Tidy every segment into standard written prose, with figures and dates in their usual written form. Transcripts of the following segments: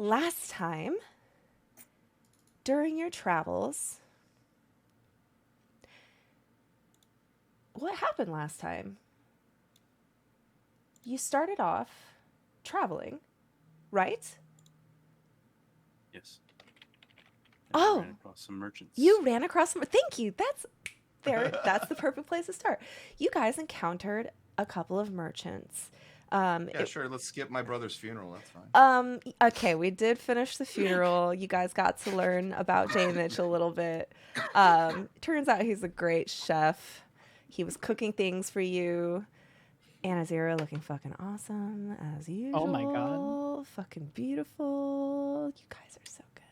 Last time, during your travels, what happened last time? You started off traveling, right? Yes. And I Oh, ran across some merchants. you ran across some. Thank you. That's the perfect place to start. You guys encountered a couple of merchants. Yeah, sure. Let's skip my brother's funeral. That's fine. Okay, we did finish the funeral. You guys got to learn about Jay Mitch a little bit. Turns out he's a great chef. He was cooking things for you. Anna Zero looking fucking awesome as usual. Oh my god. Fucking beautiful. You guys are so good.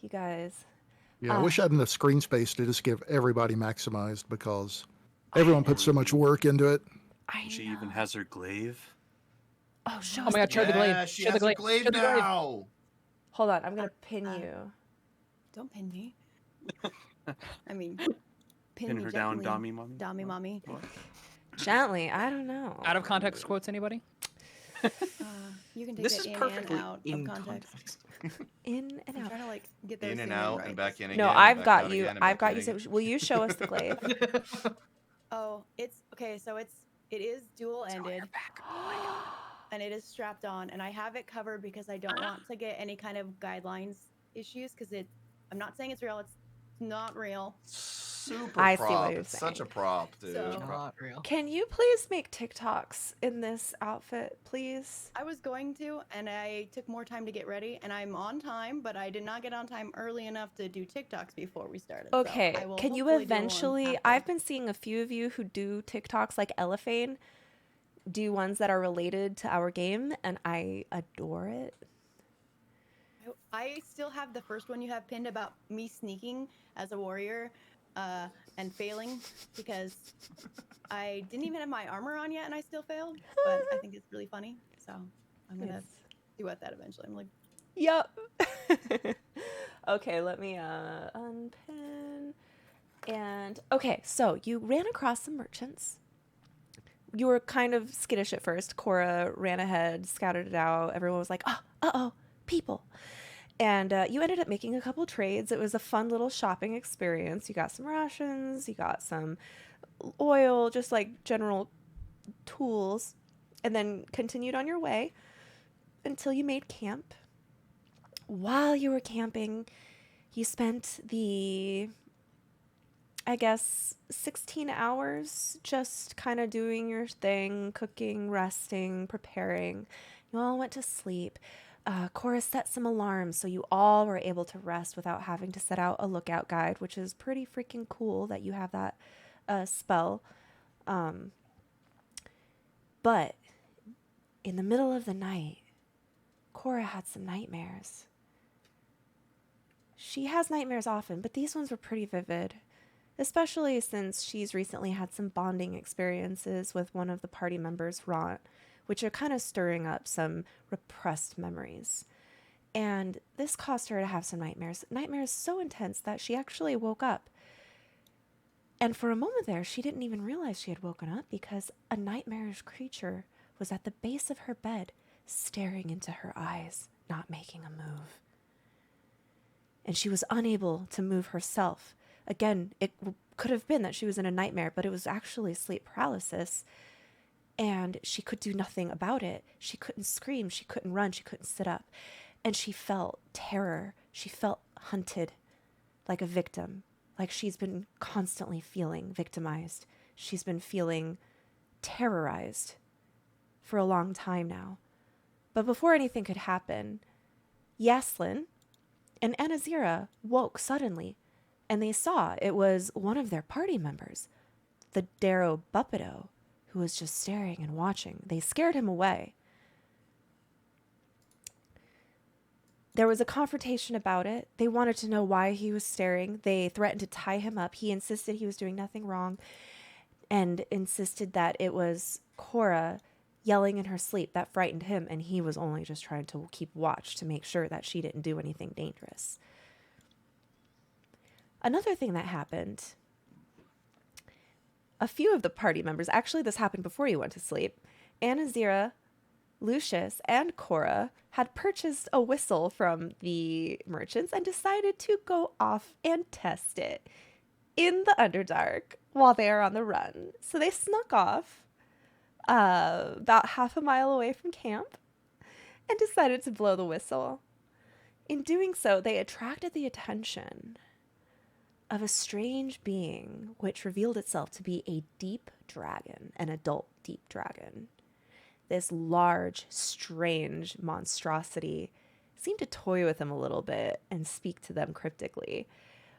You guys. Yeah, I wish I had enough screen space to just give everybody maximized because everyone puts so much work into it. She even has her glaive. Oh, show Oh us my god, show the glaive. Yeah, she Show has the a glaive Show the glaive. now. Hold on, I'm gonna pin you. Don't pin me. I mean, Pin me her down, gently. Dami mommy. Dami mommy. What? Gently, I don't know. Out of context quotes, anybody? You can take This that is in perfectly and out in of context. In and I'm out. trying to like get those In and things out right. and back in again. No, and I've back got out you. again and I've back got in you. again. Will you show us the glaive? Oh, it's okay. So it is dual ended, and it is strapped on, and I have it covered because I don't want to get any kind of guidelines issues because I'm not saying it's real. It's not real. Super I see prop. what you're It's such a saying. prop, dude. So- Not real. Can you please make TikToks in this outfit, please? I was going to, and I took more time to get ready, and I'm on time, but I did not get on time early enough to do TikToks before we started. so Okay, I will can you hopefully do one eventually? after. I've been seeing a few of you who do TikToks like Elephane do ones that are related to our game, and I adore it. I still have the first one you have pinned about me sneaking as a warrior and failing because I didn't even have my armor on yet and I still failed. But I think it's really funny. So I'm going to duet that eventually. I'm like, Yep. Okay, let me unpin. And okay, so you ran across some merchants. You were kind of skittish at first. Cora ran ahead, scouted it out. Everyone was like, "Oh, uh-oh, people." And you ended up making a couple trades. It was a fun little shopping experience. You got some rations, you got some oil, just like general tools, and then continued on your way until you made camp. While you were camping, you spent the, I guess, 16 hours just kind of doing your thing, cooking, resting, preparing. You all went to sleep. Cora set some alarms so you all were able to rest without having to set out a lookout guide, which is pretty freaking cool that you have that spell. But in the middle of the night, Cora had some nightmares. She has nightmares often, but these ones were pretty vivid, especially since she's recently had some bonding experiences with one of the party members, Ront, which are kind of stirring up some repressed memories. And this caused her to have some nightmares so intense that she actually woke up. And for a moment there, she didn't even realize she had woken up because a nightmarish creature was at the base of her bed, staring into her eyes, not making a move. And she was unable to move herself. Again, it could have been that she was in a nightmare, but it was actually sleep paralysis. And she could do nothing about it. She couldn't scream, she couldn't run, she couldn't sit up. And she felt terror. She felt hunted, like a victim, like she's been constantly feeling victimized. She's been feeling terrorized for a long time now. But before anything could happen, Yaslin and Anazira woke suddenly, and they saw it was one of their party members, the Darrow Buppido, who was just staring and watching. They scared him away. There was a confrontation about it. They wanted to know why he was staring. They threatened to tie him up. He insisted he was doing nothing wrong and insisted that it was Cora yelling in her sleep that frightened him, and he was only just trying to keep watch to make sure that she didn't do anything dangerous. Another thing that happened, a few of the party members, actually this happened before you went to sleep, Anazira, Lucius, and Cora had purchased a whistle from the merchants and decided to go off and test it in the Underdark while they are on the run. So they snuck off about half a mile away from camp and decided to blow the whistle. In doing so, they attracted the attention of a strange being which revealed itself to be a deep dragon, an adult deep dragon. This large, strange monstrosity seemed to toy with them a little bit and speak to them cryptically.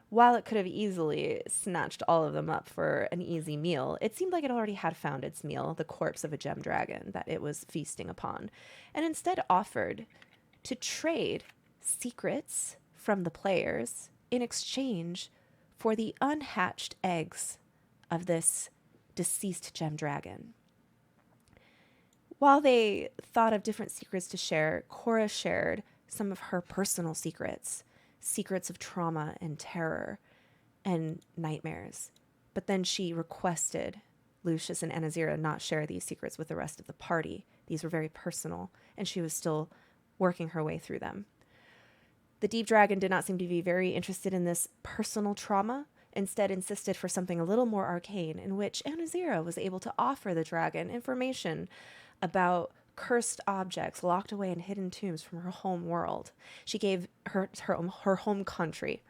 While it could have easily snatched all of them up for an easy meal, it seemed like it already had found its meal, the corpse of a gem dragon that it was feasting upon, and instead offered to trade secrets from the players in exchange for the unhatched eggs of this deceased gem dragon. While they thought of different secrets to share, Cora shared some of her personal secrets, secrets of trauma and terror and nightmares. But then she requested Lucius and Anazira not share these secrets with the rest of the party. These were very personal, and she was still working her way through them. The deep dragon did not seem to be very interested in this personal trauma, instead insisted for something a little more arcane, in which Anazira was able to offer the dragon information about cursed objects locked away in hidden tombs from her home world. She gave her home country.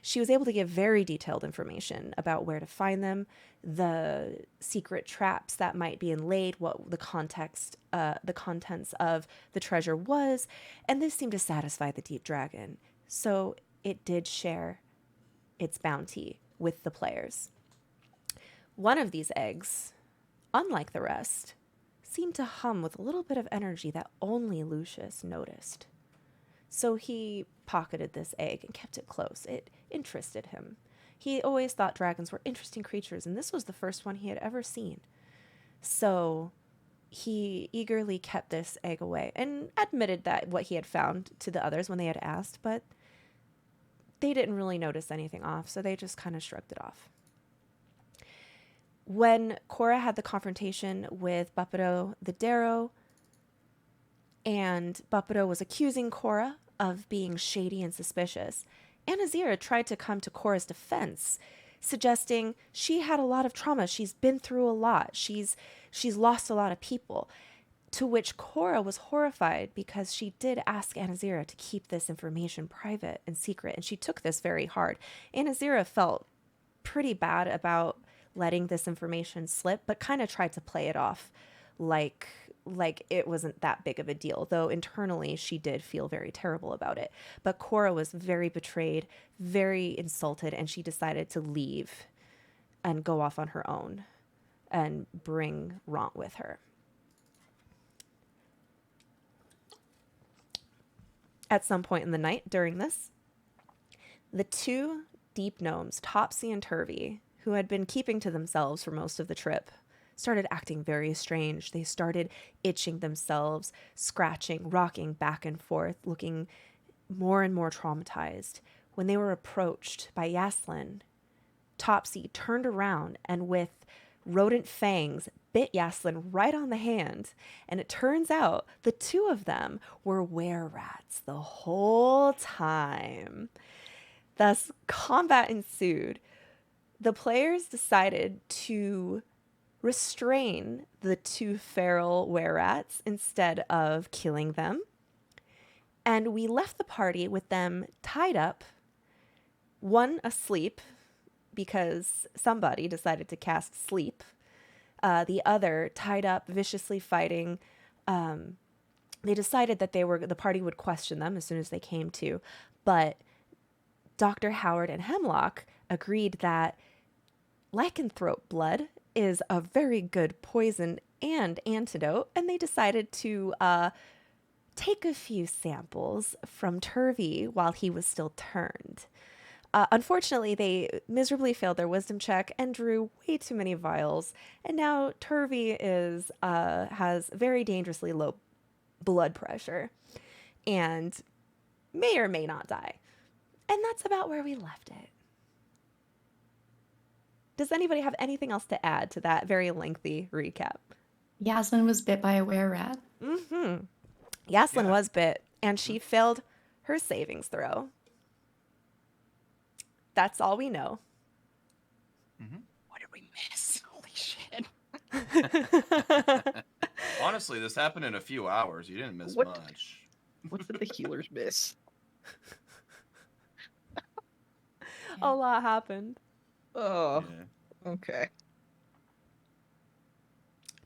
She was able to give very detailed information about where to find them, the secret traps that might be inlaid, what the contents of the treasure was, and this seemed to satisfy the deep dragon. So it did share its bounty with the players. One of these eggs, unlike the rest, seemed to hum with a little bit of energy that only Lucius noticed. So he pocketed this egg and kept it close. It interested him. He always thought dragons were interesting creatures, and this was the first one he had ever seen. So he eagerly kept this egg away and admitted that what he had found to the others when they had asked, but they didn't really notice anything off, so they just kind of shrugged it off. When Cora had the confrontation with Bapado the Darrow, and Bapado was accusing Cora of being shady and suspicious, Anazira tried to come to Cora's defense, suggesting she had a lot of trauma. She's been through a lot. She's lost a lot of people. To which Cora was horrified because she did ask Anazira to keep this information private and secret, and she took this very hard. Anazira felt pretty bad about letting this information slip, but kind of tried to play it off like it wasn't that big of a deal, though internally she did feel very terrible about it. But Cora was very betrayed, very insulted, and she decided to leave and go off on her own and bring Ront with her. At some point in the night during this, the two deep gnomes, Topsy and Turvy, who had been keeping to themselves for most of the trip, started acting very strange. They started itching themselves, scratching, rocking back and forth, looking more and more traumatized. When they were approached by Yaslin, Topsy turned around and with rodent fangs bit Yaslin right on the hand. And it turns out the two of them were were-rats the whole time. Thus, combat ensued. The players decided to restrain the two feral were-rats instead of killing them. And we left the party with them tied up, one asleep because somebody decided to cast sleep, the other tied up, viciously fighting. They decided that the party would question them as soon as they came to, but Dr. Howard and Hemlock agreed that lycanthrope blood is a very good poison and antidote, and they decided to take a few samples from Turvy while he was still turned. Unfortunately, they miserably failed their wisdom check and drew way too many vials, and now Turvy has very dangerously low blood pressure and may or may not die. And that's about where we left it. Does anybody have anything else to add to that very lengthy recap? Yaslin was bit by a were-rat. Mm-hmm. Yaslin was bit. and she failed her savings throw. That's all we know. What did we miss? Holy shit. Honestly, this happened in a few hours. You didn't miss What? much. What did the healers miss? A lot happened. Oh, Yeah. okay.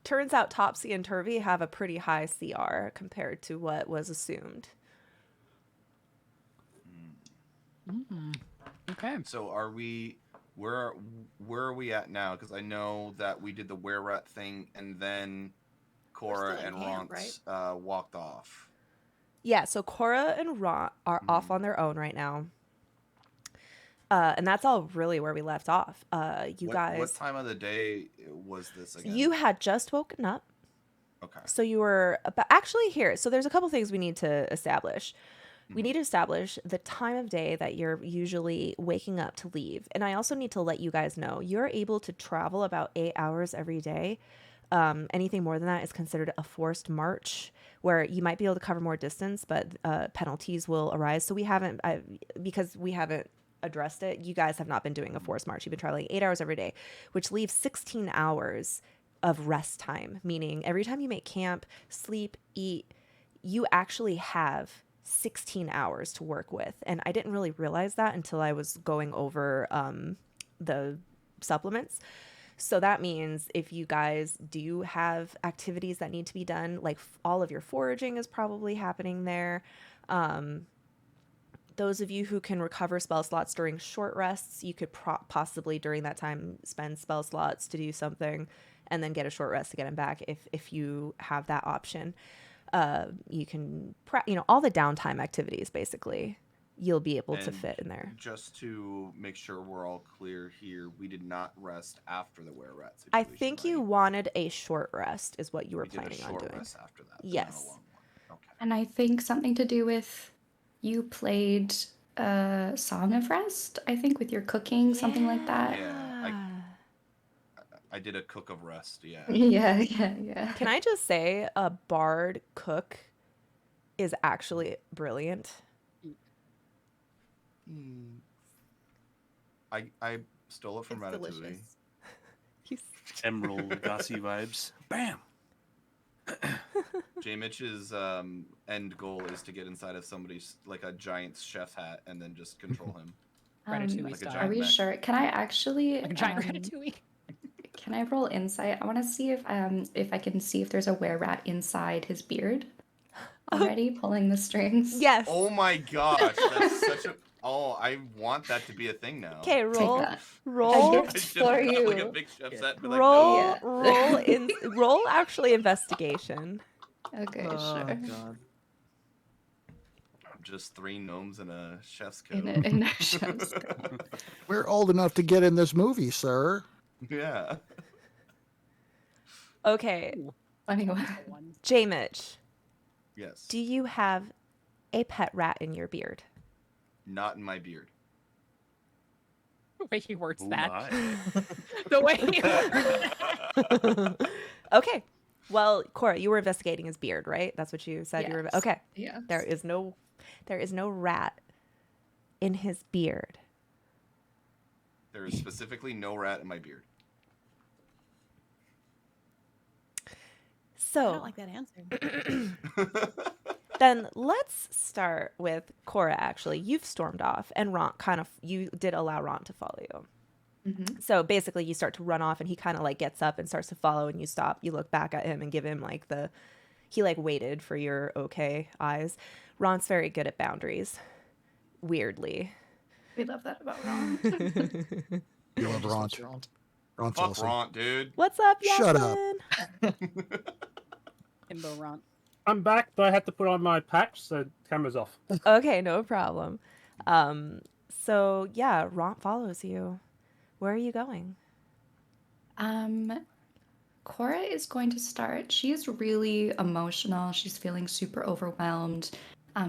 Turns out Topsy and Turvy have a pretty high CR compared to what was assumed. Okay. So are we? Where are we at now? Because I know that we did the were-rat thing, and then Cora still in and camp, Ronx walked off. Yeah, so Cora and Ron are off on their own right now. And that's all really where we left off. You guys... What time of the day was this again? You had just woken up. Okay. So you were... Actually, here. So there's a couple things we need to establish. We need to establish the time of day that you're usually waking up to leave. And I also need to let you guys know you're able to travel about 8 hours every day. Anything more than that is considered a forced march, where you might be able to cover more distance, but penalties will arise. So we haven't, because we haven't addressed it, you guys have not been doing a forced march. You've been traveling 8 hours every day, which leaves 16 hours of rest time, meaning every time you make camp, sleep, eat, you actually have 16 hours to work with. And I didn't really realize that until I was going over the supplements. So that means if you guys do have activities that need to be done, like all of your foraging is probably happening there. Those of you who can recover spell slots during short rests, you could possibly during that time spend spell slots to do something and then get a short rest to get them back if you have that option. You can, all the downtime activities, basically, you'll be able to And fit in there. Just to make sure we're all clear here, we did not rest after the were-rat situation. I think you right? wanted a short rest is what you were We did a planning on short doing. rest after that, but not a Yes. long one. Okay. And I think something to do with you played Song of Rest, I think, with your cooking, something like that. Yeah, I did a cook of rest, yeah. Yeah. Can I just say a bard cook is actually brilliant? I stole it from It's Ratatouille. delicious. Emerald Lagasse vibes. Bam. J. Mitch's end goal is to get inside of somebody's, like a giant chef's hat, and then just control him. Ratatouille Like a style. giant Are we mech. sure? Can I actually? Like a giant ratatouille. Can I roll insight? I want to see if I can see if there's a were-rat inside his beard already, pulling the strings. Yes. Oh my gosh, that's such a... Oh, I want that to be a thing now. Okay, Take roll, that. roll, A I gift should have for got like a you. big chef's hat and be like, roll, Yeah. roll actually investigation. Okay, Oh, sure. God. Just 3 gnomes and a chef's coat. In a chef's We're old enough to get in this movie, sir. Yeah. Okay, Anyway, J. Mitch, Yes. do you have a pet rat in your beard? Not in my beard. The way he words Oh that. my. The way he words Okay. Well, Cora, you were investigating his beard, right? That's what you said you were. Yes. Okay. yeah. There is no rat in his beard. There is specifically no rat in my beard. I So don't like that answer. then let's start with Cora. Actually, you've stormed off, and Ront you did allow Ront to follow you. So basically, you start to run off, and he kind of like gets up and starts to follow, and you stop. You look back at him and give him like he like waited for your okay eyes. Ront's very good at boundaries. Weirdly. We love that about Ron. You love Ront. Ront's Fuck awesome. Ront, dude. What's up, Shut up. Yasmin? Himbo Ront. I'm back, but I had to put on my patch, so camera's off. Okay, no problem. So yeah, Ront follows you. Where are you going? Cora is going to start. She is really emotional. She's feeling super overwhelmed.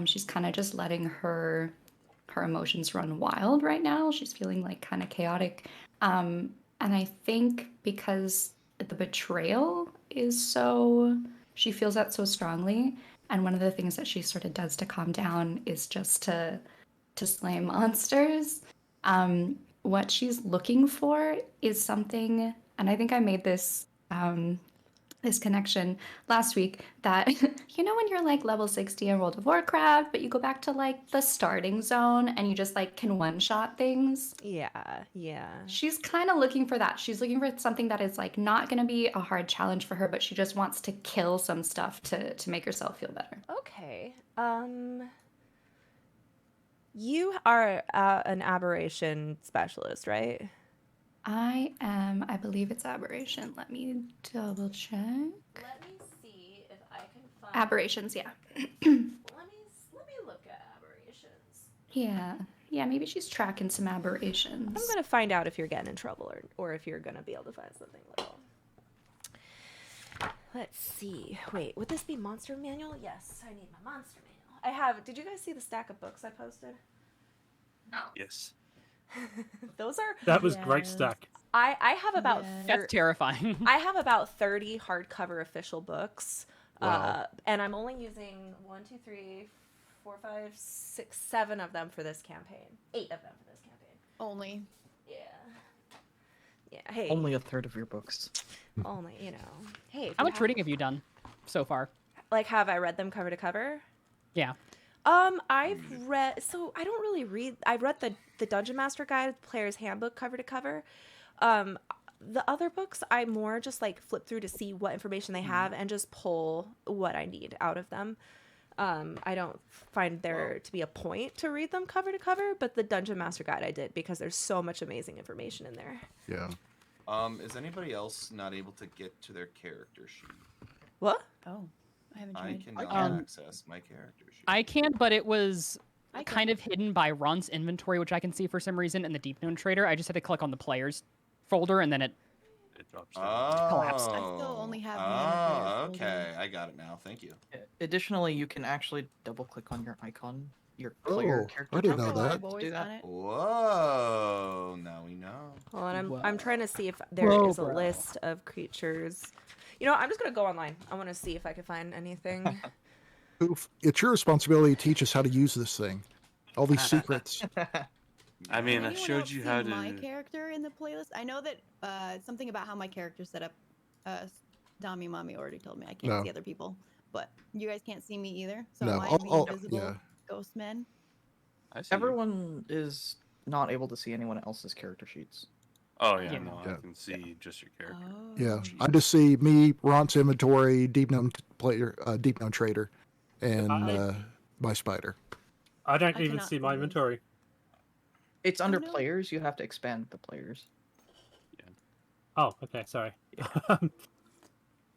She's kind of just letting her emotions run wild right now. She's feeling like kind of chaotic. And I think because the betrayal is she feels that so strongly, And one of the things that she sort of does to calm down is just to slay monsters. What she's looking for is something, and I think I made this this connection last week, that you know when you're like level 60 in World of Warcraft, but you go back to like the starting zone and you just like can one-shot things. Yeah, yeah. She's kind of looking for that. She's looking for something that is like not going to be a hard challenge for her, but she just wants to kill some stuff to make herself feel better. Okay. You are an aberration specialist, right? I am, I believe it's aberration. Let me double check. Let me see if I can find Aberrations, yeah. Let me look at aberrations. Yeah, maybe she's tracking some aberrations. I'm gonna find out if you're getting in trouble or if you're gonna be able to find something little. Let's see. Wait, would this be monster manual? Yes, I need my monster manual. I have. Did you guys see the stack of books I posted? Yes. Those are. That was great Yes. stack. I have about. That's terrifying. I have about 30 hardcover official books, Wow. and I'm only using 1, 2, 3, 4, 5, 6, 7 of them for this campaign. 8 of them for this campaign. Only. Yeah. Yeah. Hey. Only a third of your books. Only, you know. Hey. if How you much reading have you done so far? Like, have I read them cover to cover? Yeah. I've read. So I don't really read. I read the Dungeon Master Guide, Player's Handbook cover to cover. The other books, I more just like flip through to see what information they have and just pull what I need out of them. I don't find there to be a point to read them cover to cover, but the Dungeon Master Guide I did because there's so much amazing information in there. Yeah. Is anybody else not able to get to their character sheet? What? Oh, I haven't I tried. cannot access my character sheet. I can, but it was I kind of hidden by Ron's inventory, which I can see for some reason, and the Deep Known Trader. I just had to click on the players folder, and then it drops down. Oh, collapsed. I still only have me in the Oh, players okay. I got it now. Thank you. Additionally, you can actually double click on your icon, your player Oh, character. I didn't know folder. that. I've always Do that. done it. Whoa! Now we know. Well, and Whoa. I'm trying to see if there Whoa, is a bro. list of creatures. You know, I'm just gonna go online. I want to see if I can find anything. Oof. It's your responsibility to teach us how to use this thing. All these secrets. I mean, Has I anyone showed else you seen how my to. character in the playlist. I know that something about how my character's set up. Dami Mommy already told me I can't No. see other people, but you guys can't see me either. So No, am I I'll- the I'll- invisible yeah. ghost men? I see you. Everyone is not able to see anyone else's character sheets. Oh yeah, Yeah. no, Yeah. I can see just your character. Oh. Yeah. I just see me, Ron's inventory, Deep Known player, Deep Known Trader, and my spider. I don't I even cannot see my see these. inventory. It's under no. players. You have to expand the players. Oh, okay, sorry.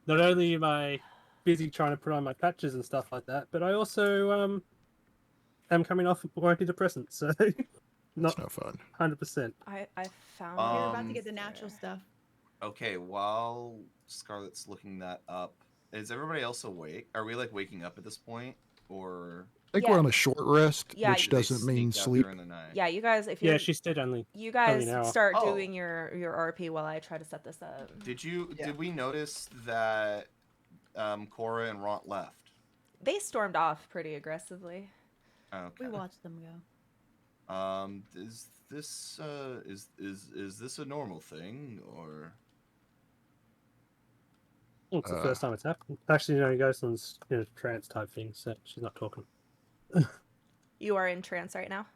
Not only am I busy trying to put on my patches and stuff like that, but I also am coming off antidepressants, so not It's no fun. 100%. I found. You're about to Um, get the natural stuff. Okay, while Scarlett's looking that up, is everybody else awake? Are we like waking up at this point, or I think Yeah. we're on a short rest, Yeah, which do they doesn't mean sneak out sleep. during the night? Yeah, you guys, if you Yeah, she said only. you guys an hour. start Oh. doing your RP while I try to set this up. Did we notice that Cora and Ront left? They stormed off pretty aggressively. Okay. We watched them go. Is this is this a normal thing or? It's the first time it's happened. Actually, no, Ghostland's in a trance type thing, so she's not talking. You are in trance right now.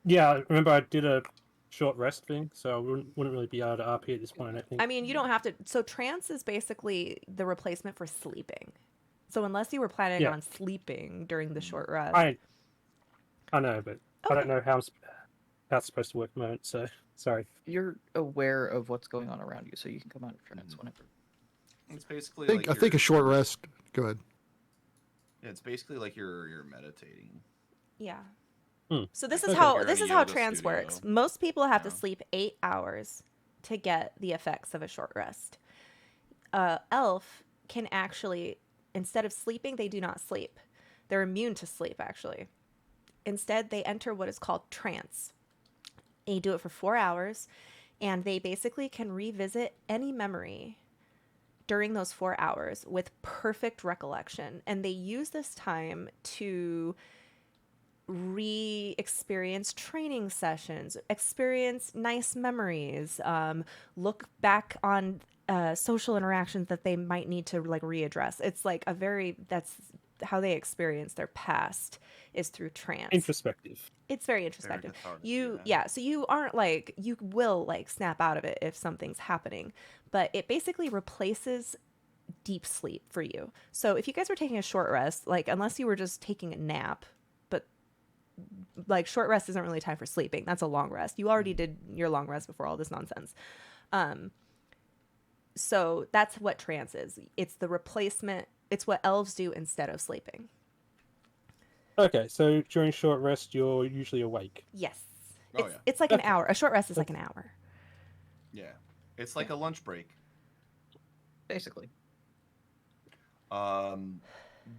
Yeah, remember I did a short rest thing, so I wouldn't really be able to RP at this point, I think. I mean, you don't have to. So trance is basically the replacement for sleeping. So unless you were planning Yeah. on sleeping during the short rest, I know, but I don't Okay. know how it's supposed to work at the moment, so sorry. You're aware of what's going on around you, so you can come out of trance whenever. It's basically I think like a you're- short rest. Go ahead. Yeah, it's basically like you're meditating. yeah. Hmm. So this Like is you're how in this a is how yoga trance studio. works. Most people have to Yeah. sleep 8 hours to get the effects of a short rest. Elf can actually, instead of sleeping, they do not sleep. They're immune to sleep, actually. Instead, they enter what is called trance. They do it for 4 hours, and they basically can revisit any memory during those 4 hours with perfect recollection, and they use this time to re-experience training sessions, experience nice memories, look back on social interactions that they might need to like readdress. It's like that's how they experience their past, is through trance. Introspective. It's very introspective. cathartic, So you aren't like, you will like snap out of it if something's happening, but it basically replaces deep sleep for you. So if you guys were taking a short rest, like unless you were just taking a nap, but like short rest isn't really time for sleeping. That's a long rest. You already did your long rest before all this nonsense. So that's what trance is. It's the replacement. It's what elves do instead of sleeping. Okay, so during short rest, you're usually awake. Yes. Oh, It's, yeah. it's like an Okay. hour. A short rest is like an hour. Yeah. It's like a lunch break. Basically.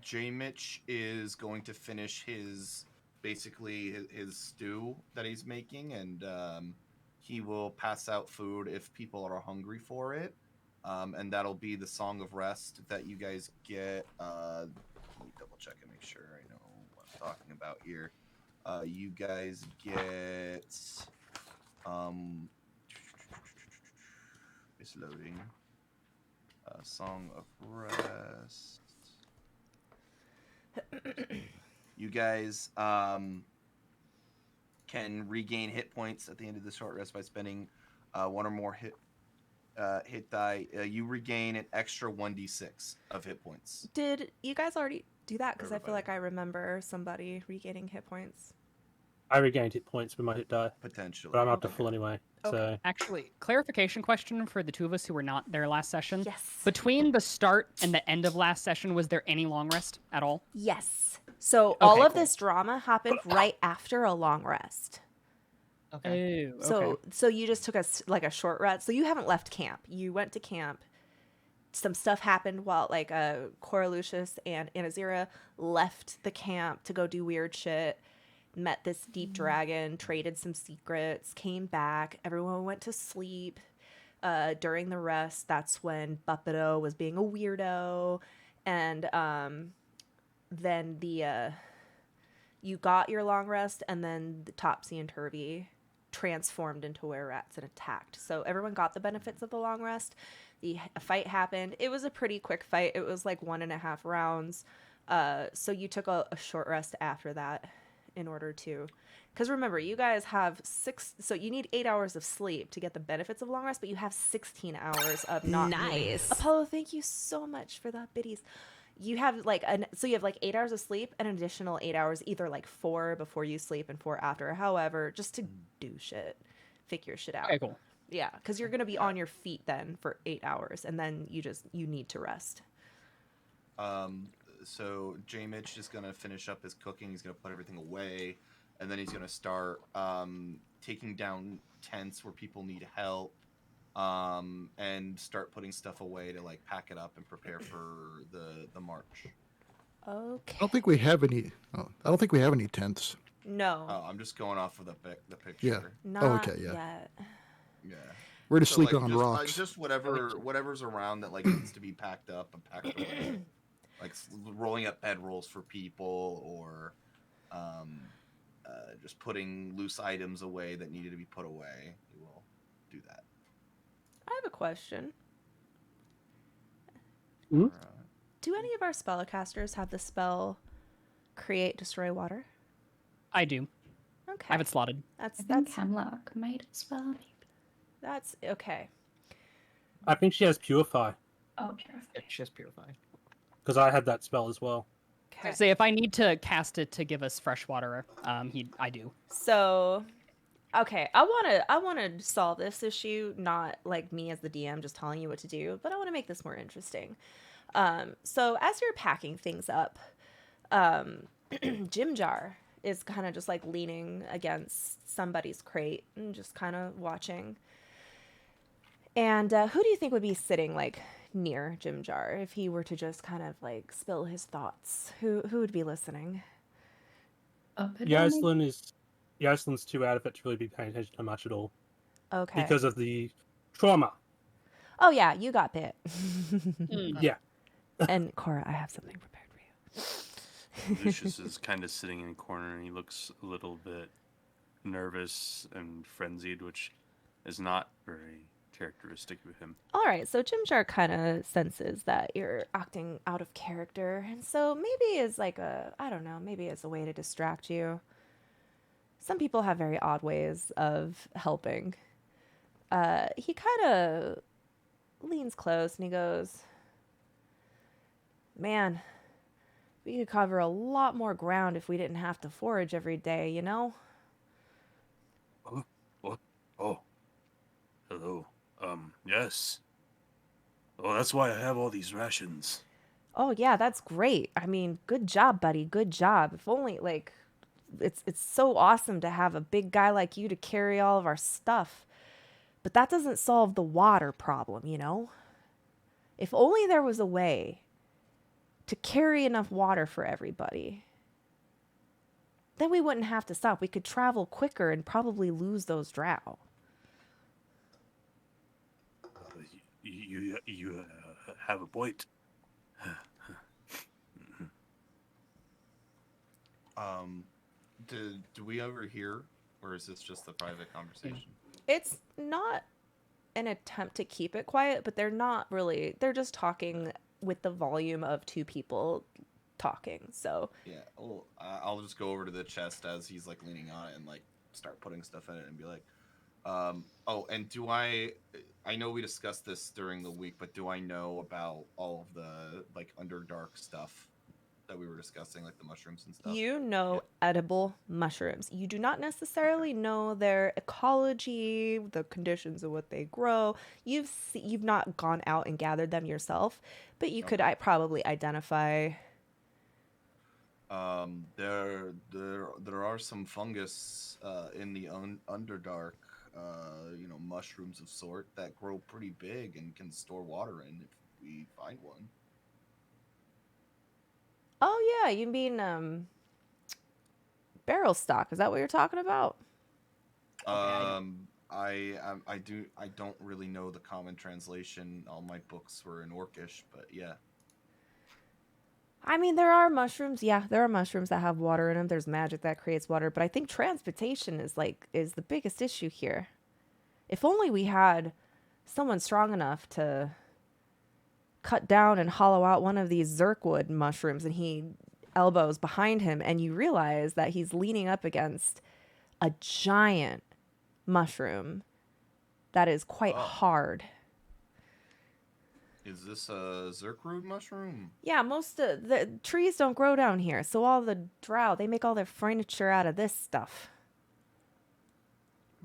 J Mitch is going to finish his his stew that he's making, and he will pass out food if people are hungry for it. And that'll be the Song of Rest that you guys get. Let me double check and make sure I know what I'm talking about here. You guys get it's loading. Song of Rest. You guys can regain hit points at the end of the short rest by spending one or more hit die. You regain an extra 1d6 of hit points. Did you guys already do that? Because I feel Everybody. like I remember somebody regaining hit points. I regained hit points with my hit die, Potentially. but I'm up to Okay. full anyway. Okay. So Actually, clarification question for the two of us who were not there last session. Yes. Between the start and the end of last session, was there any long rest at all? Yes. So all Okay, of cool. this drama happened right after a long rest. Okay. Oh, okay. So you just took like a short rest. So you haven't left camp. You went to camp. Some stuff happened while like Cora Lucius and Anazira left the camp to go do weird shit. Met this deep dragon, traded some secrets, came back. Everyone went to sleep. During the rest, that's when Buppido was being a weirdo, and then you got your long rest, and then the Topsy and Turvy transformed into were-rats and attacked. So everyone got the benefits of the long rest. The fight happened. It was a pretty quick fight. It was like 1.5 rounds. So you took a short rest after that in order to, because remember, you guys have 6, so you need 8 hours of sleep to get the benefits of long rest, but you have 16 hours of not moving. Nice. Apollo, thank you so much for the biddies. You have like so you have like 8 hours of sleep, an additional 8 hours, either like 4 before you sleep and 4 after, however, just to do shit, figure shit out. Okay, cool. Yeah, because you're gonna be on your feet then for 8 hours, and then you need to rest. So J Mitch is gonna finish up his cooking. He's gonna put everything away, and then he's gonna start taking down tents where people need help, and start putting stuff away to like pack it up and prepare for the march. Okay. I don't think we have any. Oh, I don't think we have any tents. No, Oh, I'm just going off of the picture. Yeah. not okay, yeah. yet. Yeah. We're just So, sleeping like, on just, rocks. just whatever's around that like needs to be packed up and packed away. Like rolling up bedrolls for people, or just putting loose items away that needed to be put away. We will do that. I have a question. Hmm? Do any of our spellcasters have the spell Create Destroy Water? I do. Okay. I have it slotted. That's I think Hemlock might as well. Maybe. that's okay. I think she has Purify, Oh, Purify. Yeah, she has Purify. because I had that spell as well. Okay. Say if I need to cast it to give us fresh water, I do. So, okay, I want to solve this issue, not like me as the DM just telling you what to do, but I want to make this more interesting. So as you're packing things up, Jim Jar is kind of just like leaning against somebody's crate and just kind of watching. And who do you think would be sitting like near Jim Jar if he were to just kind of like spill his thoughts? Who would be listening? Yaslin's too out of it to really be paying attention to much at all Okay. because of the trauma. Oh yeah, you got bit. Yeah. And Cora, I have something prepared for you. Lucius is kind of sitting in a corner, and he looks a little bit nervous and frenzied, which is not very characteristic of him. All right, so Jimjar kind of senses that you're acting out of character, and so maybe as like a, I don't know, maybe as a way to distract you. Some people have very odd ways of helping. He kind of leans close and he goes, "Man, we could cover a lot more ground if we didn't have to forage every day, you know?" What? Oh, hello. Yes. Oh, that's why I have all these rations. Oh yeah, that's great. I mean, good job, buddy. Good job. If only like it's so awesome to have a big guy like you to carry all of our stuff. But that doesn't solve the water problem, you know? If only there was a way to carry enough water for everybody. Then we wouldn't have to stop. We could travel quicker and probably lose those drow. You have a point. Do we overhear, or is this just a private conversation? It's not an attempt to keep it quiet, but they're not really, they're just talking with the volume of two people talking. So Yeah. Well, I'll just go over to the chest as he's like leaning on it and like start putting stuff in it and be like, oh, and do I know we discussed this during the week, but do I know about all of the like Underdark stuff that we were discussing, like the mushrooms and stuff? you know edible mushrooms. You do not necessarily know their ecology, the conditions of what they grow. You've not gone out and gathered them yourself, but you could probably identify. There are some fungus in the Underdark, mushrooms of sort that grow pretty big and can store water in if we find one. Oh yeah, you mean barrel stock? Is that what you're talking about? I don't really know the common translation. All my books were in Orcish, but yeah. I mean, there are mushrooms. Yeah, there are mushrooms that have water in them. There's magic that creates water, but I think transportation is the biggest issue here. If only we had someone strong enough to cut down and hollow out one of these Zerkwood mushrooms, and he elbows behind him, and you realize that he's leaning up against a giant mushroom that is quite hard. Is this a Zerkrood mushroom? Yeah, most of the trees don't grow down here, so all the drow, they make all their furniture out of this stuff.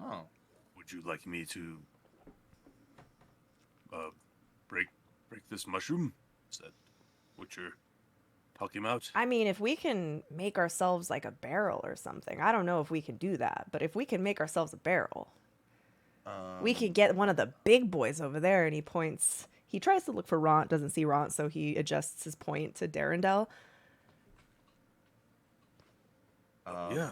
Oh. Would you like me to break this mushroom? Is that what you're talking about? I mean, if we can make ourselves like a barrel or something, I don't know if we can do that, but if we can make ourselves a barrel, we could get one of the big boys over there. And he points. He tries to look for Ront, doesn't see Ront, so he adjusts his point to Darendel. Yeah.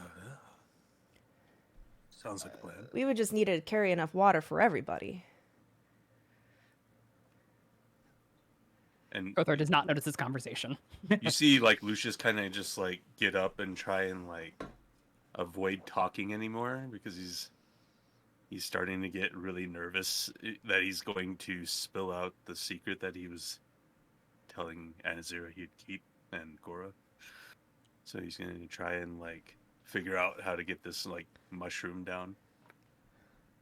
Sounds like a plan. We would just need to carry enough water for everybody. And Gothar does not notice this conversation. you see, like, Lucius kind of just, like, get up and try and, like, avoid talking anymore because he's starting to get really nervous that he's going to spill out the secret that he was telling Anazira he'd keep and Gora. So he's going to try and, like, figure out how to get this, like, mushroom down.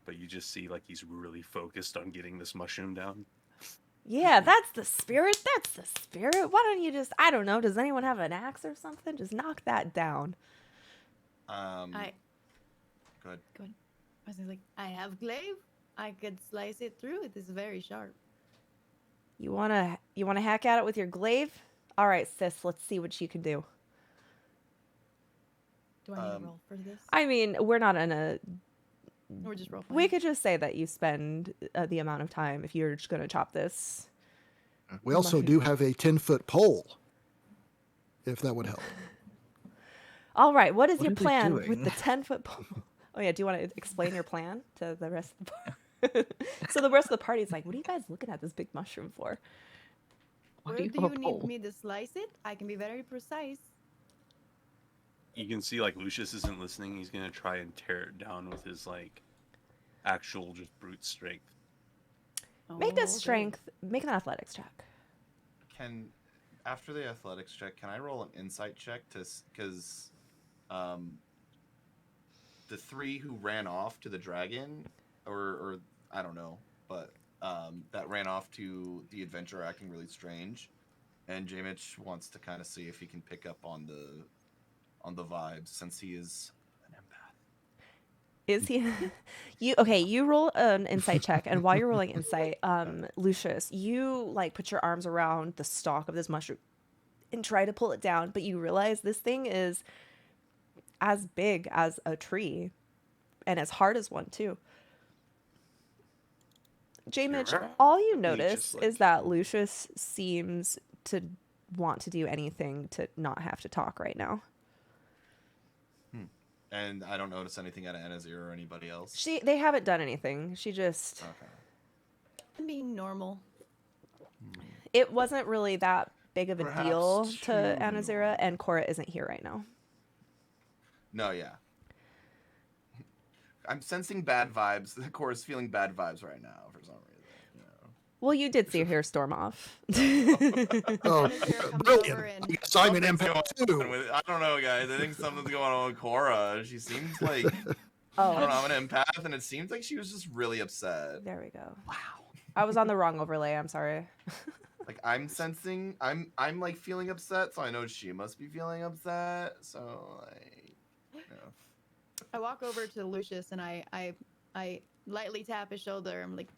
But you just see, like, he's really focused on getting this mushroom down. Yeah, that's the spirit. That's the spirit. Why don't you just, I don't know, does anyone have an axe or something? Just knock that down. Go ahead. Go ahead. I was like, I have glaive. I could slice it through. It is very sharp. You wanna hack at it with your glaive? All right, sis, let's see what you can do. Do I need to roll for this? I mean, we're not in a. Or just roll. We could just say that you spend the amount of time if you're just gonna chop this. We also do have a 10-foot pole, if that would help. All right, what is What your are they plan doing? with the 10-foot pole? Oh yeah, do you want to explain your plan to the rest of the So the rest of the party's like, what are you guys looking at this big mushroom for? Where do you do have a you need pole? me to slice it? I can be very precise. You can see like Lucius isn't listening. He's gonna try and tear it down with his like actual just brute strength. Make Oh, a strength, make an athletics check. Can after the athletics check, can I roll an insight check because the 3 who ran off to the dragon, or I don't know, but that ran off to the adventure acting really strange, and J-Mitch wants to kind of see if he can pick up on the vibes since he is an empath. Is he? You roll an insight check, and while you're rolling insight, Lucius, you like put your arms around the stalk of this mushroom and try to pull it down, but you realize this thing is as big as a tree and as hard as one too. J-Mitch, Sure. all you just, notice like- is that Lucius seems to want to do anything to not have to talk right now. And I don't notice anything out of Anazir or anybody else. They haven't done anything. She just Okay. I'm being normal. it wasn't really that big of a Perhaps deal too to Anazira, and Cora isn't here right now. No, yeah. I'm sensing bad vibes. The core is feeling bad vibes right now for some reason. You know. Well, you did see her storm off. Oh, Anazir comes over brilliant. and- I guess I'm an Something's empath going on too. with- I don't know, guys. I think something's going on with Cora. She seems like I don't Oh, know. I'm an empath, and it seems like she was just really upset. there we go. Wow. I was on the wrong overlay. I'm sorry. Like I'm sensing, I'm like feeling upset, so I know she must be feeling upset. So like, you know. I walk over to Lucius and I lightly tap his shoulder. I'm like,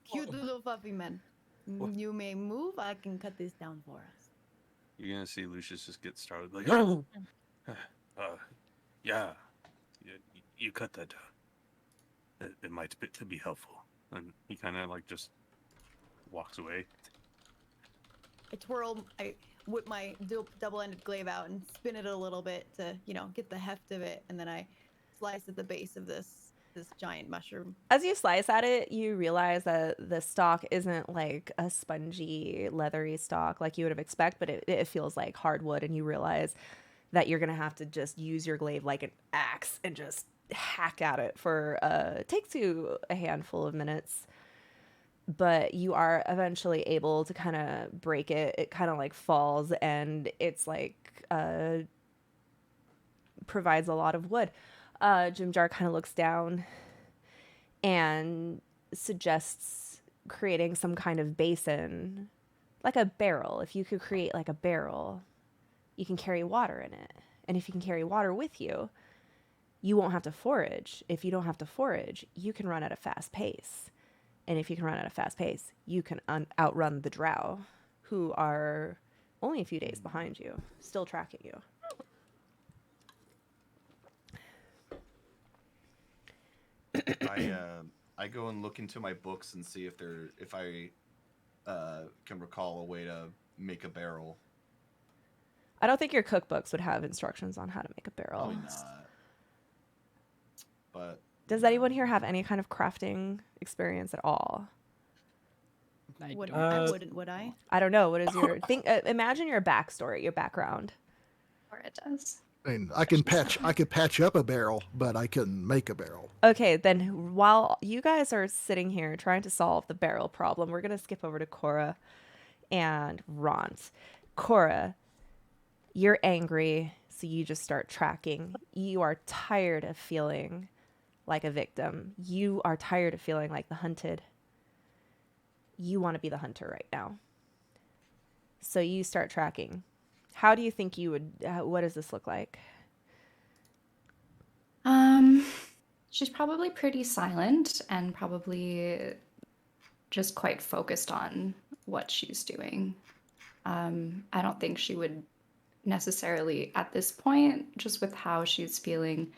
cute little fluffy man. You may move. I can cut this down for us. You're gonna see Lucius just get started like, yeah, you cut that down. It might be helpful. And he kind of like just walks away. I whip my double-ended glaive out and spin it a little bit to, get the heft of it, and then I slice at the base of this giant mushroom. As you slice at it, you realize that the stalk isn't like a spongy, leathery stalk like you would have expected, but it feels like hardwood, and you realize that you're gonna have to just use your glaive like an axe and just hack at it for it takes you a handful of minutes, but you are eventually able to kind of break it. It kind of like falls, and it's like provides a lot of wood. Jimjar kind of looks down and suggests creating some kind of basin, like a barrel. If you could create like a barrel, you can carry water in it. And if you can carry water with you, you won't have to forage. If you don't have to forage, you can run at a fast pace. And if you can run at a fast pace, you can outrun the drow, who are only a few days behind you, still tracking you. I go and look into my books and see if I can recall a way to make a barrel. I don't think your cookbooks would have instructions on how to make a barrel. Probably not. But Does anyone here have any kind of crafting experience at all? I I don't- wouldn't, would I? I don't know. What is your imagine your backstory, your background. Or it does. I mean, I could patch up a barrel, but I couldn't make a barrel. Okay, then while you guys are sitting here trying to solve the barrel problem, we're gonna skip over to Cora and Ront. Cora, you're angry, so you just start tracking. You are tired of feeling like a victim. You are tired of feeling like the hunted. You want to be the hunter right now. So you start tracking. How do you think you would, what does this look like? She's probably pretty silent and probably just quite focused on what she's doing. I don't think she would necessarily at this point, just with how she's feeling.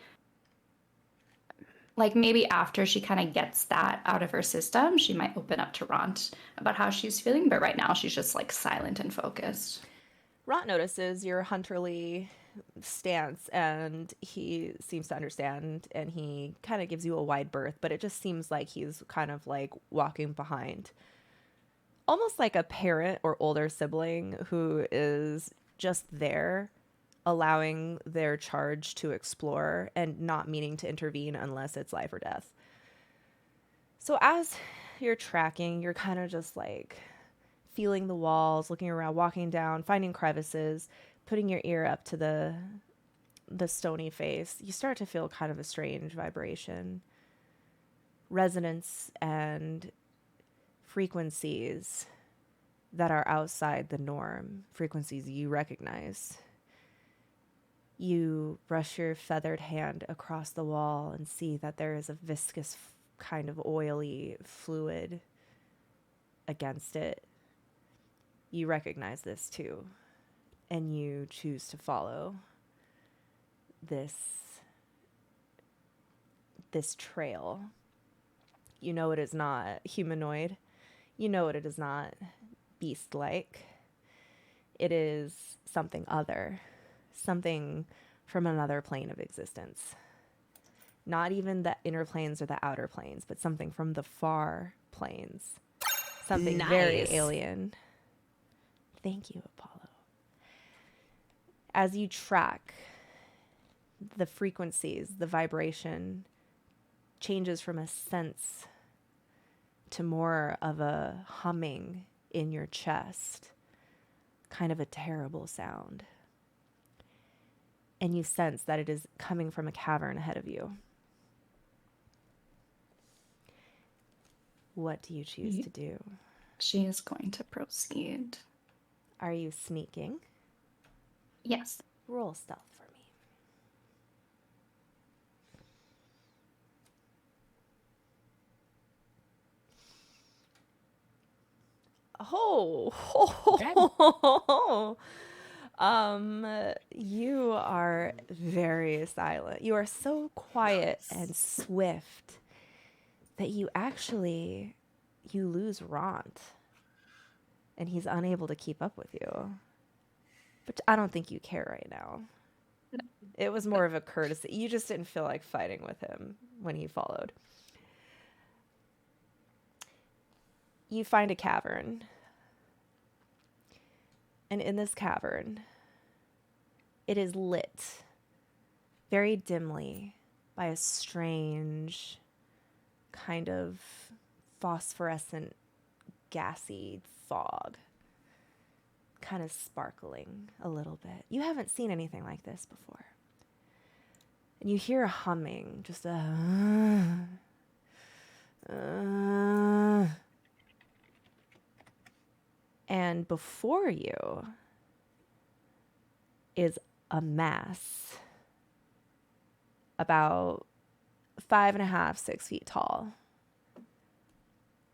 Like maybe after she kind of gets that out of her system, she might open up to Ront about how she's feeling. But right now, she's just like silent and focused. Ront notices your hunterly stance, and he seems to understand, and he kind of gives you a wide berth, but it just seems like he's kind of like walking behind, almost like a parent or older sibling who is just there, allowing their charge to explore and not meaning to intervene unless it's life or death. So as you're tracking, you're kind of just like feeling the walls, looking around, walking down, finding crevices, putting your ear up to the stony face. You start to feel kind of a strange vibration, resonance and frequencies that are outside the norm, frequencies you recognize. You brush your feathered hand across the wall and see that there is a viscous kind of oily fluid against it. You recognize this too, and you choose to follow this trail. You know it is not humanoid. You know it is not beast-like. It is something other, something from another plane of existence. Not even the inner planes or the outer planes, but something from the far planes. Something very alien. Thank you, Apollo. As you track the frequencies, the vibration changes from a sense to more of a humming in your chest, kind of a terrible sound. And you sense that it is coming from a cavern ahead of you. What do you choose to do? She is going to proceed. Are you sneaking? Yes. Roll stealth for me. You are very silent. You are so quiet and swift that you lose Ront, and he's unable to keep up with you. But I don't think you care right now. No. It was more of a courtesy. You just didn't feel like fighting with him when he followed. You find a cavern. And in this cavern, it is lit very dimly by a strange kind of phosphorescent, gassy fog, kind of sparkling a little bit. You haven't seen anything like this before. And you hear a humming, just a and before you is a mass about 5.5, 6 feet tall.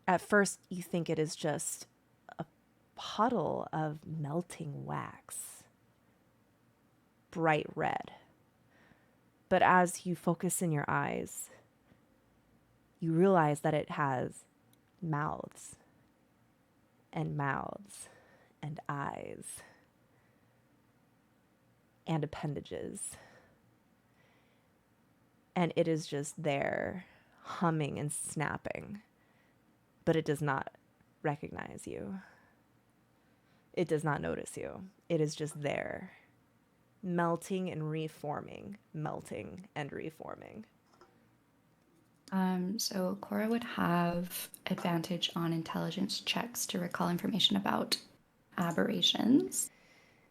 At first, you think it is just a puddle of melting wax, bright red. But as you focus in your eyes, you realize that it has mouths and mouths and eyes and appendages. And it is just there, humming and snapping, but it does not recognize you. It does not notice you. It is just there, melting and reforming, melting and reforming. So Cora would have advantage on intelligence checks to recall information about aberrations.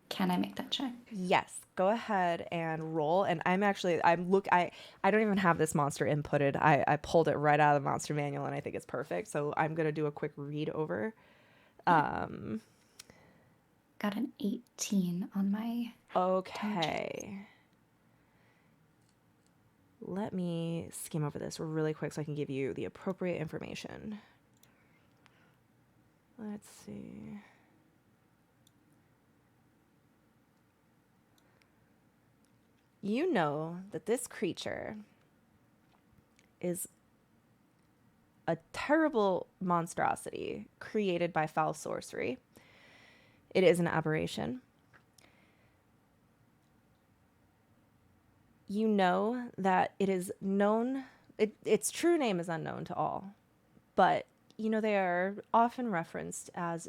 Can I make that check? Yes, go ahead and roll. And I don't even have this monster inputted. I pulled it right out of the monster manual, and I think it's perfect. So I'm gonna do a quick read over. Got an 18 on my. Okay. Let me skim over this really quick so I can give you the appropriate information. Let's see. You know that this creature is a terrible monstrosity created by foul sorcery. It is an aberration. You know that it is known, its true name is unknown to all, but you know they are often referenced as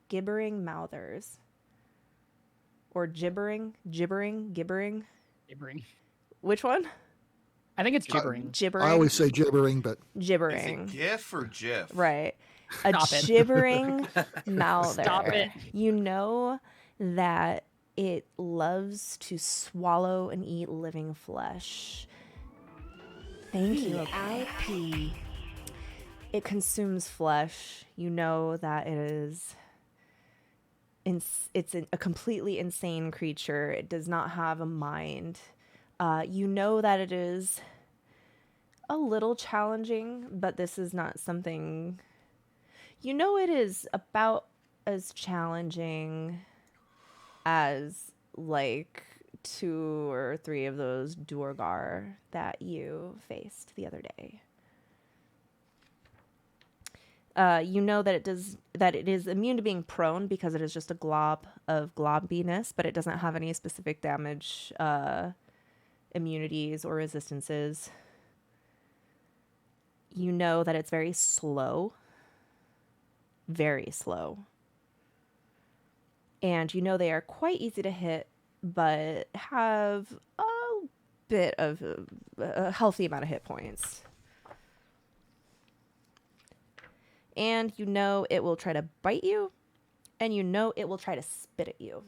gibbering mouthers. Or gibbering. Gibbering. Which one? I think it's gibbering. Gibbering. I always say gibbering, but gibbering. Is it GIF or GIF? Right. A Stop it. gibbering mouther. Stop it. You know that it loves to swallow and eat living flesh. Thank you. VIP. It consumes flesh. You know that it is. It's a completely insane creature. It does not have a mind. You know that it is a little challenging, but this is not something. You know it is about as challenging as like 2 or 3 of those Duergar that you faced the other day. You know that it is immune to being prone because it is just a glob of globiness, but it doesn't have any specific damage immunities or resistances. You know that it's very slow. Very slow. And you know they are quite easy to hit, but have a bit of a healthy amount of hit points. And you know it will try to bite you, and you know it will try to spit at you.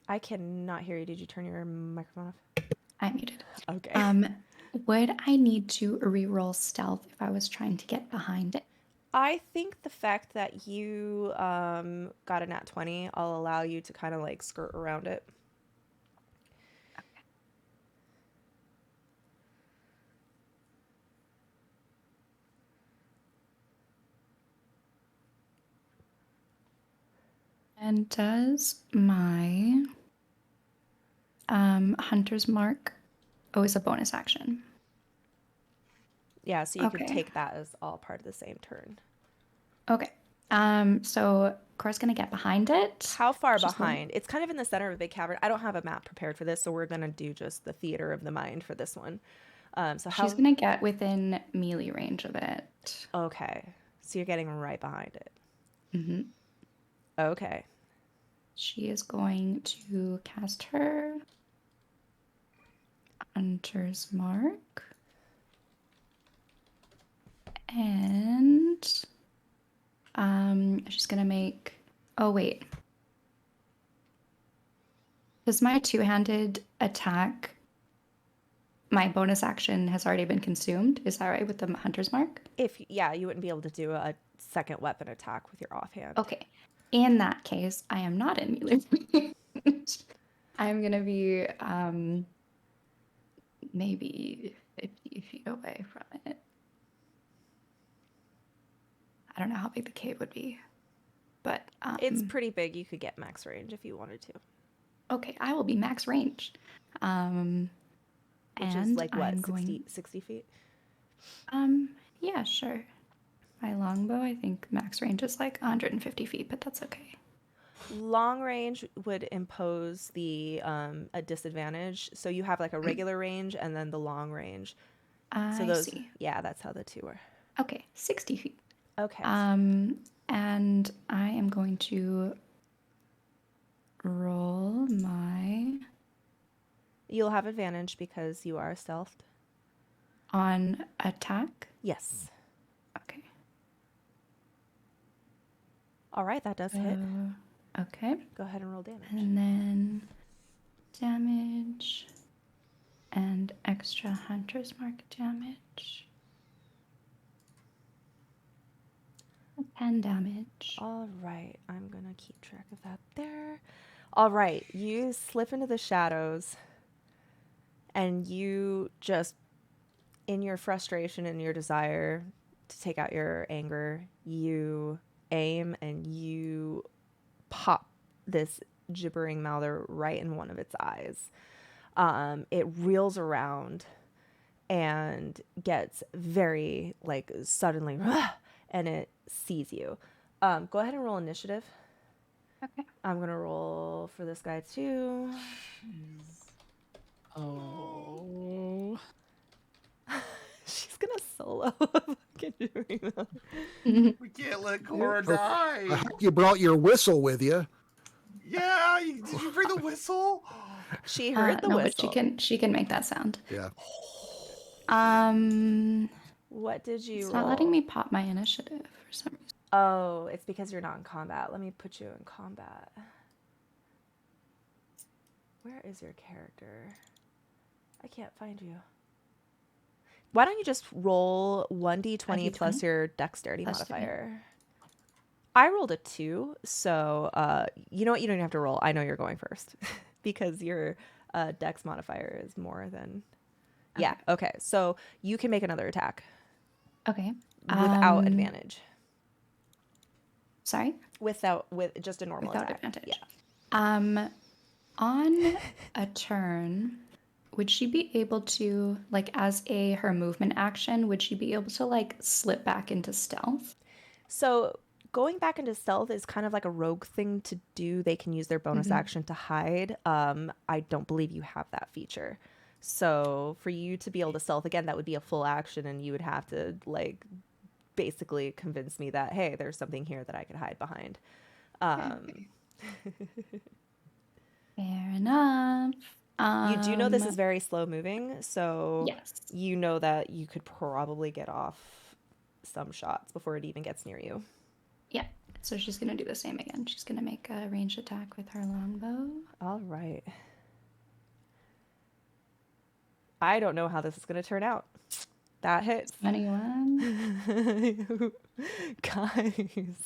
I cannot hear you. Did you turn your microphone off? I muted. Okay. Would I need to re-roll stealth if I was trying to get behind it? I think the fact that you got a nat 20, I'll allow you to kind of like skirt around it. Okay. And does my hunter's mark? Oh, it's a bonus action. Yeah, so you Okay. can take that as all part of the same turn. Okay. So Cora's gonna get behind it. How far Just one- behind? It's kind of in the center of a big cavern. I don't have a map prepared for this, so we're gonna do just the theater of the mind for this one. So how? She's gonna get within melee range of it. Okay, so you're getting right behind it. hmm Okay. She is going to cast her hunter's mark. And she's gonna make. Oh wait, does my two-handed attack? My bonus action has already been consumed. Is that right with the hunter's mark? You wouldn't be able to do a second weapon attack with your offhand. Okay. In that case, I am not in melee range. I'm gonna be maybe 50 feet away from it. I don't know how big the cave would be, but It's pretty big. You could get max range if you wanted to. okay. I will be max range, Which is and like what, I'm 60 feet? Yeah, sure. My longbow, I think max range is like 150 feet, but that's okay. Long range would impose the a disadvantage. So you have like a regular range and then the long range. So I see. Yeah, that's how the two are. Okay, 60 feet. Okay. And I am going to roll my You'll have advantage because you are stealthed. on attack. Yes. Okay. All right, that does hit. Okay. Go ahead and roll damage. And then damage and extra hunter's mark damage. 10 damage. All right, I'm going to keep track of that there. All right, you slip into the shadows and you just, in your frustration and your desire to take out your anger, you aim and you pop this gibbering mouther right in one of its eyes. It reels around and gets very like suddenly and it sees you. Go ahead and roll initiative. Okay. I'm gonna roll for this guy too. Oh. She's gonna solo fucking Dorina. We can't let Cora die. I hope you brought your whistle with you. Yeah, did you bring the whistle? She heard the no, whistle. but she can make that sound. Yeah. What did you It's roll? not letting me pop my initiative for some reason. Oh, it's because you're not in combat. Let me put you in combat. Where is your character? I can't find you. Why don't you just roll 1d20 plus 1d20? your dexterity Plus 2. modifier? I rolled a 2, so you know what? You don't even have to roll. I know you're going first because your dex modifier is more than. Yeah. Okay. So you can make another attack Okay. without advantage. Sorry? With just a normal Without attack. advantage. Yeah. On a turn, would she be able to, like, as her movement action, would she be able to, like, slip back into stealth? So going back into stealth is kind of like a rogue thing to do. They can use their bonus action to hide. I don't believe you have that feature. So for you to be able to stealth again, that would be a full action, and you would have to like basically convince me that, hey, there's something here that I could hide behind. Fair enough. You do know this is very slow moving, so Yes. you know that you could probably get off some shots before it even gets near you. Yeah. So she's going to do the same again. She's going to make a ranged attack with her longbow. All right. I don't know how this is going to turn out. That hits. 21. Guys.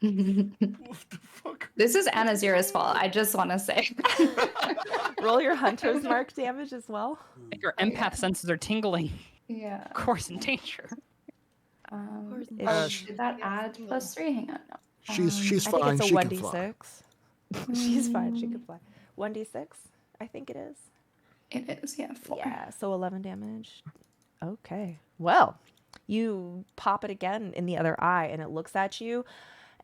What the fuck? This is Anazira's fault. I just want to say. Roll your hunter's mark damage as well. Your empath senses are tingling. Yeah. Of course, in danger. Did that add +3? Hang on. No. She's I fine. think it's She a can fly. 1d6. She's fine. She can fly. 1d6, I think it is. It is, yeah. 4. Yeah, so 11 damage. Okay. Well, you pop it again in the other eye, and it looks at you,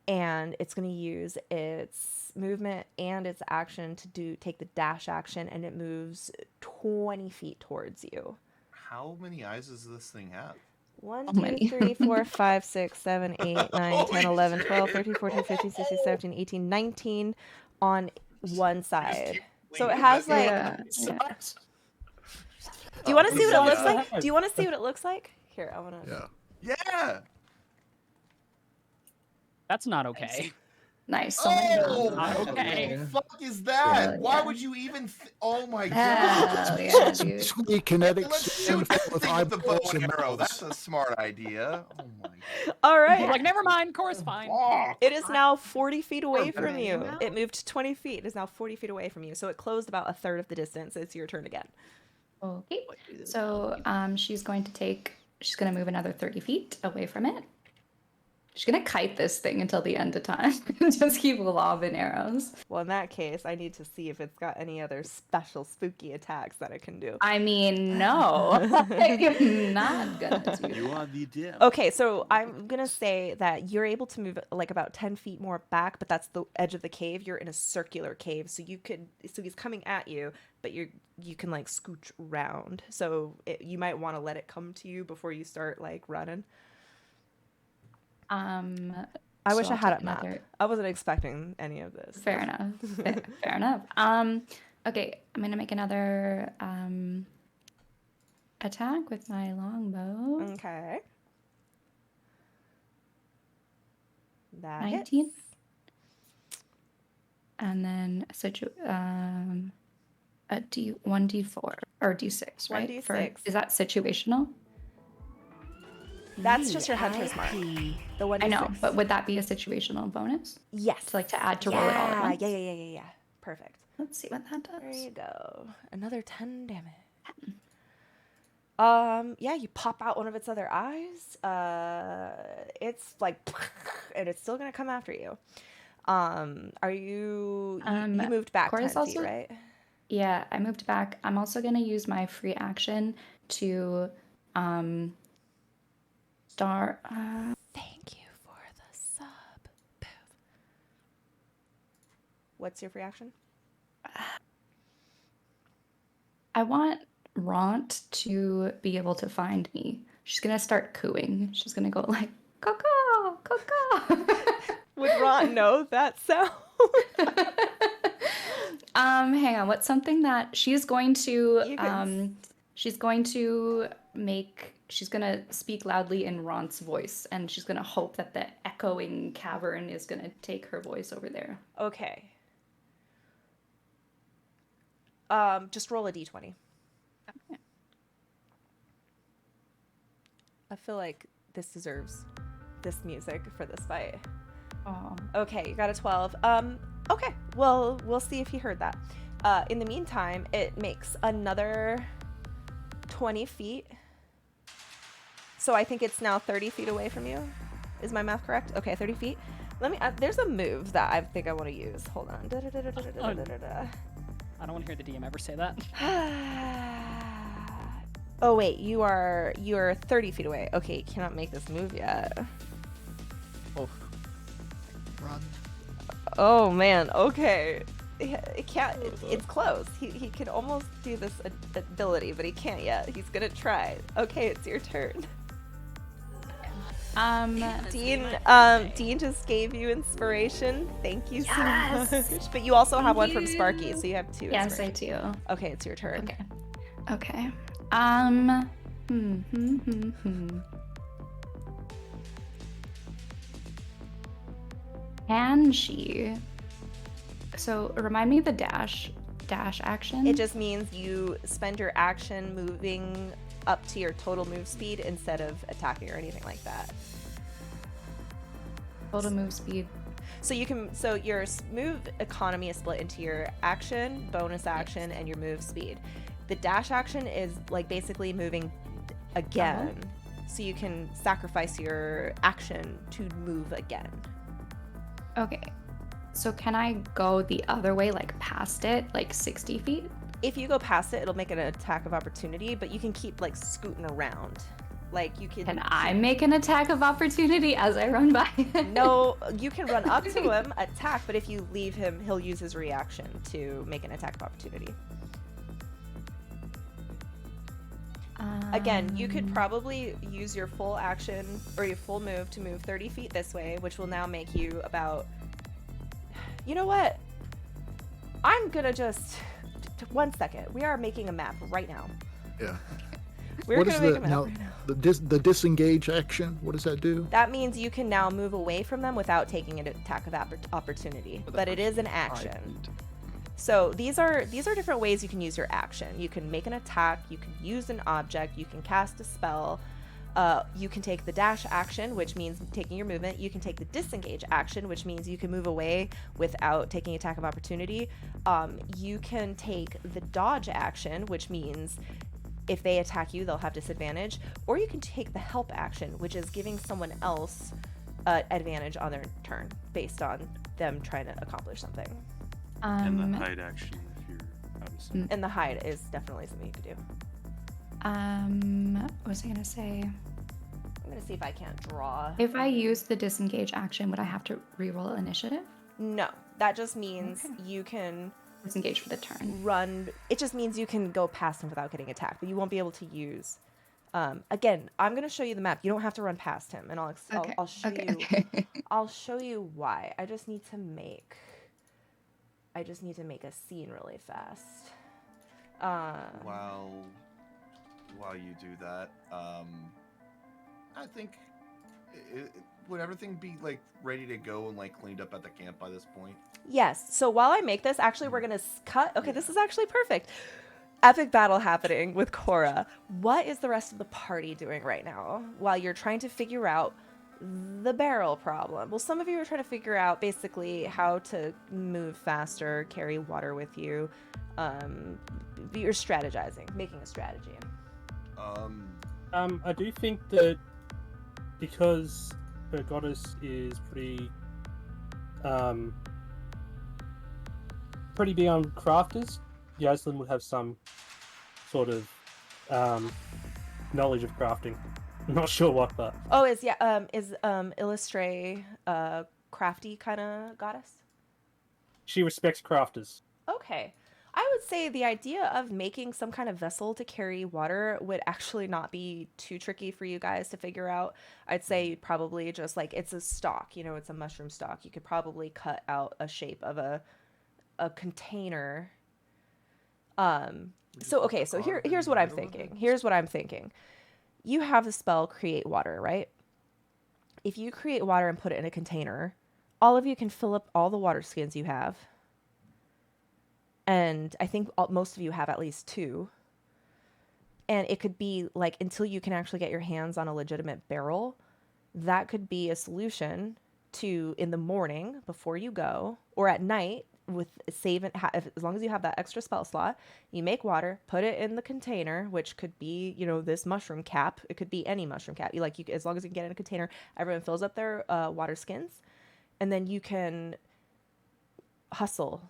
and it's going to use its movement and its action to take the dash action, and it moves 20 feet towards you. How many eyes does this thing have? 1, How 2, many? 3, 4, 5, 6, 7, 8, 9, 10, Holy 11, shit. 12, 13, 14, 15, 16, 17, 18, 19 on one side. So it has like... Yeah. Do you want to see what it looks Yeah. like? Do you want to see what it looks like? Here, I want to... Yeah. Yeah. That's not okay. Nice. So many Oh, rounds. Okay. what the fuck is that? Yeah, Why yeah. would you even? Oh my Hell god! yeah, It's dude. basically kinetic Let's sand shoot that with thing with the bow eyeballs and and arrow. mouths. That's a smart idea. Oh my All right. Like, never mind. Cora's fine. god! It is now 40 feet away from Okay. you. Wow. It moved 20 feet. It is now 40 feet away from you. So it closed about a third of the distance. It's your turn again. Okay. So she's going to move another 30 feet away from it. She's going to kite this thing until the end of time. Just keep lobbing arrows. Well, in that case, I need to see if it's got any other special spooky attacks that it can do. I mean, no. I'm not going to do You are the dim. Okay, so I'm going to say that you're able to move like about 10 feet more back, but that's the edge of the cave. You're in a circular cave, so he's coming at you, but you can like scooch around. So you might want to let it come to you before you start like running. I wish so I I'll had take a map. another- I wasn't expecting any of this. Fair enough. Fair enough. Okay, I'm gonna make another attack with my longbow. Okay. That 19. hits. And then a D1d4 or D6, right? 1d6. Is that situational? That's just your hunter's mark. The one. I know, but would that be a situational bonus? Yes. To add to roll it all at once? Yeah. Perfect. Let's see what that There does. you go. Another 10 damage. Yeah, you pop out one of its other eyes. It's like, and it's still gonna come after you. Are you? You moved back 10 Cora's feet, also- right? Yeah, I moved back. I'm also gonna use my free action to start. Thank you for the sub. Poof. What's your free action? I want Ront to be able to find me. She's gonna start cooing. She's gonna go like, "Caw, caw." Would Ron know that sound? Hang on. What's something that she's going to You can she's going to make she's gonna speak loudly in Ront's voice, and she's gonna hope that the echoing cavern is gonna take her voice over there. Okay. Just roll a d20. Okay. I feel like this deserves this music for this fight. Oh. Okay, you got a 12. Okay, well, we'll see if you heard that. In the meantime, it makes another 20 feet. So I think it's now 30 feet away from you. Is my math correct? Okay, 30 feet. Let me, there's a move that I think I want to use. Hold on. I don't want to hear the DM ever say that. Oh wait, you're 30 feet away. Okay, you cannot make this move yet. Oh. Run. Oh man, okay. It can't. It's close. He could almost do this ability, but he can't yet. He's gonna try. Okay, it's your turn. Dean just gave you inspiration. Thank you so much. But you also have one from Sparky, so you have two. Yes, I inspiration. do. Okay, it's your turn. Okay. Can she? So remind me of the dash action. It just means you spend your action moving up to your total move speed instead of attacking or anything like that. Total move speed. So you can, so your move economy is split into your action, bonus action, and your move speed. The dash action is like basically moving again. So you can sacrifice your action to move again. Okay. So can I go the other way, like past it, like 60 feet? If you go past it, it'll make an attack of opportunity, but you can keep like scooting around. Like you can. Can I make an attack of opportunity as I run by? No, you can run up to him, attack, but if you leave him, he'll use his reaction to make an attack of opportunity. Again, you could probably use your full action or your full move to move 30 feet this way, which will now make you about. You know what? I'm gonna just 1 second. We are making a map right now. Yeah. We're What gonna is make the a map now right now. the disengage action? What does that do? That means you can now move away from them without taking an attack of opportunity, but it is an action. So these are different ways you can use your action. You can make an attack, you can use an object, you can cast a spell. You can take the dash action, which means taking your movement. You can take the disengage action, which means you can move away without taking attack of opportunity. You can take the dodge action, which means if they attack you, they'll have disadvantage. Or you can take the help action, which is giving someone else advantage on their turn based on them trying to accomplish something. And the hide action if you're obviously. And the hide is definitely something you could do. What was I gonna say? I'm gonna see if I can't draw. If I use the disengage action, would I have to reroll initiative? No, that just means you can disengage for the turn. Run. It just means you can go past him without getting attacked, but you won't be able to use. Again, I'm gonna show you the map. You don't have to run past him, and I'll show you. Okay. I'll show you why. I just need to make a scene really fast. While you do that, I think would everything be like ready to go and like cleaned up at the camp by this point? Yes. So while I make this, actually, we're gonna cut. Okay, this is actually perfect. Epic battle happening with Cora. What is the rest of the party doing right now while you're trying to figure out the barrel problem? Well, some of you are trying to figure out basically how to move faster, carry water with you. You're strategizing, making a strategy. I do think that because her goddess is pretty big on crafters, Yaslin would have some sort of knowledge of crafting. I'm not sure what, but Oh, is Illustre crafty kind of goddess? she respects crafters. Okay. I would say the idea of making some kind of vessel to carry water would actually not be too tricky for you guys to figure out. I'd say you'd probably just like, it's a stalk, you know, it's a mushroom stalk. You could probably cut out a shape of a container. So here's what I'm thinking. Here's what I'm thinking. You have the spell create water, right? If you create water and put it in a container, all of you can fill up all the water skins you have. And I think most of you have at least 2. And it could be like, until you can actually get your hands on a legitimate barrel, that could be a solution to, in the morning before you go, or at night, with as long as you have that extra spell slot, you make water, put it in the container, which could be, you know, this mushroom cap. It could be any mushroom cap. As long as you can get in a container, everyone fills up their water skins, and then you can hustle.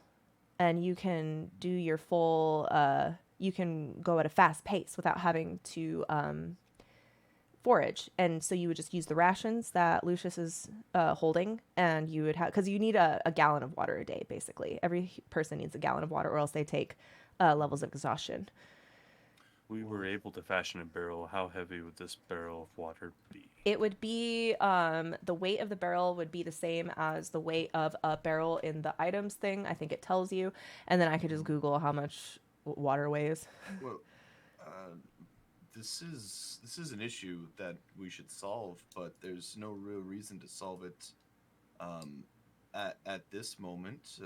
And you can do your full, you can go at a fast pace without having to forage. And so you would just use the rations that Lucius is holding, and you would have, because you need a gallon of water a day, basically. Every person needs a gallon of water, or else they take levels of exhaustion. We were able to fashion a barrel. How heavy would this barrel of water be? It would be, the weight of the barrel would be the same as the weight of a barrel in the items thing. I think it tells you. And then I could just Google how much water weighs. Well, this is an issue that we should solve, but there's no real reason to solve it at this moment.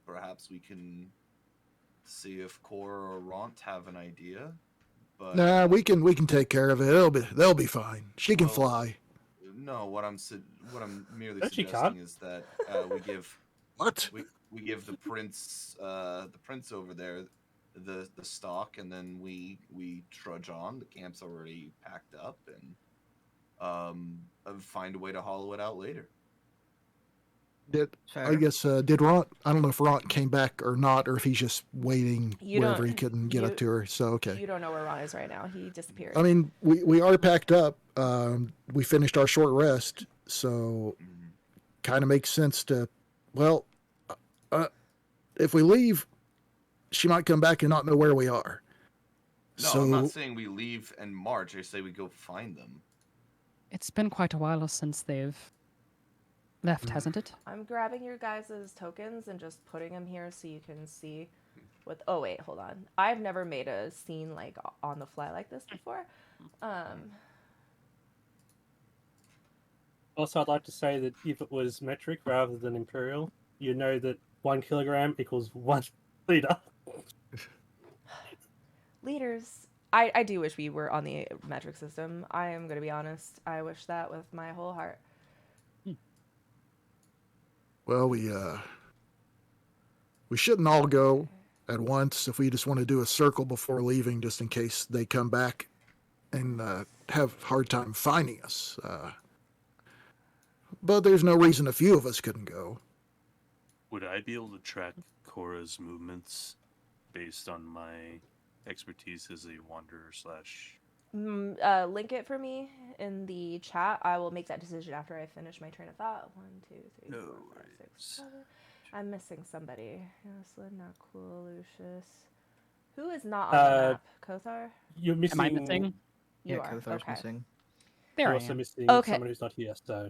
Perhaps we can see if Cora or Ront have an idea. But Nah, we can take care of it. They'll be fine. She can fly. No, what I'm merely No, she suggesting can't. is that we give What? we give the prince over there the stock, and then we trudge on. The camp's already packed up, and find a way to hollow it out later. I guess did Ront? I don't know if Ront came back or not, or if he's just waiting You wherever don't- he couldn't get up to her. So okay. You don't know where Ron is right now. He disappeared. I mean, we are packed up. We finished our short rest, so kind of makes sense to, well, if we leave, she might come back and not know where we are. No, So I'm not saying we leave and march. I say we go find them. It's been quite a while since they've left, hasn't it? I'm grabbing your guys' tokens and just putting them here so you can see what. Oh wait, hold on. I've never made a scene like on the fly like this before. Also, I'd like to say that if it was metric rather than imperial, you know that 1 kilogram equals 1 liter. Leaders, I do wish we were on the metric system. I am going to be honest. I wish that with my whole heart. well, we shouldn't all go at once. If we just want to do a circle before leaving, just in case they come back and have a hard time finding us. But there's no reason a few of us couldn't go. Would I be able to track Cora's movements based on my expertise as a wanderer slash? Link it for me in the chat. I will make that decision after I finish my train of thought. 1, 2, 3, 4, 5, 6, 7. I'm missing somebody. Jocelyn, not cool. Lucius. Who is not on the map? Kothar? You're missing. Am I missing? You Yeah, are. Kothar's Okay. missing. There You're I also am. missing Okay. someone who's not here. So,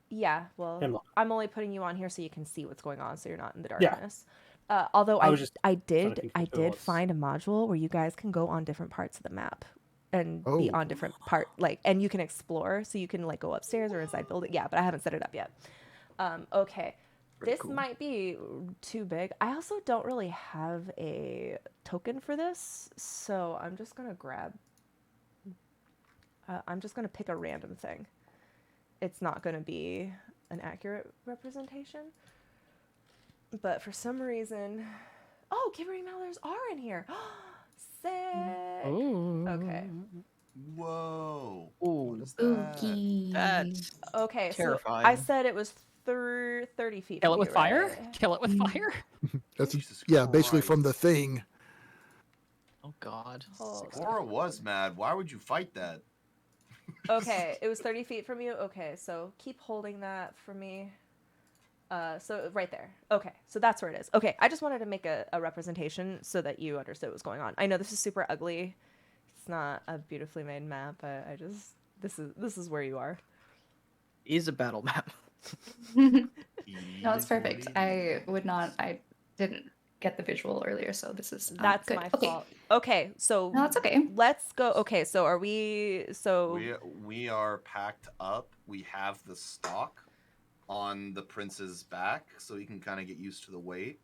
Yeah, well, Hemlock. I'm only putting you on here so you can see what's going on, so you're not in the Yeah. darkness. Although I I was just trying to did think who it did was. find a module where you guys can go on different parts of the map and be Oh. on different and you can explore, so you can like go upstairs or inside building. Yeah, but I haven't set it up yet. Okay. Very This cool. might be too big. I also don't really have a token for this, so I'm just gonna grab. I'm just gonna pick a random thing. It's not gonna be an accurate representation, but for some reason, oh, Gibbering Mallards are in here. Sick. Ooh. Okay. Whoa. Ooh, What is that? Spooky. that's Okay. So I terrifying. said it was 30 feet. Kill from it with you, fire? right? Kill it with fire? That's Jesus basically from the Christ. thing. Oh God. Hold on. Cora was mad. Why would you fight that? Okay, it was 30 feet from you. Okay, so keep holding that for me. So right there. Okay, so that's where it is. Okay, I just wanted to make a representation so that you understood what was going on. I know this is super ugly. It's not a beautifully made map, but I just this is where you are. Is a battle map. No, it's perfect. I didn't get the visual earlier, so this is That's good. my Okay. fault. Okay, so No, that's okay. let's go. Okay, so are we? So We are packed up. We have the stock on the prince's back, so he can kind of get used to the weight.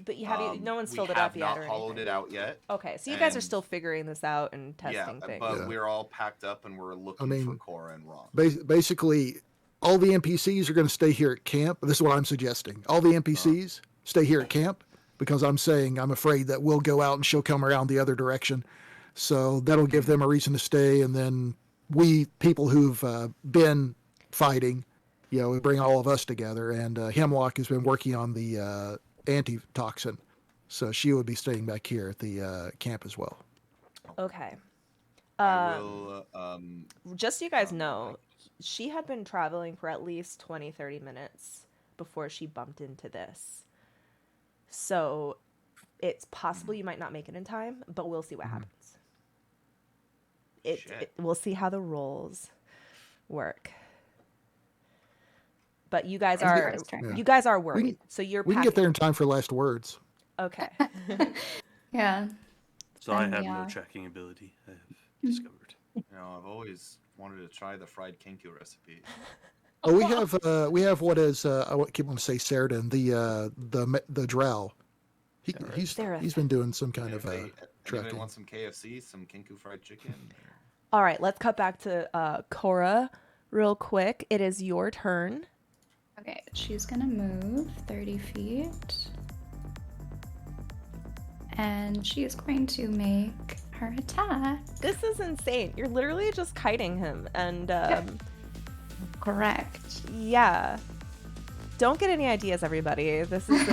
but you have no one's we filled it have up yet. not Or hollowed anything. it out yet. Okay, so you guys are and- still figuring this out and testing Yeah, things. but Yeah. we're all packed up and we're looking mean, for Cora and Ron. Basically, all the NPCs are going to stay here at camp. This is what I'm suggesting. All the NPCs stay here at camp because I'm saying I'm afraid that we'll go out and she'll come around the other direction. So that'll give them a reason to stay. And then we, people who've been fighting, we bring all of us together. And Hemlock has been working on the antitoxin. So she would be staying back here at the camp as well. Okay. I will. Just so you guys know, she had been traveling for at least 20-30 minutes before she bumped into this. So it's possible you might not make it in time, but we'll see what happens. We'll see how the rolls work. But you guys are worried. So you're we can get there in time for last words. Okay. Yeah. So I And have yeah. no tracking ability. I have discovered. I've always wanted to try the fried kenku recipe. Oh, we have what is I keep wanting to say Seridan, the drow. He's been doing some kind of Anybody tracking. want some KFC, some kenku fried chicken? All right, let's cut back to Cora real quick. It is your turn. Okay, she's gonna move 30 feet. And she is going to make her attack. This is insane. You're literally just kiting him. And Correct. yeah. Don't get any ideas, everybody. This is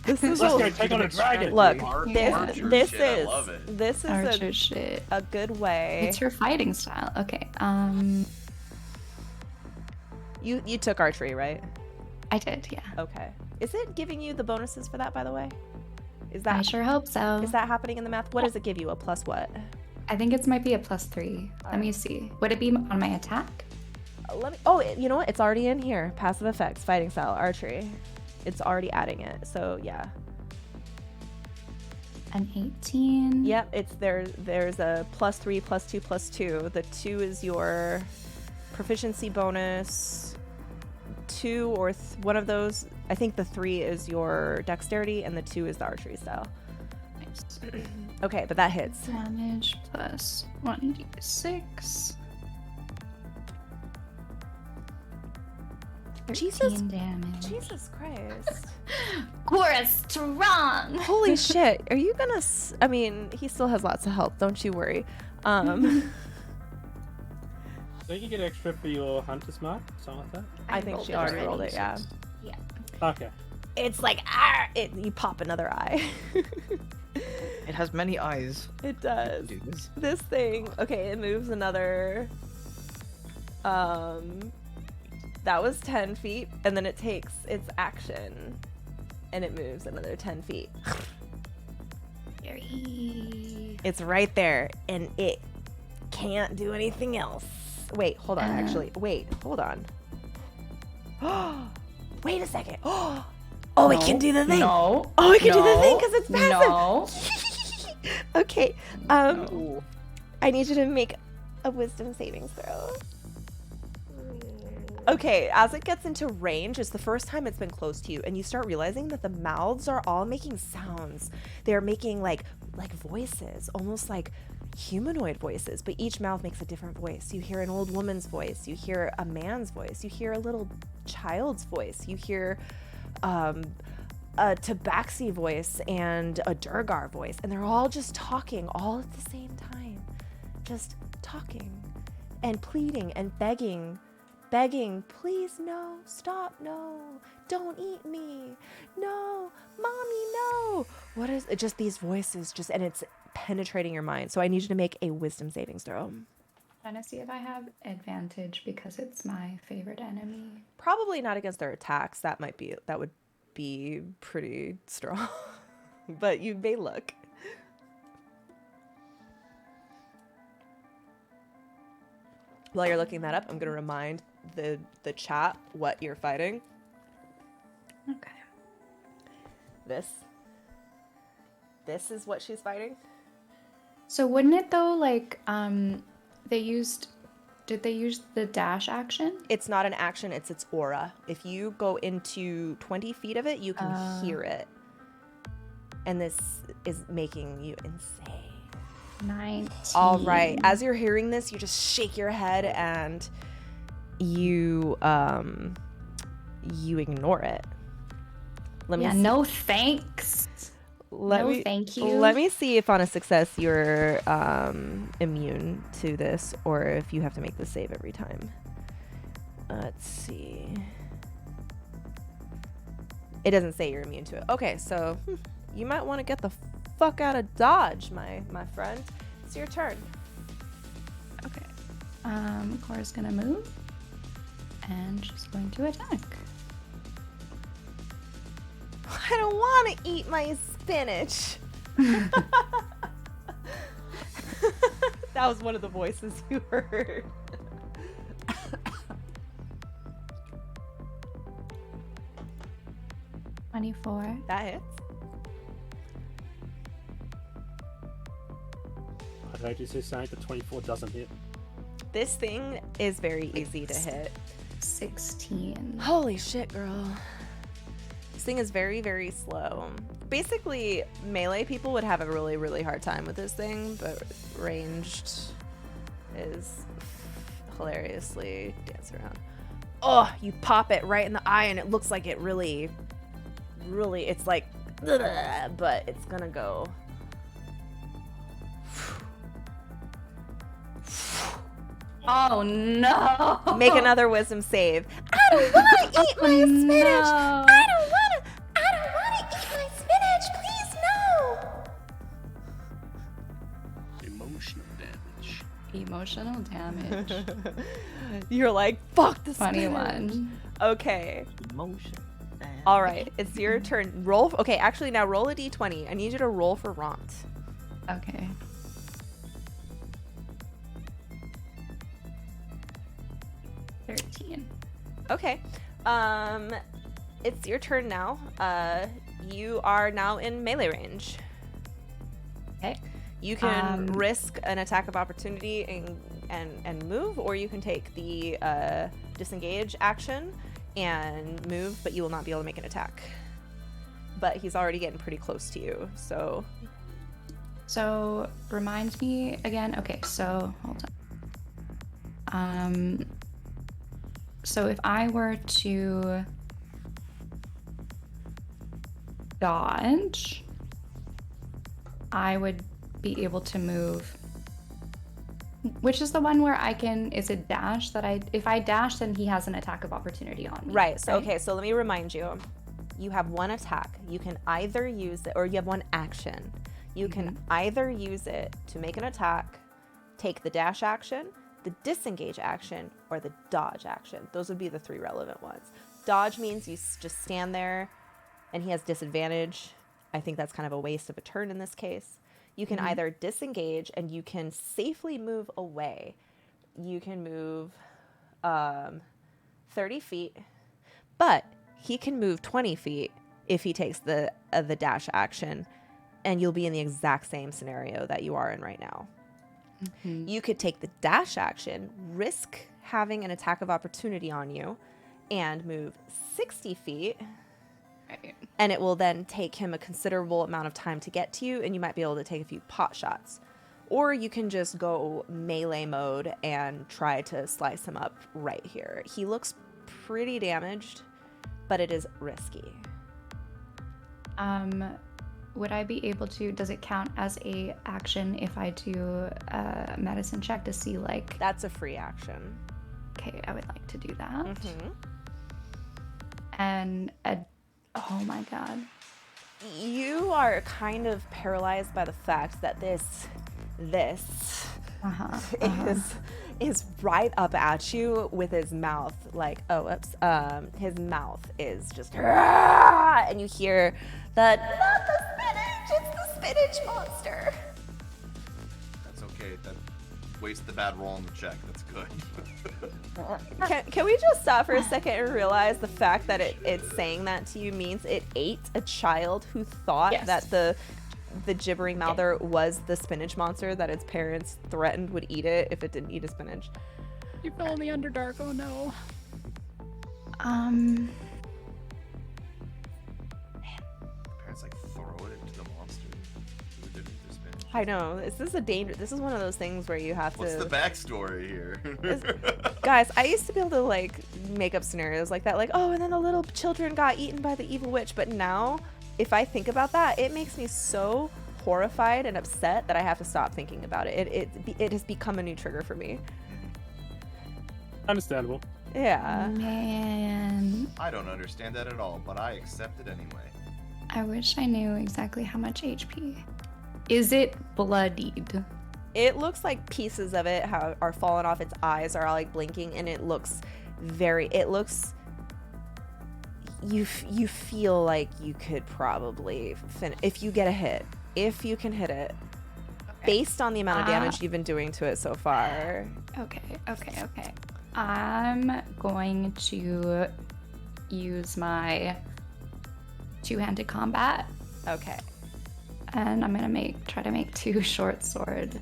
this is Let's go take on a dragon. Look, Archer this shit, I is love it. this is Archer shit. a good way. It's her fighting style. Okay. You took archery, right? I did, yeah. Okay. Is it giving you the bonuses for that, by the way? Is I that sure hope so. is that happening in the math? What does it give you? A plus what? I think it might be a +3. Let me see. Would it be on my attack? Let me. Oh, you know what? It's already in here. Passive effects, fighting style, archery. It's already adding it. So yeah. An 18. Yep. It's there's a +3, +2, +2. The 2 is your proficiency bonus. 2 or one of those. I think the 3 is your dexterity, and the 2 is the archery style. Nice. Okay, but that hits. Damage plus 1d6. Jesus. 13 damage. Jesus Christ. Cora strong. Holy shit. Are you gonna I mean, he still has lots of health, don't you worry. Don't you get extra for your hunter's mark? Something like that? I think she already rolled it, yeah. Okay. It's like you pop another eye. It has many eyes. It does. Do this. This thing, okay, it moves another that was 10 feet, and then it takes its action and it moves another 10 feet. Scary. It's right there, and it can't do anything else. Wait, hold on, actually. Wait, hold on. Wait a second. Oh, it can do the thing. No. Oh, it can do the thing because it's passive. No. Okay. No. I need you to make a wisdom savings throw. Okay, as it gets into range, it's the first time it's been close to you, and you start realizing that the mouths are all making sounds. They're making like voices, almost like humanoid voices, but each mouth makes a different voice. You hear an old woman's voice, you hear a man's voice, you hear a little child's voice, you hear a Tabaxi voice and a Durgar voice, and they're all just talking all at the same time. Just talking and pleading and begging begging, please, no, stop, no, don't eat me, no, mommy, no. What is it? Just these voices, and it's penetrating your mind. So I need you to make a wisdom savings throw. Trying to see if I have advantage because it's my favorite enemy. Probably not against their attacks. That would be pretty strong. But you may look. While you're looking that up, I'm going to remind the chat what you're fighting. Okay. This is what she's fighting. So wouldn't it though, like, did they use the dash action? It's not an action, it's its aura. If you go into 20 feet of it, you can hear it. And this is making you insane. 19. All right. As you're hearing this, you just shake your head and you ignore it. No thanks. Thank you. Let me see if on a success you're immune to this, or if you have to make the save every time. Let's see. It doesn't say you're immune to it. Okay, so you might want to get the fuck out of Dodge, my friend. It's your turn. Okay. Cora's gonna move, and she's going to attack. I don't want to eat my spinach. That was one of the voices you heard. 24. That hits. I just say saying that 24 doesn't hit. This thing is very easy to hit. 16. Holy shit, girl. This thing is very, very slow. Basically, melee people would have a really, really hard time with this thing, but ranged is hilariously dance around. Oh, you pop it right in the eye and it looks like it really, it's like, but it's gonna go. Oh no! Make another wisdom save. I don't want to eat my spinach. No. I don't want to eat my spinach. Please no. Emotional damage. You're like, fuck the Funny spinach. one. Okay. Emotion. All right. It's your turn. Roll. Okay. Actually, now roll a d20. I need you to roll for Ront. Okay. Okay. It's your turn now. You are now in melee range. Okay. You can risk an attack of opportunity and move, or you can take the disengage action and move, but you will not be able to make an attack. But he's already getting pretty close to you, so. So reminds me again. Okay, so hold on. So if I were to dodge, I would be able to move. Which is the one where I can, is it dash that if I dash, then he has an attack of opportunity on me. Right, so okay, so let me remind you. You have one attack. You can either use it, or you have one action. You can either use it to make an attack, take the dash action, the disengage action, or the dodge action. Those would be the three relevant ones. Dodge means you just stand there and he has disadvantage. I think that's kind of a waste of a turn in this case. You can either disengage and you can safely move away. You can move 30 feet, but he can move 20 feet if he takes the dash action, and you'll be in the exact same scenario that you are in right now. You could take the dash action, risk having an attack of opportunity on you, and move 60 feet. Right. And it will then take him a considerable amount of time to get to you, and you might be able to take a few pot shots. Or you can just go melee mode and try to slice him up right here. He looks pretty damaged, but it is risky. Would I be able to, does it count as a action if I do a medicine check to see like... That's a free action. Okay, I would like to do that. Mm-hmm. And oh my god. You are kind of paralyzed by the fact that this is right up at you with his mouth, like, his mouth is just, and you hear not the spinach, it's the spinach monster. That's okay. That wastes the bad roll on the check. That's good. Can we just stop for a second and realize the fact that it's saying that to you means it ate a child who thought that the gibbering mouther was the spinach monster that its parents threatened would eat it if it didn't eat a spinach. You fell in the Underdark. Oh no. Parents like throw it into the monster. Who didn't eat the spinach. I know. This is one of those things where you have What's to. the backstory here? Guys, I used to be able to like make up scenarios like that, like, oh, and then the little children got eaten by the evil witch. But now, if I think about that, it makes me so horrified and upset that I have to stop thinking about it. It has become a new trigger for me. Understandable. Yeah. Man, I don't understand that at all, but I accept it anyway. I wish I knew exactly how much HP. Is it bloodied? It looks like pieces of it are falling off. Its eyes are all like blinking, and it looks you feel like you could probably if you get a hit, if you can hit it, based on the amount of damage you've been doing to it so far. Okay. I'm going to use my two-handed combat. Okay. And I'm gonna try to make 2 short sword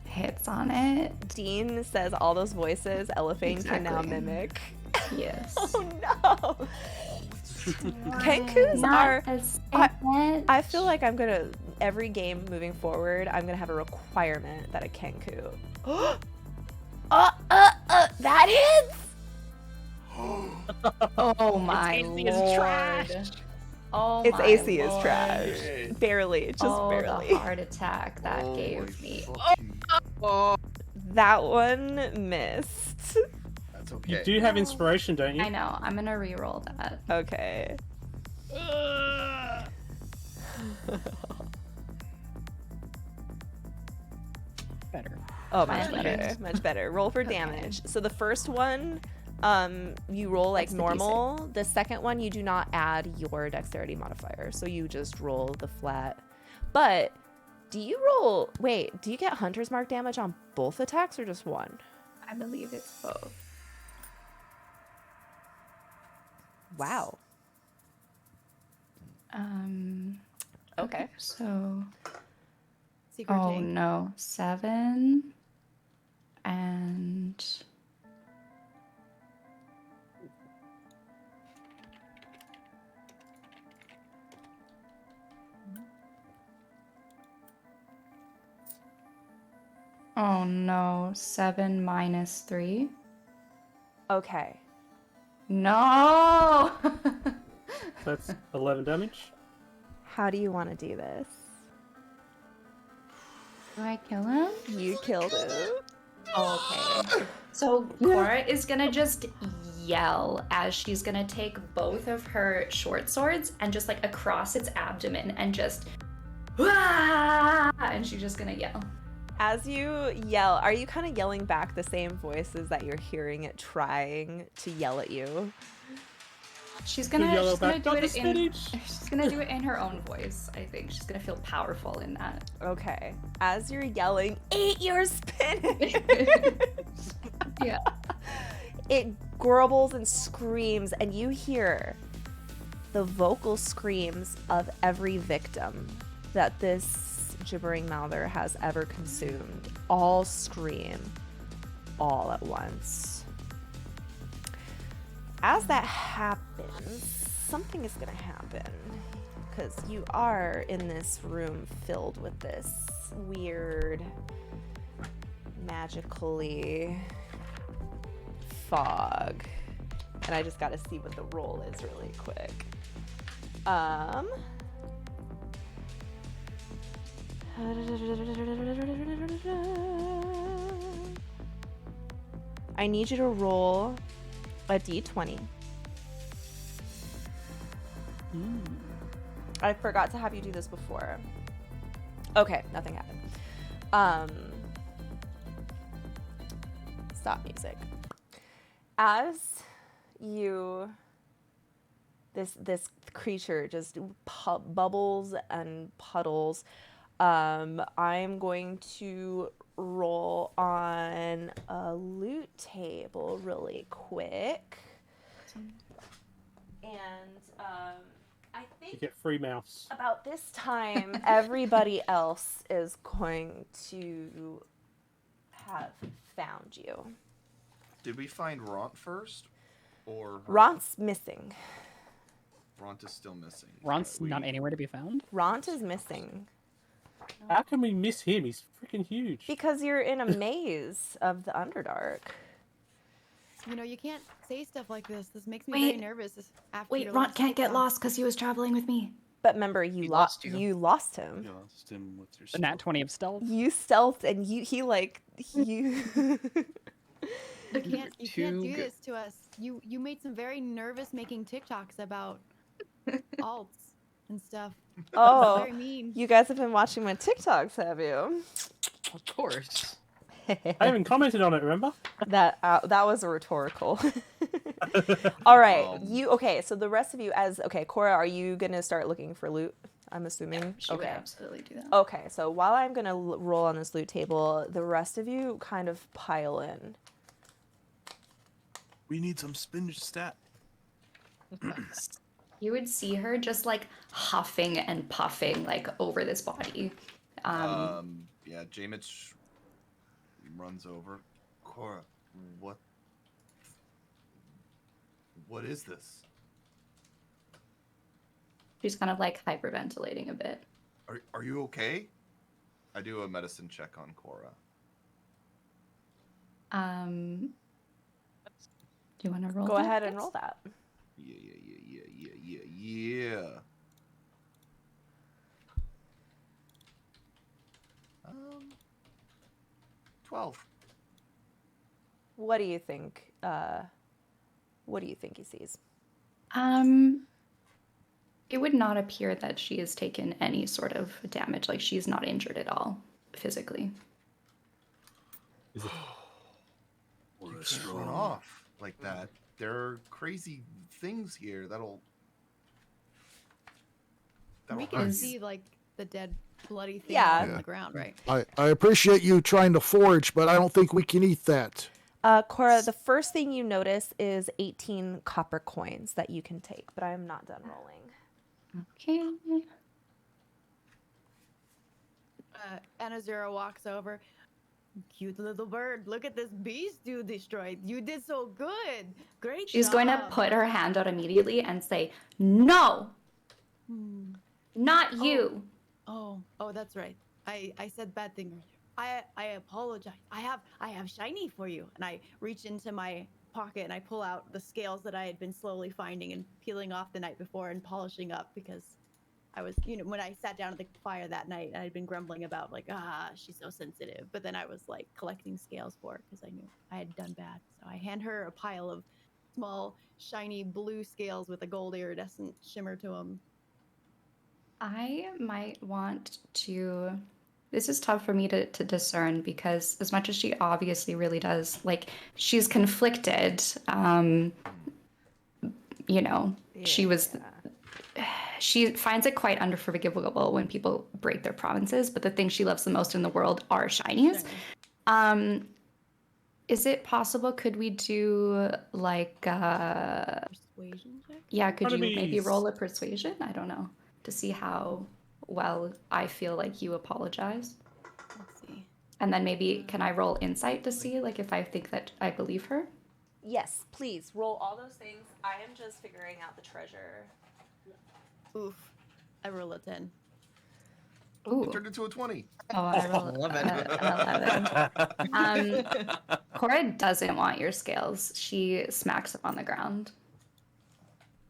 hits on it. Dean says all those voices Elephane can now Exactly. mimic. Yes. Oh no. Kenkus are. I feel like I'm gonna every game moving forward. I'm gonna have a requirement that a Kenku. That hits. Oh my AC lord. is trash. Oh Its my AC lord. is trash. Barely, just barely. The heart attack that gave me. That one missed. That's okay. You do have inspiration, don't you? I know. I'm gonna re-roll that. Okay. Better. Oh, much Fine. better. Much better. Roll for damage. So the first one, you roll like That's the normal. The second one, you do not add your dexterity modifier. So you just roll the flat. But do you get Hunter's Mark damage on both attacks or just one? I believe it's both. Wow. Okay. So. Secret Oh tank. no, 7 and oh no, 7 minus 3. Okay. No. That's 11 damage. How do you want to do this? Do I kill him? You killed him. Okay. So Cora is gonna just yell as she's gonna take both of her short swords and just like across its abdomen and just "Wah!" and she's just gonna yell. As you yell, are you kind of yelling back the same voices that you're hearing it trying to yell at you? She's gonna yellow do back, "Not the it in spinach!" she's gonna do it in her own voice, I think. She's gonna feel powerful in that. Okay. As you're yelling, eat your spinach! Yeah. It gurbles and screams, and you hear the vocal screams of every victim that this gibbering mouther has ever consumed. All scream all at once. As that happens, something is going to happen. Because you are in this room filled with this weird, magically fog. And I just got to see what the roll is really quick. I need you to roll a d20. I forgot to have you do this before. Okay, nothing happened. Stop music. As you, this creature just bubbles and puddles, I'm going to roll on a loot table really quick. And I You think get free mouse. about this time, everybody else is going to have found you. Did we find Ront first? Or her? Ront's missing. Ront is still missing. Ron's Right, not anywhere to be found. Ront is missing. How can we miss him? He's freaking huge. Because you're in a maze of the Underdark. You know, you can't say stuff like this. This makes me very Wait. nervous. After Wait, your Ron last can't get takedown. lost because he was traveling with me. But remember, you We lost lost you. you lost him. You lost him. What's your The nat 20 of stealth. You stealthed and you You can't do Too good. this to us. You made some very nervous making TikToks about alts and stuff. Oh, Very mean. you guys have been watching my TikToks, have you? Of course. I haven't commented on it, remember? That was a rhetorical. All right, Um, okay. So the rest of you, Cora, are you gonna start looking for loot? I'm assuming. She would Okay. absolutely do that. Okay. So while I'm gonna roll on this loot table, the rest of you kind of pile in. We need some spinach stat. You would see her just like huffing and puffing like over this body. Yeah, Jamitch runs over. Cora, what is this? She's kind of like hyperventilating a bit. Are you okay? I do a medicine check on Cora. Do you want to roll? Go that, ahead and Chris? roll that. Yeah. 12. What do you think? What do you think he sees? It would not appear that she has taken any sort of damage. Like she's not injured at all physically. Is it... You can't run off like that. There are crazy things here that'll We hurt can you. see like the dead, bloody thing Yeah. on Yeah. the ground, right? I appreciate you trying to forage, but I don't think we can eat that. Cora, the first thing you notice is 18 copper coins that you can take, but I am not done rolling. Okay. Anazura walks over. Cute little bird. Look at this beast you destroyed. You did so good. Great She's going to job. put her hand out immediately and say, "No, Hmm. not you." Oh, that's right. I said bad thing earlier. I apologize. I have shiny for you. And I reach into my pocket and I pull out the scales that I had been slowly finding and peeling off the night before and polishing up because I was, when I sat down at the fire that night, I had been grumbling about like, she's so sensitive. But then I was like collecting scales for her because I knew I had done bad. So I hand her a pile of small, shiny blue scales with a gold iridescent shimmer to them. I might want to. This is tough for me to discern because as much as she obviously really does, like, she's conflicted. She finds it quite unforgivable when people break their promises, but the thing she loves the most in the world are shinies. Is it possible? Could we do like Persuasion check? yeah, could you maybe Enemies. roll a persuasion? I don't know. To see how well I feel like you apologize. Let's see. And then maybe can I roll insight to see like if I think that I believe her? Yes, please roll all those things. I am just figuring out the treasure. Oof. I roll a 10. Ooh. It turned into a 20. Oh, I rolled 11. an 11. Cora doesn't want your scales. She smacks them on the ground.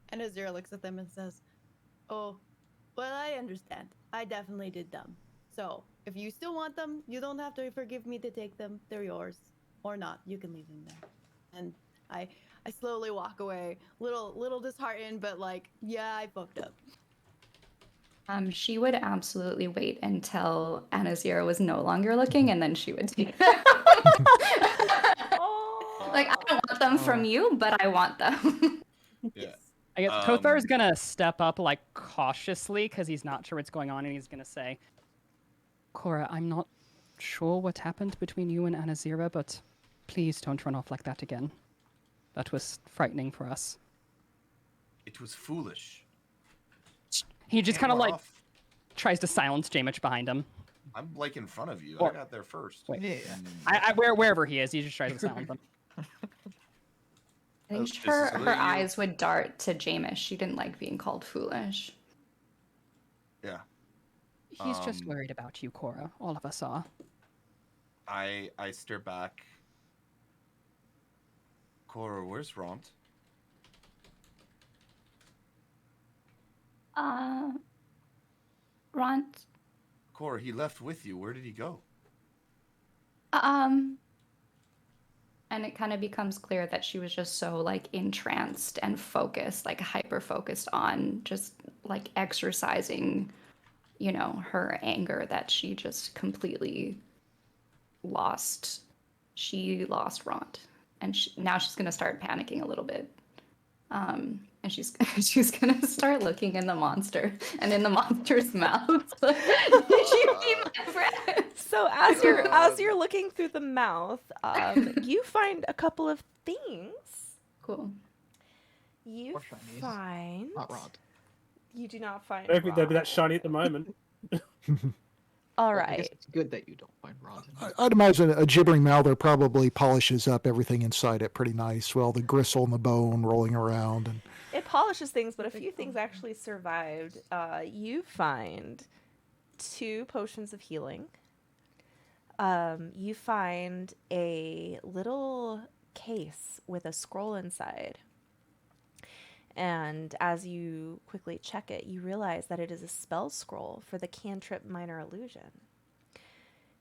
And Azura looks at them and says, "Oh, well, I understand. I definitely did them. So, if you still want them, you don't have to forgive me to take them. They're yours. Or not. You can leave them there." And I slowly walk away, little disheartened, but like, yeah, I fucked up. She would absolutely wait until Anazira was no longer looking, and then she would take them. Like, I don't want them from you, but I want them. Yeah. I guess Kothar is gonna step up like cautiously because he's not sure what's going on, and he's gonna say, "Cora, I'm not sure what happened between you and Anazira, but please don't run off like that again. That was frightening for us." It was foolish. He just Can't kind of run like off. tries to silence Jamich behind him. I'm like in front of you. Or- I got there first. Wait. Yeah. Wherever he is, he just tries to silence him. I think This her, is her really you. eyes would dart to Jamish. She didn't like being called foolish. Yeah. He's just Um, worried about you, Cora. All of us are. I stare back. Cora, where's Ront? Ront, Cora, he left with you. Where did he go? and it kind of becomes clear that she was just so like entranced and focused, like hyper focused on just like exercising, you know, her anger that she just completely lost. She lost Ront, and now she's gonna start panicking a little bit. And she's she's gonna start looking in the monster and in the monster's mouth. Did you see my breath? So as you're looking through the mouth, you find a couple of things. Cool. You Or shinies. find. Not Rod. You do not find. I don't think they'd be Rod. that shiny at the moment. All Well, I guess right. it's good that you don't find Rod. I'd imagine a gibbering mouther probably polishes up everything inside it pretty nice. Well, the gristle and the bone rolling around, and It polishes things, but a few things actually survived. You find 2 potions of healing. You find a little case with a scroll inside. And as you quickly check it, you realize that it is a spell scroll for the cantrip Minor Illusion.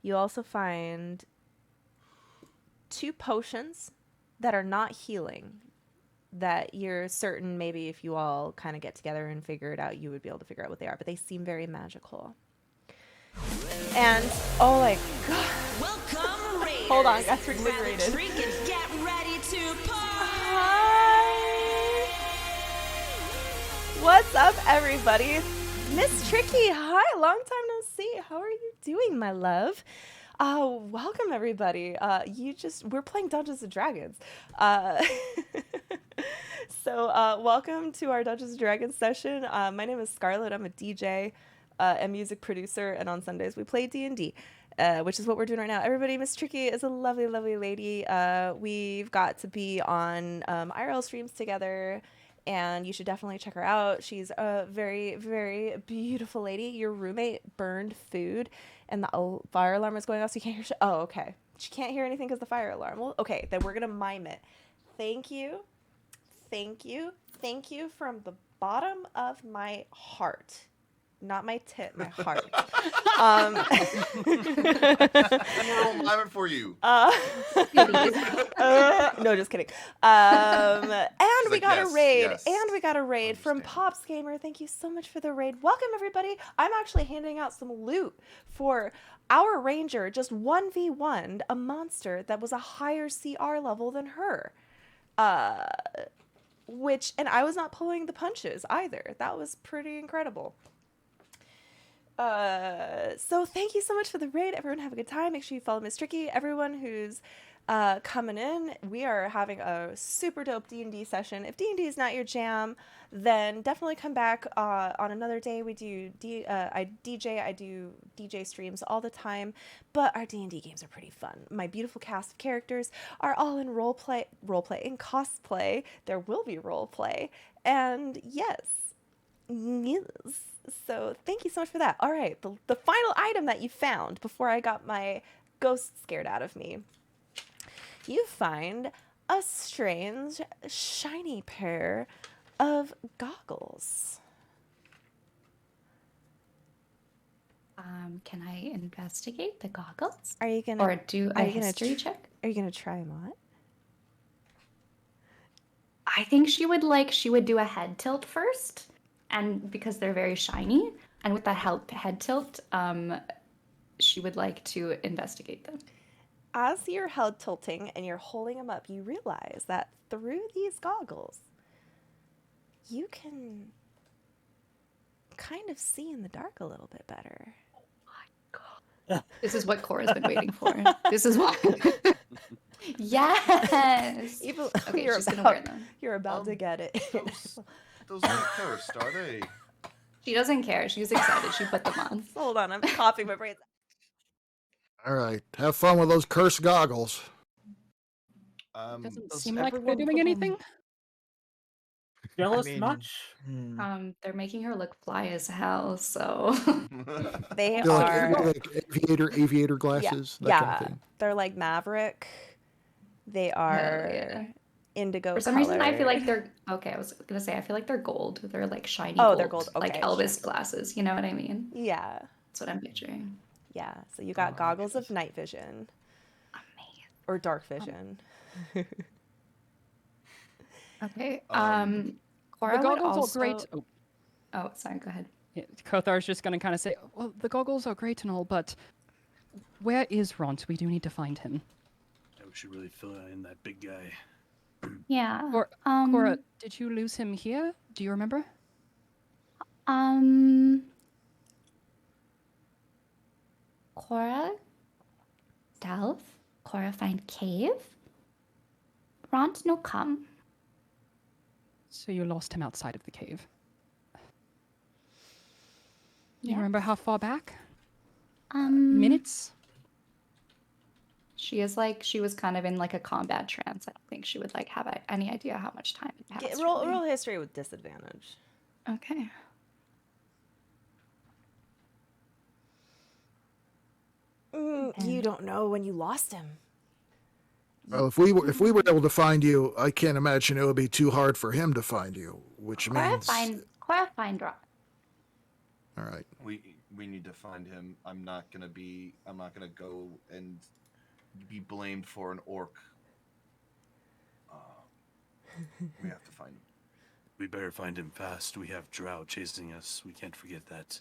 You also find 2 potions that are not healing, that you're certain maybe if you all kind of get together and figure it out, you would be able to figure out what they are, but they seem very magical. And, oh my god. Welcome, Raiders. Hold on, guys, we're getting Grab a raided. drink and get ready to party. Hi! What's up, everybody? Miss Tricky, hi, long time no see. How are you doing, my love? Welcome, everybody. We're playing Dungeons and Dragons. So, welcome to our Dungeons and Dragons session. My name is Scarlett. I'm a DJ and music producer, and on Sundays we play D&D. Which is what we're doing right now. Everybody, Miss Tricky is a lovely, lovely lady. We've got to be on IRL streams together, and you should definitely check her out. She's a very, very beautiful lady. Your roommate burned food, and the fire alarm is going off, so you can't hear oh, okay. She can't hear anything because the fire alarm. Well, okay, then we're going to mime it. Thank you. Thank you. Thank you from the bottom of my heart. Not my tit, my heart. We'll mime it for you. No, just kidding. And we like, got yes, a raid. yes. And we got a raid from Understand. Pops Gamer. Thank you so much for the raid. Welcome, everybody. I'm actually handing out some loot for our ranger. Just 1v1'd a monster that was a higher CR level than her. And I was not pulling the punches either. That was pretty incredible. So thank you so much for the raid. Everyone have a good time. Make sure you follow Miss Tricky. Everyone who's coming in, we are having a super dope D&D session. If D&D is not your jam, then definitely come back on another day. We do I do DJ streams all the time, but our D&D games are pretty fun. My beautiful cast of characters are all in in cosplay. There will be roleplay, and yes. So thank you so much for that. All right, the final item that you found before I got my ghost scared out of me. You find a strange, shiny pair of goggles. Can I investigate the goggles? Are you gonna Or do a are you gonna history check? Are you gonna try them on? I think she would do a head tilt first, and because they're very shiny, and with that head tilt, she would like to investigate them. As you're head tilting and you're holding them up, you realize that through these goggles, you can kind of see in the dark a little bit better. This is what Cora's been waiting for. This is what. Yes. Even Okay, you're she's gonna about, wear them. You're about to get it. Those aren't cursed, are they? She doesn't care. She's excited. She put them on. Hold on, I'm coughing my brains. All right, have fun with those cursed goggles. Doesn't Does seem like they're everyone doing put on- anything. Jealous mean, much? They're making her look fly as hell. So. They They're are. like aviator glasses, that kind of thing. They're like Maverick. They Hell are yeah. indigo. For some reason, I feel color. like they're okay. I was gonna say I feel like they're gold. They're like shiny. Oh, gold, they're gold, like okay, Elvis sure. glasses. You know what I mean? Yeah, That's what I'm picturing. yeah. So you got goggles of night vision Amazing. or dark vision. Okay. Um, Cora The would goggles also... are great. Oh, Oh, sorry. Go ahead. yeah, Kothar's just going to kind of say, well, the goggles are great and all, but where is Ront? We do need to find him. Yeah, we should really fill in that big guy. Yeah. Cora, did you lose him here? Do you remember? Cora, stealth. Cora find cave. Ront no come. So you lost him outside of the cave. Do you Yeah. remember how far back? Minutes. Minutes? She is like she was kind of in like a combat trance. I don't think she would like have any idea how much time it passed. Roll really. history with disadvantage. Okay. You don't know when you lost him. Well, if we were able to find you, I can't imagine it would be too hard for him to find you, which means. Cora find Ront. All right. We need to find him. I'm not gonna go and be blamed for an orc. We have to find him. We better find him fast. We have Drow chasing us. We can't forget that.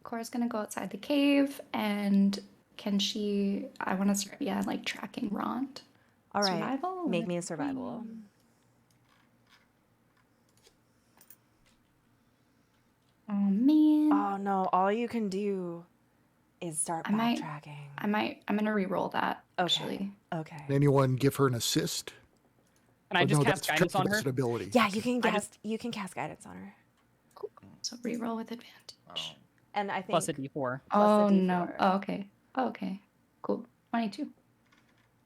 Cora's gonna go outside the cave, and can she? I want to start, like tracking Ront. All right, Survival make or me a survival. Oh man. Oh no, all you can do is start I might- backtracking. I'm gonna re-roll that. Okay. Actually. Okay. Anyone give her an assist? Can I Oh, just no, cast that's guidance on her? that's an ability. Yeah, you can I cast guidance on her. So re-roll with advantage. Oh. And I think Plus a d4. plus a Oh no. D4. Oh, okay. Oh, okay. Cool. 22.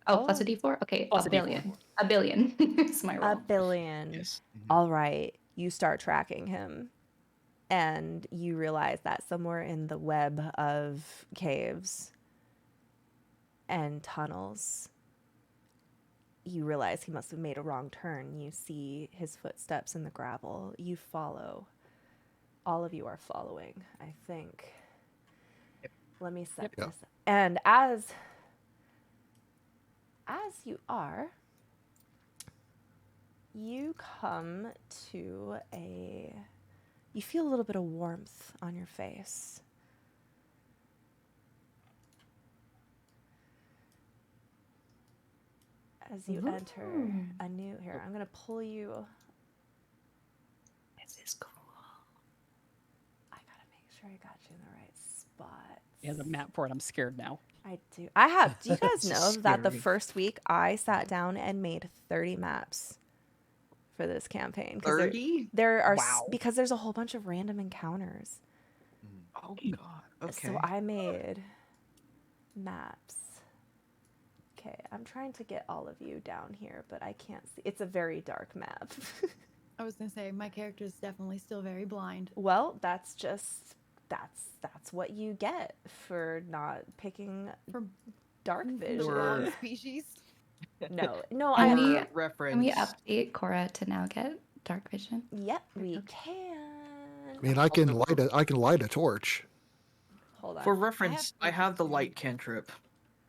Oh, plus a Oh. D4? Okay, Plus a a D4. billion. A billion is my A roll. billion. Yes. All right, you start tracking him, and you realize that somewhere in the web of caves and tunnels, you realize he must have made a wrong turn. You see his footsteps in the gravel. You follow. All of you are following, I think. Let me set Yep. this up. And as you are, you come to you feel a little bit of warmth on your face. As you enter a new, here, I'm gonna pull you. This is cool. I gotta make sure I got you in the right spot. He has a map for it. I'm scared now. I do. I have. Do you guys This know is that the scary. first week I sat down and made 30 maps for this campaign? 'Cause there- 30? There are Wow. because there's a whole bunch of random encounters. Oh god. Okay. So I made maps. Okay, I'm trying to get all of you down here, but I can't see. It's a very dark map. I was gonna say my character is definitely still very blind. Well, that's what you get for not picking For dark the vision. wrong species. No, Can I we- reference. Can we update Cora to now get dark vision? Yep, we can. I mean, I can light a torch. Hold on. For reference, I have the light cantrip.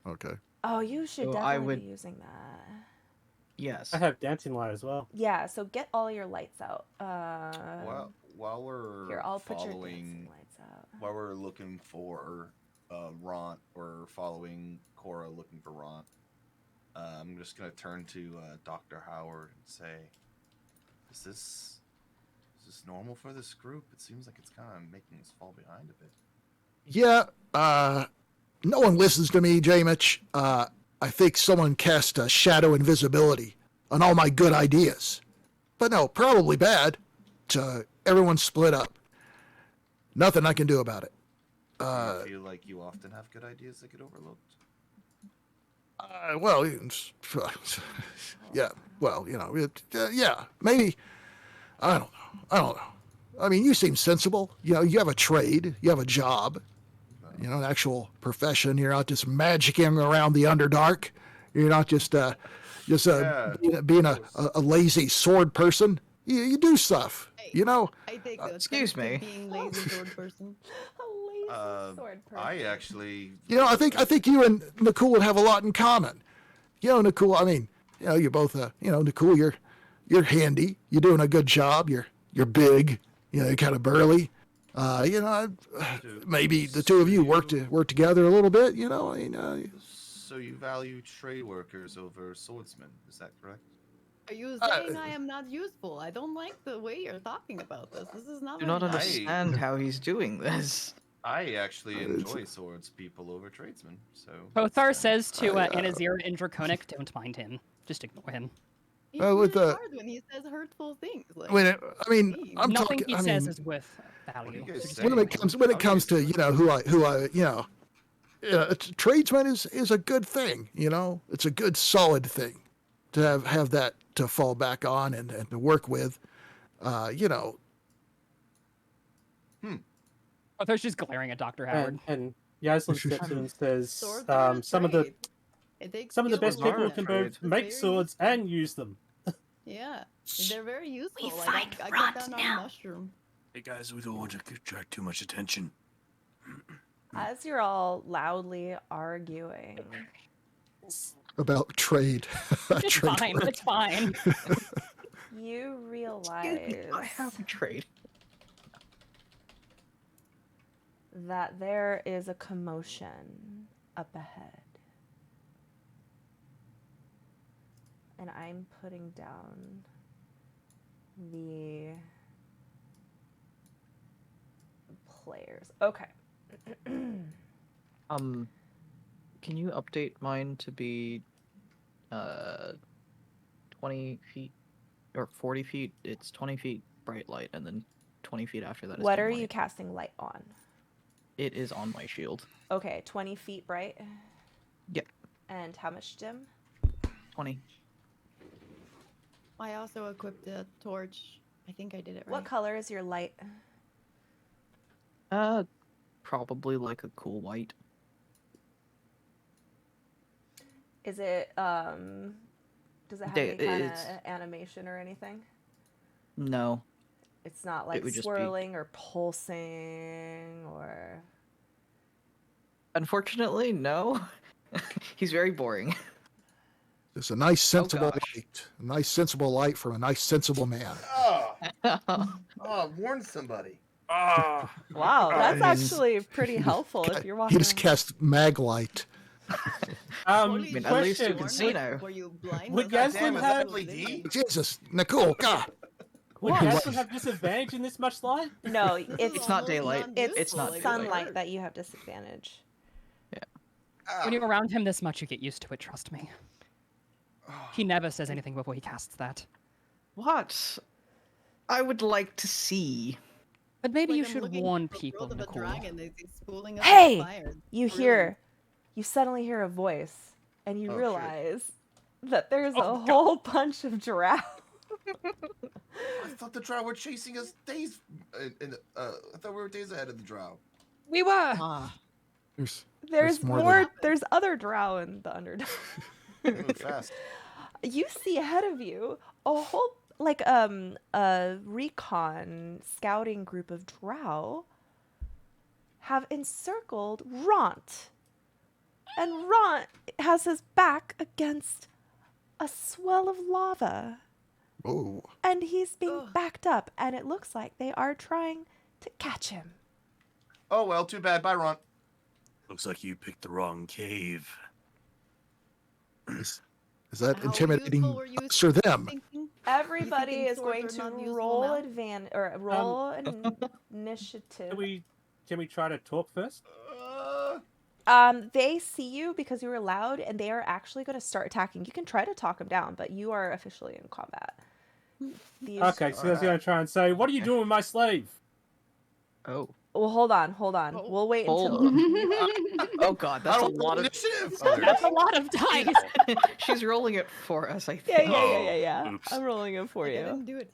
Okay. Oh, you should So I definitely would- be using that. Yes. I have dancing light as well. Yeah, so get all your lights out. While we're Here, I'll put your dancing following, lights out. while we're looking for Ront, or following Cora looking for Ront, I'm just gonna turn to Dr. Howard and say, "Is this normal for this group? It seems like it's kind of making us fall behind a bit." Yeah, no one listens to me, J-Mitch. I think someone cast a shadow invisibility on all my good ideas. But no, probably bad. Everyone split up. Nothing I can do about it. Do you feel like you often have good ideas that get overlooked? Well, yeah, well, yeah, maybe. I don't know. I mean, you seem sensible. You have a trade. You have a job. An actual profession. You're not just magicking around the Underdark. You're not just being a lazy sword person. You do stuff. I take the excuse offense me. to being lazy sword person. A lazy sword person. I actually. I think you and Nicole would have a lot in common. Nicole. I mean, you both. Nicole, you're handy. You're doing a good job. You're big. You're kind of burly. Maybe the two of you work together a little bit. So you value trade workers over swordsmen? Is that correct? Are you saying I am not useful? I don't like the way you're talking about this. This is not. Do not very nice. understand how he's doing this. I actually enjoy swords people over tradesmen. So Kothar says to Anazir in Draconic, don't mind him. Just ignore him. He's with really the- hard when he says hurtful things. Like, I'm Nothing talking. he says is with value. What are you guys So just saying? ignore when him. it comes to a tradesman is a good thing. It's a good solid thing to have that to fall back on and to work with. Kothar's just glaring at Dr. Howard. And Yaslin steps in and says, swords are a some of the trade. It takes some of the skill best to learn people them. can Trade. both It's make very swords and use them. Yeah, they're very useful. We Like, find I Ront got down on now. mushroom. Hey guys, we don't want to attract too much attention. As you're all loudly arguing, About trade. It's Trade fine. work. It's fine. you I realize have a trade. that there is a commotion up ahead. And I'm putting down the players. Okay. Can you update mine to be 20 feet or 40 feet? It's 20 feet bright light, and then 20 feet after that is What dim are light. you casting light on? It is on my shield. Okay, 20 feet bright. Yep. And how much dim? 20. I also equipped a torch. I think I did it right. What color is your light? Probably like a cool white. Is it does it have They- any kind of it's- animation or anything? No. It's not like would just be- swirling or pulsing or Unfortunately, no. He's very boring. It's a nice sensible gosh. light. A nice sensible light from a nice sensible man. Warn somebody. Ah, wow, that's Nice. actually pretty helpful if you're walking. He just cast mag light. Holy Question. at least you shit, can Warren, see now. Were you blind? Would Was that Yaslin Damn, is have- that LED? Jesus, Nicole, God. Would What? Yaslin have disadvantage in this much light? No, This is it's not almost daylight. it's It's not sunlight that you have disadvantage. When you're around him this much, you get used to it, trust me. He never says anything before he casts that. What? I would like to see. But maybe Like you I'm should looking warn at the people, world of a Nicole. dragon that is spooling up Hey! with fire. You Really? hear, you suddenly hear a voice, and you Oh, shit. realize that there's Oh, a God. whole bunch of drow. I thought the drow were chasing us days. I thought we were days ahead of the drow. We were! Ah, There's more more. than- There's other drow in the Underdark. They move fast. You see ahead of you a whole a recon scouting group of drow have encircled Ront. And Ront has his back against a swell of lava. Oh, And he's being Ugh. backed up, and it looks like they are trying to catch him. Oh well, too bad. Bye, Ron. Looks like you picked the wrong cave. is that How intimidating useful were you us or them? thinking? Everybody Thinking is going swords are to not useful roll now? roll an initiative. Can we try to talk first? They see you because you were loud, and they are actually going to start attacking. You can try to talk them down, but you are officially in combat. These... Okay, so I was going to try and say, what are you doing with my slave? Oh. Well, hold on. Oh. We'll wait Hold until. Oh god, that's a lot of initiative. That's a lot of dice. She's rolling it for us, I Yeah, think. yeah. Oops. I'm rolling it for I you. didn't do it.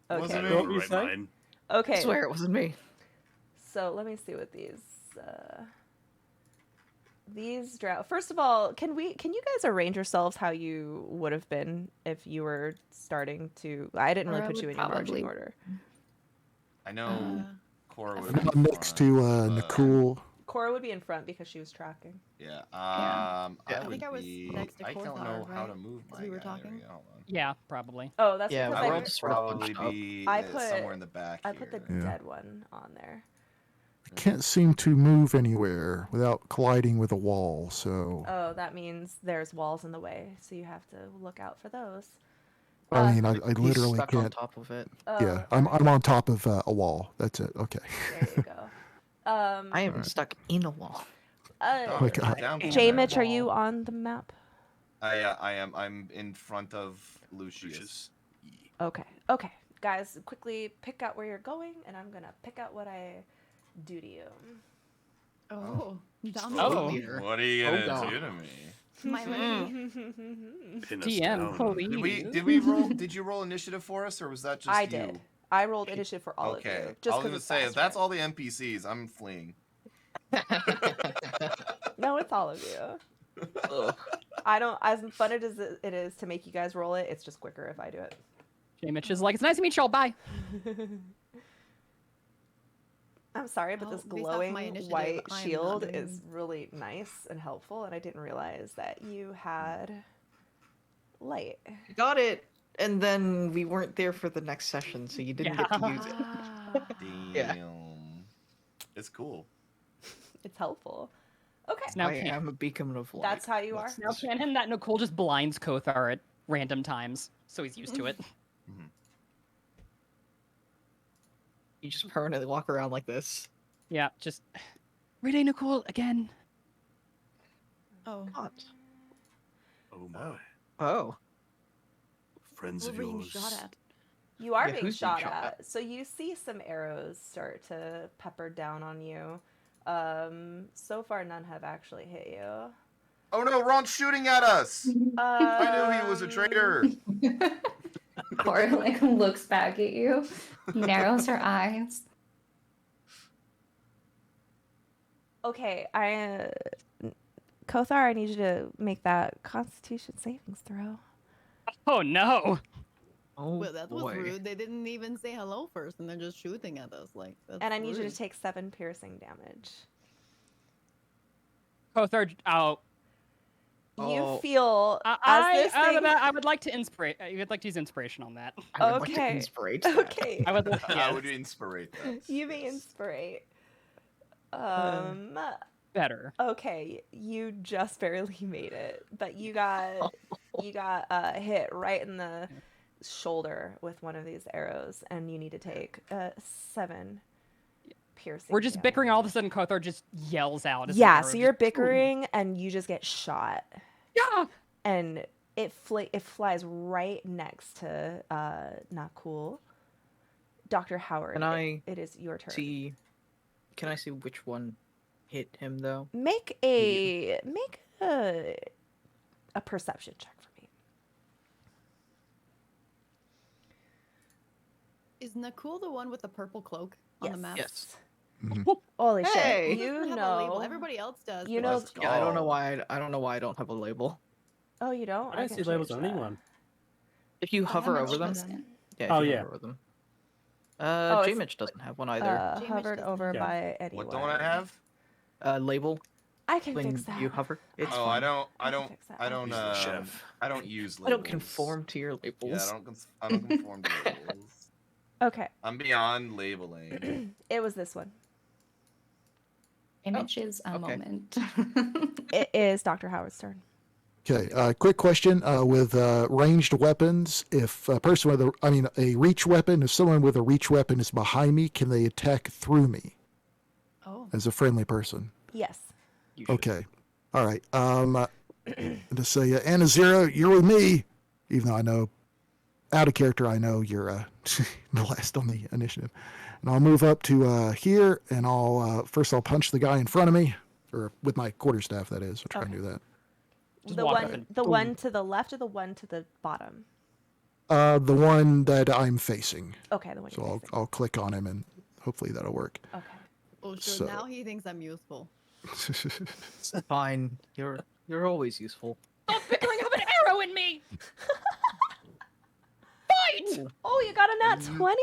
Wasn't Okay. me. What you Right say? mind. I Okay. swear it wasn't me. So let me see what these drow. First of all, can you guys arrange yourselves how you would have been if you were starting to? I didn't really Cora put you would in your marching probably- order. I know. Uh, Cora I would I'm be next to Nicole. Cora would be in front because she was tracking. Yeah. Yeah. I think I was be... next to I don't Corthar, know how to right? move 'Cause my we were guy. There talking. we go. Hold on. Yeah, probably. Oh, that's Yeah, because I we're would all sort of probably bunched up. be I put- somewhere in the back I put the here. Yeah. dead one on there. I can't seem to move anywhere without colliding with a wall. So Oh, that means there's walls in the way, so you have to look out for those. I mean, I He's literally stuck on can't. top of it. Oh, Yeah, I'm on top of a wall. That's it. Okay. There you go. I am stuck in a wall. Oh, my there's a God. down J. there. Mitch, are you on the map? I am. I'm in front of Lucius. Okay. Okay. Guys, quickly pick out where you're going, and I'm gonna pick out what I do to you. Oh, Oh. dear. What are you Oh, gonna God. do to me? My lady. Pin us DM, down. please. Did we roll? Did you roll initiative for us, or was that just I you? did. I rolled initiative for all Okay. of you. Just I was 'cause gonna it's say if faster. that's all the NPCs, I'm fleeing. No, it's all of you. I don't. As fun as it is to make you guys roll it, it's just quicker if I do it. J. Mitch is like, it's nice to meet y'all. Bye. I'm sorry, but Oh, this based off glowing my initiative, white I am not shield doing- is really nice and helpful, and I didn't realize that you had light. Got it. And then we weren't there for the next session, so you didn't get to use it. Ah, Damn. Yeah. It's cool. it's helpful. Okay, It's now I canon. am a beacon of light. that's how you are. Let's- Now canon that Nicole just blinds Kothar at random times, so he's used to it. You just permanently walk around like this. Yeah, just Relay Nicole again. Oh, What? Oh my. Oh. Friends we're of being yours. shot at. You are Yeah, being who's shot being shot at. So you see some arrows start to pepper down on you. So far none have actually hit you. Oh no, Ron's shooting at us! I knew he was a traitor. Cora like looks back at you, narrows her eyes. Okay, Kothar, I need you to make that Constitution savings throw. Oh no. Oh, Well, that was boy. rude. They didn't even say hello first, and they're just shooting at us. Like, that's And I need you rude. to take 7 piercing damage. Kothar, oh, You Oh. feel as this thing... I would like to inspirate. I would like to use inspiration on that. I would like to Okay. inspirate that. Okay. I would. I Yeah, would inspirate that. You may inspirate. better. Okay, you just barely made it, but you got hit right in the shoulder with one of these arrows, and you need to take 7 piercing. We're just bickering. damage. All of a sudden, Kothar just yells out. as an Yeah, arrow so you're just- bickering, and you just get shot, Yeah. and it flies right next to Nakul. Dr. Howard, Can I it is your turn. Can I see which one hit him though? Make a perception check for me. Is Nakul the one with the purple cloak on the map? Yes. Holy Hey! shit! He doesn't You have a label. know. Everybody else does. You but know. Let's Yeah, I don't know go. why. I don't know why I don't have a label. Oh, you don't? I don't can see labels change on that. anyone. If you hover much over them, was it? yeah. If Oh, you yeah. hover over them. Oh, it's- J-Mitch doesn't have one either. J-Mitch Hovered doesn't over have- by anyone. What don't I have? Label. I can when fix that. you hover. It's Oh, fine. I don't, fix that. I don't, He's the chef. I don't use labels. I don't conform to your labels. Yeah, I don't conform to labels. Okay. I'm beyond labeling. It was this one. Image is a okay. moment. It is Dr. Howard's turn. Okay, quick question. With ranged weapons, if a person with a reach weapon, if someone with a reach weapon is behind me, can they attack through me Oh. as a friendly person? Yes. You should. Okay. All right. To say, Anna Zero, you're with me, even though I know, out of character, I know you're the last on the initiative. And I'll move up to here, and I'll punch the guy in front of me, or with my quarterstaff, that is. I'll try and Okay. do that. Just The walk up one, and the boom. one to the left or the one to the bottom? The one that I'm facing. Okay, the one So you're I'll, facing. I'll click on him, and hopefully that'll work. Okay. Oh, sure. So- Now he thinks I'm useful. It's fine. You're always useful. Stop bickering! Have an arrow in me. Fight! Oh, you got a nat 20.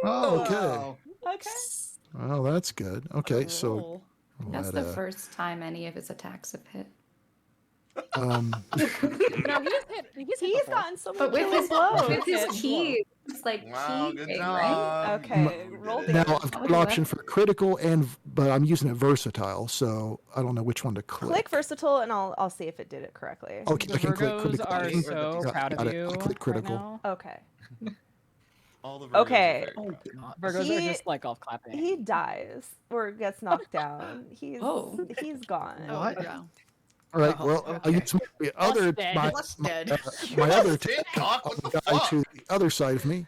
Oh, okay. Wow. Okay. Well, that's good. Okay, A so roll. we'll That's add, the first time any of his attacks have hit. um, No, he's hit. He's He's before. gotten so But many with killing his blows. with his Hit key, it's like Wow, key good thing, job. right? Okay, You roll did it. now damage. I've got Oh, an option what? for critical but I'm using it versatile, so I don't know which one to click. Click versatile, and I'll see if it did it correctly. Okay, The I can click Virgos critical. are Yeah, so yeah, proud got of it. you I click critical. right now. Okay. All the Virgos Okay. Are very Oh, proud. God. Virgos are He- just like golf clapping. He dies or gets knocked down. Oh. He's gone. Oh, What? good job. All right, Oh, well, I'll okay. use my other dead. my, Plus my, dead. my other Did attack cock? on What the the guy fuck? to the other side of me.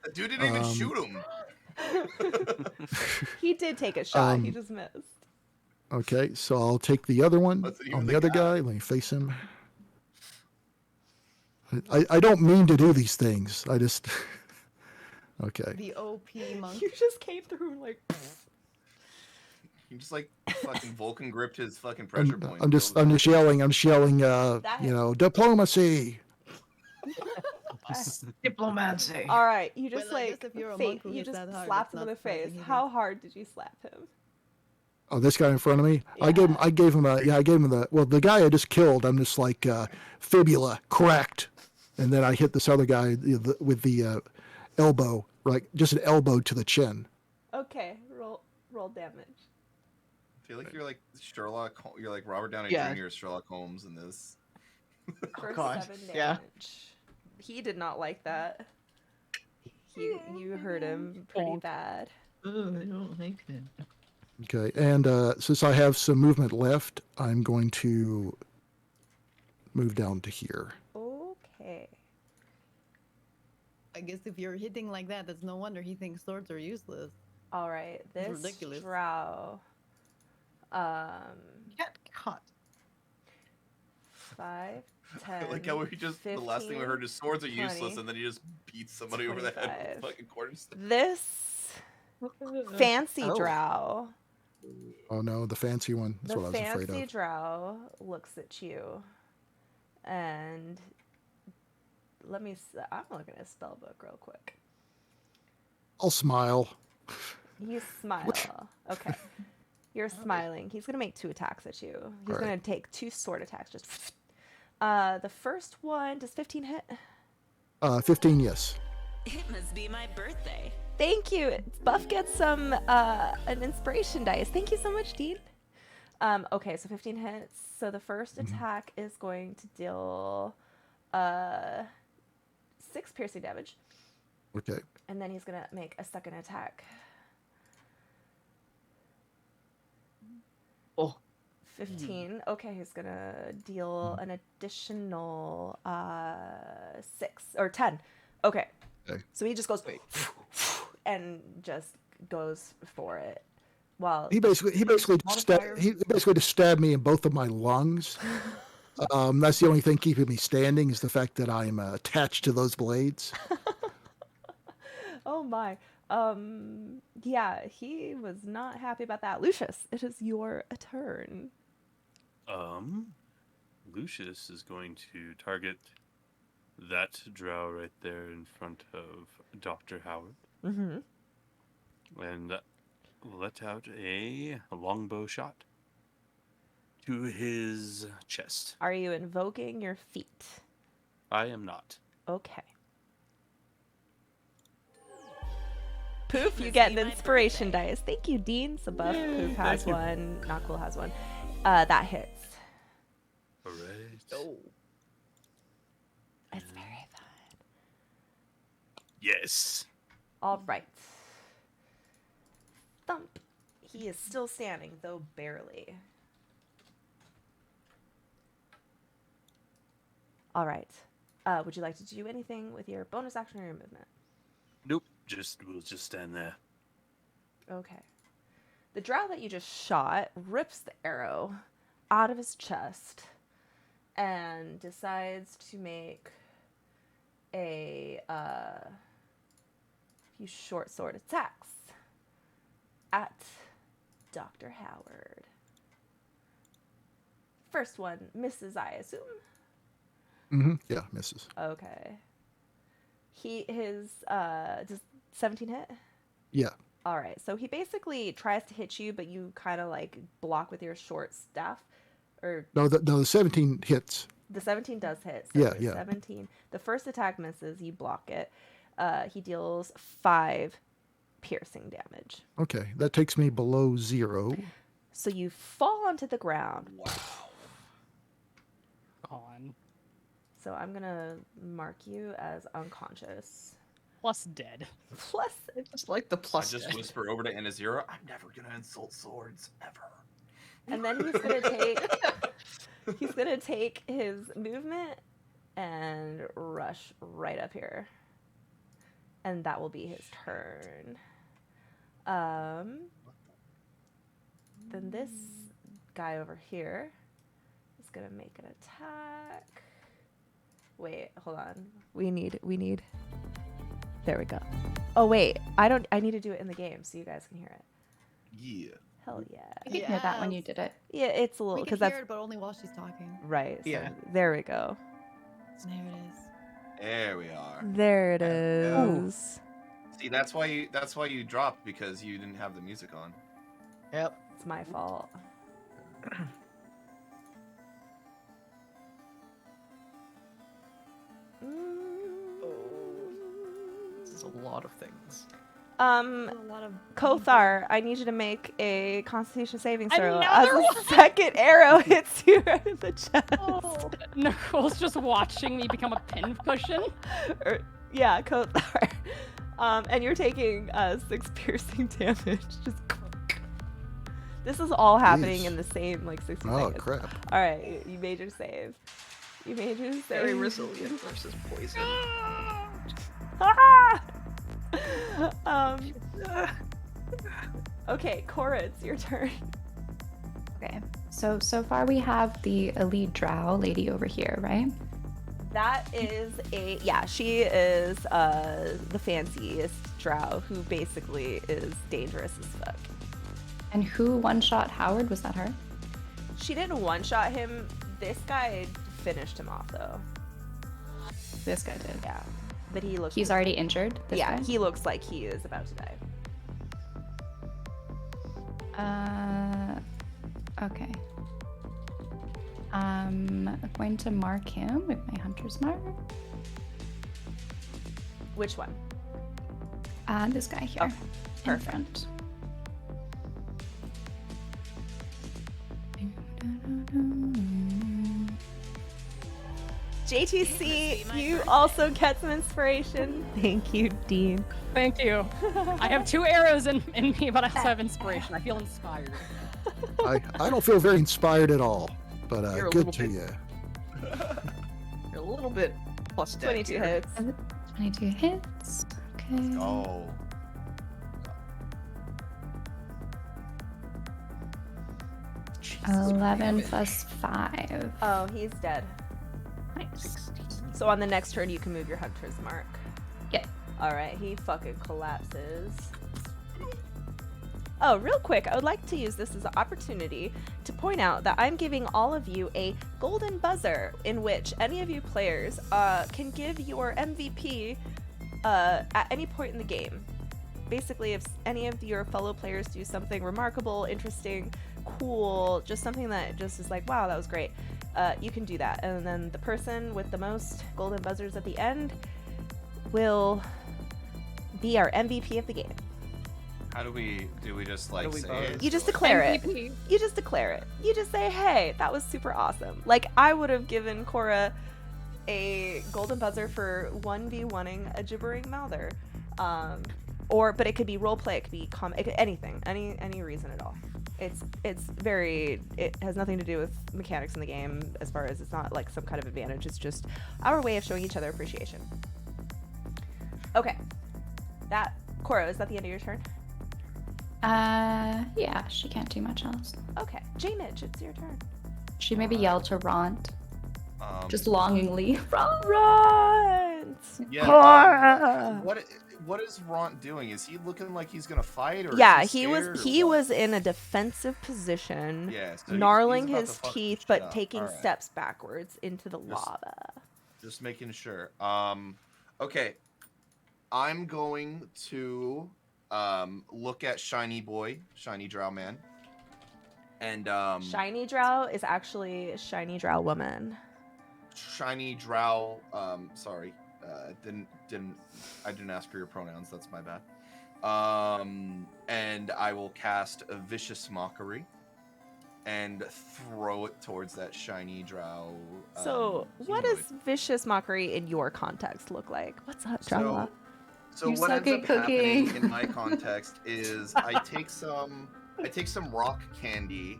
The dude didn't even Um, shoot him. He did take a shot. He Um, just missed. Okay, so I'll take the other one Wasn't even on the the other guy. guy. Let me face him. I don't mean to do these things. I just okay. The OP monk. You just came through like. He just like fucking Vulcan gripped his fucking pressure point. I'm just yelling. I'm just yelling. That Diplomacy. Diplomacy. All right, you just Well, I guess if you're a monk who you hits just that hard, slapped it's him in not the face. surprising he How thinks- hard did you slap him? Oh, this guy in front of me. Yeah. I gave him the guy I just killed. I'm just like fibula cracked, and then I hit this other guy with the elbow, right, just an elbow to the chin. Okay, roll damage. I feel like you're like Sherlock. You're like Robert Downey Yeah. Jr. as Sherlock Holmes in this. For God, 7 damage. yeah. He did not like that. You hurt him pretty Bonk. bad. Oh, I don't like that. Okay, and since I have some movement left, I'm going to move down to here. Okay. I guess if you're hitting like that, that's no wonder he thinks swords are useless. All right. This ridiculous. drow. Get caught. 5, 10. Like how we just the last thing we 15, heard is swords are useless, 20, and then he just beats somebody over the head with 25. a fucking quarterstaff. This fancy Oh. drow. Oh no, the fancy one. That's The what I was afraid fancy of. drow looks at you, and I'm looking at a spell book real quick. I'll smile. You smile. Okay. You're smiling. He's gonna make 2 attacks at you. He's Alright. gonna take 2 sword attacks. Just. The first one does 15 hit. 15, yes. It must be my birthday. Thank you. Buff gets some an inspiration dice. Thank you so much, Dean. Okay, so 15 hits. So the first attack is going to deal 6 piercing damage, Okay. and then he's gonna make a second attack. Oh, 15. Okay, he's gonna deal an additional 6 or 10. Okay. Okay. So he just goes and just goes for it. While He basically just stabbed me in both of my lungs. That's the only thing keeping me standing is the fact that I'm attached to those blades. oh my. Yeah, he was not happy about that. Lucius, it is your turn. Lucius is going to target that drow right there in front of Dr. Howard Mm-hmm. and let out a longbow shot. to his chest. Are you invoking your feat? I am not. Okay. Poof, you get an inspiration dice. Thank you, Dean. So buff, Poof has thank you. one. Not Cool has one. That hits. All right. Oh. It's very fun. Yes. All right. Thump. He is still standing, though barely. All right. Would you like to do anything with your bonus action or your movement? Nope. We'll just stand there. Okay. The drow that you just shot rips the arrow out of his chest and decides to make a few short sword attacks at Dr. Howard. First one misses, I assume. Yeah, misses. Okay. His does 17 hit? Yeah. All right. So he basically tries to hit you, but you kind of like block with your short staff. Or No, the 17 hits. the 17 does hit. So Yeah, your yeah. 17. The first attack misses. You block it. He deals 5 piercing damage. Okay, that takes me below 0. So you fall onto the ground. On. So I'm gonna mark you as unconscious. Plus dead. Plus, Just like the I plus. just dead. whisper over to Inazira, I'm never gonna insult swords ever. and then he's gonna take his movement and rush right up here, and that will be his turn. Then this guy over here is gonna make an attack. Wait, hold on. We need. There we go. Oh wait, I need to do it in the game so you guys can hear it. Yeah. Hell yeah. I could hear that when you did it. Yeah, it's a little We because can that's hear it, but only while she's talking. right. So Yeah. there we go. There it is. There we are. There it Hello. is. See, that's why you dropped, because you didn't have the music on. Yep. It's my fault. This is a lot of things. A lot of Kothar, I need you to make a Constitution saving throw Another as a second arrow hits you right in the chest. Oh. Nicole's just watching me become a pin cushion. Yeah, Kothar. And you're taking 6 piercing damage. Just. This is all happening Jeez. in the same 60 Oh, seconds. crap. All right, you made your save. You made your save. Very resilient versus poison. Ah! Okay, Cora, it's your turn. Okay. So far we have the elite drow lady over here, right? That is she is the fanciest drow who basically is dangerous as fuck. And who one-shot Howard? Was that her? She didn't one-shot him. This guy finished him off though. This guy did. Yeah. But he looks He's already injured. This yeah, guy? he looks like he is about to die. Okay. I'm going to mark him with my hunter's mark. Which one? This guy here. Okay, in perfect. front. JTC, you also get some inspiration. Thank you, Dean. Thank you. I have 2 arrows in me, but I also have inspiration. I feel inspired. I don't feel very inspired at all, but You're a good little to bit- you. You're a little bit plus dead 22 here. hits. 22 hits. Okay. Oh. 11 plus 5. Oh, he's dead. Nice. So on the next turn, you can move your hunter's mark. Yeah. All right, he fucking collapses. Oh, real quick, I would like to use this as an opportunity to point out that I'm giving all of you a golden buzzer in which any of you players can give your MVP at any point in the game. Basically, if any of your fellow players do something remarkable, interesting, cool, just something that just is like, wow, that was great, you can do that. And then the person with the most golden buzzers at the end will be our MVP of the game. How do we just like we say vote? it? You just Or- declare it. MVP. You just declare it. You just say, hey, that was super awesome. Like, I would have given Cora a golden buzzer for 1v1ing a gibbering mouther. But it could be roleplay, it could be anything, any reason at all. It has nothing to do with mechanics in the game, as far as it's not like some kind of advantage. It's just our way of showing each other appreciation. Okay. Cora, is that the end of your turn? Yeah, she can't do much else. Okay. J-Mitch, it's your turn. She maybe yelled to Ront, just Um, longingly. Ront! Run! Yeah. Cora! What is Ront doing? Is he looking like he's gonna fight, or is Yeah, he he was scared, or he what? was in a defensive position, Yeah, so he's gnarling about to his fuck some teeth, shit but up. taking Alright. steps backwards into the Just- lava. Just making sure. Okay. I'm going to look at Shiny Drow Man. And Shiny Drow is actually Shiny Drow Woman. Shiny Drow sorry. I didn't ask for your pronouns, that's my bad. And I will cast a Vicious Mockery and throw it towards that Shiny Drow. So, what humanoid. does vicious mockery in your context look like? What's up, Drella? So You what suck ends at up happening cooking. in my context is I take some rock candy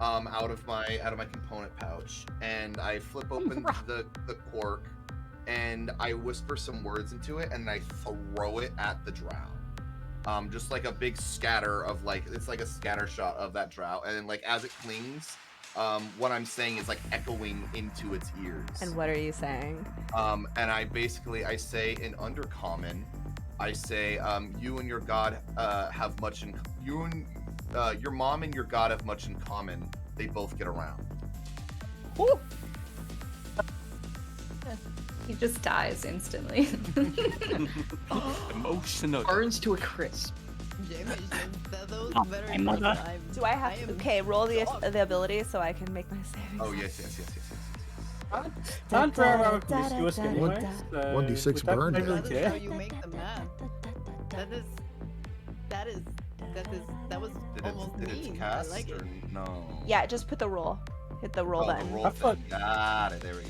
out of my component pouch, and I flip open the cork, and I whisper some words into it, and I throw it at the drow. Just like a big scatter of it's like a scatter shot of that drow, and then like as it clings, what I'm saying is like echoing into its ears. And what are you saying? And I say in Undercommon, I say, you and your god have much in you and your mom and your god have much in common. They both get around. He just dies instantly. Emotional. Burns to a crisp. Oh, my mother. Do I have to? Okay, roll the ability so I can make my savings. Oh yes. Can't Drow are promiscuous anyway. 1d6 with that, burn. I don't really That is care. how you make the math. That was almost Did mean. it cast I like it. or no? Yeah, just put the roll. Hit the roll Oh, the button. roll I thought- thing. Got it. There we go.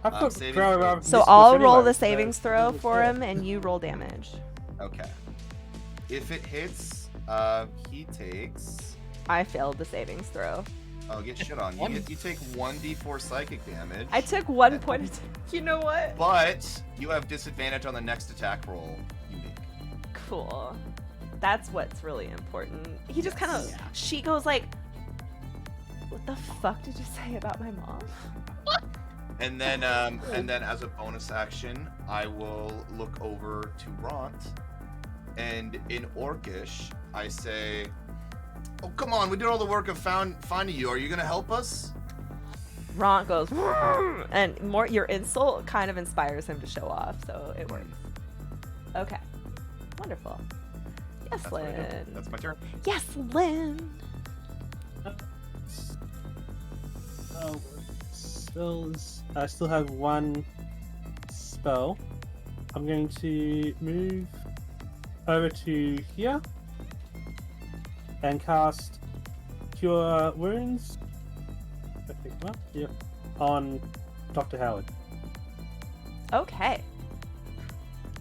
I thought saving Drow throw. are So promiscuous I'll roll anyway, the so savings I throw don't for care. him, and you roll damage. Okay. If it hits, he takes. I failed the savings throw. Oh, get shit on. You take 1d4 psychic damage. I took 1 point of. You know what? But you have disadvantage on the next attack roll you make. Cool. That's what's really important. He just kind of. Yes. She goes like, "What the fuck did you say about my mom?" And then as a bonus action, I will look over to Ront, and in Orcish, I say, "Oh, come on! We did all the work of finding you. Are you gonna help us?" Ront goes, and your insult kind of inspires him to show off, so it works. Okay, wonderful. Yes, That's what I do. Lynn. That's my turn. Yes, Lynn. Oh, spells. I still have one spell. I'm going to move over to here and cast Cure Wounds. I think, well, yep, on Dr. Howard. Okay.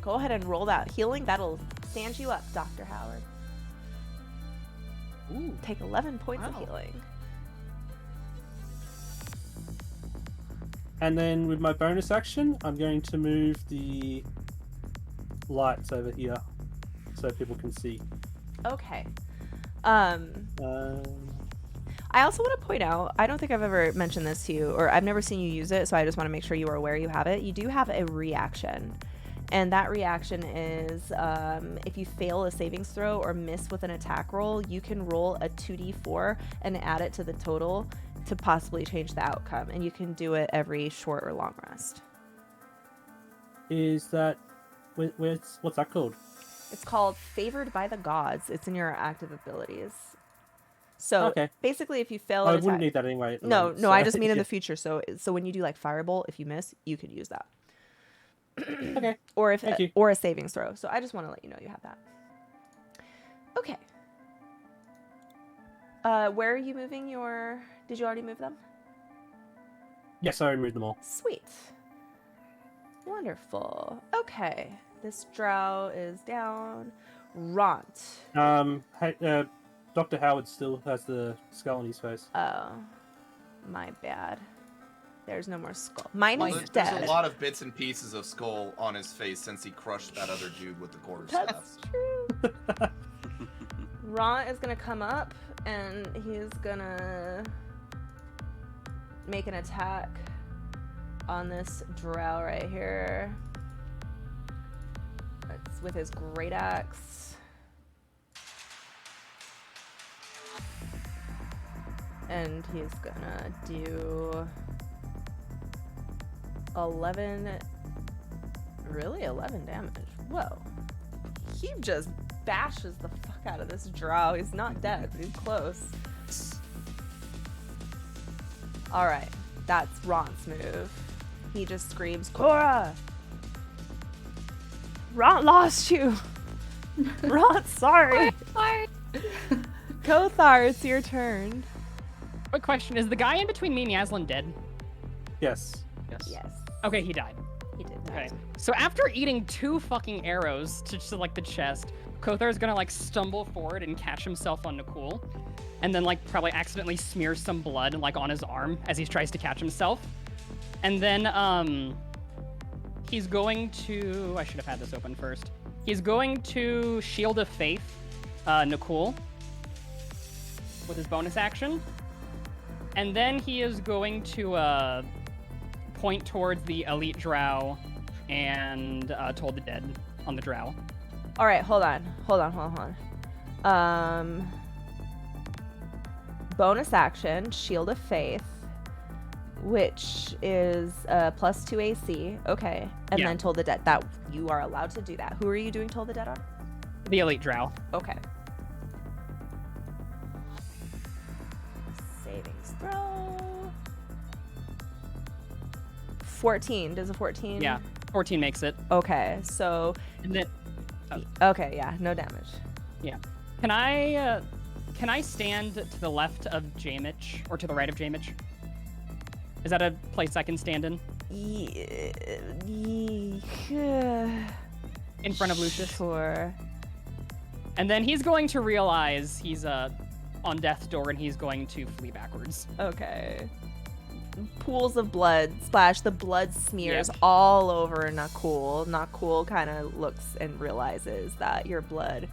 Go ahead and roll that healing. That'll stand you up, Dr. Howard. Ooh. Take 11 points of Wow. healing. And then with my bonus action, I'm going to move the lights over here so people can see. Okay. Um, I also want to point out, I don't think I've ever mentioned this to you, or I've never seen you use it, so I just want to make sure you are aware you have it. You do have a reaction. And that reaction is if you fail a savings throw or miss with an attack roll, you can roll a 2d4 and add it to the total to possibly change the outcome. And you can do it every short or long rest. is that what's that called? It's called Favored by the Gods. It's in your active abilities. So Okay. basically, if you fail I an wouldn't attack, need that anyway. At the no, moment, no, I so, just mean in yeah. the future. So when you do like firebolt, if you miss, you could use that. Okay. Or if Thank you. or a savings throw. So I just want to let you know you have that. Okay. Where are you moving your? Did you already move them? Yes, I removed them all. Sweet. Wonderful. Okay. This drow is down. Ront. Hey, Dr. Howard still has the skull on his face. Oh, my bad. There's no more skull. Mine Well, is there's dead. a lot of bits and pieces of skull on his face since he crushed that other dude with the quarterstaff. That's true. Ront is gonna come up and he's gonna make an attack on this drow right here. It's with his great axe. And he's gonna do 11 damage. Whoa. He just bashes the fuck out of this drow. He's not dead, but he's close. Alright, that's Ront's move. He just screams, Cora! Ront lost you! Ront, sorry! Kothar, it's your turn. Quick question: is the guy in between me and Yaslin dead? Yes. Yes, Okay, he died. he did Okay. that. So after eating 2 fucking arrows to like the chest, Kothar is gonna like stumble forward and catch himself on Nakul, and then like probably accidentally smear some blood like on his arm as he tries to catch himself. And then he's going to, I should have had this open first. He's going to Shield of Faith Nakul with his bonus action. And then he is going to point towards the Elite Drow and Toll the Dead on the Drow. Alright, hold on. Bonus action, Shield of Faith, which is +2 AC. Okay. And Yeah. then Toll the Dead. That you are allowed to do that. Who are you doing Toll the Dead on? The Elite Drow. Okay. Savings throw. 14. Does a 14? Yeah, 14 makes it. Okay, so. And then, Okay, yeah, no damage. yeah. Can I stand to the left of Jamich or to the right of Jamich? Is that a place I can stand in? In front of Lucius? Sure. And then he's going to realize he's on death's door and he's going to flee backwards. Okay. Pools of blood splash. The blood smears Yep. all over Nakul. Nakul kind of looks and realizes that your blood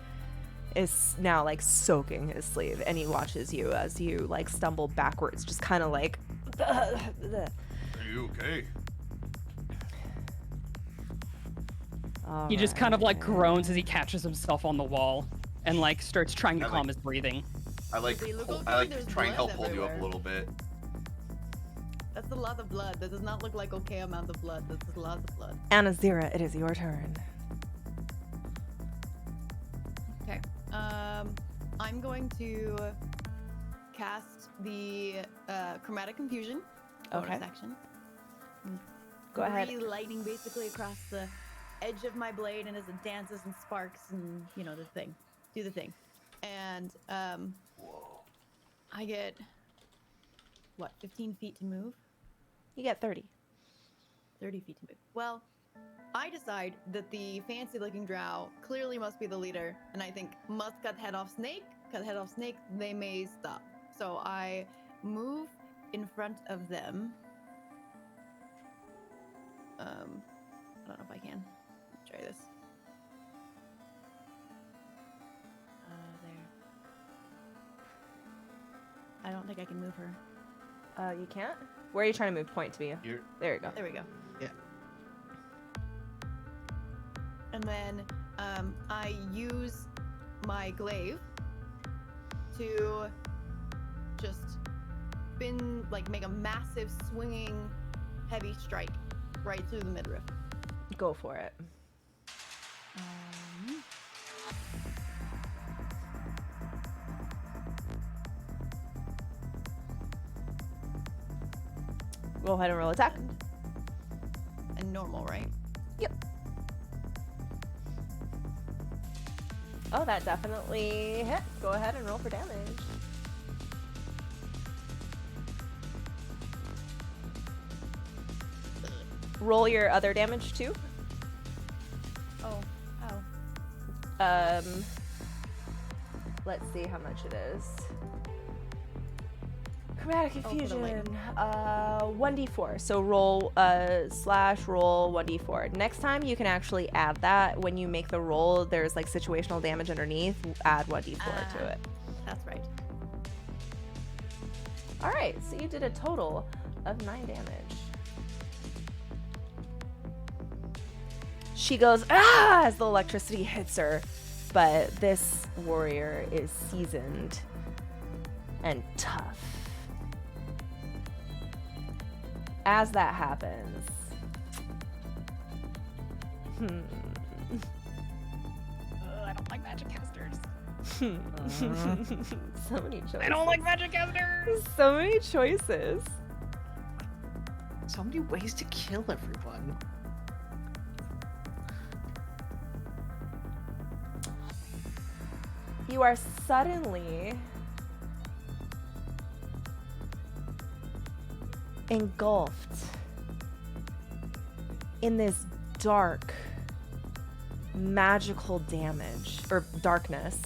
is now like soaking his sleeve, and he watches you as you like stumble backwards, just kind of like. Are you okay? He just kind of like groans as he catches himself on the wall and like starts trying to I calm like- his breathing. I like Wait, look pull- over, I like there's to try and help blood hold you up a everywhere. little bit. That's a lot of blood. That does not look like okay amount of blood. That's a lot of blood. Anazira, it is your turn. Okay. I'm going to cast the chromatic confusion. Bonus Okay. action. Go ahead. Lightning basically across the edge of my blade, and as it dances and sparks, and you know the thing, do the thing, and I get what 15 feet to move. You get 30. 30 feet to move. Well, I decide that the fancy-looking drow clearly must be the leader, and I think must cut head off snake. Cut head off snake, they may stop. So I move in front of them. I don't know if I can. Let's try this. There. I don't think I can move her. You can't? Where are you trying to move? Point to me. You're- There you go. There we go. Yeah. And then I use my glaive to just spin, like make a massive swinging heavy strike right through the midriff. Go for it. Go ahead and roll attack. And normal, right? Yep. Oh, that definitely hits. Go ahead and roll for damage. Roll your other damage too. Oh, how? Let's see how much it is. Chromatic Oh, for the infusion. 1d4. So roll roll 1d4. Next time you can actually add that when you make the roll. There's like situational damage underneath. Add 1d4 to it. That's right. All right. So you did a total of 9 damage. She goes as the electricity hits her, but this warrior is seasoned and tough. As that happens, I don't like magic casters. So many choices. I don't like magic casters. So many choices. So many ways to kill everyone. You are suddenly engulfed in this dark, magical damage or darkness.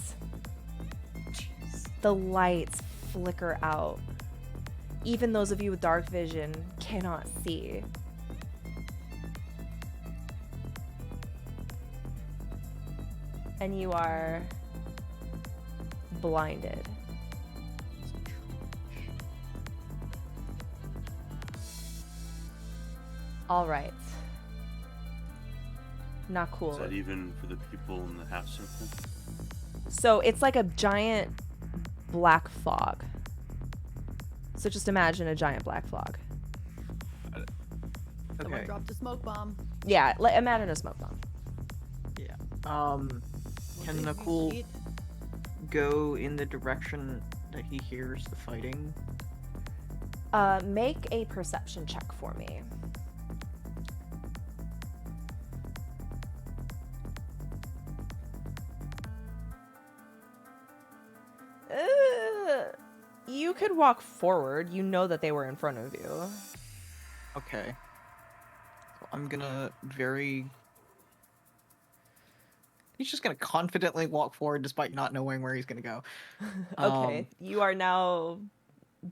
The lights flicker out. Even those of you with dark vision cannot see. And you are blinded. All right. Not cool. Is that even for the people in the half circle? So it's like a giant black fog. So just imagine a giant black fog. Someone Okay. dropped a smoke bomb. Yeah, imagine a smoke bomb. Yeah. What Can did you Nakul eat? go in the direction that he hears the fighting? Make a perception check for me. You could walk forward. You know that they were in front of you. Okay. So I'm gonna very. He's just gonna confidently walk forward despite not knowing where he's gonna go. Okay, you are now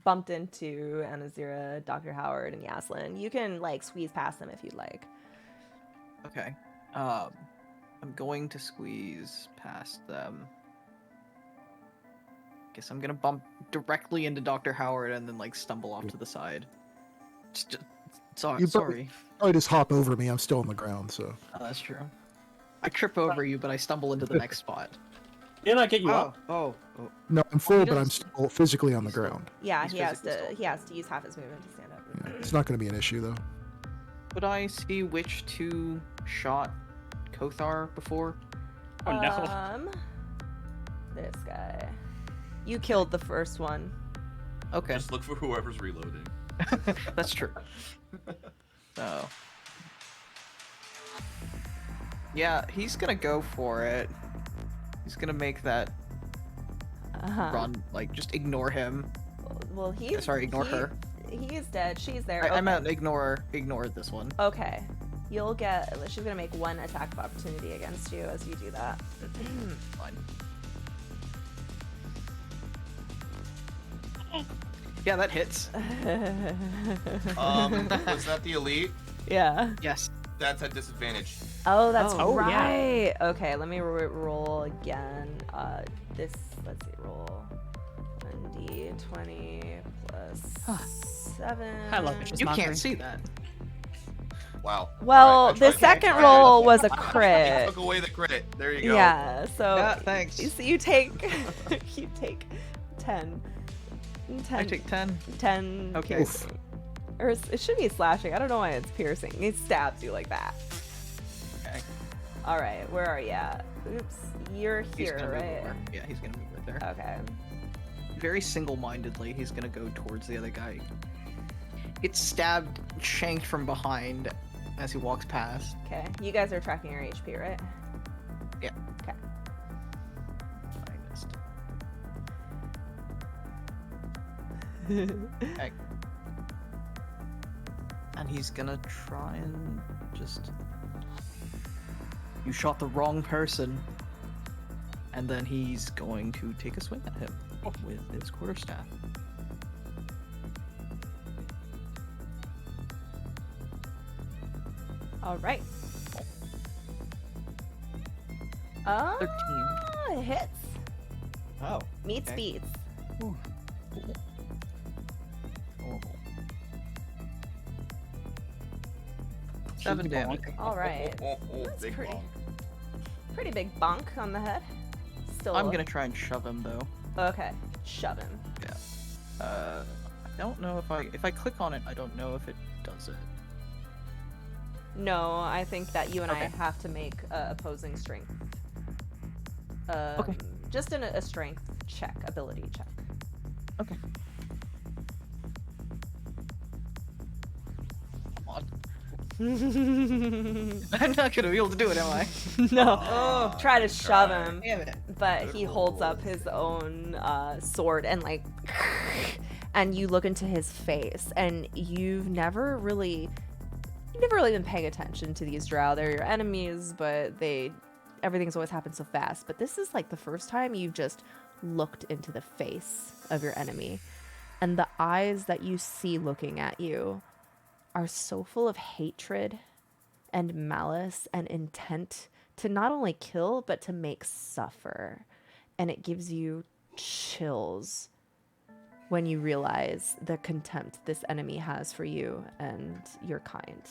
bumped into Anazira, Dr. Howard, and Yaslin. You can like squeeze past them if you'd like. Okay. I'm going to squeeze past them. Guess I'm gonna bump directly into Dr. Howard and then like stumble off to the side. Sorry. You Sorry. probably just hop over me. I'm still on the ground, so. Oh, that's true. I trip over you, but I stumble into the next spot. Can I get you Oh, up? oh. No, I'm full, but I'm doesn't- still physically on the ground. Yeah, He's he has physically to. still- He has to use half his movement to stand up. Yeah, it's not going to be an issue, though. Would I see which two shot Kothar before? Oh no. This guy. You killed the first one. Okay, Just look for whoever's reloading. that's true. So. Yeah, he's gonna go for it. He's gonna make that run, like, just ignore him. Well, he's. Sorry, ignore her. He is dead. She's there. I Okay. meant ignore this one. Okay. You'll get. She's gonna make one attack of opportunity against you as you do that. Fine. Yeah, that hits. Was that the elite? Yeah. Yes. That's at disadvantage. Oh, that's Oh, yeah. right. Okay, let me roll again. Let's see, roll 1d20 plus 7. I love vicious You mockery. can't see that. Wow. Well, Alright, I the tried- second I tried. roll was a I crit. took away the crit. There you go. Yeah, so Yeah, thanks. you take you take 10. 10 I take 10. 10 Okay. piercing. Or it should be slashing. I don't know why it's piercing. It stabs you like that. Okay. All right, where are you at? Oops, you're He's here, gonna move right? over. Yeah, he's gonna move right there. Okay. Very single-mindedly, he's gonna go towards the other guy. gets stabbed, shanked from behind as he walks past. Okay. You guys are tracking your HP, right? Yeah. Okay. I missed. Okay. And he's gonna try and just... You shot the wrong person. And then he's going to take a swing at him with his quarterstaff. All right. 13. It hits. Oh. Meets okay. beats. Ooh. Cool. Oh. 7 damage. All right. That's Big pretty, bonk. pretty big bonk on the head. Still. I'm gonna try and shove him though. Okay. Shove him. I don't know if I click on it, I don't know if it does it. No, I think that you and I Okay. have to make opposing strength. Okay. Just a strength check, ability check. Okay. Come on. I'm not gonna be able to do it, am I? No. Oh, Try to good shove try. him, Damn it. but he holds up his own sword and like, and you look into his face, and you've never really been paying attention to these drow. They're your enemies, but everything's always happened so fast. But this is like the first time you've just looked into the face of your enemy, and the eyes that you see looking at you are so full of hatred and malice and intent to not only kill, but to make suffer. And it gives you chills when you realize the contempt this enemy has for you and your kind.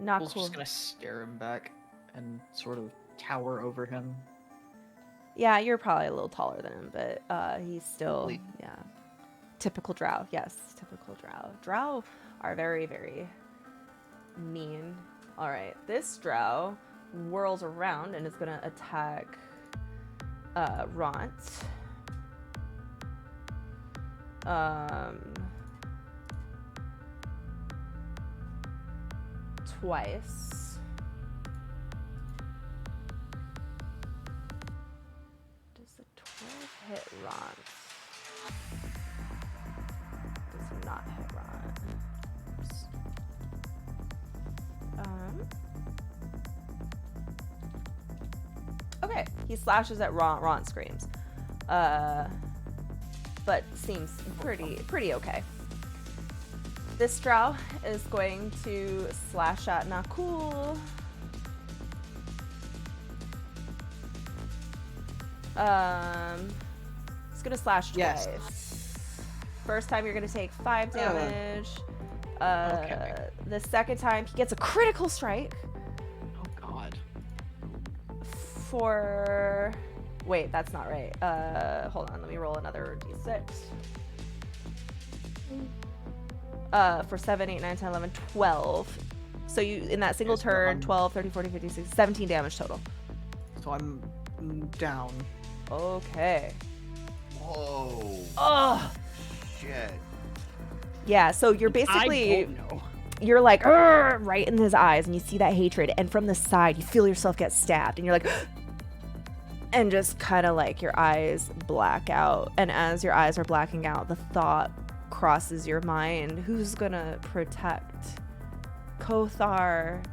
Not Bull's cool. just gonna stare him back and sort of tower over him. Yeah, you're probably a little taller than him, but he's still, Really? yeah. Typical drow. Yes, typical drow. Drow are very, very mean. All right, this drow whirls around and is going to attack Ront. Twice. Does the 12 hit Ront? Does not hit Ront. Okay, he slashes at Ront. Ront screams. But seems pretty okay. This drow is going to slash at Nakul. It's gonna slash twice. Yes. First time you're gonna take 5 Yeah. damage. Okay. The second time he gets a critical strike Oh god. for. Wait, that's not right. Hold on, let me roll another d6. For 7, 8, 9, 10, 11, 12. So you, in that single Yes, turn, I'm- 12, 30, 40, 50, 60, 17 damage total. So I'm down. Okay. Whoa. Oh, Shit. yeah. So you're basically, I don't know. you're like, "Arr!" right in his eyes, and you see that hatred. And from the side, you feel yourself get stabbed, and you're like, and just kind of like your eyes black out. And as your eyes are blacking out, the thought crosses your mind: who's gonna protect Kothar?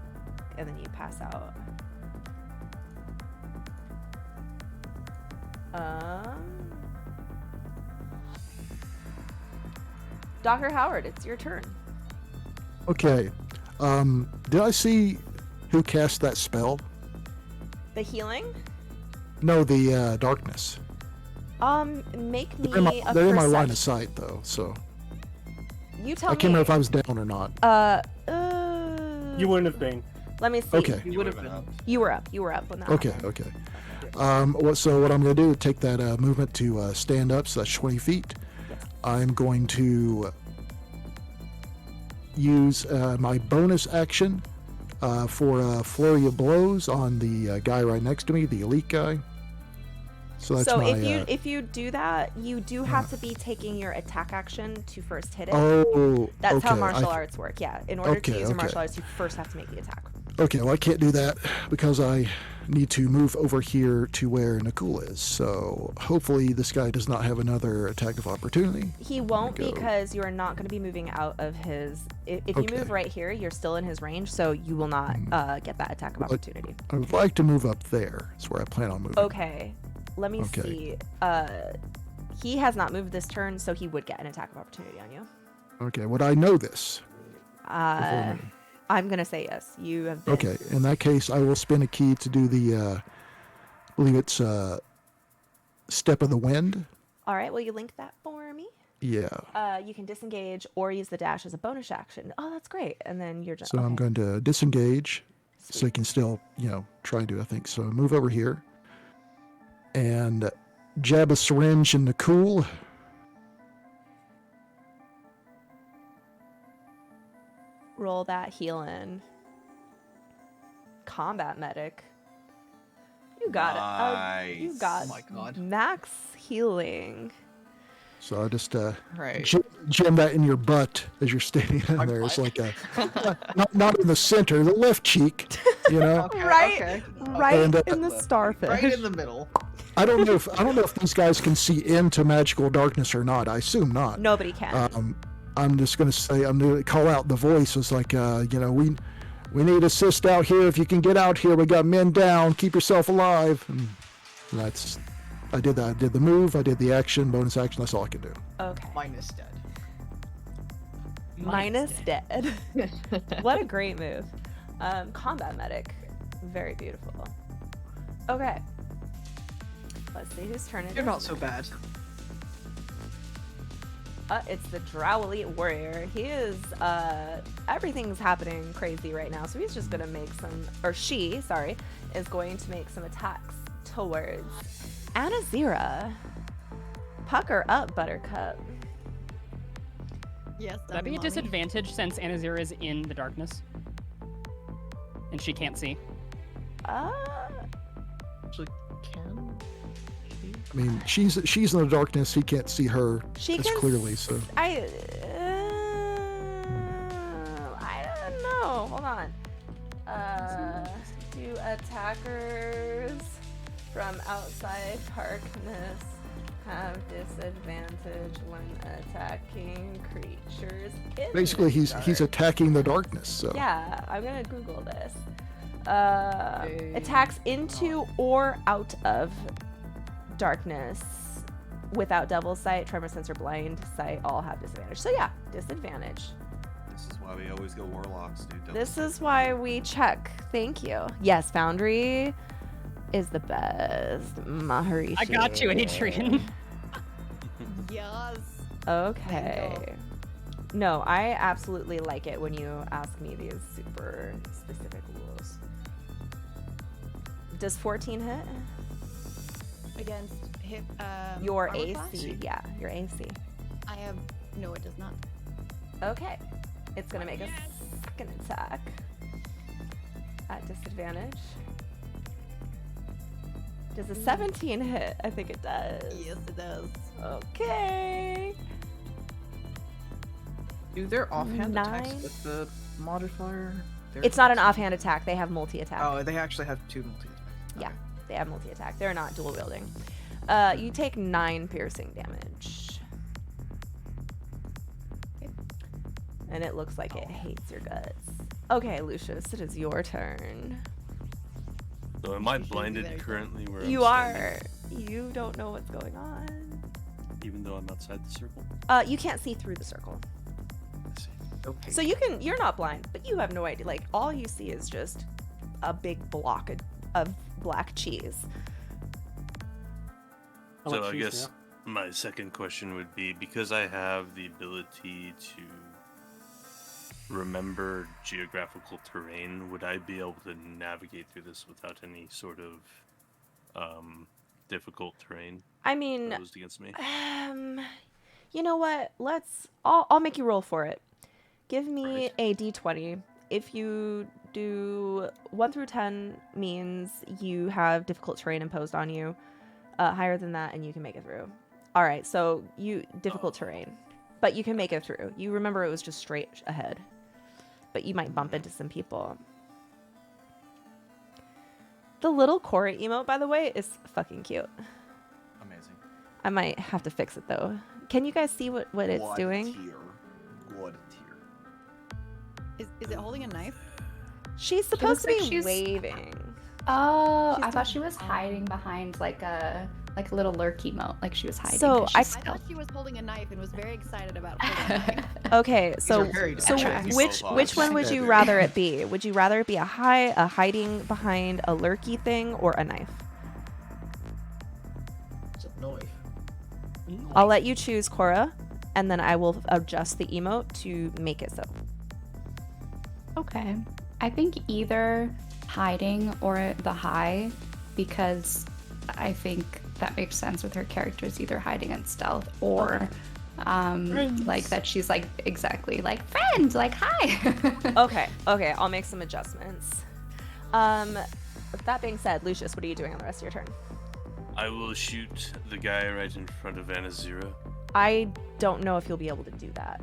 And then you pass out. Dr. Howard, it's your turn. Okay. Did I see who cast that spell? The healing? No, the darkness. Make me They're a in my line of perception. sight, though, so You tell I me. can't remember if I was down or not. You wouldn't have been. Let me see. Okay. You would have been. You were up. You were up when that Okay, happened. okay. So what I'm going to do is take that movement to stand up, so that's 20 feet. Yes. I'm going to use my bonus action for a flurry of blows on the guy right next to me, the elite guy. So that's So my. if you do that, you do have to be taking your attack action to first hit it. Oh, That's how okay, martial arts work. Yeah, in order to Okay, use a okay. martial arts, you first have to make the attack. Okay, well I can't do that because I need to move over here to where Nakul is. So hopefully this guy does not have another attack of opportunity. He won't Go. because you are not going to be moving out of his. If you move Okay. right here, you're still in his range, so you will not get that attack of Well, opportunity. I would like to move up there. That's where I plan on moving. Okay, let me Okay. see. He has not moved this turn, so he would get an attack of opportunity on you. Okay, would I know this? before I'm gonna say yes. You have been. Okay, in that case, I will spin a key to do the, I believe it's Step of the Wind. All right. Will you link that for me? Yeah. You can disengage or use the dash as a bonus action. Oh, that's great. And then you're just. So I'm going to disengage so I can still, try to, I think. So move over here and jab a syringe in the cool. Roll that heal in. Combat medic. You got it. You Nice. got Oh my God. max healing. So I just Right. jam that in your butt as you're standing in My there. It's butt? like not in the center, the left cheek, Okay, Right? okay. Right And, in the starfish. Right in the middle. I don't know if these guys can see into magical darkness or not. I assume not. Nobody can. I'm just gonna say I'm gonna call out the voice. It's like we need assist out here. If you can get out here, we got men down. Keep yourself alive. And that's I did that. I did the move. I did the action, bonus action. That's all I can do. Okay. Minus dead. Minus dead. What a great move. Combat medic. Very beautiful. Okay. Let's see whose turn it is. You're not so bad. It's the Drowley Warrior. He is, everything's happening crazy right now, so he's just gonna make she is going to make some attacks towards Anazira. Pucker up, Buttercup. Yes, Would that be a mommy. disadvantage since Anazira is in the darkness? And she can't see? Actually, can she? I mean, she's in the darkness. He can't see her She as can clearly. So I don't know. Hold on. Do attackers from outside darkness have disadvantage when attacking creatures in basically, the he's dark? attacking the darkness. So Yeah, I'm gonna Google this. Attacks into or out of darkness without Devil's Sight, Tremor Sense, or Blind Sight all have disadvantage. So yeah, disadvantage. This is why we always go warlocks, dude. This is why we check. Thank you. Yes, Foundry is the best. Maharishi. I got you, Adrian. Yes. Okay. No, I absolutely like it when you ask me these super specific rules. Does 14 hit? Against hit Your armor AC. class? Yeah, your AC. I have no, it does not. Okay. It's gonna make a second attack at disadvantage. Does a 17 hit? I think it does. Yes, it does. Okay. Do their offhand attacks 9. with the modifier? It's not an offhand attack. They have multi-attack. Oh, they actually have 2 multi attacks. Yeah, they have multi-attack. They're not dual wielding. You take 9 piercing damage. And it looks like it hates your guts. Okay, Lucius, it is your turn. So am I You should be blinded very currently where You I'm standing, are. You don't know what's going on. even though I'm outside the circle? You can't see through the circle. I see. Okay. So you're not blind, but you have no idea. Like, all you see is just a big block of black cheese. I So like I cheese guess my second question would be, because I have the ability to remember geographical terrain, would I be able to navigate through this without any sort of difficult terrain I mean, posed against me? you know what? I'll make you roll for it. Give me Right. a d20. If you do 1 through 10 means you have difficult terrain imposed on you. Higher than that, and you can make it through. All right, so difficult terrain, but you can make it through. You remember it was just straight ahead, but you might bump into some people. The little Cora emote, by the way, is fucking cute. Amazing. I might have to fix it though. Can you guys see what it's God doing? tier. God tier. Is it holding a knife? She's supposed to like be she's- waving. Oh, She's I thought doing- she was hiding behind like a little lurk emote, like she was hiding. So 'cause I- she's I stealth. thought she was holding a knife and was very excited about holding a knife. Okay, are so very attractive which profiles. one would you rather it be? Would you rather it be a hiding behind a lurky thing or a knife? It's a knife. I'll let you choose, Cora, and then I will adjust the emote to make it so. Okay. I think either hiding or the high, because I think that makes sense with her characters, either hiding and stealth or like that she's like exactly like friend, like hi. Okay, I'll make some adjustments. With that being said, Lucius, what are you doing on the rest of your turn? I will shoot the guy right in front of Anna Zero. I don't know if you'll be able to do that.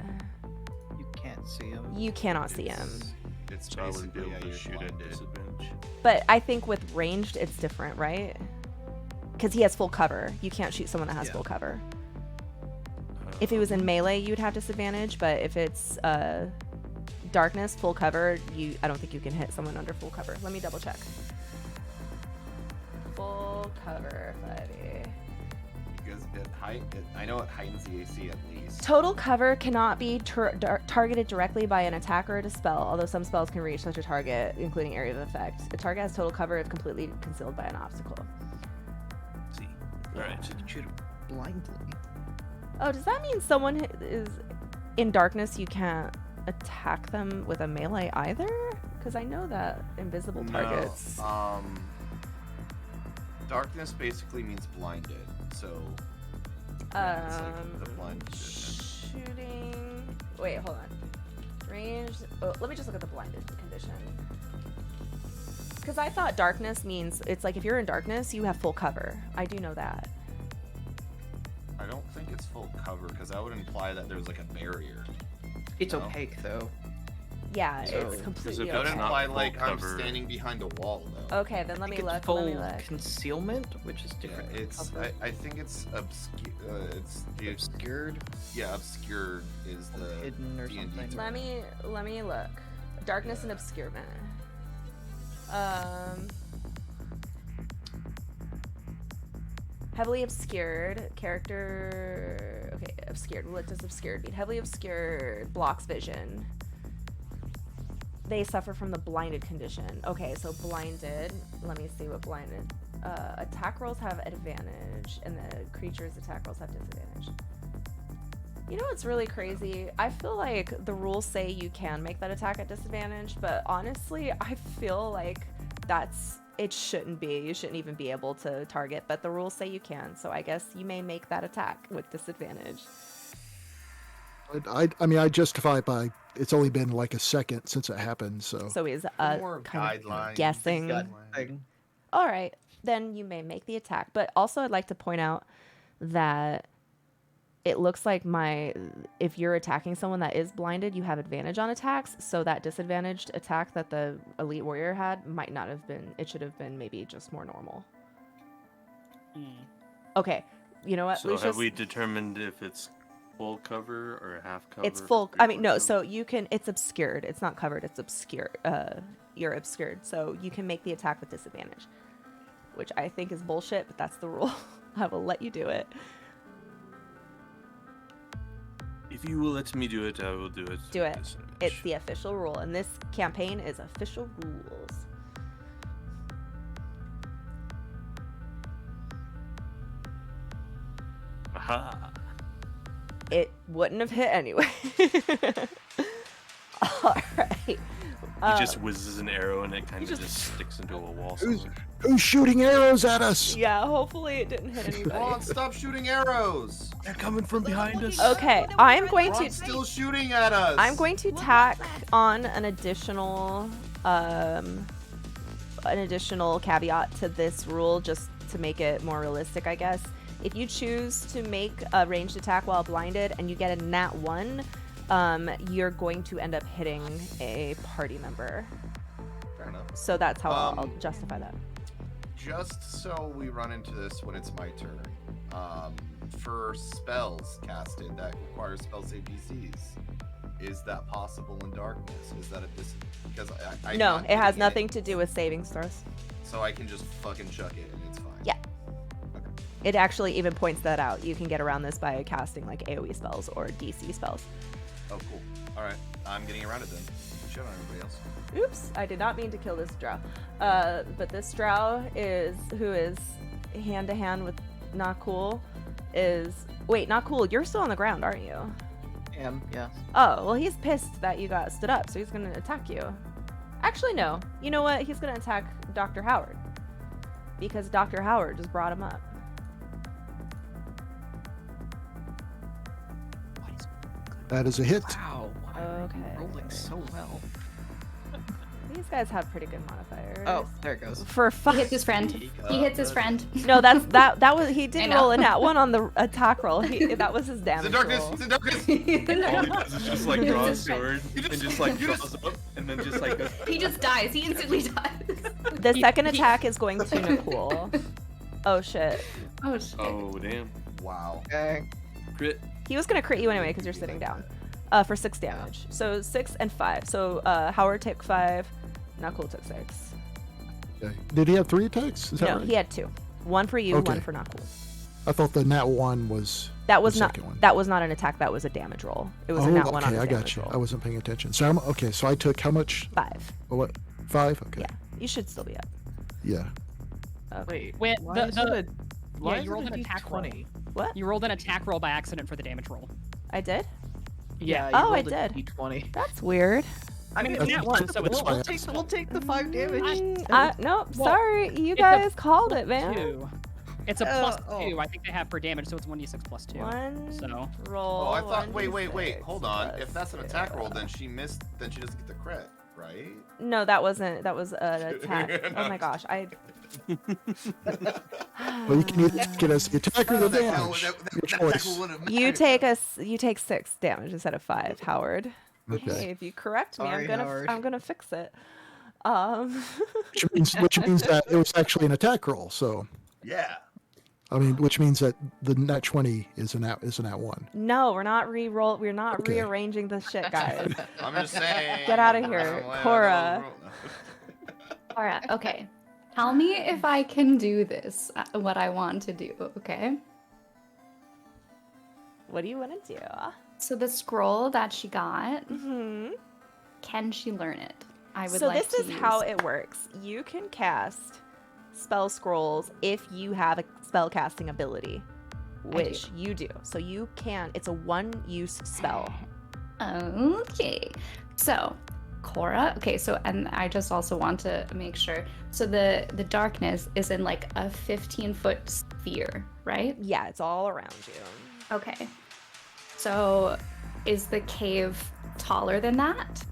You can't see him. You cannot see him. It's So I wouldn't be basically able to you're shoot at blinded. disadvantage. But I think with ranged, it's different, right? Because he has full cover. You can't shoot someone that has Yeah. full cover. If it was in melee, you'd have disadvantage, but if it's darkness, full cover, I don't think you can hit someone under full cover. Let me double check. Full cover, 5e. Because I know it heightens the AC at least. Total cover cannot be targeted directly by an attack or a dispel, although some spells can reach such a target, including area of effect. A target has total cover if completely concealed by an obstacle. See. Alright. Shoot him blindly. Oh, does that mean someone is in darkness, you can't attack them with a melee either? Because I know that invisible targets. No. Darkness basically means blinded, so yeah, it's like the blind condition. Shooting. Wait, hold on. Ranged. Oh, let me just look at the blinded condition. Because I thought darkness means it's like if you're in darkness, you have full cover. I do know that. I don't think it's full cover because that would imply that there's like a barrier. It's No. opaque though. Yeah, So, it's completely That would okay. imply full like I'm cover. standing behind a wall though. Okay, then let I me think look. it's full Let me look. concealment, which is Yeah, different. it's I think it's it's the Obscured, yeah obscured is the hidden, or D&D something. term. Let me look. Darkness and obscurement. Heavily obscured character. Okay, obscured. What does obscured mean? Heavily obscured blocks vision. They suffer from the blinded condition. Okay, so blinded. Let me see what blinded. Attack rolls have advantage, and the creature's attack rolls have disadvantage. You know what's really crazy? I feel like the rules say you can make that attack at disadvantage, but honestly, I feel like it shouldn't be. You shouldn't even be able to target, but the rules say you can, so I guess you may make that attack with disadvantage. I mean, I justify it by it's only been like a second since it happened, so. So is More kind of guidelines. guessing. Thing. All right, then you may make the attack. But also, I'd like to point out that it looks like if you're attacking someone that is blinded, you have advantage on attacks. So that disadvantaged attack that the elite warrior had might not have been. It should have been maybe just more normal. Okay, you know what, So Lucius? have we determined if it's full cover or half cover? It's full. I mean, no. So you can. It's obscured. It's not covered. It's obscure. You're obscured, so you can make the attack with disadvantage, which I think is bullshit. But that's the rule. I will let you do it. If you will let me do it, I will do it. Do it. Disadvantage. It's the official rule, and this campaign is official rules. Aha. It wouldn't have hit anyway. All right. He just whizzes an arrow and it kind of just sticks into a wall Who's, somewhere. who's shooting arrows at us? Yeah. Hopefully, it didn't hit anybody. Ron, stop shooting arrows! They're coming from behind us. Okay, I'm going to. Ron's still shooting at us! I'm going to tack on an additional caveat to this rule just to make it more realistic, I guess. If you choose to make a ranged attack while blinded and you get a nat 1, you're going to end up hitting a party member. Fair enough. So that's how I'll justify that. Just so we run into this when it's my turn, for spells casted that require spell save DCs, is that possible in darkness? Is that because I'm No, not it has getting nothing to do with saving throws. So I can just fucking chuck it and it's fine. Yeah. It actually even points that out. You can get around this by casting like AoE spells or DC spells. Oh, cool. All right, I'm getting around it then. Shit on everybody else. Oops, I did not mean to kill this drow. But this drow who is hand to hand with Not Cool wait, Not Cool, you're still on the ground, aren't you? Yes. Oh, well, he's pissed that you got stood up, so he's gonna attack you. Actually, no. You know what? He's gonna attack Dr. Howard. Because Dr. Howard just brought him up. That is a hit. Wow. Why are Okay. you rolling so well? These guys have pretty good modifiers. Oh, there it goes. For He fun. hits his friend. He hits his friend. No, that was he didn't know. roll a nat 1 on the attack roll. That was his damage roll. It's in darkness. All he does is just like draw a sword and just like draws up and then just like goes. He just dies. He instantly dies. The second attack is going to Nicole. Oh shit. Oh shit. Oh damn. Wow. Okay. Crit. He was gonna crit you anyway because you're sitting down. For 6 damage. So 6 and 5. So Howard took 5. Not Cool took 6. Okay. Did he have 3 attacks? Is that No, right? he had 2. 1 for you, Okay. 1 for Not Cool. I thought the nat 1 was That was the not second one. that was not an attack. That was a damage roll. It was Oh, a nat 1 on okay, a I damage got you. roll. I wasn't paying attention. So so I took how much? 5. Oh, what? 5? Okay. Yeah, you should still be up. Yeah. Wait. Wait, why the- is the- it why yeah, is you rolled it an attack roll. D20? What? You rolled an attack roll by accident for the damage roll. I did? Yeah. You Oh, I rolled a did. D20. That's weird. I mean, it's nat 1, so it's We'll take the 5 damage. Nope, Well, sorry. You it's a guys called it, man. 2. It's a plus 2. I think they have for damage, so it's 1d6 plus 2. 1 So. roll. Oh, I thought. 1d6 Wait. Hold on. plus If that's an attack roll, 0. then she missed. Then she doesn't get the crit, right? No, that wasn't. That was an attack. Oh my gosh, I. Well, you can either take it as the attack or the damage. Your choice. You take 6 damage instead of 5, Howard. Okay. Hey, if you correct me, Sorry, Howard. I'm gonna fix it. Which means that it was actually an attack roll. So, Yeah. I mean, which means that the nat 20 is an at 1. No, we're not re-roll. We're not Okay. rearranging this shit, guys. I'm just saying. Get outta here, Cora. Alright, okay. Tell me if I can do this, what I want to do, okay? What do you want to do? So the scroll that she got, Hmm. can she learn it? I would So like this to is how use- it works. You can cast spell scrolls if you have a spell casting ability, which you do. So you can. It's a 1-use spell. Okay. So, Cora. Okay, so and I just also want to make sure. So the darkness is in like a 15-foot sphere, right? Yeah, it's all around you. Okay. So, is the cave taller than that?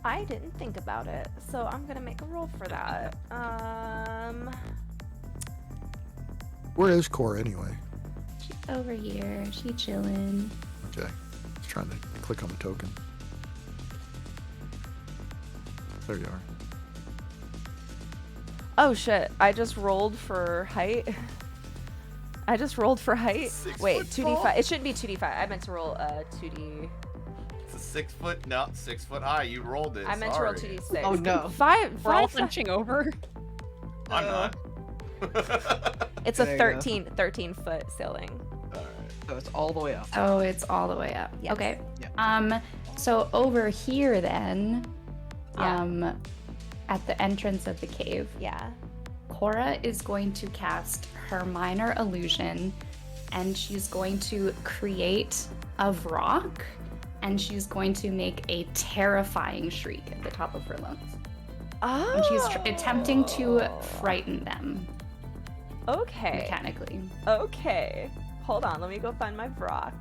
I didn't think about it, so I'm gonna make a roll for that. Where is Cora anyway? She's over here. She chilling. Okay. Just trying to click on the token. There you are. Oh shit! I just rolled for height. I just rolled for height. 6 Wait, foot 2d5. tall? It shouldn't be 2d5. I meant to roll 2d. It's a 6 foot. No, 6 foot high. You rolled it. I meant to roll sorry. 2d6. Oh, no. We're all 5. hunching over. I'm not. It's a There you go. 13 foot ceiling. Alright. So it's all the way up. Oh, it's all the way up. Yes. Okay. Yeah. So over here then, Yeah. at the entrance of the cave, Yeah. Cora is going to cast her minor illusion, and she's going to create a rock, and she's going to make a terrifying shriek at the top of her lungs. Oh. And she's attempting to frighten them Okay. mechanically. Okay. Hold on. Let me go find my Vrock.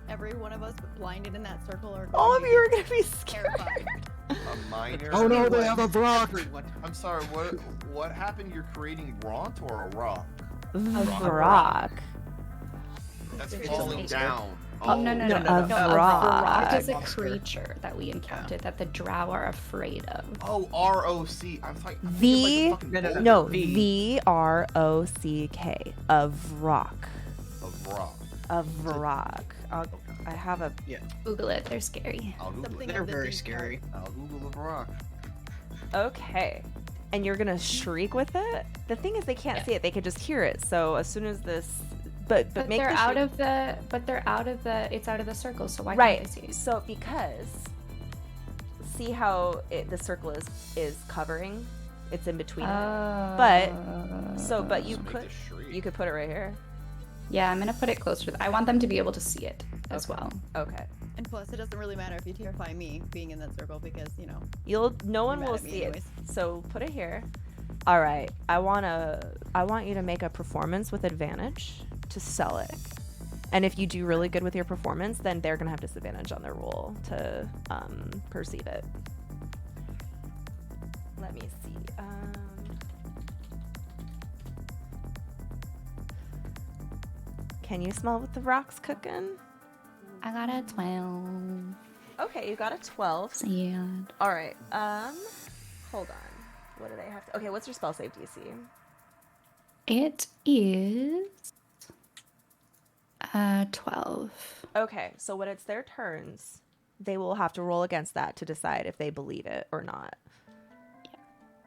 Every one of us blinded in that circle are All going of to you are get gonna be scared. terrified. A minor. Oh no, they have a Vrock! I'm sorry. What? what happened? You're creating Ront or a rock? A rock. That's It's falling just- down. Oh, no. A A rock. rock is a Monster. creature that we encountered that the drow are afraid of. Oh, ROC. I'm like No, VROCK. Of rock. Of rock. Of rock. I have a. Google it. They're scary. I'll Google Something it. They're of the very deep scary. I'll Google a rock. Okay. And you're gonna shriek with it? The thing is, they can't see it. They can just hear it. So as soon as this, but But make they're the out shriek- of the. But they're out of the. It's out of the circle. So why right. can't they see? So because see how the circle is covering. It's in between. But you Just make could this shriek. you could put it right here. Yeah, I'm gonna put it closer. I want them to be able to see it as well. Okay. And plus, it doesn't really matter if you terrify me being in that circle because, you know. No one mad will at me see it. anyways. So put it here. All right. I want you to make a performance with advantage to sell it. And if you do really good with your performance, then they're gonna have disadvantage on their roll to perceive it. Let me see. Can you smell what the rock's cooking? I got a 12. Okay, you got a 12. Sad. All right. Hold on. What do they have to? Okay, what's your spell save DC? It is 12. Okay, so when it's their turns, they will have to roll against that to decide if they believe it or not.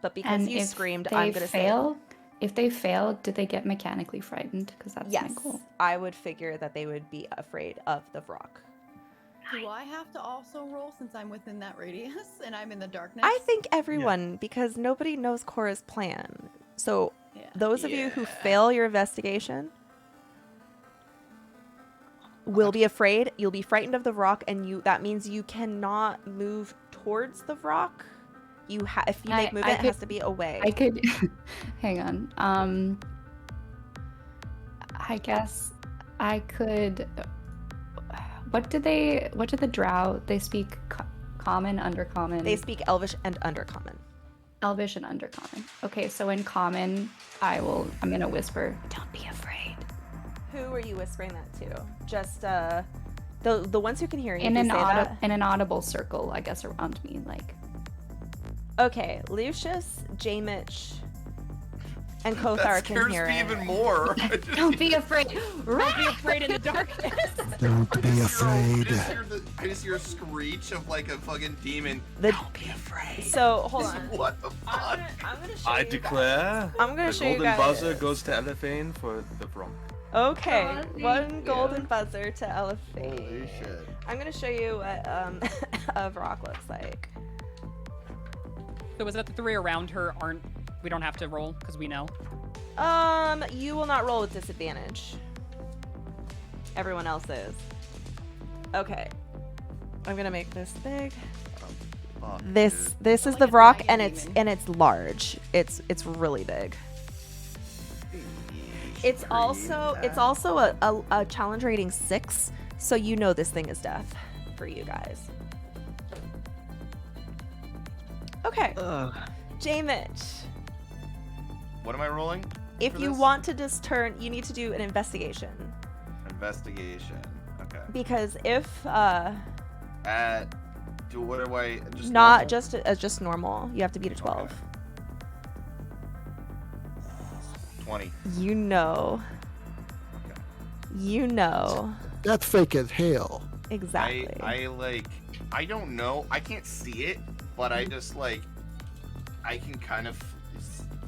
But because And you if screamed, they I'm gonna fail. If they fail, do they get mechanically frightened? Because that's say yes. my goal. I would figure that they would be afraid of the rock. Do I have to also roll since I'm within that radius and I'm in the darkness? I think everyone, because nobody knows Cora's plan. So Yeah. those of you who fail your investigation will be afraid. You'll be frightened of the rock, and that means you cannot move towards the rock. If you make movement, it has to be away. I could hang on. I guess I could. What do the drow? They speak common, undercommon. They speak Elvish and Undercommon. Elvish and undercommon. Okay, so in common, I'm gonna whisper, "Don't be afraid." Who are you whispering that to? Just the ones who can hear you. In if you an say that? in an audible circle, I guess, around me, like. Okay, Lucius, J-Mitch, and Kothar That can scares hear me it. even more. Don't be afraid. Don't be afraid in the darkness. Don't be afraid. I just hear a screech of like a fucking demon. Don't be afraid. So hold on. What the fuck? I'm gonna show I you declare I'm gonna the show you golden guys. buzzer goes to Elephane for the rock. Okay, Oh, thank one you. golden buzzer to Elephant. Holy shit. I'm gonna show you what a rock looks like. So is that the three around her aren't? We don't have to roll because we know. You will not roll with disadvantage. Everyone else is. Okay. I'm gonna make this big. Fuck, This dude. this is Like the a rock, dragon and demon. it's large. It's really big. It's also a challenge rating 6, so you know this thing is death for you guys. Okay, J-Mitch. What am I rolling? If for you this? want to just turn, you need to do an investigation. Investigation. Okay. Because if What do I just not normal? just normal, you have to beat a 12. Okay. 20. You know. Okay. You know. That's fake as hell. Exactly. I don't know. I can't see it, but I just like I can kind of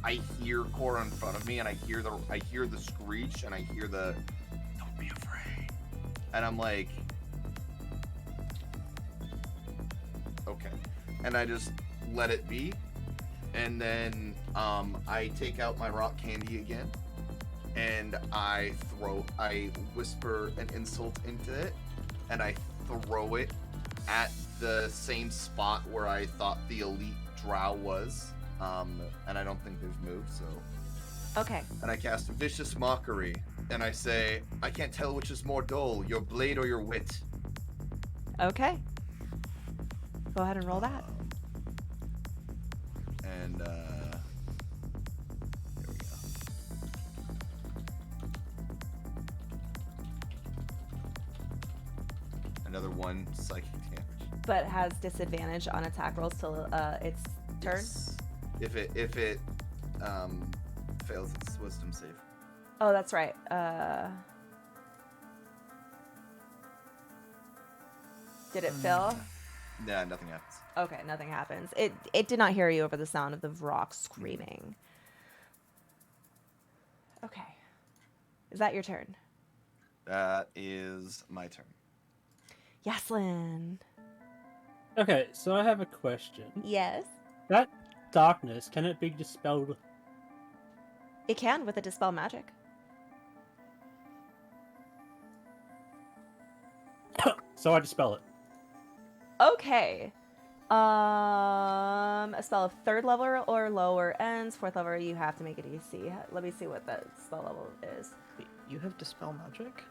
I hear Cora in front of me, and I hear the screech, and I hear the "Don't be afraid," and I'm like, okay, and I just let it be, and then I take out my rock candy again, and I whisper an insult into it, and I throw it at the same spot where I thought the elite drow was. And I don't think there's moves, so. Okay. And I cast Vicious Mockery, and I say, I can't tell which is more dull, your blade or your wit. Okay. Go ahead and roll that. And Another 1 psychic damage. But has disadvantage on attack rolls till its turn. Yes. If it fails its wisdom save. Oh, that's right. Did it fail? Nah, nothing happens. Okay, nothing happens. It did not hear you over the sound of the rock screaming. Okay. Is that your turn? That is my turn. Yaslin. Okay, so I have a question. Yes. That darkness, can it be dispelled? It can with a dispel magic. So I dispel it. Okay. A spell of 3rd level or lower ends. 4th level, you have to make a DC. Let me see what that spell level is. You have dispel magic?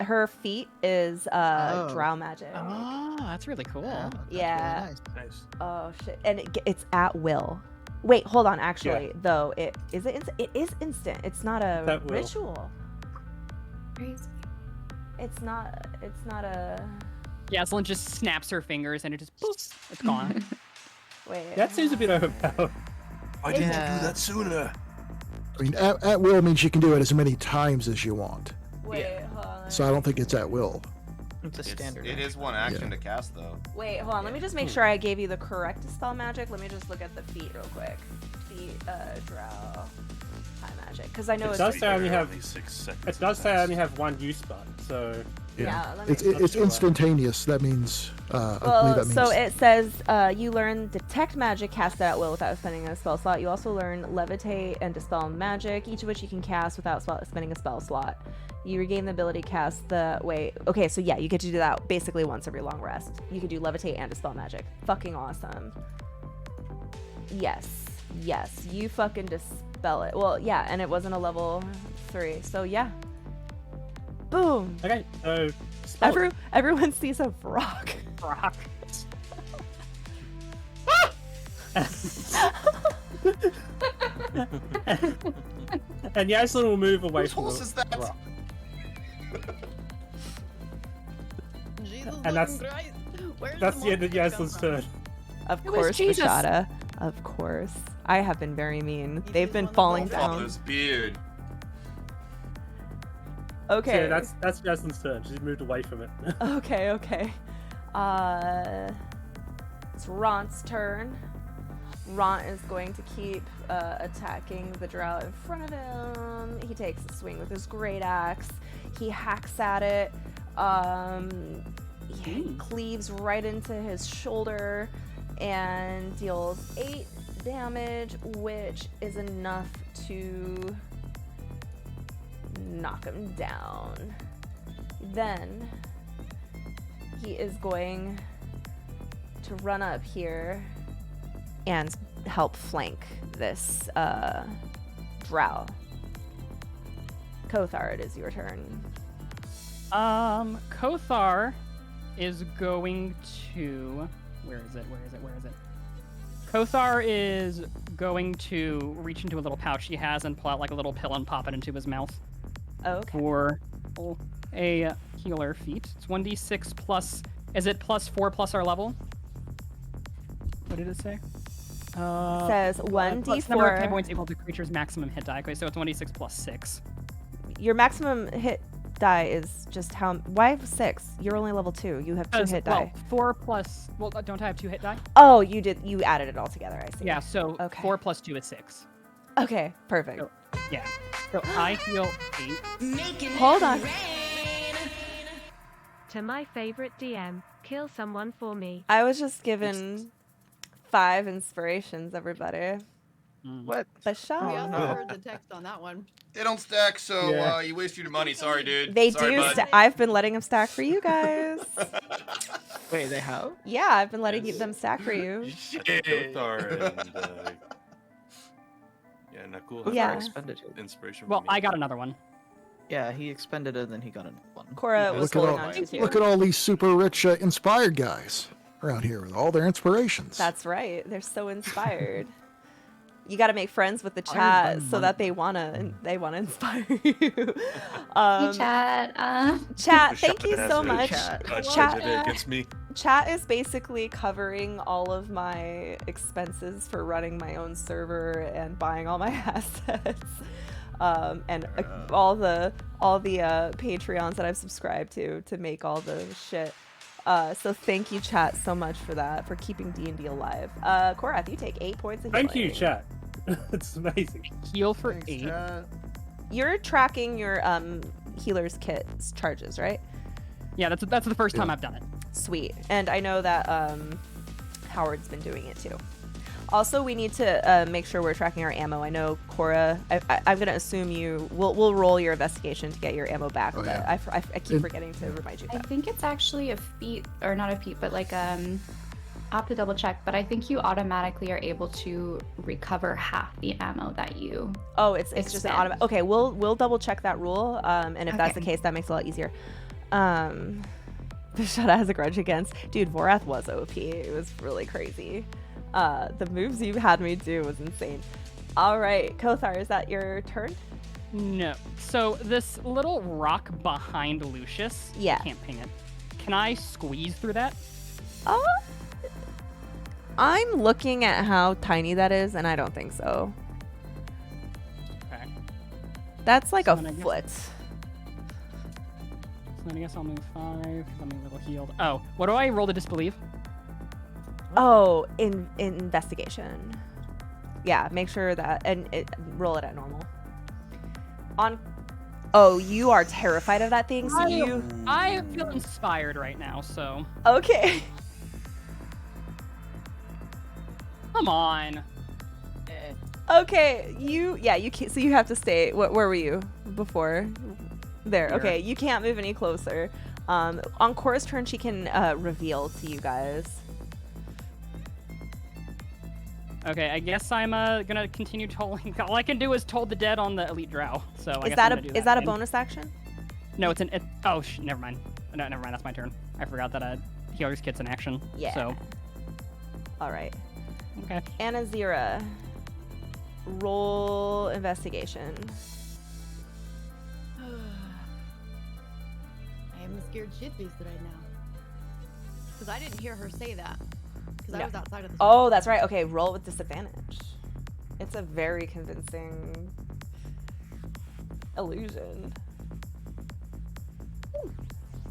Her feat is drow magic. Oh, that's really cool. Yeah. That's Yeah. Really nice. Oh shit! And it's at will. Wait, hold on. Actually, though, it is instant. It's not a At will. ritual. Crazy. It's not a. Yaslin just snaps her fingers and it just poof, it's gone. Wait. That seems a bit overpowered. Why didn't you Yeah. do that sooner? I mean, at will means you can do it as many times as you want. Wait, hold on. So I don't think it's at will. It's a standard. It is 1 action to cast, though. Wait, hold on. Let me just make sure I gave you the correct dispel magic. Let me just look at the feat real quick. Feat, drow, high magic, because I know It it's. does say I only have. Only 6 seconds. It does say I only have 1 use spot, so. Yeah, let me- It's instantaneous. That means I believe Well, that means so it says you learn detect magic cast at will without spending a spell slot. You also learn levitate and dispel magic, each of which you can cast without spending a spell slot. You regain the ability to cast the okay, so yeah, you get to do that basically once every long rest. You can do levitate and dispel magic. Fucking awesome. Yes, you fucking dispel it. Well, yeah, and it wasn't a level 3, so yeah. Boom. Okay, so. Spell it. Everyone sees a rock. Rock. And Yaslin will move away Whose from horse the is that? rock. Jesus And that's- fucking Christ. Where's That's the end of monster come Yaslins' from? turn. Of It was course, Jesus. Bashada. Of course. I have been very mean. He They've is been one of falling the down. Father's beard. Okay. So that's Yaslin's turn. She's moved away from it. Okay. It's Ront's turn. Ront is going to keep attacking the drow in front of him. He takes a swing with his great axe. He hacks at it. He cleaves right into his shoulder and deals 8 damage, which is enough to knock him down. Then he is going to run up here and help flank this drow. Kothar, it is your turn. Kothar is going to. Where is it? Kothar is going to reach into a little pouch he has and pull out like a little pill and pop it into his mouth Okay. for a healer feat. It's 1d6 plus. Is it plus 4 plus our level? What did it say? Says Plus number of hit 1d4. points equal to creature's maximum hit die. Okay, so it's 1d6 plus 6. Your maximum hit die is just how. Why 6? You're only level 2. You have 2 hit die. 4 plus. Well, don't I have 2 hit die? Oh, you did. You added it all together. I see. Yeah, so Okay. 4 plus 2 is 6. Okay. Perfect. So, yeah. So I heal 8. Hold on. To my favorite DM, kill someone for me. I was just given 5 inspirations, everybody. What? Bashar. We also no. heard the text on that one. They don't stack, so Yeah. you wasted your money. Sorry, dude. They Sorry, do. bud. I've been letting them stack for you guys. Wait, they have? Yeah, I've been letting them stack for you. Kothar and yeah, Nakul has Yeah. an Expended it. inspiration. Well, from me. I got another one. Yeah, he expended it and then he got a one. Cora was Look at holding all- on to two. Look at all these super rich, inspired guys around here with all their inspirations. That's right. They're so inspired. You got to make friends with the chat so that they wanna inspire you. Hey, chat. Chat, thank you so much. Chat against me. Chat is basically covering all of my expenses for running my own server and buying all my assets, and all the Patreons that I've subscribed to make all the shit. So thank you, chat, so much for that, for keeping D&D alive. Korath, you take 8 points of healing. Thank you, chat. It's amazing. Heal for 8. You're tracking your healer's kit's charges, right? Yeah, that's the first time I've done it. Sweet. And I know that Howard's been doing it too. Also, we need to make sure we're tracking our ammo. I know Cora. I'm gonna assume we'll roll your investigation to get your ammo back. Oh, but yeah. I keep forgetting to remind you. I think it's actually a feat, or not a feat, but like I'll have to double check. But I think you automatically are able to recover half the ammo that you. Oh, it's just an automatic. Okay, we'll double check that rule. And if that's the case, that makes it a lot easier. Vishada has a grudge against. Dude, Vorath was OP. It was really crazy. The moves you had me do was insane. All right, Kothar, is that your turn? No. So this little rock behind Lucius. Yeah. Can't ping it. Can I squeeze through that? I'm looking at how tiny that is, and I don't think so. Okay. That's like So a then I guess- foot. So then I guess I'll move 5. I'm a little healed. Oh, what do I roll to disbelieve? Oh, in investigation. Yeah, make sure that and roll it at normal. Oh, you are terrified of that thing, so I feel inspired right now, so. Okay. Come on. Okay, you can't, so you have to stay. Where were you before? There. Here. Okay, you can't move any closer. On Cora's turn, she can reveal to you guys. Okay, I guess I'm gonna continue tolling. All I can do is toll the dead on the elite drow. So I Is guess that I'm gonna do is that a again. bonus action? No, it's never mind. No, never mind. That's my turn. I forgot that healer's kit's an action. Yeah. So All right. okay. Anazira, roll investigation. I am scared shitless right now. Because I didn't hear her say that. Because I No. was outside of the Oh, that's right. Okay, roll with disadvantage. It's a very convincing illusion.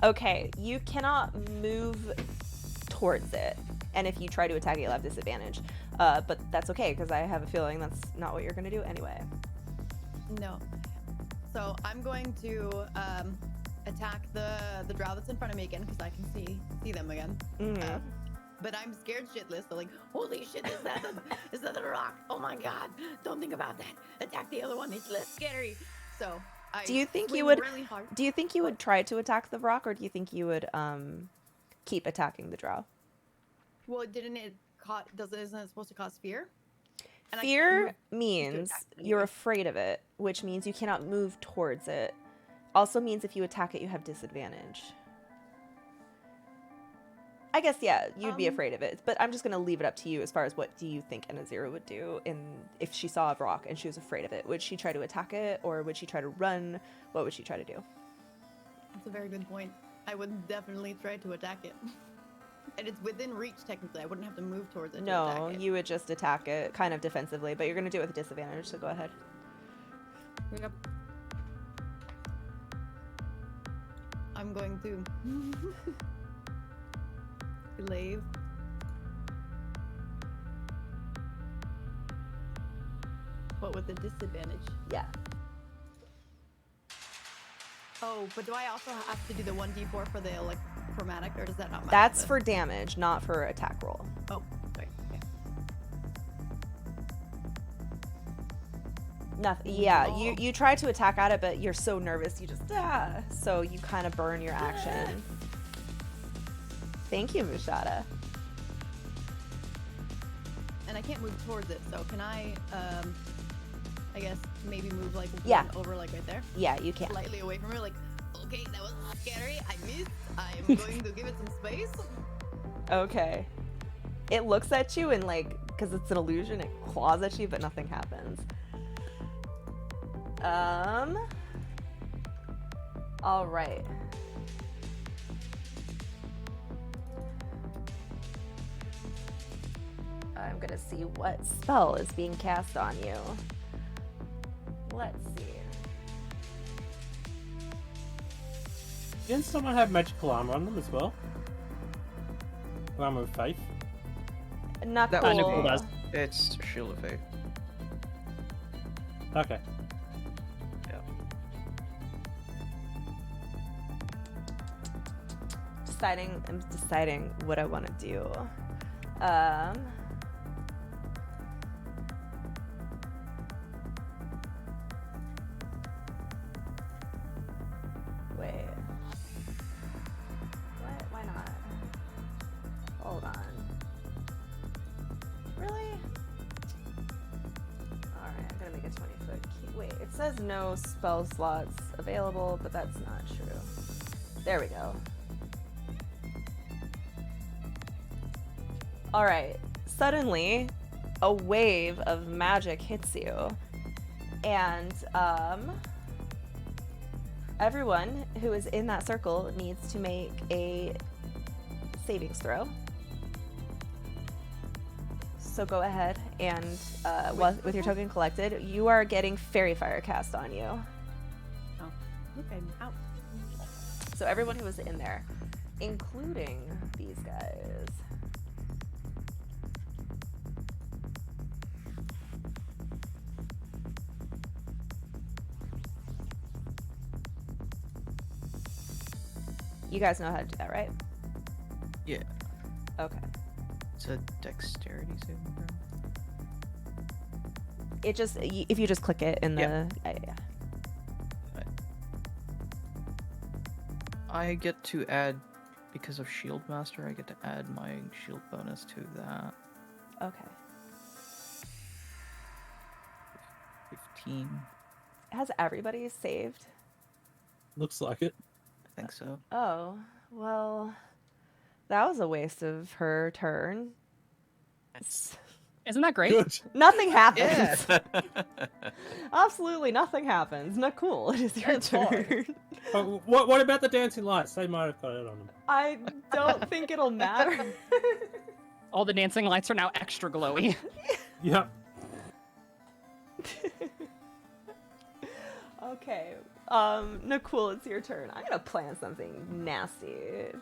Okay, you cannot move towards it, and if you try to attack it, you'll have disadvantage. But that's okay because I have a feeling that's not what you're gonna do anyway. No. So I'm going to attack the drow that's in front of me again because I can see them again. Mhm. But I'm scared shitless. So like, holy shit, is that the rock? Oh my god! Don't think about that. Attack the other one. It's less scary. So I Do you think you swing would? really hard. Do you think you would try to attack the rock, or do you think you would keep attacking the drow? Well, isn't it supposed to cause fear? And I can't Fear move means attack it you're anyway. afraid of it, which means you cannot move towards it. Also means if you attack it, you have disadvantage. I guess, yeah, you'd be afraid of it, but I'm just going to leave it up to you as far as what do you think Anazira would do if she saw a rock and she was afraid of it. Would she try to attack it, or would she try to run? What would she try to do? That's a very good point. I would definitely try to attack it. And it's within reach, technically. I wouldn't have to move towards it to No, attack it. you would just attack it kind of defensively, but you're going to do it with disadvantage, so go ahead. Yep. I'm going to glaive. But with the disadvantage. Yeah. Oh, but do I also have to do the 1d4 for the chromatic, or does that not matter? That's for damage, not for attack roll. Oh, sorry. Okay. Nothing. Yeah, you try to attack at it, but you're so nervous, you just so you kind of burn your action. Thank you, Mushada. And I can't move towards it, so can I guess maybe move like Yeah. one over like right there? Yeah, you can. Slightly away from her, like, okay, that was scary. I missed. I am going to give it some space. Okay. It looks at you and like because it's an illusion, it claws at you, but nothing happens. All right. I'm gonna see what spell is being cast on you. Let's see. Didn't someone have magical armor on them as well? Armor of Faith? Not That cool. Nicole does. It's Shield of Faith. Okay. I'm deciding what I want to do. Wait. What? Why not? Hold on. Really? Alright, I'm gonna make a 20-foot key. Wait, it says no spell slots available, but that's not true. There we go. Alright, suddenly a wave of magic hits you, and everyone who is in that circle needs to make a savings throw. So go ahead and with your token collected, you are getting fairy fire cast on you. Oh, okay. Out. So everyone who was in there, including these guys. You guys know how to do that, right? Yeah. Okay. It's a dexterity saving throw. It just if you just click it in the yeah. I get to add, because of Shield Master, I get to add my shield bonus to that. Okay. 15. Has everybody saved? Looks like it. I think so. Oh, well, that was a waste of her turn. Isn't that great? Good. Nothing happens. Absolutely nothing happens. Not cool. It is your That's hard. turn. What about the dancing lights? They might have got it on them. I don't think it'll matter. All the dancing lights are now extra glowy. Yep. Okay. Nakul, it's your turn. I'm gonna plan something nasty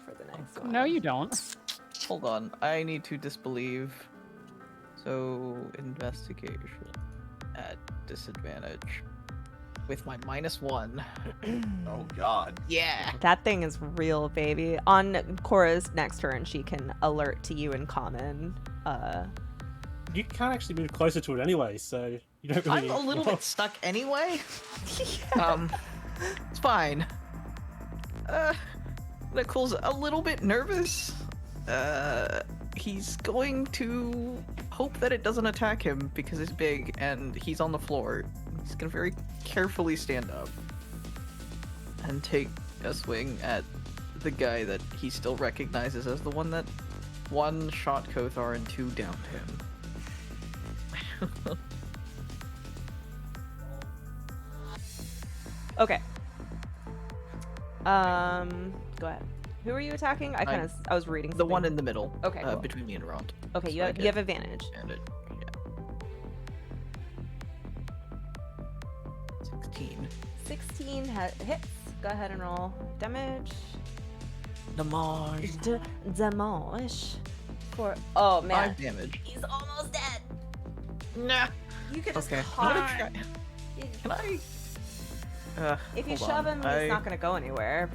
for the next one. No, you don't. Hold on. I need to disbelieve. So, investigation at disadvantage with my -1. Oh god. Yeah. That thing is real, baby. On Cora's next turn, she can alert to you in common. You can't actually move closer to it anyway, so you don't really. I'm a little bit stuck anyway. It's fine. Nicole's a little bit nervous. He's going to hope that it doesn't attack him because it's big and he's on the floor. He's gonna very carefully stand up and take a swing at the guy that he still recognizes as the one that one shot Kothar and 2 downed him. Okay. Go ahead. Who are you attacking? I was reading The something. one in the middle. Okay, cool. Between me and Rond. Okay, So you I have, get you have advantage. advantage, yeah. 16. 16 hits. Go ahead and roll damage. Damage. Damage. Oh man. 5 damage. He's almost dead. Nah. You could just Okay. carve. I'm gonna try. Can I? If you hold shove on. him, he's not gonna go anywhere.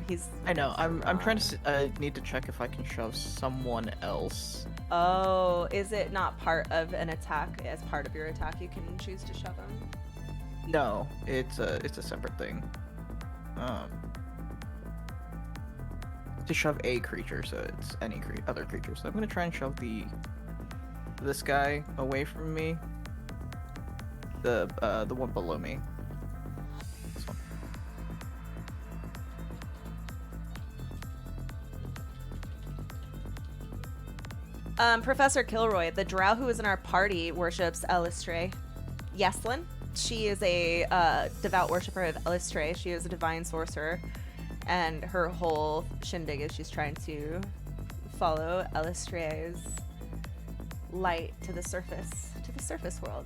I know. I'm trying to. Need to check if I can shove someone else. Oh, is it not part of an attack? As part of your attack, you can choose to shove him. No, it's a separate thing. To shove a creature, so it's any other creature. So I'm gonna try and shove this guy away from me. The one below me. This one. Professor Kilroy, the drow who is in our party, worships Elistre. Yeslin. She is a devout worshiper of Elistre. She is a divine sorcerer, and her whole shindig is she's trying to follow Elistre's light to the surface world.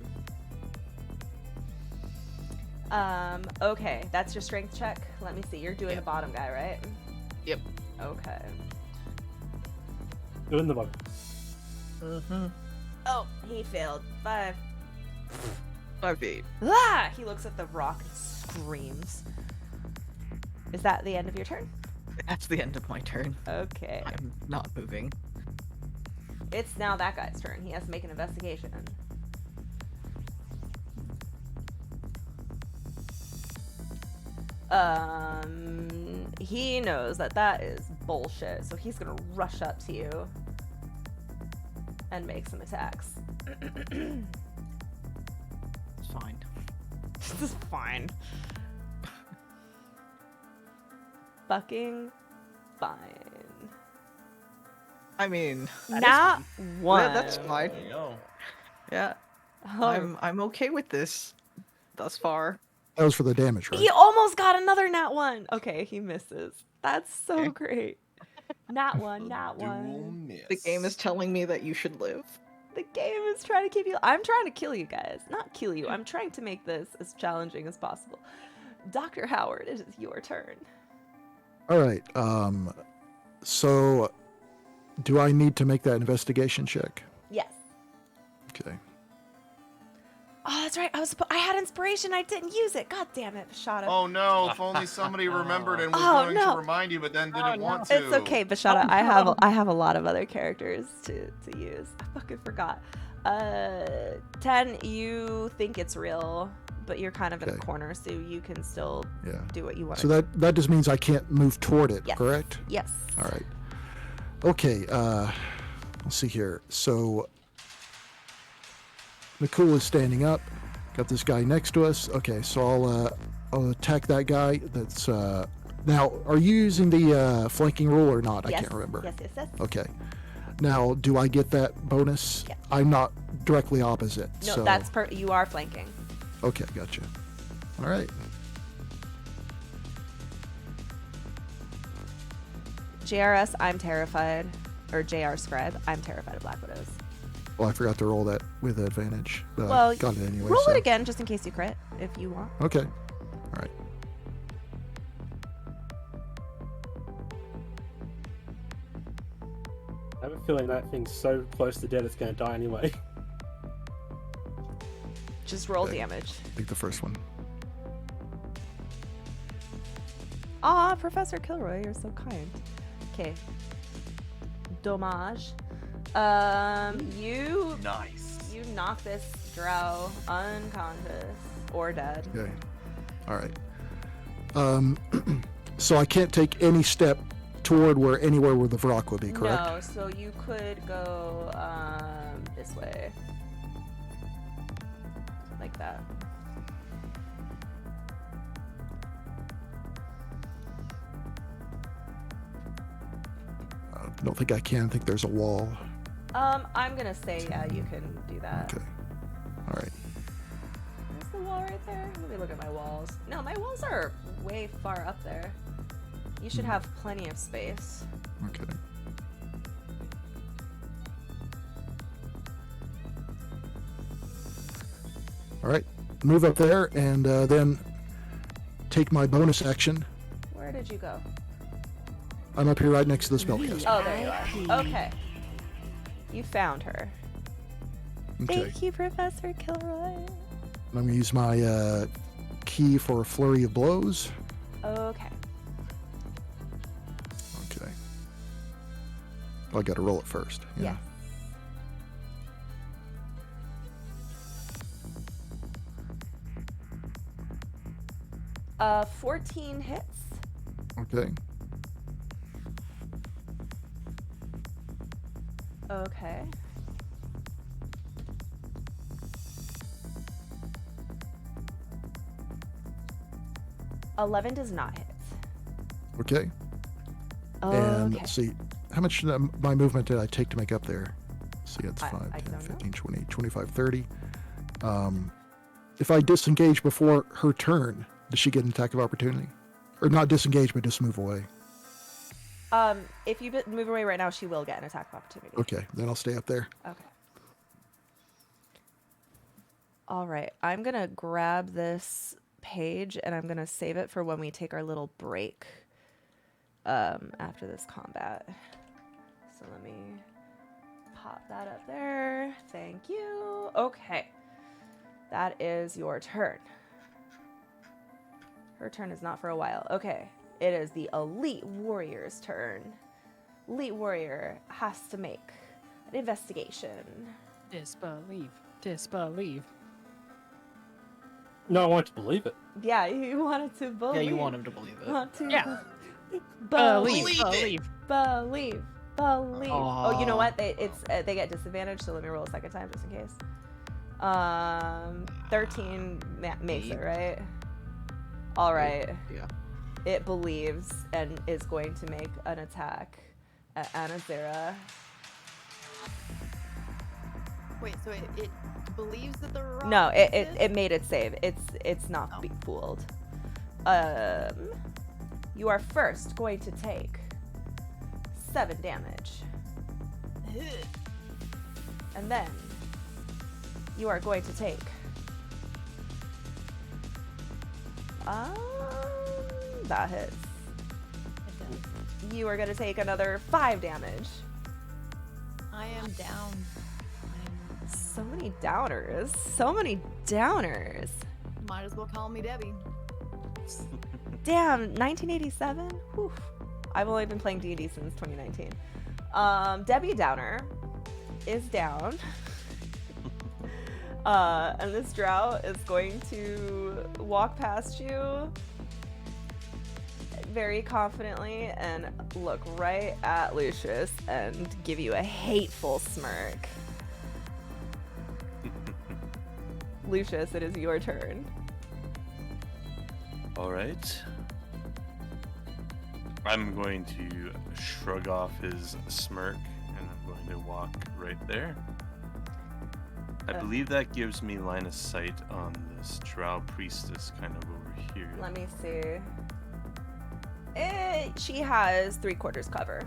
Okay, that's your strength check. Let me see. You're doing the bottom guy, right? Yep. Okay. Doing the bottom. Mm-hmm. Oh, he failed. 5. 5-8. Ah! He looks at the rock and screams. Is that the end of your turn? That's the end of my turn. Okay. I'm not moving. It's now that guy's turn. He has to make an investigation. He knows that is bullshit, so he's gonna rush up to you and make some attacks. It's fine. This is fine. Fucking fine. I mean, Not one. That's fine. There you go. Yeah. Oh. I'm okay with this thus far. That was for the damage, right? He almost got another nat 1. Okay, he misses. That's so Okay. great. Nat 1, nat 1. Dual miss. The game is telling me that you should live. The game is trying to keep you. I'm trying to kill you guys. Not kill you. I'm trying to make this as challenging as possible. Dr. Howard, it is your turn. All right. So, do I need to make that investigation check? Yes. Okay. Oh, that's right. I had inspiration. I didn't use it. God damn it, Bashada. Oh no! If only somebody remembered and was Oh, going no. to remind you, but then didn't want to. It's okay, Bashada. I have a lot of other characters to use. I fucking forgot. 10, you think it's real, but you're kind of in a Okay. corner, so you can still do what you want. So that just means I can't move toward it, Yes. correct? Yes. All right. Okay. Let's see here. So, Nicole is standing up. Got this guy next to us. Okay, so I'll attack that guy. That's now. Are you using the flanking rule or not? I Yes. can't remember. Yes. Okay. Now, do I get that bonus? Yeah. I'm not directly opposite. No, so... that's you are flanking. Okay, gotcha. All right. JRS, I'm terrified. Or JR Scribe, I'm terrified of Black Widows. Well, I forgot to roll that with advantage, but Well, I got it anyway. Roll so. it again just in case you crit, if you want. Okay. All right. I have a feeling that thing's so close to dead it's going to die anyway. Just roll Okay. damage. Take the first one. Aw, Professor Kilroy, you're so kind. Okay. Dommage. You Nice. you knock this drow unconscious or dead. Okay. All right. So I can't take any step toward anywhere where the Vrock would be, correct? No, so you could go this way. Like that. I don't think I can. I think there's a wall. I'm gonna say yeah, you can do that. Okay. All right. Is the wall right there? Let me look at my walls. No, my walls are way far up there. You should have plenty of space. Okay. All right. Move up there and then take my bonus action. Where did you go? I'm up here right next to the spellcaster. Oh, there you are. Okay. You found her. Okay. Thank you, Professor Kilroy. I'm going to use my key for a flurry of blows. Okay. Okay. I got to roll it first. Yeah. 14 hits. Okay. Okay. $11 does not hit. Okay. Oh, And okay. let's see. How much my movement did I take to make up there? See, it's 5, I 10, don't know. 15, 20, 25, 30. If I disengage before her turn, does she get an attack of opportunity? Or not disengage, but just move away. If you move away right now, she will get an attack of opportunity. Okay, then I'll stay up there. Okay. All right, I'm gonna grab this page and I'm gonna save it for when we take our little break after this combat. So let me pop that up there. Thank you. Okay, that is your turn. Her turn is not for a while. Okay, it is the Elite Warrior's turn. Elite Warrior has to make an investigation. Disbelieve. No, I want to believe it. Yeah, you wanted to believe. Yeah, you want him to believe it. Want to Yeah. believe. Believe. Oh, you know what? They get disadvantage, so let me roll a second time just in case. 13 makes it, right? All right. Yeah. It believes and is going to make an attack at Anazera. Wait, so it believes that the rock No, exists? it made it save. It's not be fooled. You are first going to take 7 damage. And then you are going to take that hits. You are going to take another 5 damage. I am down. So many downers. So many downers. Might as well call me Debbie. Damn, 1987? Whew. I've only been playing D&D since 2019. Debbie Downer is down. And this drow is going to walk past you very confidently and look right at Lucius and give you a hateful smirk. Lucius, it is your turn. All right. I'm going to shrug off his smirk and I'm going to walk right there. I believe that gives me line of sight on this drow priestess kind of over here. Let me see. She has 3/4 cover.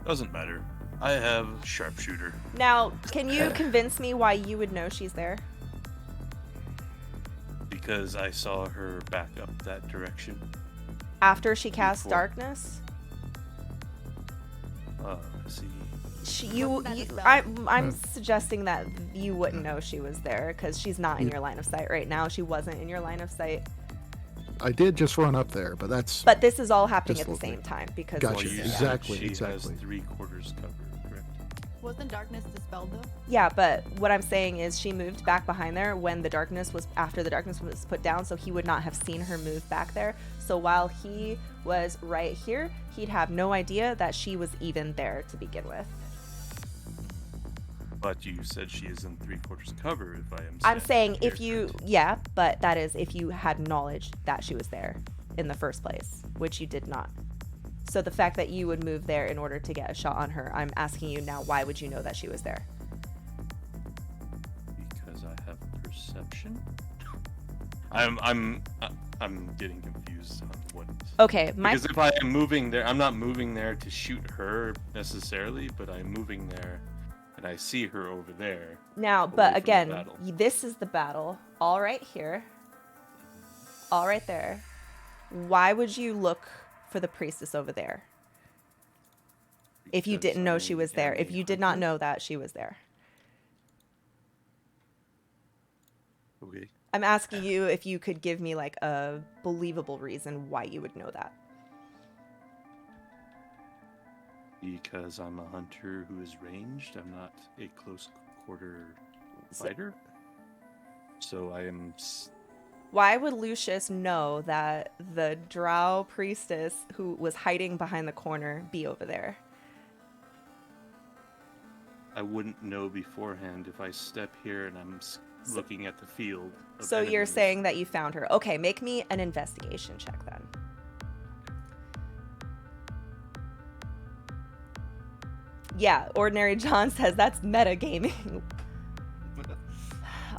Doesn't matter. I have sharpshooter. Now, can you convince me why you would know she's there? Because I saw her back up that direction. After she casts Before. darkness? I see. I'm suggesting that you wouldn't know she was there because she's not in your line of sight right now. She wasn't in your line of sight. I did just run up there, but that's... But this is all happening Just at the a little same time because Gotcha. Well, you said Exactly, She exactly. has 3/4 cover, correct? Wasn't darkness dispelled though? yeah, but what I'm saying is she moved back behind there when the darkness was after the darkness was put down, so he would not have seen her move back there. So while he was right here, he'd have no idea that she was even there to begin with. But you said she is in 3/4 cover if I am. I'm standing saying here, if you, correct? yeah, but that is if you had knowledge that she was there in the first place, which you did not. So the fact that you would move there in order to get a shot on her, I'm asking you now, why would you know that she was there? Because I have perception. I'm getting confused on what. Okay, Because if I am moving there, I'm not moving there to shoot her necessarily, but I'm moving there, and I see her over there. Now, away but from the again, battle. this is the battle. All right here. All right there. Why would you look for the priestess over there? If you Because didn't know she I was there. am If a you did not hunter. know that she was there. Okay. I'm asking you if you could give me like a believable reason why you would know that. Because I'm a hunter who is ranged. I'm not a close quarter So- fighter. So I am. Why would Lucius know that the drow priestess who was hiding behind the corner be over there? I wouldn't know beforehand if I step here and I'm looking at the field. of So you're enemies. saying that you found her. Okay, make me an investigation check then. Yeah, Ordinary John says that's metagaming.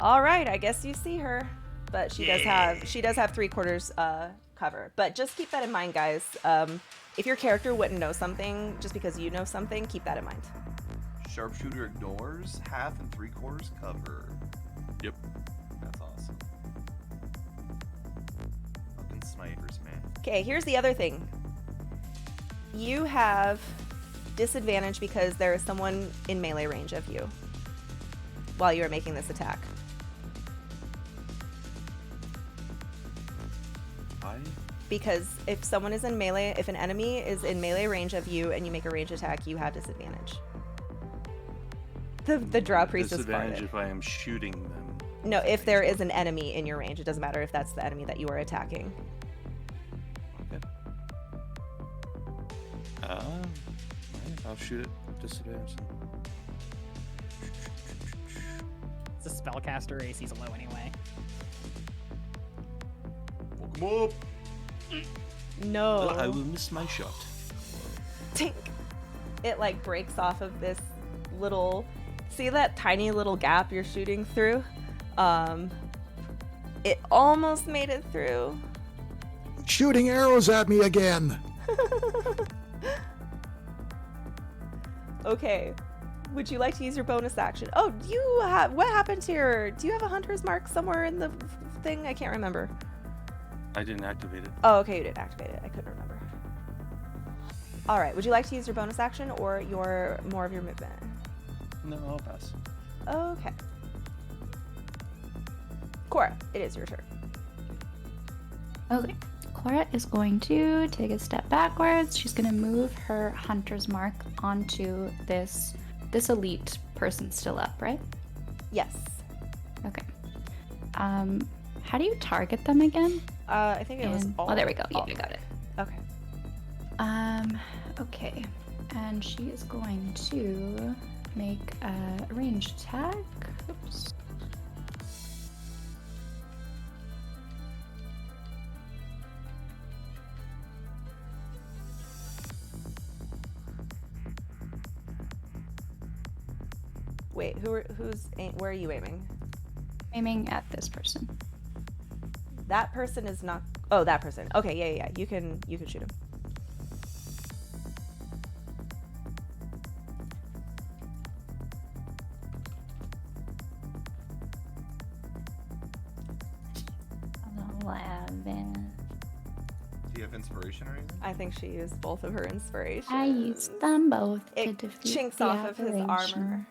All right, I guess you see her, but she does have 3/4 cover. But just keep that in mind, guys. If your character wouldn't know something, just because you know something, keep that in mind. Sharpshooter ignores 1/2 and 3/4 cover. Yep. That's awesome. Fucking snipers, man. Okay, here's the other thing. You have disadvantage because there is someone in melee range of you while you are making this attack. Because if someone is in melee, if an enemy is in melee range of you and you make a range attack, you have disadvantage. The Drow Priest is disadvantage if I am shooting them. No, if there is an enemy in your range, it doesn't matter if that's the enemy that you are attacking. Okay. I'll shoot it. Disadvantage. It's a spellcaster. AC's low anyway. Welcome up. No. Well, I will miss my shot. Tink. It like breaks off of this little. See that tiny little gap you're shooting through? It almost made it through. Shooting arrows at me again. Okay. Would you like to use your bonus action? Oh, what happened to your? Do you have a hunter's mark somewhere in the thing? I can't remember. I didn't activate it. Oh, okay, you didn't activate it. I couldn't remember. All right. Would you like to use your bonus action or more of your movement? No, I'll pass. Okay. Cora, it is your turn. Okay. Cora is going to take a step backwards. She's going to move her hunter's mark onto this elite person still up, right? Yes. Okay. How do you target them again? I think it was all. Oh, there we go. Yeah, I got it. Okay. Okay. And she is going to make a ranged attack. Oops. Wait, where are you aiming? Aiming at this person. That person is not. Oh, that person. Okay, yeah. You can shoot him. Do you have inspiration or anything? I think she used both of her inspirations. I used them both It to defeat chinks the off of his aberration. armor.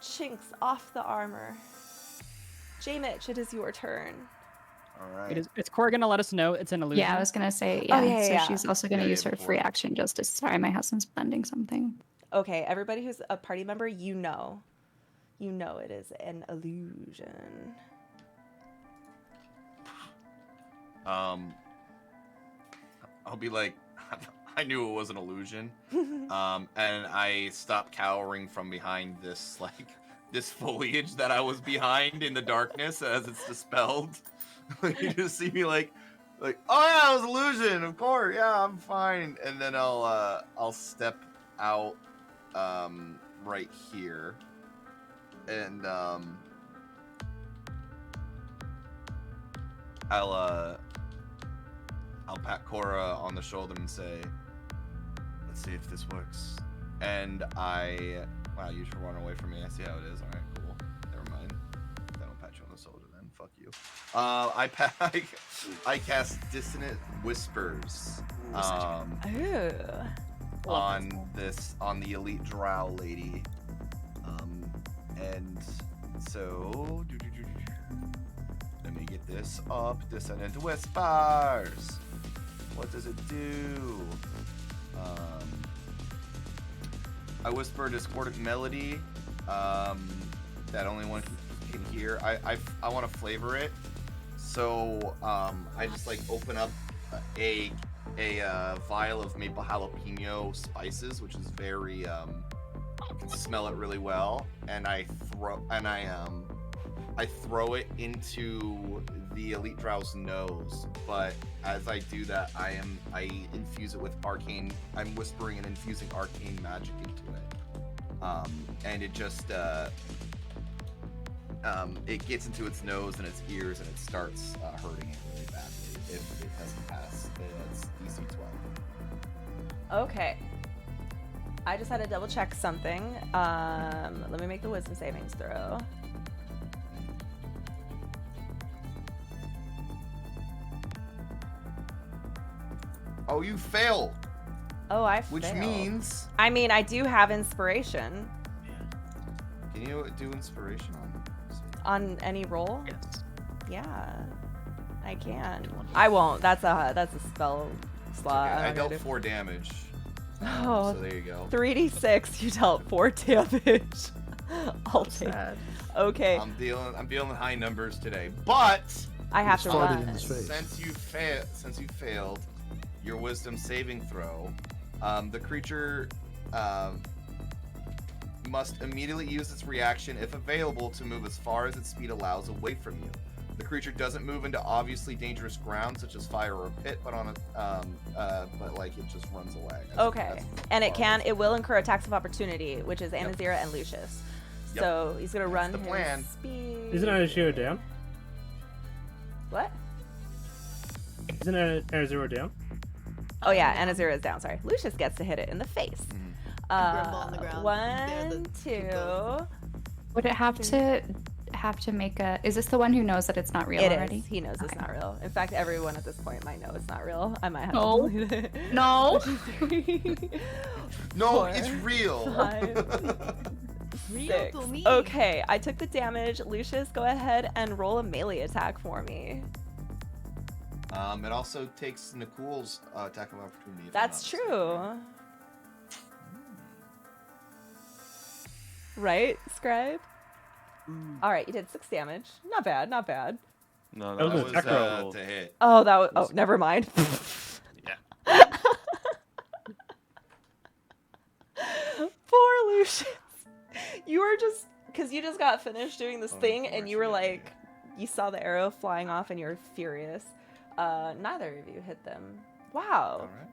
Chinks off the armor. J-Mitch, it is your turn. All right. Is Cora gonna let us know it's an illusion? Yeah, I was gonna say Oh, yeah. yeah. She's also gonna use her free before. action just to. Sorry, my husband's blending something. Okay, everybody who's a party member, you know it is an illusion. I'll be like, I knew it was an illusion. And I stopped cowering from behind this foliage that I was behind in the darkness as it's dispelled. You just see me like, oh yeah, it was illusion, of course, yeah, I'm fine. And then I'll step out right here, and I'll pat Cora on the shoulder and say, let's see if this works. And wow, you should run away from me. I see how it is. All right, cool. Never mind. I don't pat you on the shoulder then. Fuck you. I cast Dissonant Whispers on the elite drow lady. And so let me get this up. Dissonant Whispers. What does it do? I whisper a discordant melody that only one can hear. I want to flavor it, so I just like open up a vial of maple jalapeno spices, which is very you can smell it really well, and I throw it into the Elite Drow's nose, but as I do that, I infuse it with arcane. I'm whispering and infusing arcane magic into it, and it just it gets into its nose and its ears, and it starts hurting it really badly if it doesn't pass its DC 12. Okay. I just had to double check something. Let me make the wisdom savings throw. Oh, you fail. Oh, I Which failed. means... I mean, I do have inspiration. Can you do inspiration on any roll? Yes. Yeah, I can. I won't. That's a spell slot. Okay, I I'm dealt gonna do- 4 damage. Oh, So there you go. 3d6. You dealt 4 damage. I'll take. Okay. I'm dealing high numbers today, but I have to Started run. in his face. Since you failed your wisdom saving throw, the creature must immediately use its reaction, if available, to move as far as its speed allows away from you. The creature doesn't move into obviously dangerous ground such as fire or pit, but but like it just runs away. Okay, and it will incur attacks of opportunity, which is Anazira and Lucius. Yep. So he's gonna run the his plan. speed. Isn't Anazira down? What? Isn't Anazira down? Oh yeah, Anazira is down. Sorry, Lucius gets to hit it in the face. Grumble on the ground. They're 1, the 2. Would it have to make a? Is this the one who knows that it's not real It already? is. He knows it's Okay. not real. In fact, everyone at this point might know it's not real. I might have No. to delete it. No. 3, No, 4, it's real. 5, Real 6. to me. Okay, I took the damage. Lucius, go ahead and roll a melee attack for me. It also takes Nikul's attack of opportunity. if I'm That's not true. Right, Scribe? All right, you did 6 damage. Not bad, not bad. No, That that was was an attack mistaken. To hit. Oh, that was. Oh, never mind. Yeah. Poor Lucius. You were just because you just got finished doing this thing, and you were like, you saw the arrow flying off, and you were furious. Neither of you hit them. Wow. All right.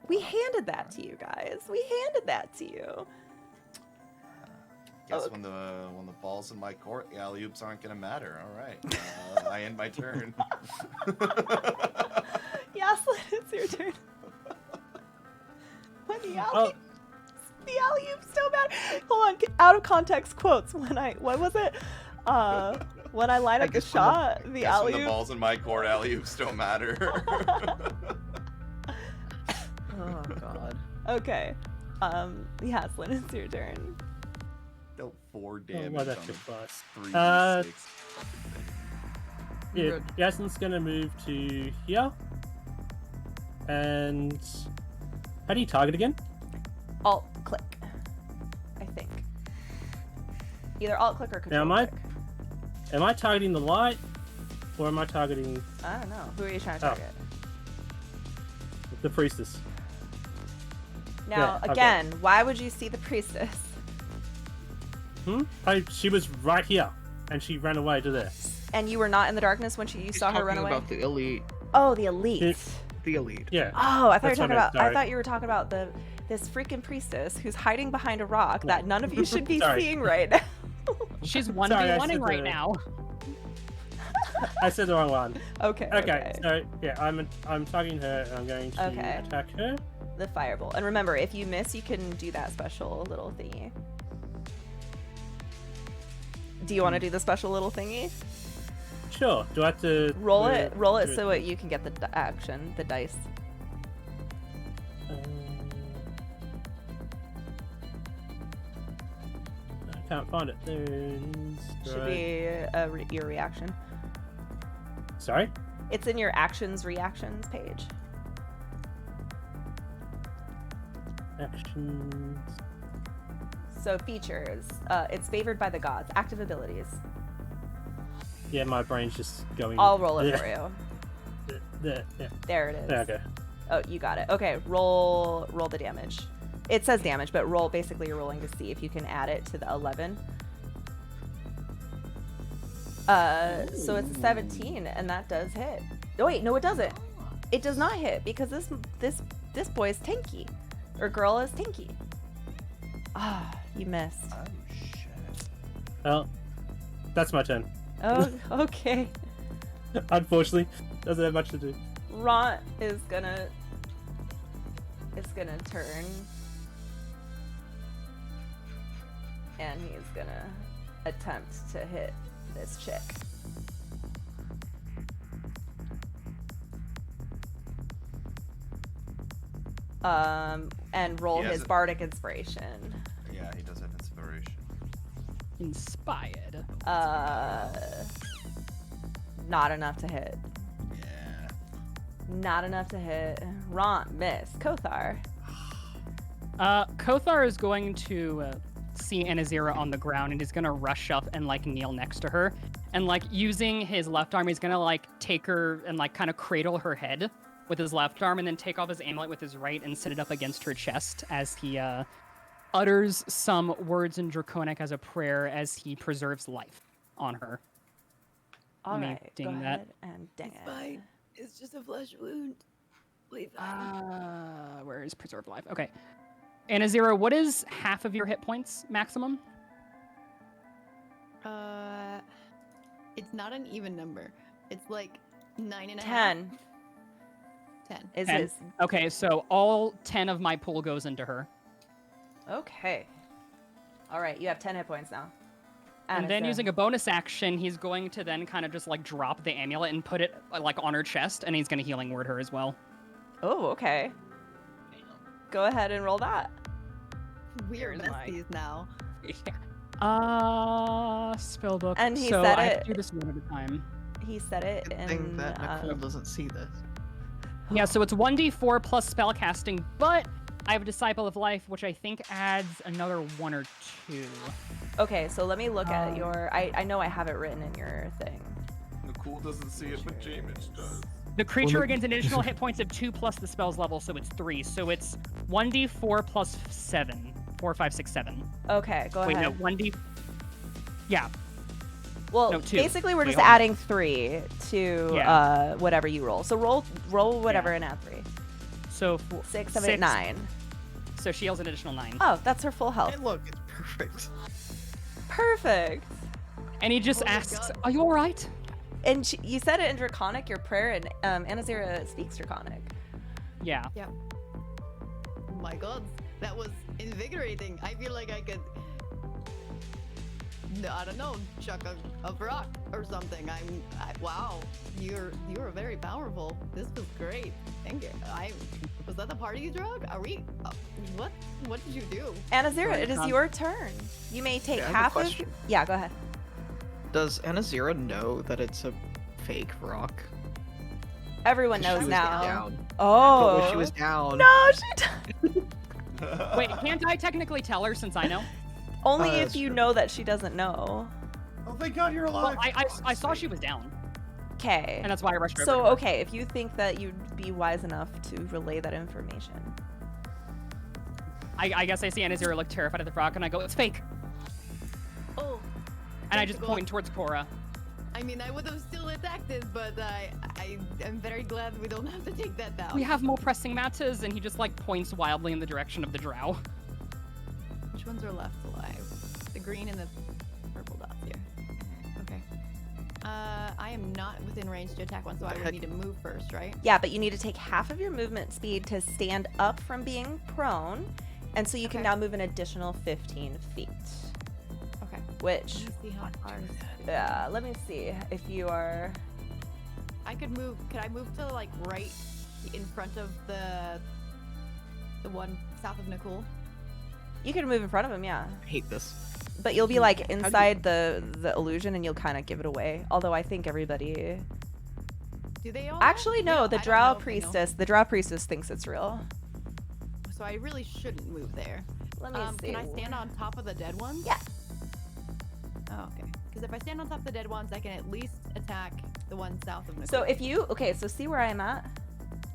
We handed that to you guys. We handed that to you. Guess Oh. when the ball's in my court, the alley-oops aren't gonna matter. All right, I end my turn. Yaslin, it's your turn. When the Oh. alley-oop's so bad. Hold on, out of context quotes. What was it? When I line up the shot, the Guess when the alley-oop. ball's in my court, alley-oops don't matter. Oh god. Okay. Yaslin, it's your turn. Dealt 4 Oh, damage well, that's on good the class. 3d6. Yeah, Good. Yaslin's gonna move to here. And how do you target again? Alt click. I think. Either alt click or control Now, click. Am I targeting the light, or am I targeting I don't know. Who are you trying to Oh. target? the priestess? Now, Yeah, okay. again, why would you see the priestess? She was right here, and she ran away to there. And you were not in the darkness when you He's saw her talking run away? about the elite. Oh, the elite. The elite. Yeah. Oh, I thought That's you were talking what I meant, about. I sorry. thought you were talking about this freaking priestess who's hiding behind a rock that none of you should be Sorry. seeing right now. She's Sorry, 1v1ing said right the- now. I said the wrong one. Okay. Okay, so yeah, I'm targeting her, and I'm going to Okay. attack her. The firebolt. And remember, if you miss, you can do that special little thingy. Do you want to do the special little thingy? Sure. Do I have to Roll do it do so you can get the action, the dice. I can't find it. There it is. Should Right. be your reaction. Sorry. It's in your actions reactions page. Actions. So features. It's favored by the gods. Active abilities. Yeah, my brain's just going. I'll roll it Yeah. for you. Yeah. There it is. There, okay. Oh, you got it. Okay, roll the damage. It says damage, but basically you're rolling to see if you can add it to the 11. So it's a 17, and that does hit. Oh wait, no, it doesn't. It does not hit because this boy is tanky, or girl is tanky. Ah, you missed. Oh shit. Well, that's my turn. Oh, okay. Unfortunately, doesn't have much to do. Ront is gonna turn, and he's gonna attempt to hit this chick. And roll He has his a- bardic inspiration. Yeah, he does have inspiration. Inspired. Not enough to hit. Yeah. Not enough to hit. Ront, miss. Kothar. Kothar is going to see Anazira on the ground, and he's gonna rush up and like kneel next to her, and like using his left arm, he's gonna like take her and like kind of cradle her head with his left arm, and then take off his amulet with his right and set it up against her chest as he utters some words in Draconic as a prayer as he preserves life on her. All Let me right, ding go that. ahead and ding It's it. fine. It's just a flesh wound. Leave Where is preserved life? Okay. Anazira, what is half of your hit points maximum? It's not an even number. It's like 9.5. 10. 10. Is 10. his. Okay, so all 10 of my pool goes into her. Okay. All right, you have 10 hit points now. And then using a bonus action, he's going to then kind of just like drop the amulet and put it like on her chest, and he's going to healing word her as well. Oh, okay. Go ahead and roll that. We're Here's my- besties now. Spellbook. And he so said I it- have to do this one at a time. He said it Good in. thing that Nicole doesn't see this. Yeah, so it's 1d4 plus spellcasting, but I have a Disciple of Life, which I think adds another 1 or 2. Okay, so let me look at your. I know I have it written in your thing. Nicole doesn't see it, but James does. The creature Well, gains an additional hit points of 2 plus the spell's level, so it's 3. So it's 1d4 plus 7. 4, 5, 6, 7. Okay, go Wait, ahead. no, 1d. Yeah. Well, No, 2. basically, we're Wait, just hold on. adding 3 to Yeah. whatever you roll. So roll whatever and add 3. So 6, 7, 8, 9. So she heals an additional 9. Oh, that's her full health. Hey, look, it's perfect. Perfect. And he just asks, "Are you all right?" And you said it in Draconic, your prayer, and Anazira speaks Draconic. Yeah. Yeah. Oh my god, that was invigorating. I feel like I could, I don't know, chuck a rock or something. Wow, you're very powerful. This was great. Thank you. Was that the party drug? Are we? What did you do? Anazira, it is your turn. You may take Yeah, I have a half of. question. Yeah, go ahead. Does Anazira know that it's a fake rock? Everyone She knows was now. down. Oh. But when she was down. No, she. Wait, can't I technically tell her since I know? Only if that's you true. know that she doesn't know. Oh, thank God you're alive. Well, I saw she was down, Okay. and that's why I rushed over. So to her. okay, if you think that you'd be wise enough to relay that information. I guess I see Anazira look terrified at the frog, and I go, "It's fake," Oh. and I just tentacle. point towards Cora. I mean, I would have still attacked this, but I am very glad we don't have to take that down. We have more pressing matters, and he just like points wildly in the direction of the drow. Which ones are left alive? The green and the purple dots here. Okay. I am not within range to attack one, so I would need to move first, right? Yeah, but you need to take half of your movement speed to stand up from being prone, and so you can Okay. now move an additional 15 feet. Okay. Which, Let me see how far. let me see if you are. I could move. Could I move to like right in front of the one south of Nicole? You can move in front of him, yeah. I hate this. But you'll be like inside the illusion, and you'll kind of give it away. Although I think everybody. Do they all? Actually, no. The I don't drow know if they know. priestess. The drow priestess thinks it's real. So I really shouldn't move there. Let me see. Can I stand on top of the dead ones? Yeah. Oh, okay. Because if I stand on top of the dead ones, I can at least attack the one south of Nicole. So if you so see where I'm at.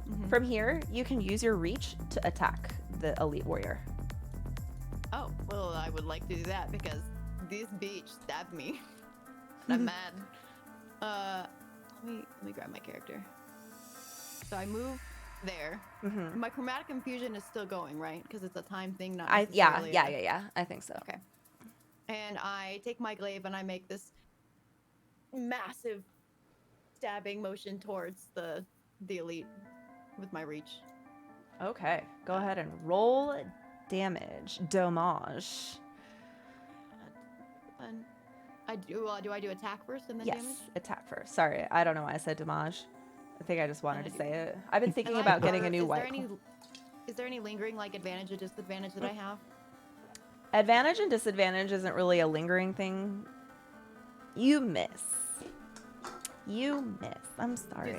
Mhm. From here, you can use your reach to attack the elite warrior. Oh, well, I would like to do that because this beach stabbed me. And I'm mad. Let me grab my character. So I move there. Mhm. My chromatic infusion is still going, right? Because it's a time thing, not Yeah. necessarily I think so. Okay. And I take my glaive and I make this massive stabbing motion towards the elite with my reach. Okay, go ahead and roll damage. Dommage. And I do. Do I do attack first and then Yes, damage? attack first. Sorry, I don't know why I said dommage. I think I just wanted to say it. I've been thinking Am I- about getting or a new is white. there any- Is there any lingering like advantage or disadvantage that I have? Advantage and disadvantage isn't really a lingering thing. You miss. You miss. I'm sorry.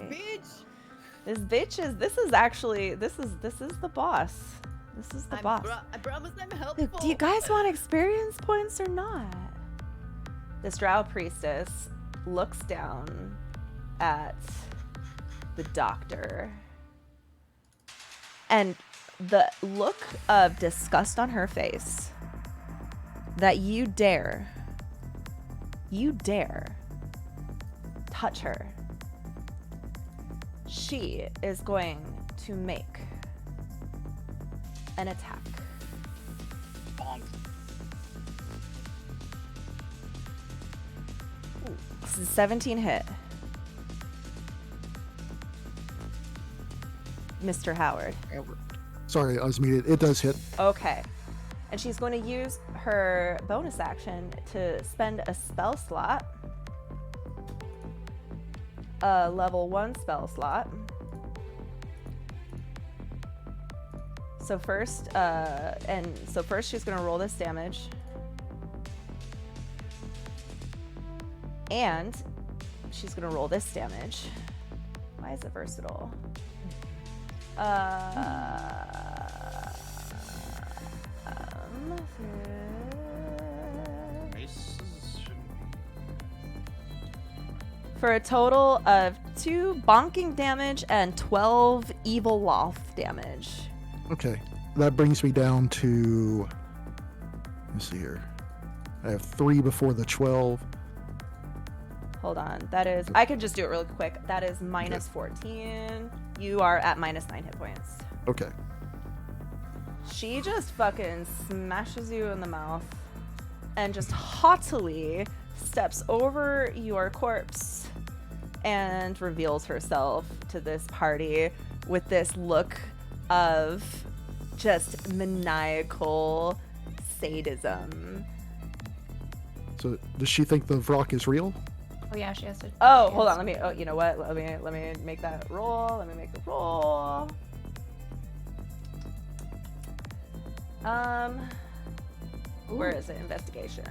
This bitch is. This is actually. This is the boss. This is the boss. I promise I'm helpful. Do you guys want experience points or not? This drow priestess looks down at the doctor, and the look of disgust on her face that you dare touch her. She is going to make an attack. Ooh, this is 17 hit. Mr. Howard. Sorry, I was muted. It does hit. Okay. And she's going to use her bonus action to spend a spell slot. A level 1 spell slot. So first, she's going to roll this damage. And she's going to roll this damage. Why is it versatile? For a total of 2 bonking damage and 12 evil loft damage. Okay, that brings me down to. Let's see here. I have 3 before the 12. Hold on. That is. I could just do it really quick. That is minus 14. You are at minus 9 hit points. Okay. She just fucking smashes you in the mouth and just haughtily steps over your corpse and reveals herself to this party with this look of just maniacal sadism. So, does she think the Vrock is real? Oh yeah, she has to. Oh, hold on. Let me. Oh, you know what? Let me make that roll. Let me make the roll. Where is it? Investigation.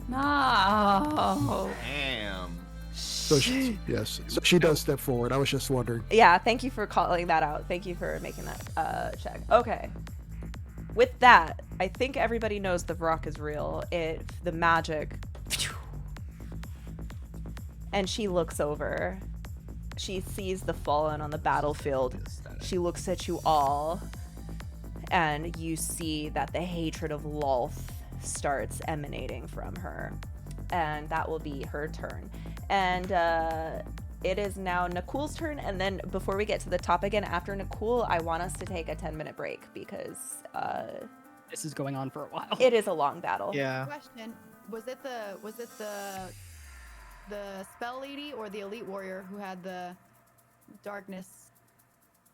No. Damn. So yes, so she does step forward. I was just wondering. Yeah, thank you for calling that out. Thank you for making that check. Okay. With that, I think everybody knows the Vrock is real. The magic. And she looks over. She sees the fallen on the battlefield. She looks at you all. And you see that the hatred of Lolth starts emanating from her. And that will be her turn. And it is now Nakul's turn. And then before we get to the top again, after Nakul, I want us to take a 10-minute break because this is going on for a while. It is a long battle. Yeah. Question: Was it the spell lady or the elite warrior who had the darkness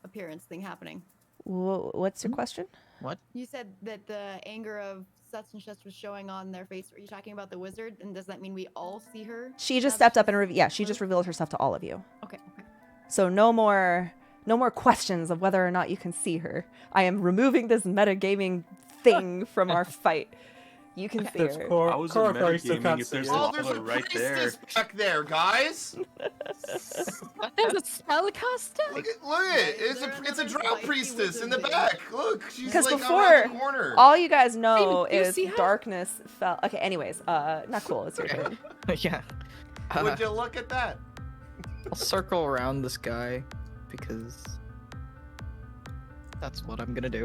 appearance thing happening? What's your question? What? You said that the anger of such and such was showing on their face. Are you talking about the wizard? And does that mean we all see her? She just stepped up and she just revealed herself to all of you. Okay. So no more questions of whether or not you can see her. I am removing this metagaming thing from our fight. You can see her. I was metagaming if there's a Oh, there's a Lala right there. priestess back there, guys. There's a spellcaster. Look at it. It's a drow priestess in the back. Look, she's Because like before, around the corner. all you guys know Hey, do you is see her? darkness fell. Okay, anyways, not cool. It's your turn. Yeah. Would you look at that? I'll circle around this guy because that's what I'm gonna do.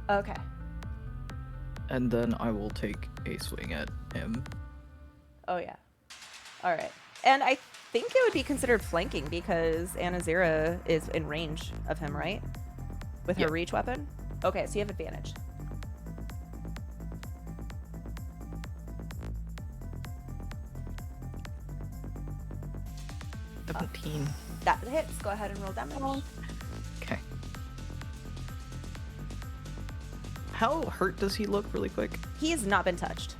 Okay. And then I will take a swing at him. Oh yeah. All right. And I think it would be considered flanking because Anazira is in range of him, right? With her reach weapon? Okay, so you have advantage. That hits. Go ahead and roll damage. Okay. How hurt does he look, really quick? He has not been touched.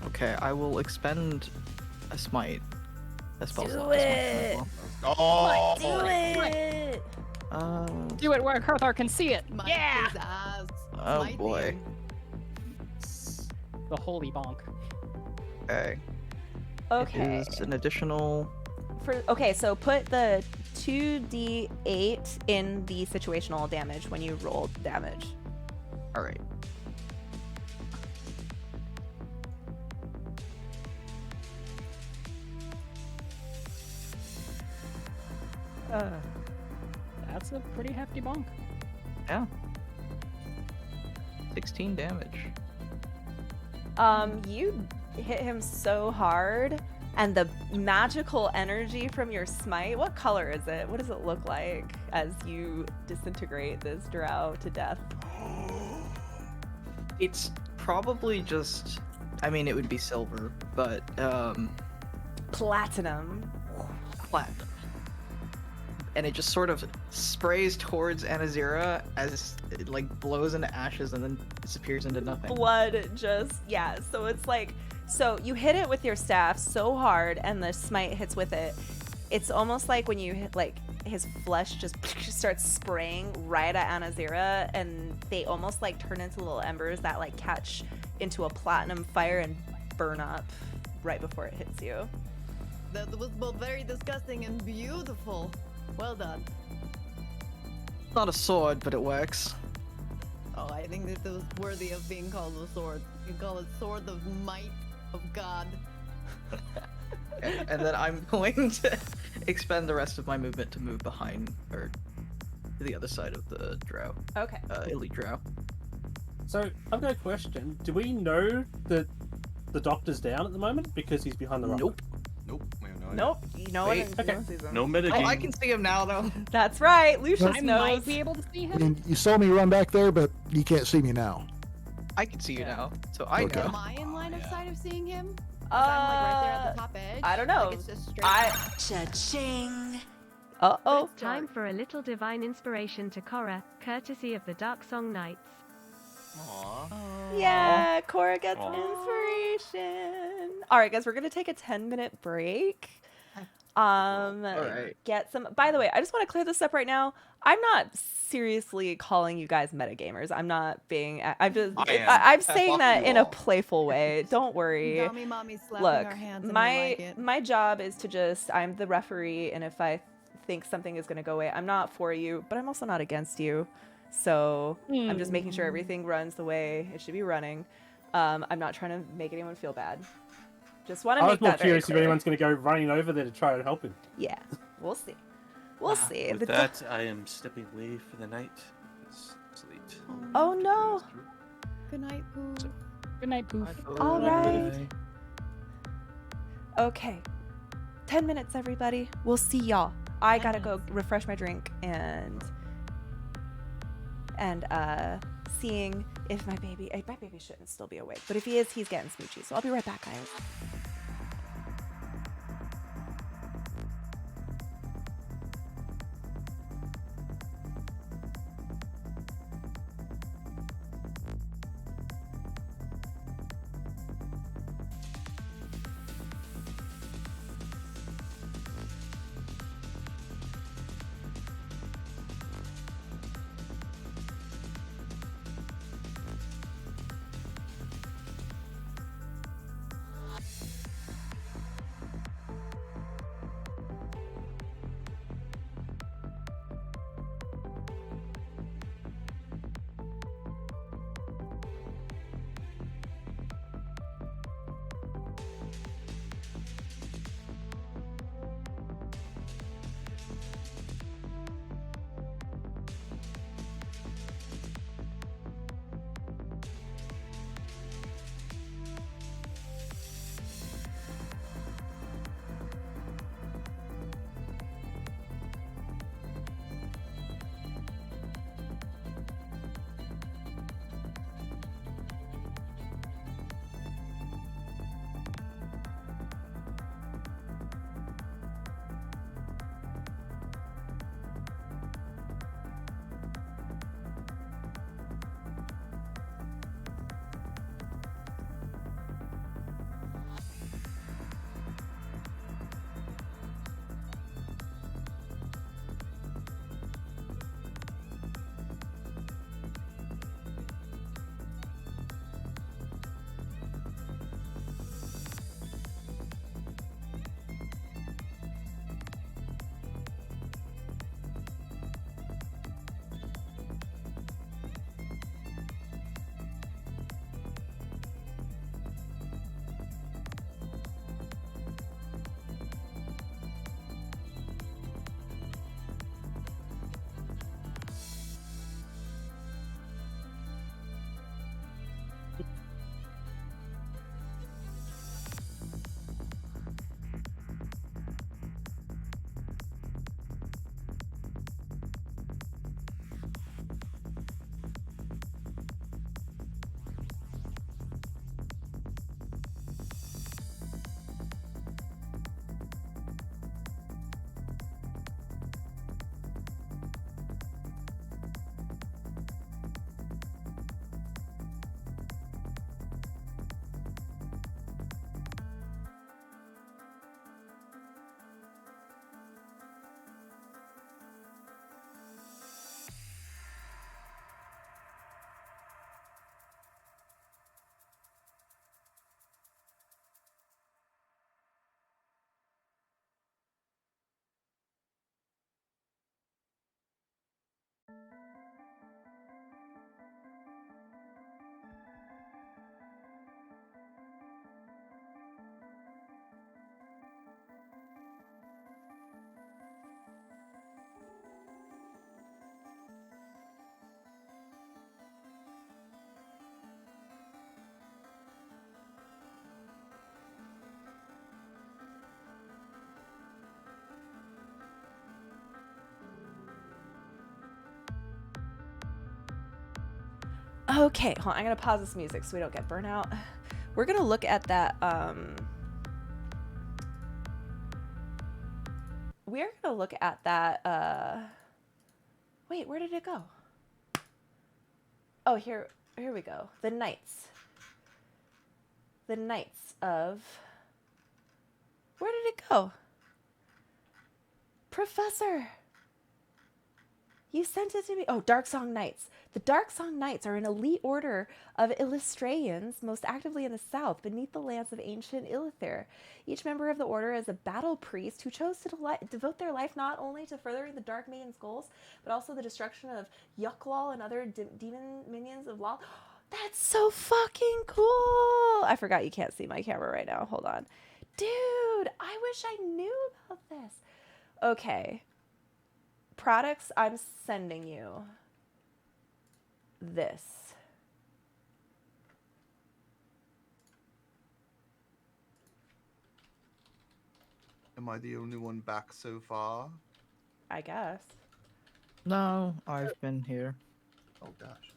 Okay, I will expend a smite. That spell's Do not a smite it! as Oh, Do it! well. Do it where Kurthar can see it. Smite Yeah. his ass. Oh Smite boy. him. The holy bonk. Okay. Okay. It is an additional. Okay, so put the 2d8 in the situational damage when you roll damage. All right. That's a pretty hefty bonk. Yeah. 16 damage. You hit him so hard, and the magical energy from your smite, what color is it? What does it look like as you disintegrate this drow to death? It's probably just. I mean, it would be silver, but Platinum. platinum. And it just sort of sprays towards Anazira as it like blows into ashes and then disappears into nothing. Blood just, yeah. So it's like, so you hit it with your staff so hard and the smite hits with it. It's almost like when you hit, like, his flesh just starts spraying right at Anazira, and they almost like turn into little embers that like catch into a platinum fire and burn up right before it hits you. That was both very disgusting and beautiful. Well done. It's not a sword, but it works. Oh, I think that it was worthy of being called a sword. You can call it Sword of Might of God. And then I'm going to expend the rest of my movement to move behind, or to the other side of the drow. Okay. Elite drow. So I've got a question. Do we know that the doctor's down at the moment because he's behind the rock? Nope. Nope. We have no idea. Nope. You know Wait, what? okay. No metagame. Oh, I can see him now, though. That's right. Lucius I knows. might be able to see I him. mean, you saw me run back there, but you can't see me now. I can see you now, so I Okay. know. Am I in line of sight of seeing him? 'Cause I'm like right there at the top edge. I don't know. Like it's just straight Cha-ching. Uh-oh. Time for a little divine inspiration to Korra, courtesy of the Dark Song Knights. Aww. Yeah, Cora gets Aw. inspiration. All right, guys, we're gonna take a 10-minute break. Alright. Get some. By the way, I just want to clear this up right now. I'm not seriously calling you guys metagamers. I'm not being. I'm just. I am. I'm saying Fuck that you in a all. playful way. Don't worry. Mommy, mommy slapping Look, our hands and we my like it. my job is to just. I'm the referee, and if I think something is gonna go away, I'm not for you, but I'm also not against you. So I'm just making sure everything runs the way it should be running. I'm not trying to make anyone feel bad. Just want to I make was more that very curious if clear. anyone's going to go running over there to try and help him. Yeah, we'll see. We'll see. With The that, I am stepping away for the night. It's late. Oh no! Good night, Pooh. Good night, Poof. All right. Okay. 10 minutes, everybody. We'll see y'all. I gotta go refresh my drink and seeing if my baby shouldn't still be awake, but if he is, he's getting smoochy. So I'll be right back, guys. Okay, hold on. I'm gonna pause this music so we don't get burnout. We're gonna look at that. We're gonna look at that. Wait, where did it go? Oh, here we go. The Knights. The Knights of. Where did it go? Professor! You sent it to me. Oh, Darksong Knights. The Darksong Knights are an elite order of Illustrians, most actively in the south, beneath the lands of ancient Illithir. Each member of the order is a battle priest who chose to devote their life not only to furthering the Dark Maiden's goals, but also the destruction of Yuklal and other demon minions of Lal. That's so fucking cool! I forgot you can't see my camera right now. Hold on. Dude, I wish I knew about this. Okay. Products, I'm sending you this. Am I the only one back so far? I guess. No, I've been here. Oh gosh.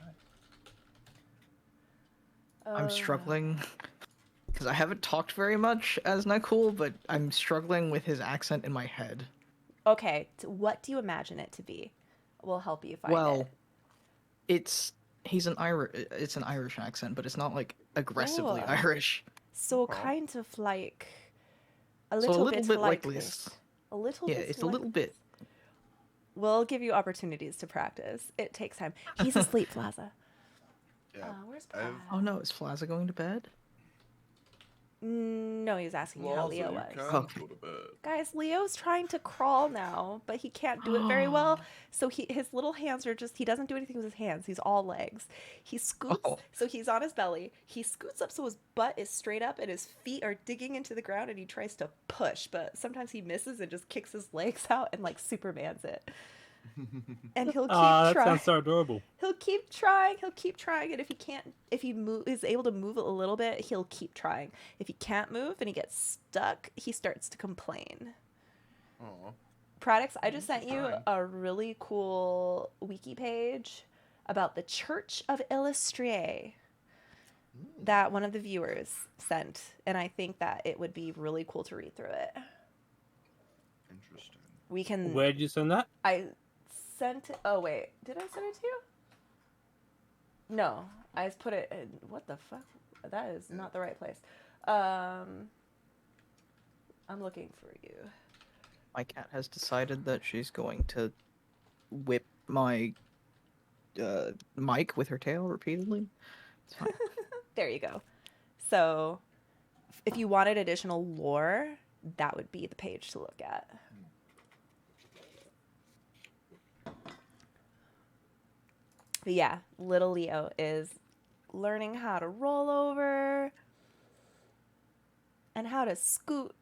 I'm struggling because I haven't talked very much as Nikul, but I'm struggling with his accent in my head. Okay, what do you imagine it to be? We'll help you find it. It's an Irish accent, but it's not like aggressively Ooh. Irish. So kind of like a So little bit like this. this. A little Yeah, bit. it's a little bit. We'll give you opportunities to practice. It takes time. He's asleep, Plaza. Yeah. Where's Plaza? Oh no, is Plaza going to bed? No, he was asking me how Leo was. Okay. Guys, Leo's trying to crawl now, but he can't do it very well. So his little hands are he doesn't do anything with his hands. He's all legs. He scoots, so he's on his belly. He scoots up so his butt is straight up and his feet are digging into the ground, and he tries to push, but sometimes he misses and just kicks his legs out and like Supermans it. And he'll keep that trying. sounds so adorable. He'll keep trying, and if he is able to move a little bit, he'll keep trying. If he can't move and he gets stuck, he starts to complain. Oh. Products, I just sent you a really cool wiki page about the Church of Illustrie that one of the viewers sent, and I think that it would be really cool to read through it. Interesting. We can. Where did you send that? I sent it. Oh wait, did I send it to you? No, I just put it in. What the fuck? That is not the right place. I'm looking for you. My cat has decided that she's going to whip my mic with her tail repeatedly. It's fine. There you go. So, if you wanted additional lore, that would be the page to look at. But yeah, little Leo is learning how to roll over and how to scoot.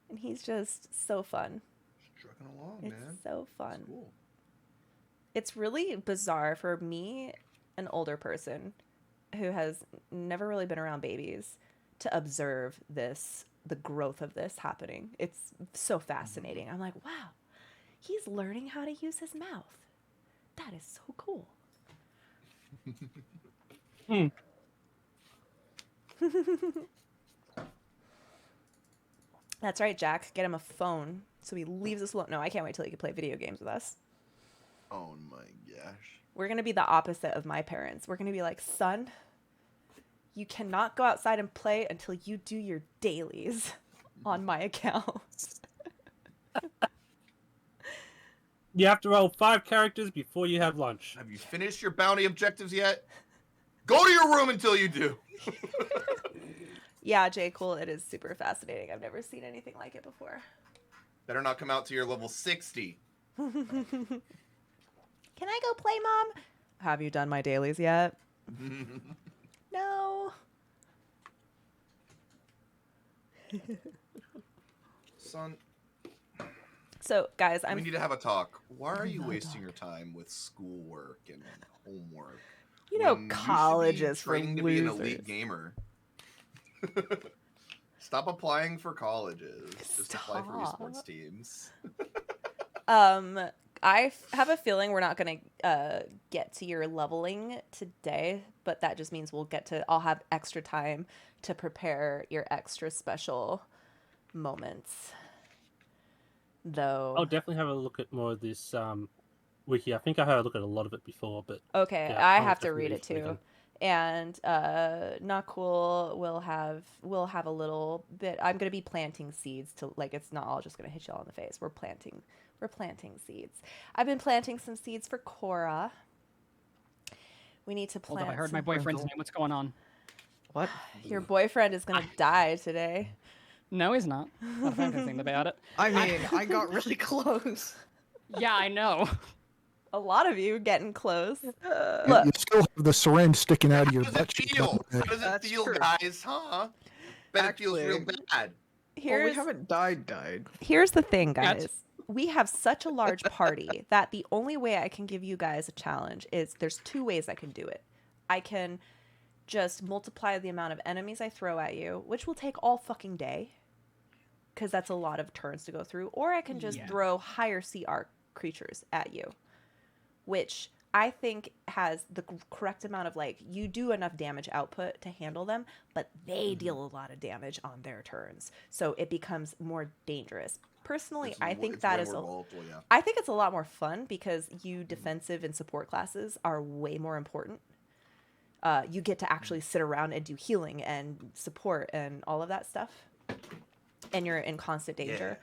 And he's just so fun. Trucking along, It's man. so fun. Cool. It's really bizarre for me, an older person who has never really been around babies, to observe the growth of this happening. It's so fascinating. I'm like, wow, he's learning how to use his mouth. That is so cool. That's right, Jack. Get him a phone so he leaves us alone. No, I can't wait till he can play video games with us. Oh my gosh. We're going to be the opposite of my parents. We're going to be like, son, you cannot go outside and play until you do your dailies on my account. You have to roll 5 characters before you have lunch. Have you finished your bounty objectives yet? Go to your room until you do. Yeah, Jay, cool. It is super fascinating. I've never seen anything like it before. Better not come out to your level 60. Can I go play, Mom? Have you done my dailies yet? No. Son, So, guys, we need to have a talk. Why are you wasting your time with schoolwork and homework? You know, when you should be college is for training to be an losers. elite gamer. Stop applying for colleges. Just apply for Stop. esports teams. have a feeling we're not going to get to your leveling today, but that just means I'll have extra time to prepare your extra special moments. Though. I'll definitely have a look at more of this wiki. I think I had a look at a lot of it before, but Okay, yeah, I I'll have to definitely read it this weekend. too. And not cool. We'll have a little bit. I'm gonna be planting seeds to like. It's not all just gonna hit you all in the face. We're planting seeds. I've been planting some seeds for Cora. We need to Hold plant. up, I heard my some- boyfriend's name. What's going on? What? Your boyfriend is gonna die today. No, he's not. Not found anything about it. I mean, I got really close. Yeah, I know. A lot of you getting close. You Look, still have the syringe sticking out of your How does butt it cheek. feel? How don't you? does it That's feel, true. guys? Huh? Bet it feels real Actually- bad. Well, we here's haven't died. Here's the thing, That's- guys. We have such a large party that the only way I can give you guys a challenge is there's two ways I can do it. I can just multiply the amount of enemies I throw at you, which will take all fucking day, because that's a lot of turns to go through, or I can just Yeah. throw higher CR creatures at you, which I think has the correct amount of, like, you do enough damage output to handle them, but they deal a lot of damage on their turns, so it becomes more dangerous. Personally, I think that is I think it's a lot more fun because you defensive and support classes are way more important. You get to actually sit around and do healing and support and all of that stuff, and you're in constant danger.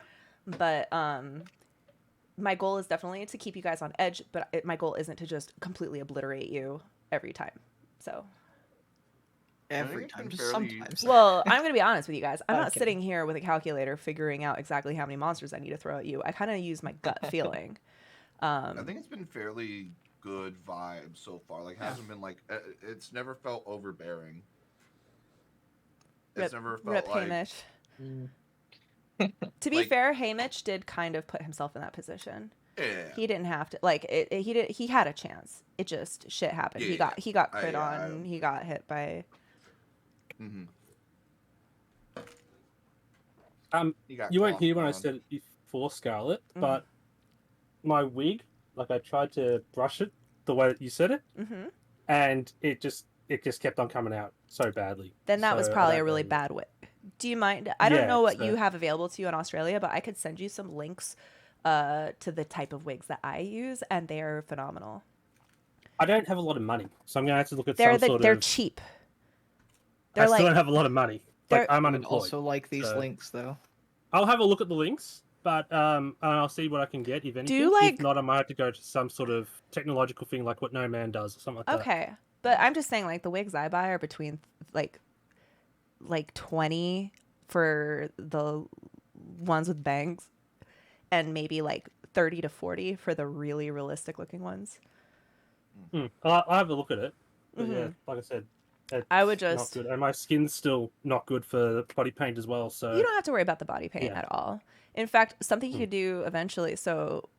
But my goal is definitely to keep you guys on edge, but my goal isn't to just completely obliterate you every time. So, Every it's time, been just fairly- sometimes. well, I'm going to be honest with you guys. I'm I'm not kidding. sitting here with a calculator figuring out exactly how many monsters I need to throw at you. I kind of use my gut feeling. I think it's been fairly good vibe so far. Like, hasn't been like it's never felt overbearing. It's never felt Rip like Hamish. Mm. To be Like- fair, Hamish did kind of put himself in that position. yeah. He didn't have to, like, he had a chance. It just shit happened. He got crit on. He got hit by. Mm-hmm. You weren't here when I said it before, Scarlet, but my wig, like, I tried to brush it the way that you said it, and it just kept on coming out so badly. Then that was So I probably a don't really know. bad wig. Do you mind? I don't Yeah, know what so- you have available to you in Australia, but I could send you some links to the type of wigs that I use, and they are phenomenal. I don't have a lot of money, so I'm gonna have to look at They're some sort they're of. cheap. I They're still like don't have a lot of money. Like, they're- I'm I would unemployed. also like these so- links, though. I'll have a look at the links, but I'll see what I can get if anything. you like- If not, I might have to go to some sort of technological thing like what No Man does or something like that. okay, but I'm just saying, like, the wigs I buy are between like 20 for the ones with bangs, and maybe like 30 to 40 for the really realistic looking ones. I'll have a look at it. But yeah, Mhm. like I said, I would it's just- not good, and my skin's still not good for body paint as well. So You don't have to worry about the body paint yeah. at all. In fact, something you could do eventually. So,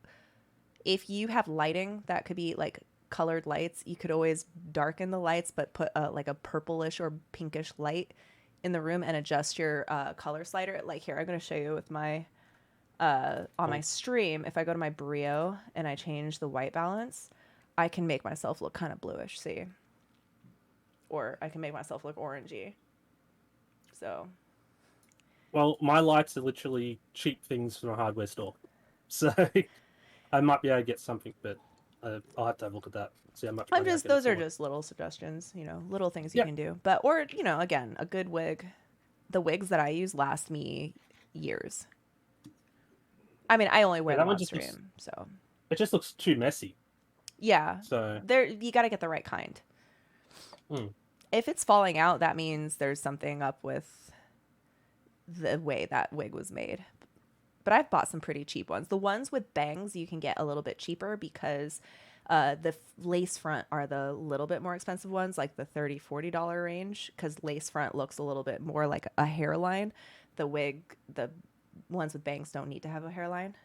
if you have lighting that could be like colored lights, you could always darken the lights, but put like a purplish or pinkish light in the room and adjust your color slider. Like here, I'm going to show you with my on my stream. If I go to my Brio and I change the white balance, I can make myself look kind of bluish. See, or I can make myself look orangey. So. Well, my lights are literally cheap things from a hardware store, so I might be able to get something, but I'll have to have a look at that. See how much. I'm money I just get it those are for. just little suggestions, little things you Yeah. can do. But or again, a good wig. The wigs that I use last me years. I mean, I only wear Yeah, that them one on just looks- stream, so It just looks too messy. yeah. So There, you got to get the right kind. Mm. If it's falling out, that means there's something up with the way that wig was made. But I've bought some pretty cheap ones. The ones with bangs you can get a little bit cheaper because the lace front are the little bit more expensive ones, like the $30-$40 range, because lace front looks a little bit more like a hairline. The ones with bangs don't need to have a hairline.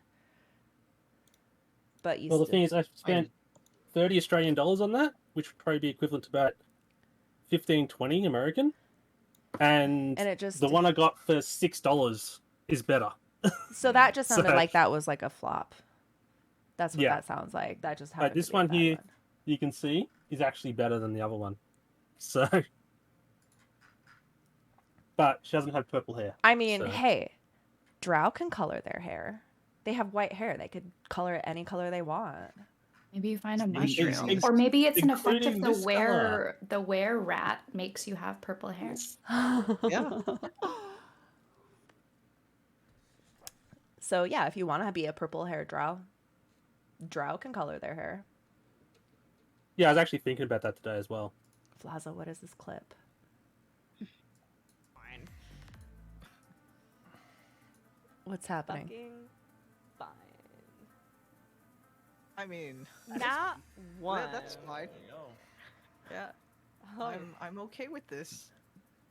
But you well, the still- thing is, I spent $30 Australian on that, which would probably be equivalent to about 15-20 American, and And it just- the one I got for $6 is better. So that just sounded So- like that was like a flop. That's what that sounds like. That just happened. This one here, you can see, is actually better than the other one. So, but she doesn't have purple hair. I mean, so. hey, drow can color their hair. They have white hair. They could color it any color they want. Maybe you find a mushroom, or maybe it's an effect of the were rat makes you have purple hair. Yeah. So yeah, if you want to be a purple hair drow can color their hair. Yeah, I was actually thinking about that today as well. Flaza, what is this clip? Fine. What's happening? Fucking fine. I mean, Not one. Yeah, that's fine. Yeah, Oh. I'm okay with this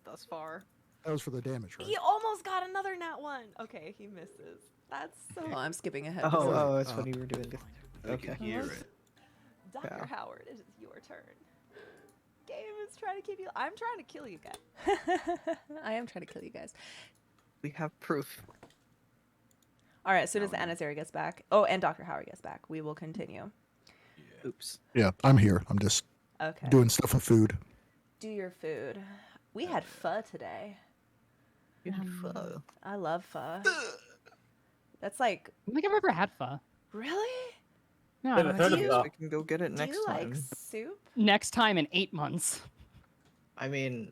thus far. That was for the damage, right? He almost got another nat 1. Okay, he misses. That's so. Oh, I'm skipping ahead. Oh, that's what you were doing. Okay. Hear it. Dr. Yeah. Howard, it is your turn. Game is trying to keep you. I'm trying to kill you guys. I am trying to kill you guys. We have proof. All right, as soon as Anazari gets back, and Dr. Howard gets back, we will continue. Oops. Yeah, I'm here. I'm just doing stuff with food. Do your food. We had pho today. You had pho. I love pho. That's like. I don't think I've ever had pho. Really? No. Never heard of that. We can go get it next Do you time. like soup? Next time in 8 months. I mean,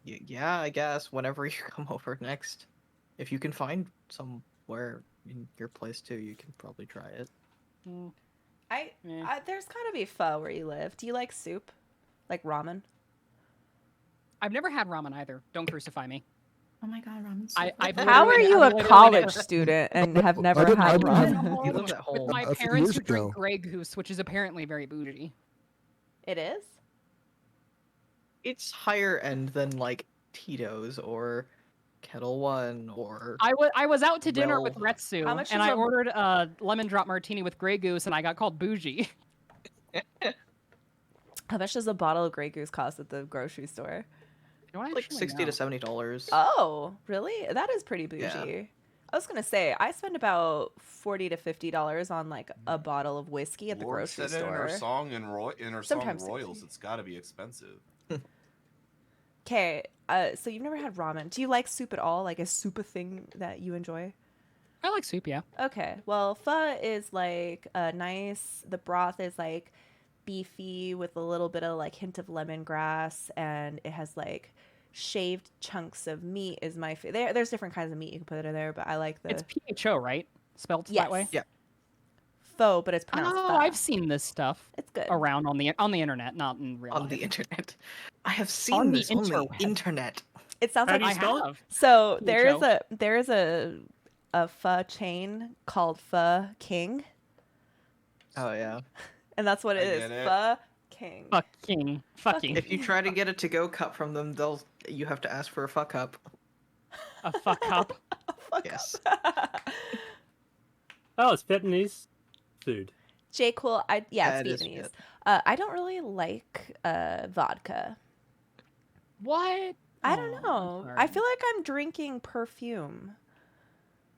yeah, I guess whenever you come over next, if you can find somewhere in your place too, you can probably try it. There's gotta be pho where you live. Do you like soup? Like ramen? I've never had ramen either. Don't crucify me. Oh my god, ramen's How are you a college student and have never had ramen? He lives at home. With my A few parents years who drink ago. Grey Goose, which is apparently very bougie. It is? It's higher end than like Tito's or Kettle One or. I was out to dinner with Well, Retsu, How much and is I a- ordered a lemon drop martini with Grey Goose, and I got called bougie. How much does a bottle of Grey Goose cost at the grocery store? Like $60 to $70. Oh, really? That is pretty bougie. Yeah. I was gonna say I spend about $40 to $50 on like a bottle of whiskey at the Lord grocery said it store. in her song in her Sometimes song Royals. 60. It's got to be expensive. Okay, so you've never had ramen. Do you like soup at all? Like, is soup a thing that you enjoy? I like soup, yeah. Okay, well, pho is like nice. The broth is like beefy with a little bit of like hint of lemongrass, and it has like shaved chunks of meat. Is my there's different kinds of meat you can put in there, but I like the It's PHO, right? Spelled Yes. that way? Yeah. pho, but it's pronounced Oh, pho. I've seen this stuff. It's good. Around on the internet, not in real On life. the internet. I have On seen the this on the interweb. internet. It sounds How like do you I spell it? have. So PHO. there's a pho chain called Pho King, Oh yeah. and that's what it I is. get it. Pho King. Fucking. If you try to get a to-go cup from them, you have to ask for a fuck up. A fuck up. Yes. Oh, it's Vietnamese food. J. Cool. It's That is Vietnamese. it. I don't really like vodka. What? I don't Oh, know. I'm I sorry. feel like I'm drinking perfume.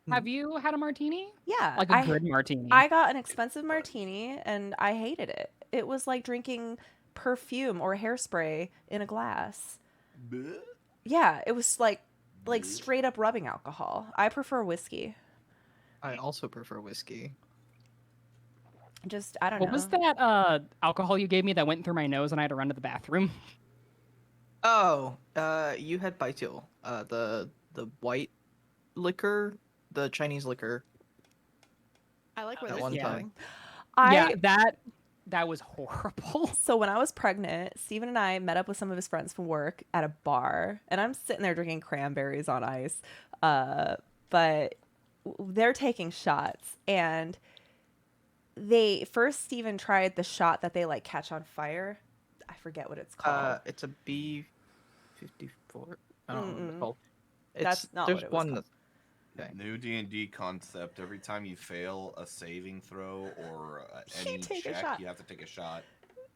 Have you had a martini? Yeah, Like a good martini. I got an expensive martini and I hated it. It was like drinking perfume or hairspray in a glass. Yeah, it was like straight up rubbing alcohol. I prefer whiskey. I also prefer whiskey. Just I don't What know. was that alcohol you gave me that went through my nose and I had to run to the bathroom? Oh, you had Baijiu, the white liquor, the Chinese liquor. I like where At this one is time. going. Yeah, that was horrible. So when I was pregnant, Steven and I met up with some of his friends from work at a bar, and I'm sitting there drinking cranberries on ice. But they're taking shots, and Steven tried the shot that they like catch on fire. I forget what it's called. It's a B-54. I don't know what it's called. That's not There's what it was one called. that. Okay. New D&D concept. Every time you fail a saving throw or any take a check, shot. you have to take a shot.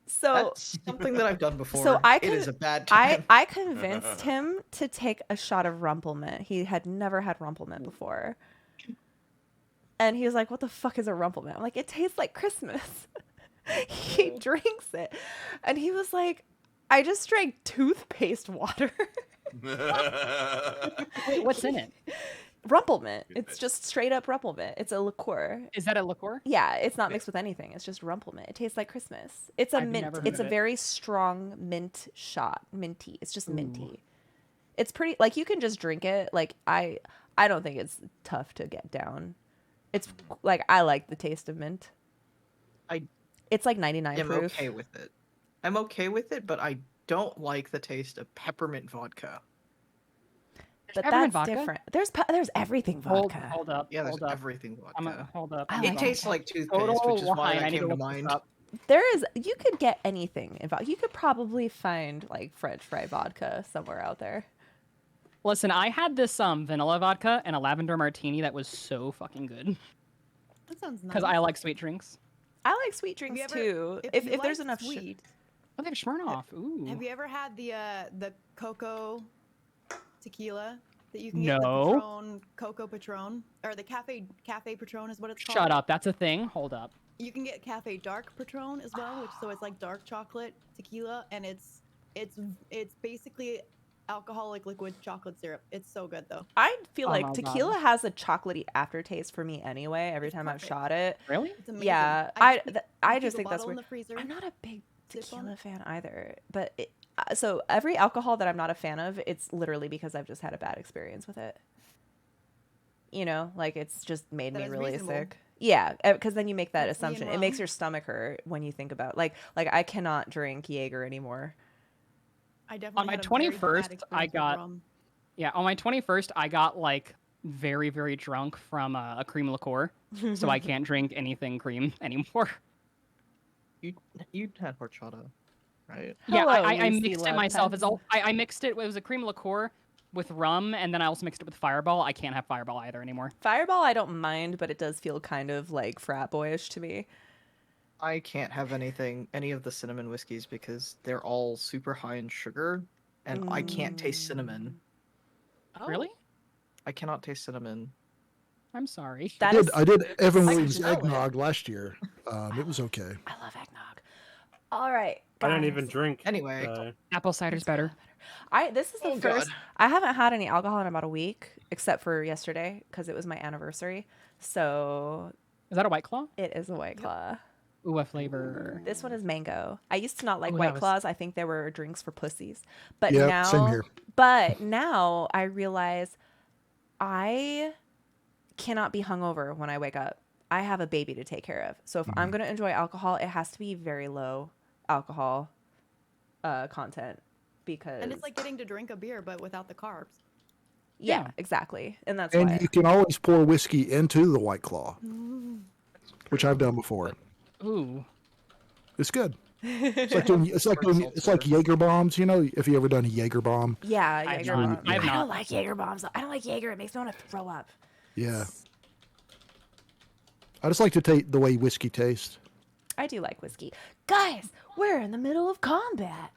So That's something that I've done before. So It is a bad time. I convinced him to take a shot of Rumplemint. He had never had Rumplemint before. And he was like, what the fuck is a Rumplemint? I'm like, it tastes like Christmas. He drinks it. And he was like, I just drank toothpaste water. Wait, what's in it? Rumplemint. It's just straight up Rumplemint. It's a liqueur. Is that a liqueur? Yeah, it's not mixed with anything. It's just Rumplemint. It tastes like Christmas. It's a I've mint. never heard It's a of it. very strong mint shot. Minty. It's just minty. It's pretty, like, you can just drink it. Like, I don't think it's tough to get down. It's like, I like the taste of mint. It's like 99 I'm proof. okay with it. I'm okay with it, but I don't like the taste of peppermint vodka. But peppermint that's vodka? different. There's everything vodka. Hold up. Yeah, there's hold up. everything vodka. Hold up. I It like tastes vodka. like toothpaste, Total which is why wine. I that need came to look this mind. up. You could get anything in vodka. You could probably find like French fry vodka somewhere out there. Listen, I had this vanilla vodka and a lavender martini that was so fucking good. That sounds nice. Because I like sweet drinks. I like sweet drinks too. If you there's like enough sweet, Oh, they have Smirnoff. Ooh. have you ever had the cocoa tequila that you can get? No. The Patron, Coco Patron, or the Cafe Patron is what it's called. Shut up. That's a thing. Hold up. You can get Cafe Dark Patron as well, so it's like dark chocolate tequila, and it's basically alcoholic liquid chocolate syrup. It's so good though. I feel Oh like my tequila God. has a chocolatey aftertaste for me anyway. Every time I've shot it. Really? It's amazing. Yeah, I I keep just a think that's bottle in weird. the freezer. I'm not a big Sip on tequila fan either, but so every alcohol that I'm not a fan of, it's literally because I've just had a bad experience with it. You know, like it's just made That me is really reasonable. sick. Yeah, because then you make that Whiskey and assumption. It makes rum. your stomach hurt when you think about like I cannot drink Jaeger anymore. I definitely On my had a very bad 21st, I experience with got rum. on my 21st, I got like very very drunk from a cream liqueur, so I can't drink anything cream anymore. You had horchata, right? Yeah, Hello, I Lucy mixed it myself. Lopez. I mixed it. It was a cream liqueur with rum, and then I also mixed it with Fireball. I can't have Fireball either anymore. Fireball, I don't mind, but it does feel kind of like frat boyish to me. I can't have any of the cinnamon whiskeys because they're all super high in sugar, and I can't taste cinnamon. Really? I cannot taste cinnamon. I'm sorry. I did Evan I can Williams smell it. eggnog last year. It was okay. I love eggnog. All right, I don't guys. even drink. Anyway, so- Apple cider's better. This is the Oh, first. God. I haven't had any alcohol in about a week, except for yesterday because it was my anniversary. So Is that a White Claw? it is a White Claw. Ooh, what flavor? This one is mango. I used to not like Oh, White that was- Claws. I think they were drinks for pussies. But Yeah, now, same here. But now I realize I cannot be hungover when I wake up. I have a baby to take care of. So if I'm going to enjoy alcohol, it has to be very low alcohol content because And it's like getting to drink a beer, but without the carbs. yeah, exactly. And that's And why. you can always pour whiskey into the White Claw, which I've done before. Ooh. It's good. It's like Jaeger bombs. You know, if you ever done a Jaeger bomb? Yeah, I have Jaeger not. bomb. I have I not. don't like Jaeger bombs. I don't like Jaeger. It makes me want to throw up. Yeah. I just like to take the way whiskey tastes. I do like whiskey. Guys, we're in the middle of combat.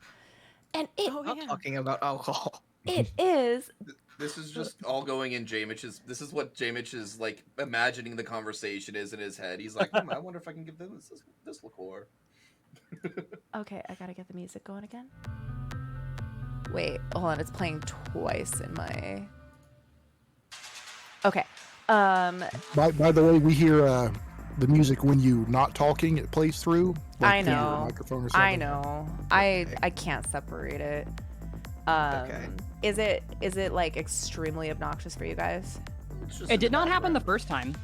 And it Oh, Not yeah. talking about alcohol. it is This is just all going in J Mitch's. This is what J Mitch is like imagining the conversation is in his head. He's like, I wonder if I can give them this liqueur. okay. I gotta get the music going again. Wait, hold on. It's playing twice in my. Okay. By the way, we hear the music when you not talking. It plays through. I through your know. microphone or I something. know. I can't separate it. Okay. Is it like extremely obnoxious for you guys? It's just It did in the not happen the background. first time.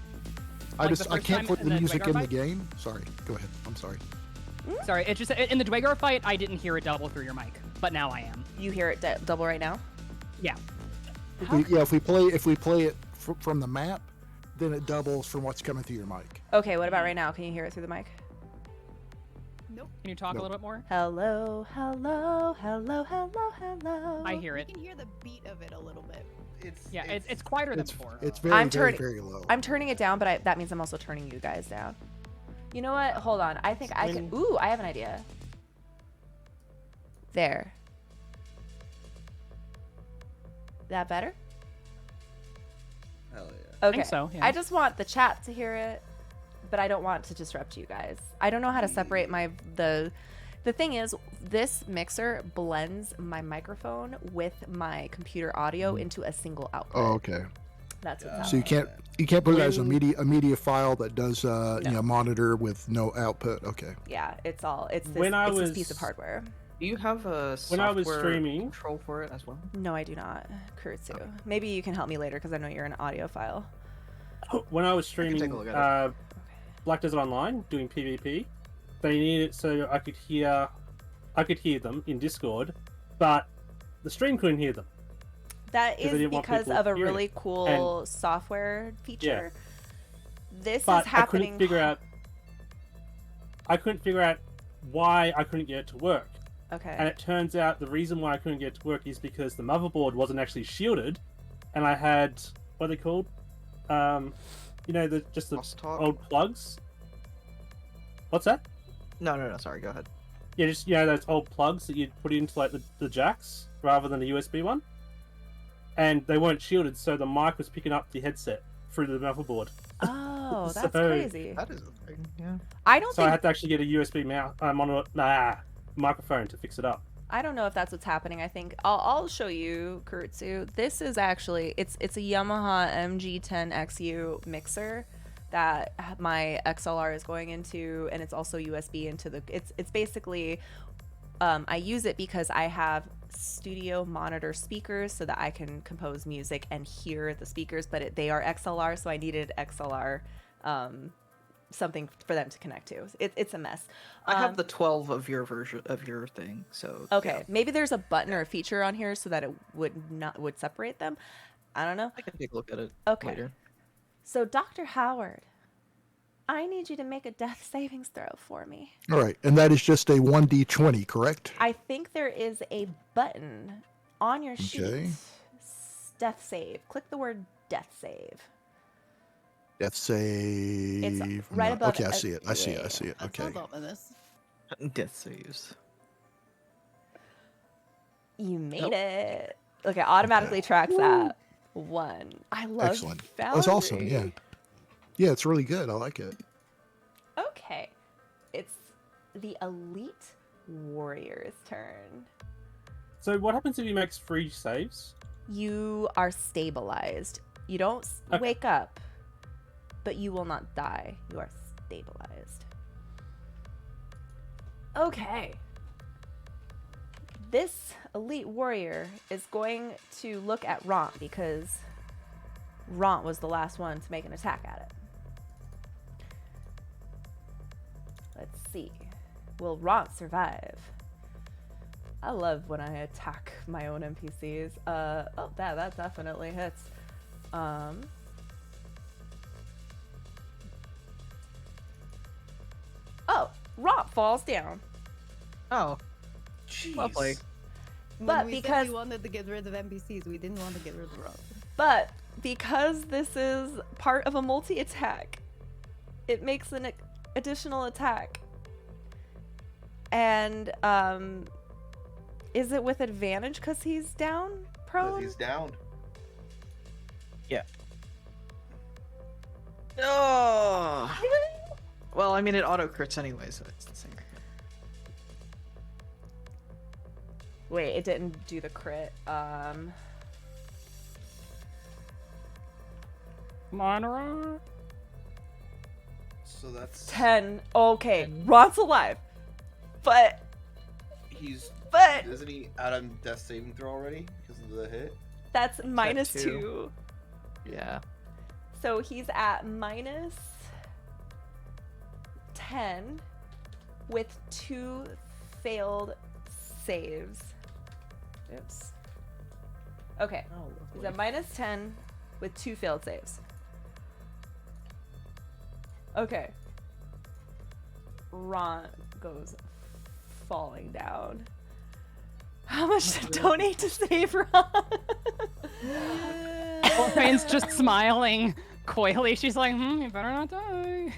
I Like just the I first can't time put in the the music Dwagar in the fight? game. Sorry. Go ahead. I'm sorry. Sorry, it just in the Dwagar fight, I didn't hear it double through your mic, but now I am. You hear it double right now? Yeah. If we play it from the map, then it doubles from what's coming through your mic. Okay, what about right now? Can you hear it through the mic? Nope. Can you talk a Nope. little bit more? Hello, hello, hello, hello, hello. I hear You it. can hear the beat of it a little bit. Yeah, it's quieter than before. It's very I'm very turning. very low. I'm turning it down, but that means I'm also turning you guys down. You know what? Hold on. I think I can. Ooh, I have an idea. There. That better? Hell yeah. Okay. so, yeah. I just want the chat to hear it, but I don't want to disrupt you guys. I don't know how to separate the thing is, this mixer blends my microphone with my computer audio into a single output. Oh, okay. That's what's So happening. you can't put it as a media file that does monitor with no output. Okay. Yeah, it's When I this was- piece of hardware. Do you have a When I was software streaming- control for it as well? No, I do not, Kurtzu. Maybe you can help me later because I know you're an audio file. When I was take streaming a look at Black Desert Online doing PvP, they needed it so I could hear them in Discord, but the stream couldn't hear them. That Because I is didn't want because people of a hearing really it. cool software feature. This But is happening. I couldn't figure out why I couldn't get it to work. Okay. And it turns out the reason why I couldn't get it to work is because the motherboard wasn't actually shielded, and I had what are they called? Just the old plugs. What's that? No. Sorry, go ahead. Yeah, just those old plugs that you'd put into like the jacks rather than a USB one, and they weren't shielded, so the mic was picking up the headset through the motherboard. Oh, that's So- crazy. That is a thing, yeah. I don't So I think had to actually get a USB microphone to fix it up. I don't know if that's what's happening. I think I'll show you, Kurtzu. This is actually it's a Yamaha MG10XU mixer that my XLR is going into, and it's also USB into the. It's basically I use it because I have studio monitor speakers so that I can compose music and hear the speakers, but they are XLR, so I needed XLR. Something for them to connect to. It's a mess. I have the 12 of your version of your thing, so Okay, yeah. maybe there's a button or a feature on here so that it would separate them. I don't know. I can take a look at it Okay. later. So Dr. Howard, I need you to make a death savings throw for me. All right, and that is just a 1d20, correct? I think there is a button on your sheet. Okay. Death save. Click the word death save. Death save. It's right above Okay, I it. see it. I see it. Okay. Hold on this. Death saves. You made Nope. it. Okay, automatically tracks that. 1. I love Excellent. Foundry. That's awesome. Yeah. Yeah, it's really good. I like it. Okay. It's the Elite Warrior's turn. So what happens if he makes 3 saves? You are stabilized. You don't wake up, but you will not die. You are stabilized. Okay. This elite warrior is going to look at Ront because Ront was the last one to make an attack at it. Let's see. Will Ront survive? I love when I attack my own NPCs. Oh, that definitely hits. Oh, Ront falls down. Oh, Jeez. lovely. But When we because said we wanted to get rid of NPCs, we didn't want to get rid of Rob. But because this is part of a multi-attack, it makes an additional attack. And is it with advantage because he's down, prone? He's down. Yeah. Oh. Well, I mean, it auto crits anyway, so it's the same. Wait, it didn't do the crit. Monra. So that's 10. Okay, Ront's alive. But isn't he out of death saving throw already because of the hit? that's minus two? 2. Yeah. So he's at minus 10 with 2 failed saves. Oops. Okay. Oh, He's at minus 10 with 2 failed saves. Okay. Ron goes falling down. How much to donate to save Ron? Orphane's just smiling coyly. She's like, you better not die.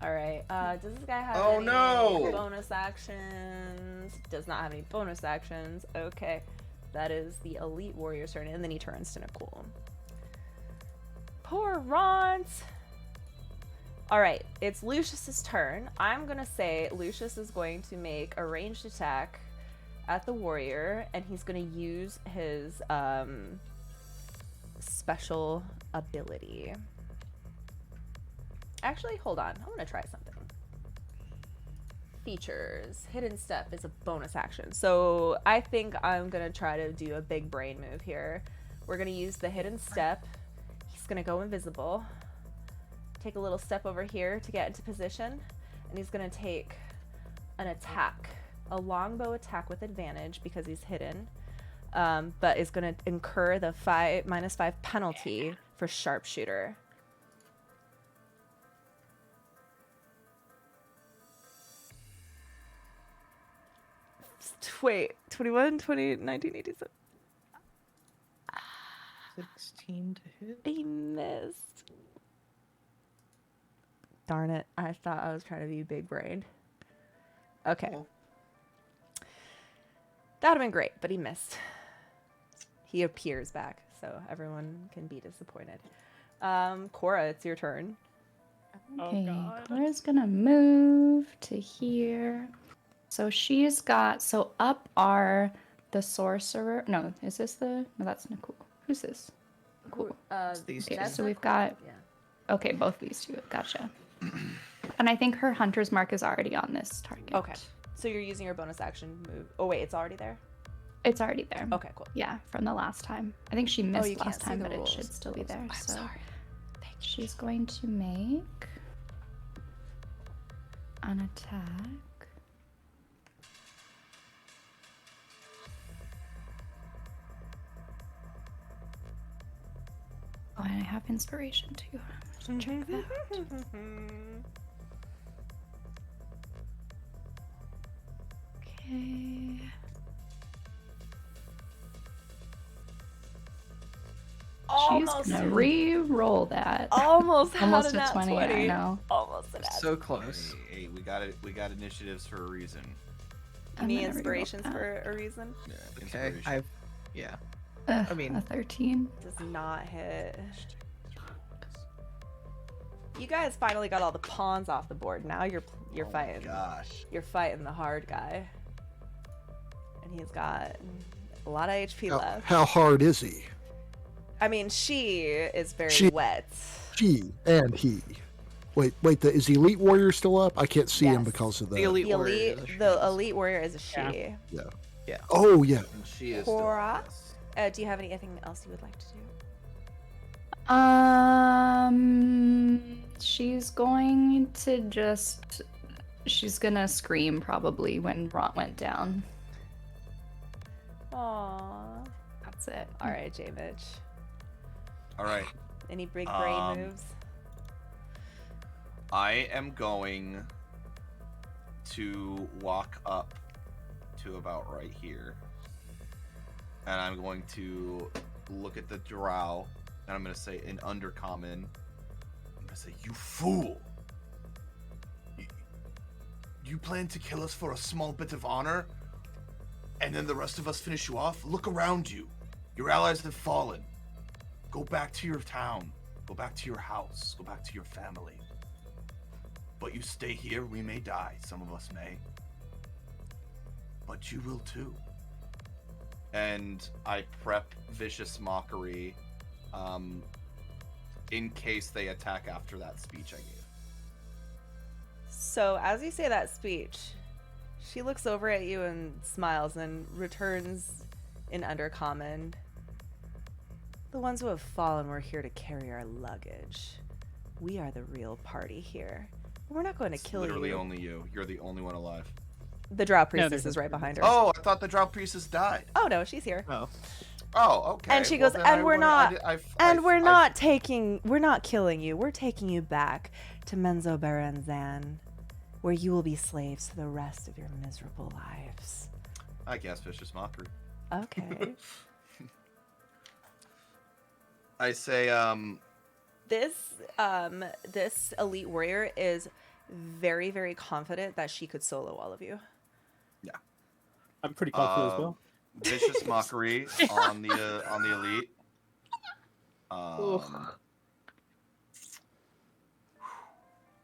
Alright, does this guy have Oh, any no! bonus actions? Does not have any bonus actions. Okay. That is the Elite Warrior's turn, and then he turns to Nicole. Poor Ront. All right, it's Lucius's turn. I'm gonna say Lucius is going to make a ranged attack at the warrior, and he's gonna use his special ability. Actually, hold on. I want to try something. Features. Hidden Step is a bonus action. So I think I'm going to try to do a big brain move here. We're going to use the Hidden Step. He's going to go invisible. Take a little step over here to get into position. And he's going to take an attack. A longbow attack with advantage because he's hidden. But is going to incur the -5 penalty for sharpshooter. Wait, 21, 20, 19, 87. 16 to hit. He missed. Darn it. I thought I was trying to be big brained. Okay. Oh. That would have been great, but he missed. He appears back, so everyone can be disappointed. Cora, it's your turn. Okay, Cora's gonna move to here. So she's got, so up are the sorcerer. No, is this the, no, that's Nicole. Who's this? Cool. These Okay, two. so we've got, okay, both these two. Gotcha. And I think her hunter's mark is already on this target. Okay. So you're using your bonus action move. Oh, wait, it's already there? It's already there. Okay, cool. Yeah, from the last time. I think she you missed can't last see time, the but it rules. should still be there. I'm So sorry. she's going to make an attack. Oh, and I have inspiration too. Let's check that out. Okay. Almost. She's gonna re-roll that. Almost had Almost a a nat 20, 20. I know. Almost an So close. Hey, we got it. We got initiatives for a reason. You I'm need gonna re-roll inspirations that. for a reason? Yeah, Okay, inspiration. yeah. Ugh, I mean- a 13. Does not hit. You guys finally got all the pawns off the board. Now you're Oh my fighting. gosh. You're fighting the hard guy. And he's got a lot of HP left. How hard is he? I mean, she is very She- wet. She and he. Wait, is the elite warrior still up? I can't see him Yes. because of the. The elite The warrior elite, is a she. the elite warrior is a she. Yeah. Oh yeah. And she is still Cora? yes. Do you have anything else you would like to do? She's going to just, she's gonna scream probably when Ront went down. Aww. That's it. All right, J Mitch. All right. Any big brain moves? I am going to walk up to about right here. And I'm going to look at the drow. And I'm going to say in Undercommon. I'm going to say, "You fool! You plan to kill us for a small bit of honor? And then the rest of us finish you off? Look around you. Your allies have fallen. Go back to your town. Go back to your house. Go back to your family. But you stay here, we may die. Some of us may. But you will too." And I prep Vicious Mockery in case they attack after that speech I gave. So, as you say that speech, she looks over at you and smiles and returns in Undercommon. The ones who have fallen were here to carry our luggage. We are the real party here. We're not going to It's kill literally you. only you. You're the only one alive. The Drow No, Priestess there's is right behind her. Oh, I thought the Drow Priestess died. Oh, no, she's here. Oh. Oh, okay. And she Well, goes, then and I we're wouldn't- not, we're I- not we're not killing you. We're taking you back to Menzo Berenzan, where you will be slaves for the rest of your miserable lives. I guess Vicious Mockery. Okay. I say, This elite warrior is very, very confident that she could solo all of you. I'm pretty confident as well. Vicious Mockery on the elite.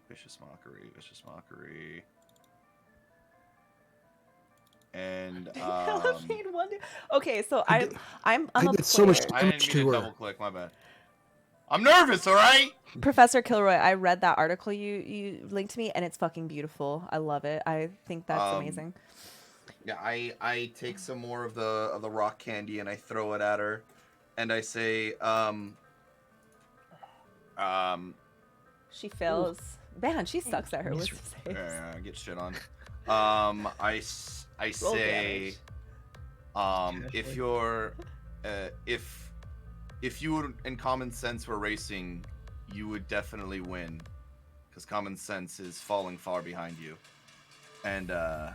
Vicious mockery. And okay, so I'm I a did so much player. I didn't mean to double click. My bad. I'm nervous. All right. Professor Kilroy, I read that article you linked to me, and it's fucking beautiful. I love it. I think that's amazing. Yeah, I take some more of the rock candy and I throw it at her, and I say, She fails. Man, she sucks at her wisdom saves. Get shit on. I say, if you're, if you and Common Sense were racing, you would definitely win, because Common Sense is falling far behind you. And I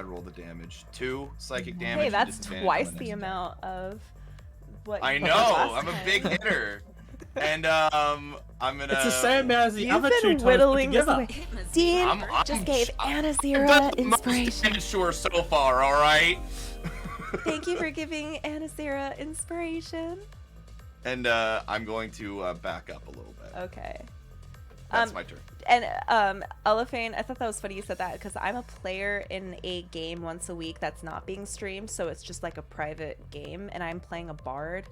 roll the damage. 2 psychic damage. Hey, that's twice the amount of what. I know. I'm a big hitter. And I'm gonna. It's the same as the other 2 times whittling put together. Dean just gave Anazira inspiration. Sure, so far, all right. Thank you for giving Anazira inspiration. And I'm going to back up a little bit. Okay. That's my turn. And Elephane, I thought that was funny you said that, because I'm a player in a game once a week that's not being streamed, so it's just like a private game, and I'm playing a bard.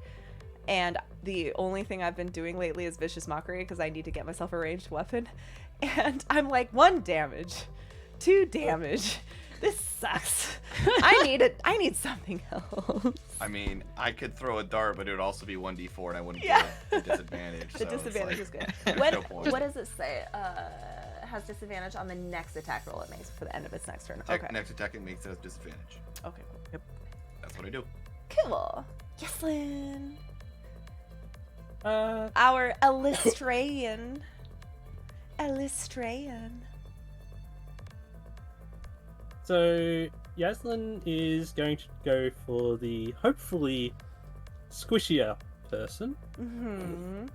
And the only thing I've been doing lately is Vicious Mockery, because I need to get myself a ranged weapon. And I'm like, 1 damage, 2 damage. This sucks. I need something else. I mean, I could throw a dart, but it would also be 1d4, and I wouldn't Yeah. get a disadvantage. The disadvantage is good. What does it say? Has disadvantage on the next attack roll it makes for the end of its next turn. Okay. Next attack it makes it a disadvantage. Okay, cool. Yep. That's what I do. Cool. Yeslin. Our Elistraean. So Yaslin is going to go for the hopefully squishier person. Mm-hmm.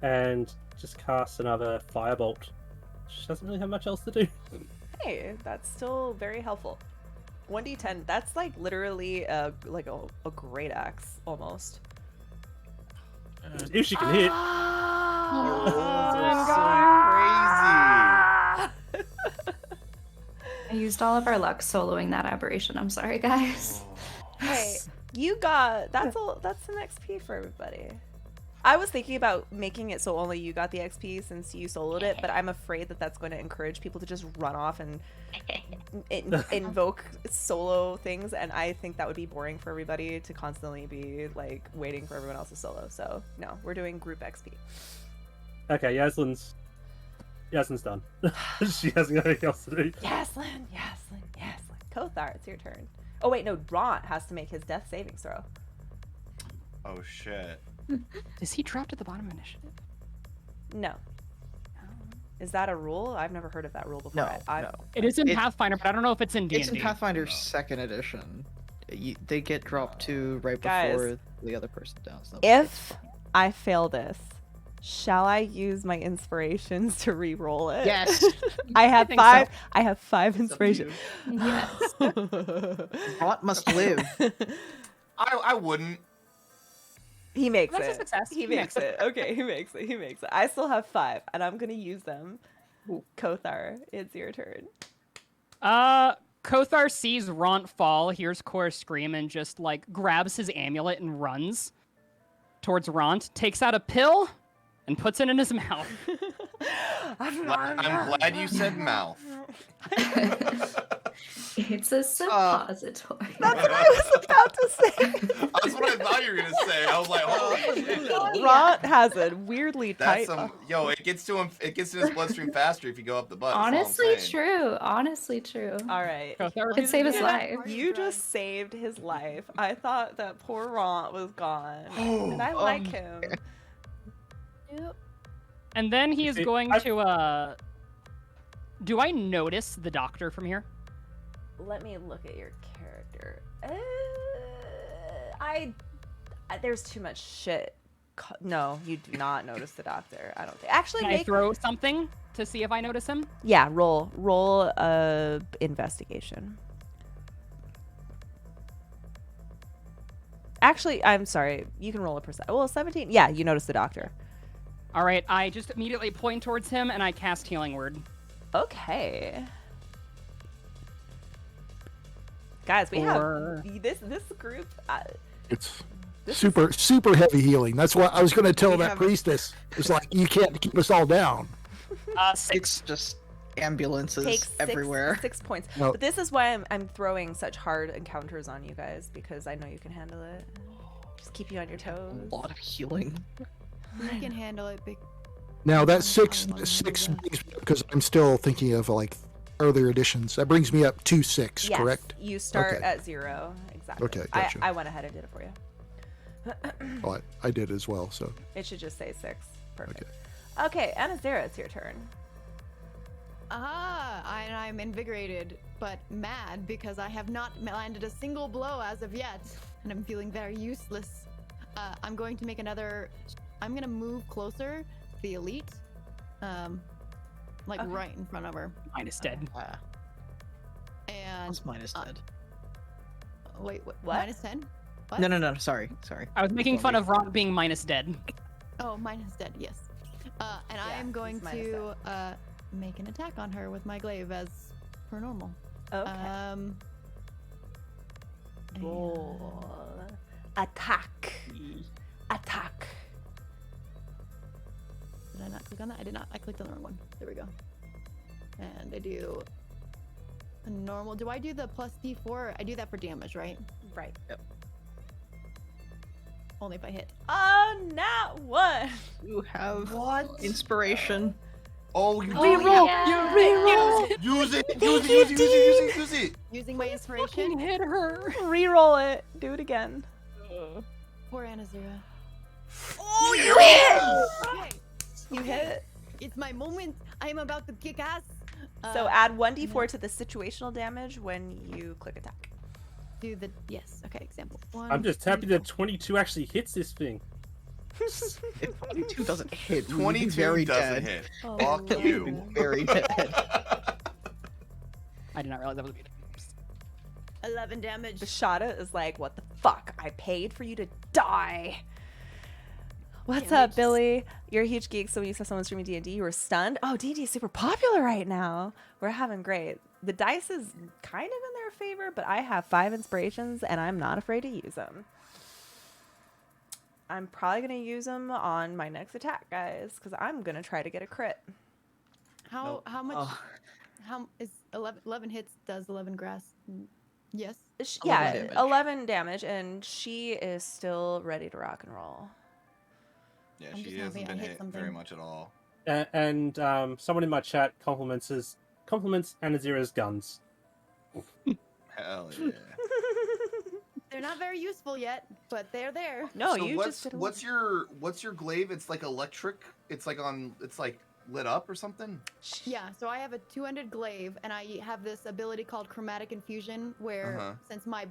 And just cast another firebolt. She doesn't really have much else to do. Hey, that's still very helpful. 1d10, that's like literally a great axe almost. If she can hit. I used all of our luck soloing that aberration. I'm sorry, guys. Hey, you got that's some XP for everybody. I was thinking about making it so only you got the XP since you soloed it, but I'm afraid that that's going to encourage people to just run off and invoke solo things, and I think that would be boring for everybody to constantly be like waiting for everyone else to solo. So no, we're doing group XP. Okay, Yaslin's done. She hasn't got anything else to do. Yaslin. Kothar, it's your turn. Oh wait, no, Bront has to make his death savings throw. Oh shit. Does he drop to the bottom of initiative? No. Is that a rule? I've never heard of that rule before. No. It is in Pathfinder, but I don't know if it's in D&D. It's in Pathfinder 2nd edition. They get dropped to right Guys, before the other person down. So if I fail this, shall I use my inspirations to re-roll it? Yes. I have think 5. so. I have 5 inspiration. Yes. Bot must live. I wouldn't. He makes That's a it. success. He makes it. Okay, he makes it. I still have 5, and I'm gonna use them. Kothar, it's your turn. Kothar sees Ront fall, hears Cora scream, and just like grabs his amulet and runs towards Ront, takes out a pill, and puts it in his mouth. I'm glad you said mouth. It's a suppository. That's what I was about to say. That's what I thought you were gonna say. I was like, holy shit. Ront has a weirdly That's tight. it gets to him. It gets to his bloodstream faster if you go up the butt. Honestly true. All right. Could save his life. You just saved his life. I thought that poor Ront was gone, and I like him. Yep. And then he is going to do I notice the doctor from here? Let me look at your character. There's too much shit. No, you do not notice the doctor. I don't think. Actually, Can I throw something to see if I notice him? Yeah, roll a investigation. Actually, I'm sorry. You can roll a percent. Well, 17. Yeah, you notice the doctor. All right, I just immediately point towards him and I cast Healing Word. Okay. Guys, we have this group. It's super heavy healing. That's what I was going to tell that priestess. It's like, you can't keep us all down. It's just ambulances everywhere. 6 points. No. But this is why I'm throwing such hard encounters on you guys, because I know you can handle it. Just keep you on your toes. A lot of healing. You can handle it. Now that six because I'm still thinking of like earlier editions. That brings me up to 6, Yes, correct? you start at 0. Exactly. Okay, gotcha. I went ahead and did it for you. Well, I did as well, so. It should just say 6. Perfect. Okay, Anazera, it's your turn. I'm invigorated, but mad because I have not landed a single blow as of yet, and I'm feeling very useless. I'm going to make another. I'm gonna move closer to the elite, like right in front of her. Minus dead. And What's minus dead? Wait, what? What? Minus 10? What? No. Sorry. I was making fun of Ron being minus dead. Oh, minus dead. Yes. And I am going to make an attack on her with my glaive as per normal. Okay. Roll. Attack. Attack. Did I not click on that? I did not. I clicked on the wrong one. There we go. And I do a normal. Do I do the plus D4? I do that for damage, right? Right. Yep. Only if I hit. Not one. You have inspiration. Oh, you reroll. Yeah. You reroll. Use it. Using my inspiration. Hit her. Reroll it. Do it again. Poor Anazera. Oh, you hit. Okay. You hit. It's my moment. I am about to kick ass. So add 1d4 to the situational damage when you click attack. Do the okay, example. I'm just happy that 22 actually hits this thing. If 22 doesn't hit, 22 very doesn't dead. hit. Oh, Fuck Lord. you. Very dead. I did not realize that was 11 damage. Bashada is like, what the fuck? I paid for you to die. What's Can't up, wait to Billy? You're a huge geek, so when you saw someone streaming D&D, you were stunned. Oh, D&D is super popular right now. We're having great. The dice is kind of in their favor, but I have 5 inspirations, and I'm not afraid to use them. I'm probably going to use them on my next attack, guys, because I'm going to try to get a crit. How much? How is 11 hits? Does 11 grass? Yes. Yeah, 11 damage. 11 damage, and she is still ready to rock and roll. Yeah, I'm just she hasn't happy I been hit hit something. very much at all. And someone in my chat compliments Anazira's guns. Hell yeah. They're not very useful yet, but they're there. No, So you what's, just did a what's your glaive? It's like electric. It's like lit up or something. Yeah, so I have a 200 glaive, and I have this ability called Chromatic Infusion, where since my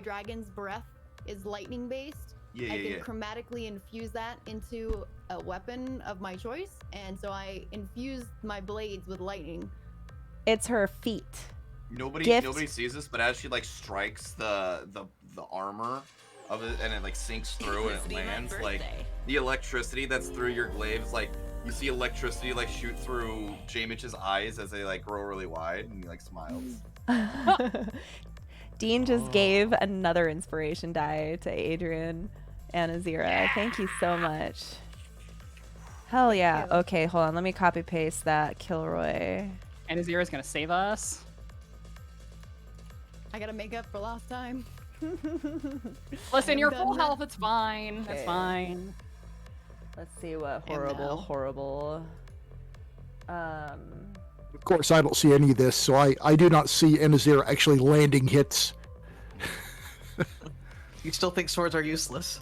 dragon's breath is lightning based, I can chromatically infuse that into a weapon of my choice, and so I infuse my blades with lightning. It's her feet. Nobody sees this, but as she like strikes the armor of it, and it like sinks through and it lands, like the electricity that's through your glaives, like you see electricity like shoot through J-Mitch's eyes as they like grow really wide, and he like smiles. Dean just gave another inspiration die to Adrian and Azira. Thank you so much. Hell yeah. Okay, hold on. Let me copy paste that Kilroy. And Azira's gonna save us. I gotta make up for lost time. Listen, you're full done that. health. It's fine. That's Okay. fine. Let's see what And now- horrible. Of course, I don't see any of this, so I do not see Anazira actually landing hits. You still think swords are useless?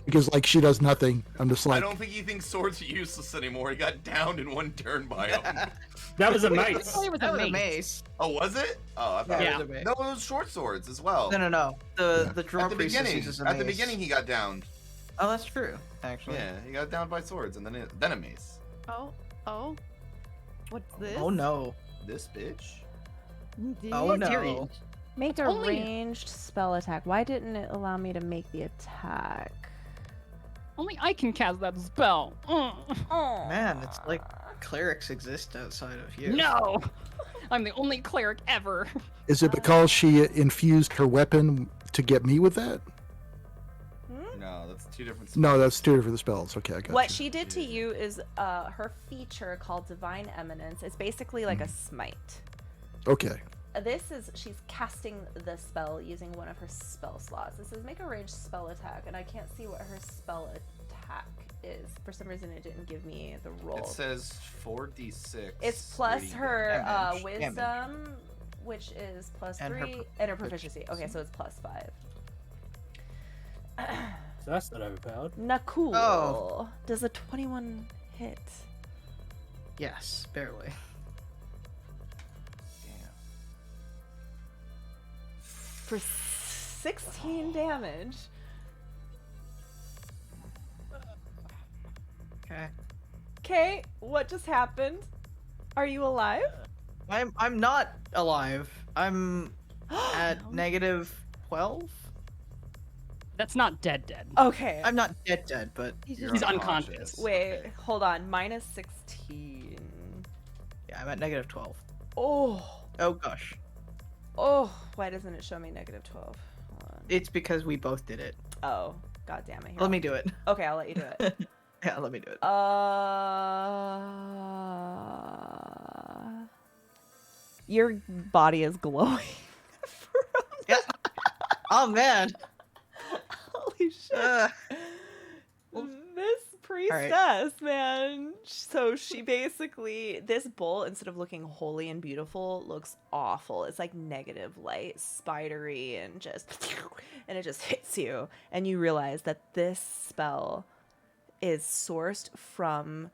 Because like she does nothing. I'm just I like, don't think he thinks swords are useless anymore. He got downed in one turn by him. That was a mace. It was That a was a mace. mace. Oh, was it? Oh, I thought Yeah. it was a mace. No, it was short swords as well. No. The At drum the priestess beginning, uses a at the mace. beginning, he got downed. Oh, that's true. Actually. Yeah, he got downed by swords, and then a mace. Oh. What's this? Oh no. This bitch. Oh no. Make a Only- ranged spell attack. Why didn't it allow me to make the attack? Only I can cast that spell. Man, it's like clerics exist outside of you. No! I'm the only cleric ever. Is it because she infused her weapon to get me with that? No, that's two different spells. No, that's two different spells. Okay, I got What you. she did to you is her feature called Divine Eminence. It's basically like a smite. Okay. She's casting the spell using one of her spell slots. This is make a ranged spell attack, and I can't see what her spell attack is. For some reason, it didn't give me the roll. It says 4d6. It's plus radiant her damage. wisdom, which is plus And her 3, and her proficiency. Okay, so it's plus 5. So that's not overpowered. Nakul. Oh. Does a 21 hit? Yes, barely. For 16 damage. Okay. Okay, what just happened? Are you alive? I'm not alive. I'm at -12. That's not dead. Okay. I'm not dead, but He's unconscious. Wait, hold on. Minus 16. Yeah, I'm at -12. Oh. Oh gosh. Oh, why doesn't it show me -12? Hold on. It's because we both did it. Oh, god damn it. Here, Let me do it. Okay, I'll let you do it. Yeah, let me do it. Your body is glowing. Yeah. Oh man. Holy shit. This priestess, man. So she basically, this bowl, instead of looking holy and beautiful, looks awful. It's like negative light, spidery, and it just hits you. And you realize that this spell is sourced from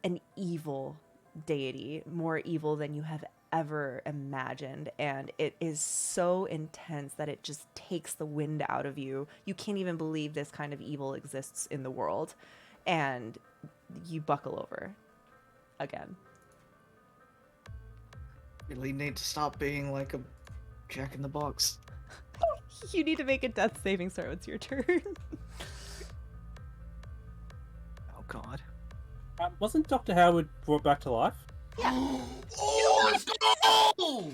an evil deity, more evil than you have ever imagined, and it is so intense that it just takes the wind out of you. You can't even believe this kind of evil exists in the world, and you buckle over again. Really need to stop being like a Jack in the Box. You need to make a death saving throw. It's your turn. Oh god. Wasn't Dr. Howard brought back to life? Oh, let's go!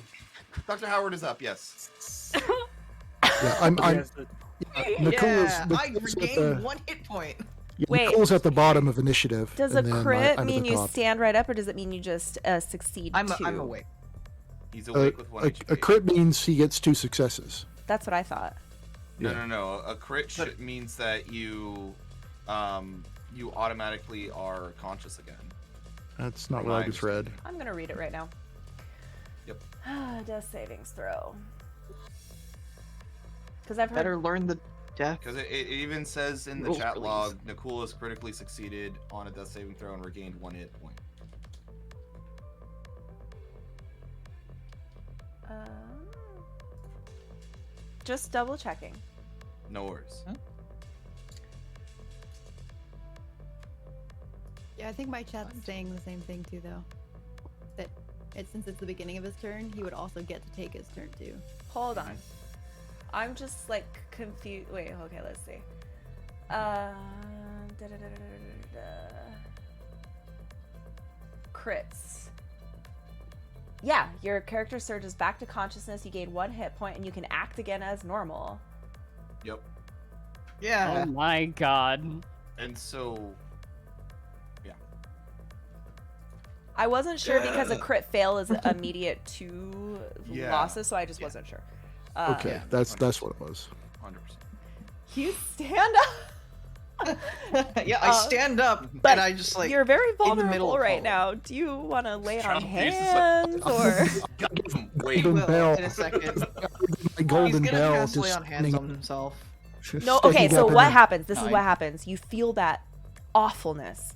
Dr. Howard is up, yes. Yeah, I'm Nicole's I regained 1 hit point. Yeah, Wait. Nicole's at the bottom of initiative. Does a and then crit I'm at mean the you top. stand right up, or does it mean you just succeed I'm two? awake. He's awake with 1 HP. A crit means he gets 2 successes. That's what I thought. No. A crit means that you automatically are conscious again. That's not what I just read. I'm gonna read it right now. Yep. Death savings throw. Because I've heard. Better learn the death. Because it even says in the rules, chat please. log, Nicole has critically succeeded on a death saving throw and regained 1 hit point. Just double checking. No worries. Yeah, I think my chat's saying the same thing too, though. That since it's the beginning of his turn, he would also get to take his turn too. Hold on. I'm just like confused. Wait, okay, let's see. Crits. Yeah, your character surges back to consciousness. You gain 1 hit point, and you can act again as normal. Yep. Yeah. Oh my god. And so, I wasn't sure because a crit fail is immediate 2 Yeah. losses, so I just wasn't sure. Okay, that's what it was. 100%. You stand up. Yeah, I stand up but and I just like you're very in the middle vulnerable of right all. now. Do you want to lay it on Sean Pierce is hands or? Wait. Golden will bell. in a second. My He's golden gonna bell cast lay just on hands on himself. No. Okay. So what happens? This is Nine. what happens. You feel that awfulness,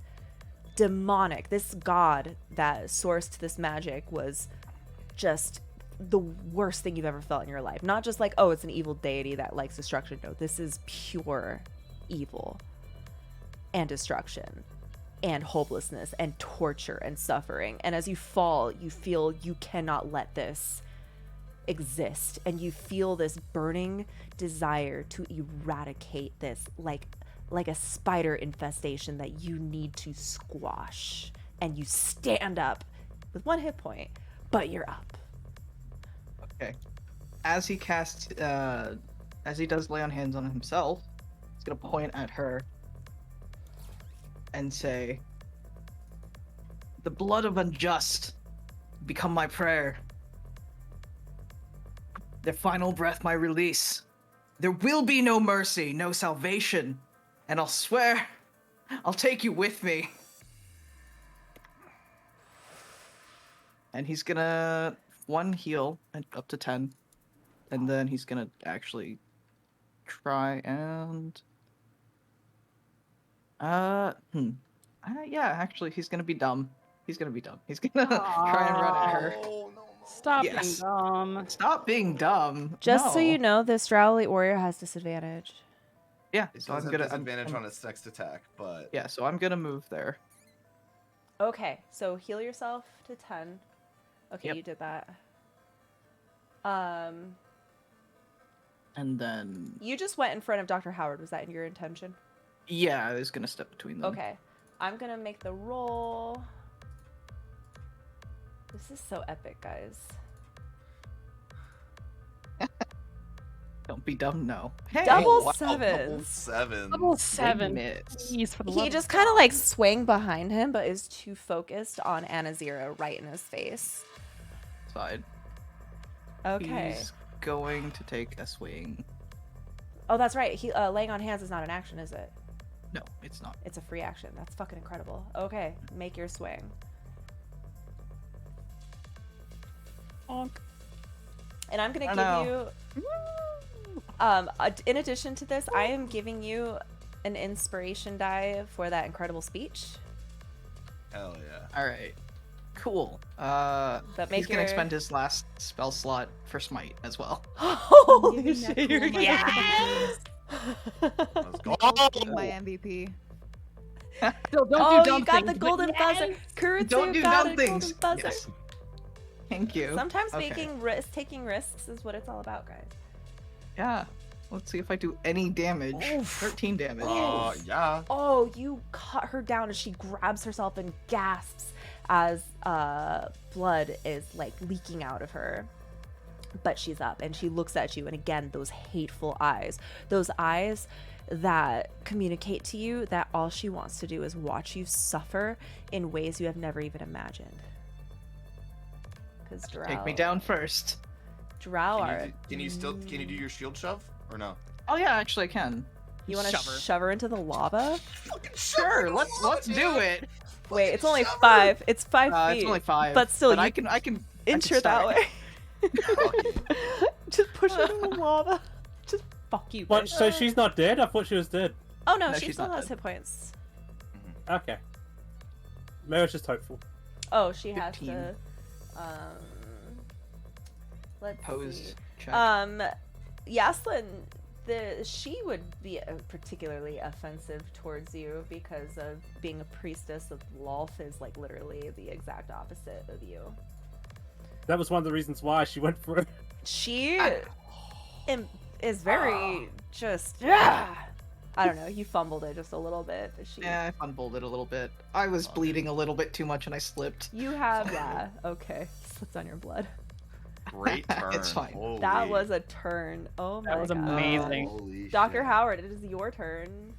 demonic. This god that sourced this magic was just the worst thing you've ever felt in your life. Not just like, oh, it's an evil deity that likes destruction. No, this is pure evil and destruction and hopelessness and torture and suffering. And as you fall, you feel you cannot let this exist, and you feel this burning desire to eradicate this, like like a spider infestation that you need to squash. And you stand up with 1 hit point, but you're up. Okay. As he casts, as he does lay on hands on himself, he's gonna point at her and say, "The blood of unjust become my prayer. Their final breath my release. There will be no mercy, no salvation, and I'll swear I'll take you with me." And he's gonna 1 heal and up to 10, and then he's gonna actually try and yeah, actually he's gonna be dumb. He's gonna try and run at her. Stop Yes. being dumb. Stop being dumb. Just so No. you know, this Drow Elite Warrior has disadvantage. Yeah, It so does I'm have gonna disadvantage I'm- on its next attack, but Yeah, so I'm gonna move there. Okay, so heal yourself to 10. Okay, Yep. you did that. And then You just went in front of Dr. Howard. Was that your intention? yeah, I was gonna step between them. Okay, I'm gonna make the roll. This is so epic, guys. Don't be dumb, no. Hey, Double wow, sevens. Double sevens. Double 7. Miss. Please, for the He love just of kind of God. like swang behind him, but is too focused on Anazira right in his face. Side. Okay. He's going to take a swing. Oh, that's right. He laying on hands is not an action, is it? No, it's not. It's a free action. That's fucking incredible. Okay, make your swing. Bonk. And I'm gonna I give know. you. In addition to this, I am giving you an inspiration die for that incredible speech. Hell yeah. All right. Cool. But make He's gonna your- expend his last spell slot for smite as well. Holy Giving that shit! cool You're yes! Let's go. My MVP. Still, don't Oh, do dumb you got things, the but golden buzzer. yes! Kurutu Don't do got dumb a things. golden buzzer. Yes. Thank you. Sometimes Okay. taking risks is what it's all about, guys. Yeah. Let's see if I do any damage. Oof. 13 damage. Yeah. Oh, you cut her down as she grabs herself and gasps as blood is like leaking out of her. But she's up and she looks at you, and again, those hateful eyes. Those eyes that communicate to you that all she wants to do is watch you suffer in ways you have never even imagined. Because Drow... Take me down first. Drow are... Can you do your shield shove or no? Oh yeah, actually I can. You want to shove her into the lava? Sure, let's do it. Wait, it's only 5. It's 5 feet. It's only 5. But still, you I can inch her that start. way. Just push her in the lava. Just fuck you. What? bitch. So she's not dead? I thought she was dead. Oh no, No, she she's still not has dead. hit points. Okay. Maybe I was just hopeful. Oh, she has 15. to. Let's Pose see. check. Yaslin, she would be particularly offensive towards you because of being a priestess of Lolth is like literally the exact opposite of you. That was one of the reasons why she went for it. She is very just. I don't know. You fumbled it just a little bit, but she. Yeah, I fumbled it a little bit. I was bleeding a little bit too much and I slipped. You have okay. Slipped on your blood. Great turn. It's fine. Holy. That was a turn. Oh my god. That was amazing. Holy Dr. shit. Howard, it is your turn.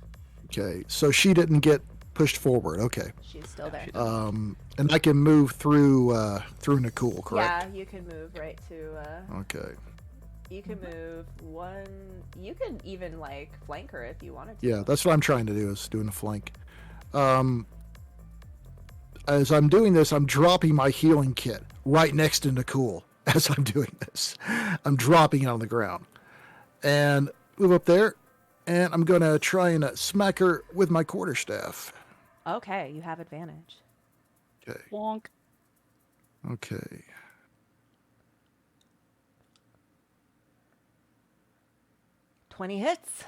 Okay, so she didn't get pushed forward. Okay. She's still there. And I can move through Nakul, correct? Yeah, you can move right to. Okay. You can move one. You can even like flank her if you wanted to. Yeah, that's what I'm trying to do, is doing a flank. As I'm doing this, I'm dropping my healing kit right next to Nakul as I'm doing this. I'm dropping it on the ground. And move up there, and I'm going to try and smack her with my quarterstaff. Okay, you have advantage. Okay. Bonk. Okay. $20 hits.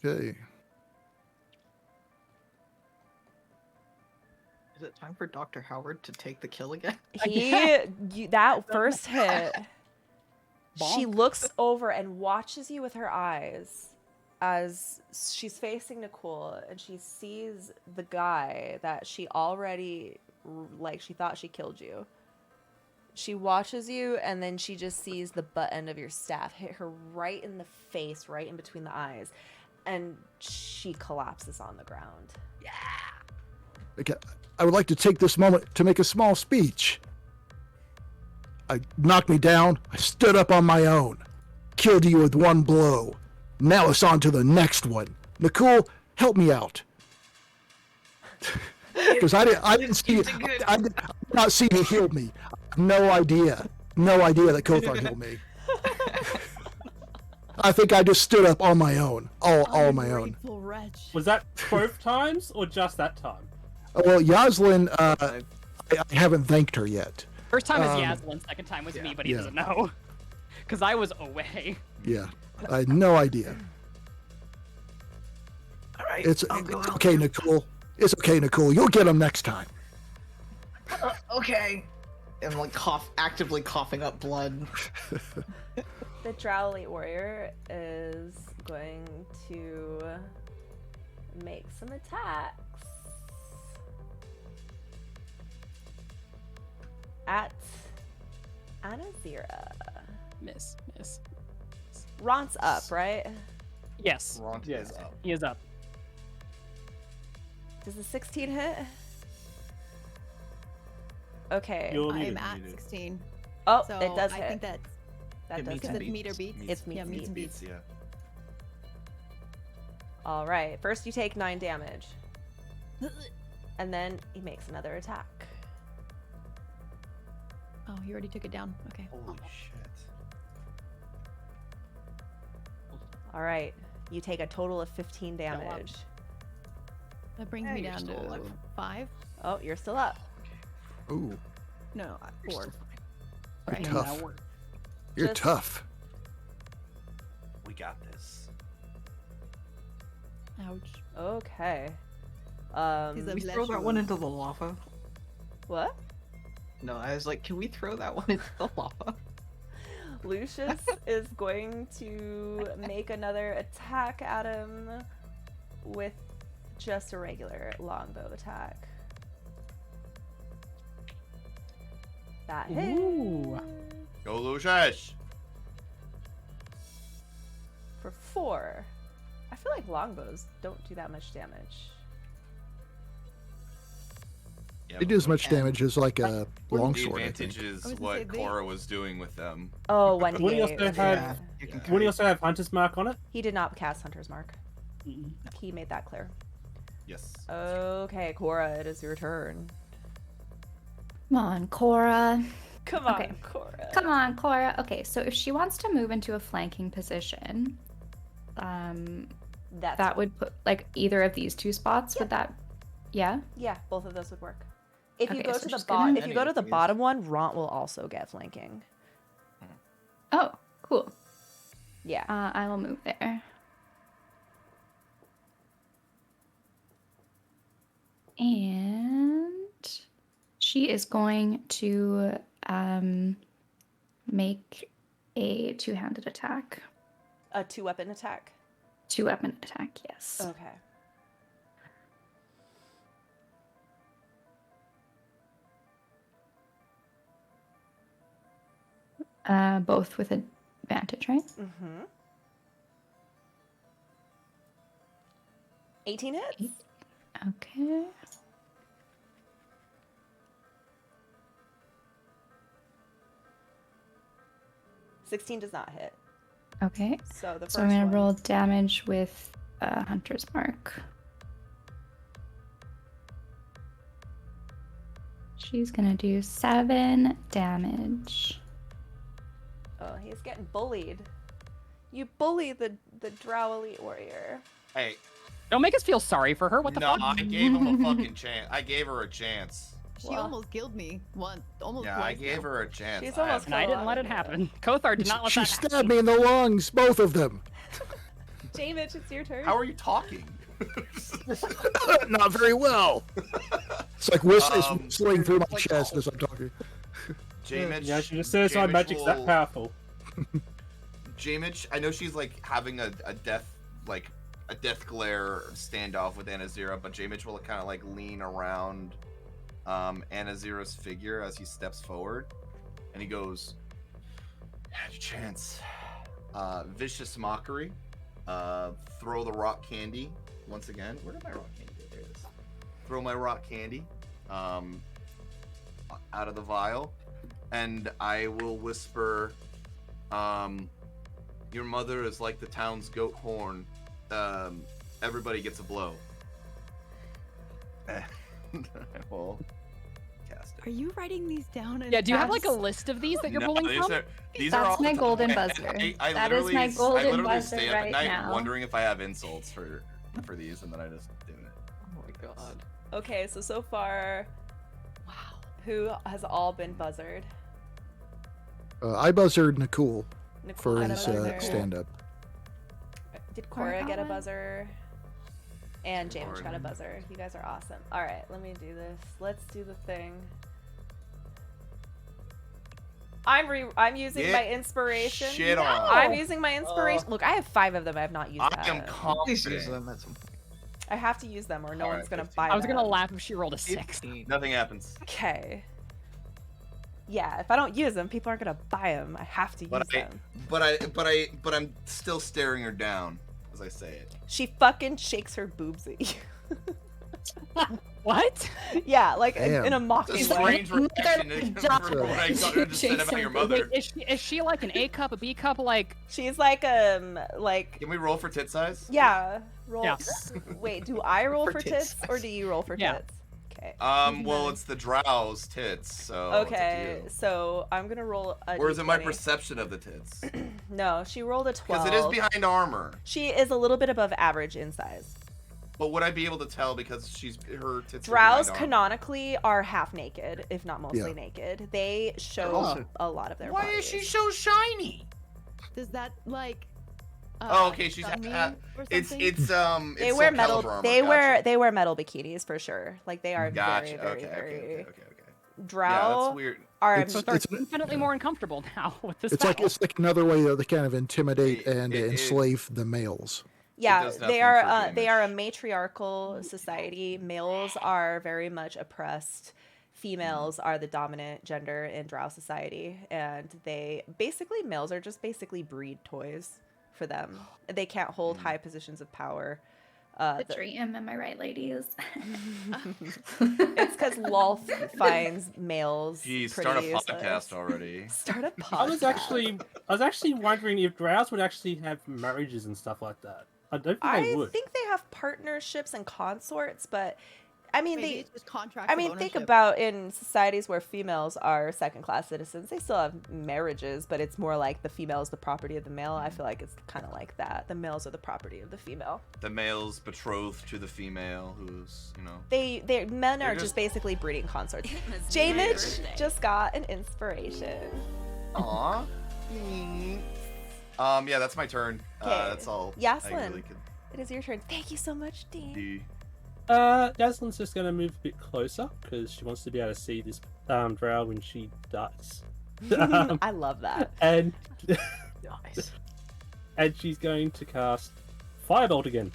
Okay. Is it time for Dr. Howard to take the kill again? That first hit. She Bonk. looks over and watches you with her eyes as she's facing Nicole and she sees the guy that she already, like, she thought she killed you. She watches you, and then she just sees the butt end of your staff hit her right in the face, right in between the eyes, and she collapses on the ground. Okay, I would like to take this moment to make a small speech. I knocked me down. I stood up on my own. Killed you with one blow. Now it's on to the next one. Nicole, help me out. Because I didn't see it. I did not see he healed me. No idea that Kothar healed me. I think I just stood up on my own, all on my own. Was that both times or just that time? Well, Yaslin, I haven't thanked her yet. First time is Yaslin, second time was me, but he Yeah. doesn't know. Because I was away. Yeah, I had no idea. All right. It's okay, Nicole. It's okay, Nicole. You'll get them next time. Okay. I'm like actively coughing up blood. The Drow Elite Warrior is going to make some attacks at Anazira. Miss. Ront's up, right? Yes. Ront is up. He is up. Does the 16 hit? Okay. I'm at 16. Oh, so it does I hit. think that That does because hit. it's meter beats. It's meets yeah, meets and Beats, beats. yeah. All right. First, you take 9 damage, and then he makes another attack. Oh, you already took it down. Okay. Holy shit. All right. You take a total of 15 damage. That brings Hey, me you're down still to alive. 5. Oh, you're still up. Ooh, No, 4. you're Right. tough. You're Just- tough. We got this. Ouch. Okay. He's Can a we throw that one into the lava? What? No, I was like, can we throw that one into the lava? Lucius is going to make another attack at him with just a regular longbow attack. That hit. Ooh. Go Lucius! For 4. I feel like longbows don't do that much damage. Yeah, They do as much damage as like a the longsword. I advantage think. is I was gonna what say they- Cora was doing with them. Oh, Wouldn't he 1d8. also have? Wouldn't he also have Hunter's Mark on it? He did not cast Hunter's Mark. He made that clear. Yes. Okay, Cora, it is your turn. Come on, Cora. Come on, Okay. Cora. Come on, Cora. Okay, so if she wants to move into a flanking position, That's that would put like either of these two spots. Would that? Yeah. Yeah, both of those would work. If you Okay, go so to the just gonna- bottom, if you go to the bottom one, Ront will also get flanking. Oh, cool. Yeah. I will move there. And she is going to make a two-handed attack. A 2-weapon attack. Two-weapon attack, yes. Okay. Both with advantage, right? Mm-hmm. 18 hits. Okay. $16 does not hit. Okay. So the first So I'm gonna one. roll damage with Hunter's Mark. She's gonna do 7 damage. Oh, he's getting bullied. You bully the Drow Elite Warrior. Hey. Don't make us feel sorry for her. What the No, fuck? I gave him a fucking chance. I gave her a chance. She almost killed me once. Almost Yeah, twice I gave now. her a chance. She's almost And I didn't let it happen. Kothar did not let She that stabbed happen. me in the lungs, both of them. Jamitch, it's your turn. How are you talking? Not very well. It's like it's whistling through my chest as I'm talking. J-Mitch, Yeah, she just says my J-Mitch magic's that will- powerful. J-Mitch, I know she's like having a death like a death glare standoff with Anazira, but J Mitch will kind of like lean around Anazira's figure as he steps forward, and he goes, "Had your chance." Vicious mockery. Throw the rock candy once again. Where did my rock candy go? There it is. Throw my rock candy out of the vial, and I will whisper, "Your mother is like the town's goat horn. Everybody gets a blow." And I will cast it. Are you writing these down? Yeah, do you have like a list of these that you're pulling from? These That's are all my golden buzzer. I That is literally, my golden I literally buzzer stay up right at night now. wondering if I have insults for these, and then I just do it. Oh my god. Okay, so far, wow, who has all been buzzard? I buzzed Nicole Nicole for got a his buzzer. stand-up. Did Cora got get a one? buzzer? And James Cora got a did. buzzer. You guys are awesome. All right, let me do this. Let's do the thing. I'm using Get my inspiration. shit on. I'm using my inspiration. Look, I have 5 of them. I have not used I am that. Please use confident. them at some point. I have to use them, or no All one's right, gonna 15. buy I was them. gonna laugh if she rolled a 6. Nothing happens. Okay. Yeah, if I don't use them, people aren't gonna buy them. I have to use them. But I'm still staring her down as I say it. She fucking shakes her boobs at you. What? Yeah, like Damn. in a mocking It's a way. strange reaction for what I just said about your mother. Wait, is she like an A cup, a B cup, like? She's like like Can we roll for tit size? yeah. Roll. Yeah. Wait, do I roll For for tit tits size. or do you roll for Yeah. tits? Okay. Well, it's the drow's tits, so it's up to Okay, you. so I'm gonna roll a Or is it my D20. perception of the tits? No, she rolled a 12. Because it is behind armor. She is a little bit above average in size. But would I be able to tell because her tits? Drows are behind armor? canonically are half naked, if not mostly Yeah. naked. They show Also- a lot of their Why bodies. is she so shiny? Does that like? Oh, okay, she's got me or it's something? They it's wear Soul metal. Calibur armor, They gotcha. wear metal bikinis for sure. Like they are Gotcha. very Okay. Drow Yeah, that's weird. are It's- So it's it's- infinitely more uncomfortable now with this. It's like another way to kind of intimidate and it- enslave the males. yeah, does they nothing are for they are a matriarchal society. Males are very much oppressed. Females are the dominant gender in Drow society, and males are just basically breed toys for them. They can't hold high positions of power. The dream, am I right, ladies? It's because Lolth finds males Geez, pretty start a useless. podcast already. Start a podcast. I was actually wondering if drows would actually have marriages and stuff like that. I don't think they I would. think they have partnerships and consorts, but I mean, Maybe they. it's just contract I of mean, think ownership. about in societies where females are second-class citizens, they still have marriages, but it's more like the female is the property of the male. I feel like it's kind of like that. The males are the property of the female. The male's betrothed to the female, who's Men They're are just- just basically breeding consorts. must be J my Mitch birthday. just got an inspiration. Aw. Yeah, that's my turn. Okay. That's all. I Yaslin, really could it is your turn. Thank you so much, Dean. do. Jasmine's just gonna move a bit closer because she wants to be able to see this drow when she dies. I love that. And Nice. and she's going to cast Firebolt again.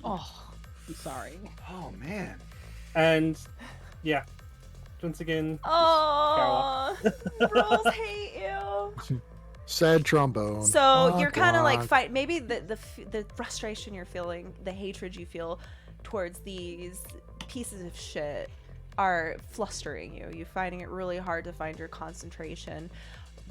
Oh, I'm sorry. Oh man. And yeah, once again, Oh, rules hate you. Sad trombone. So Wah, you're kind of like wah. fight. Maybe the frustration you're feeling, the hatred you feel towards these pieces of shit are flustering you. You're finding it really hard to find your concentration.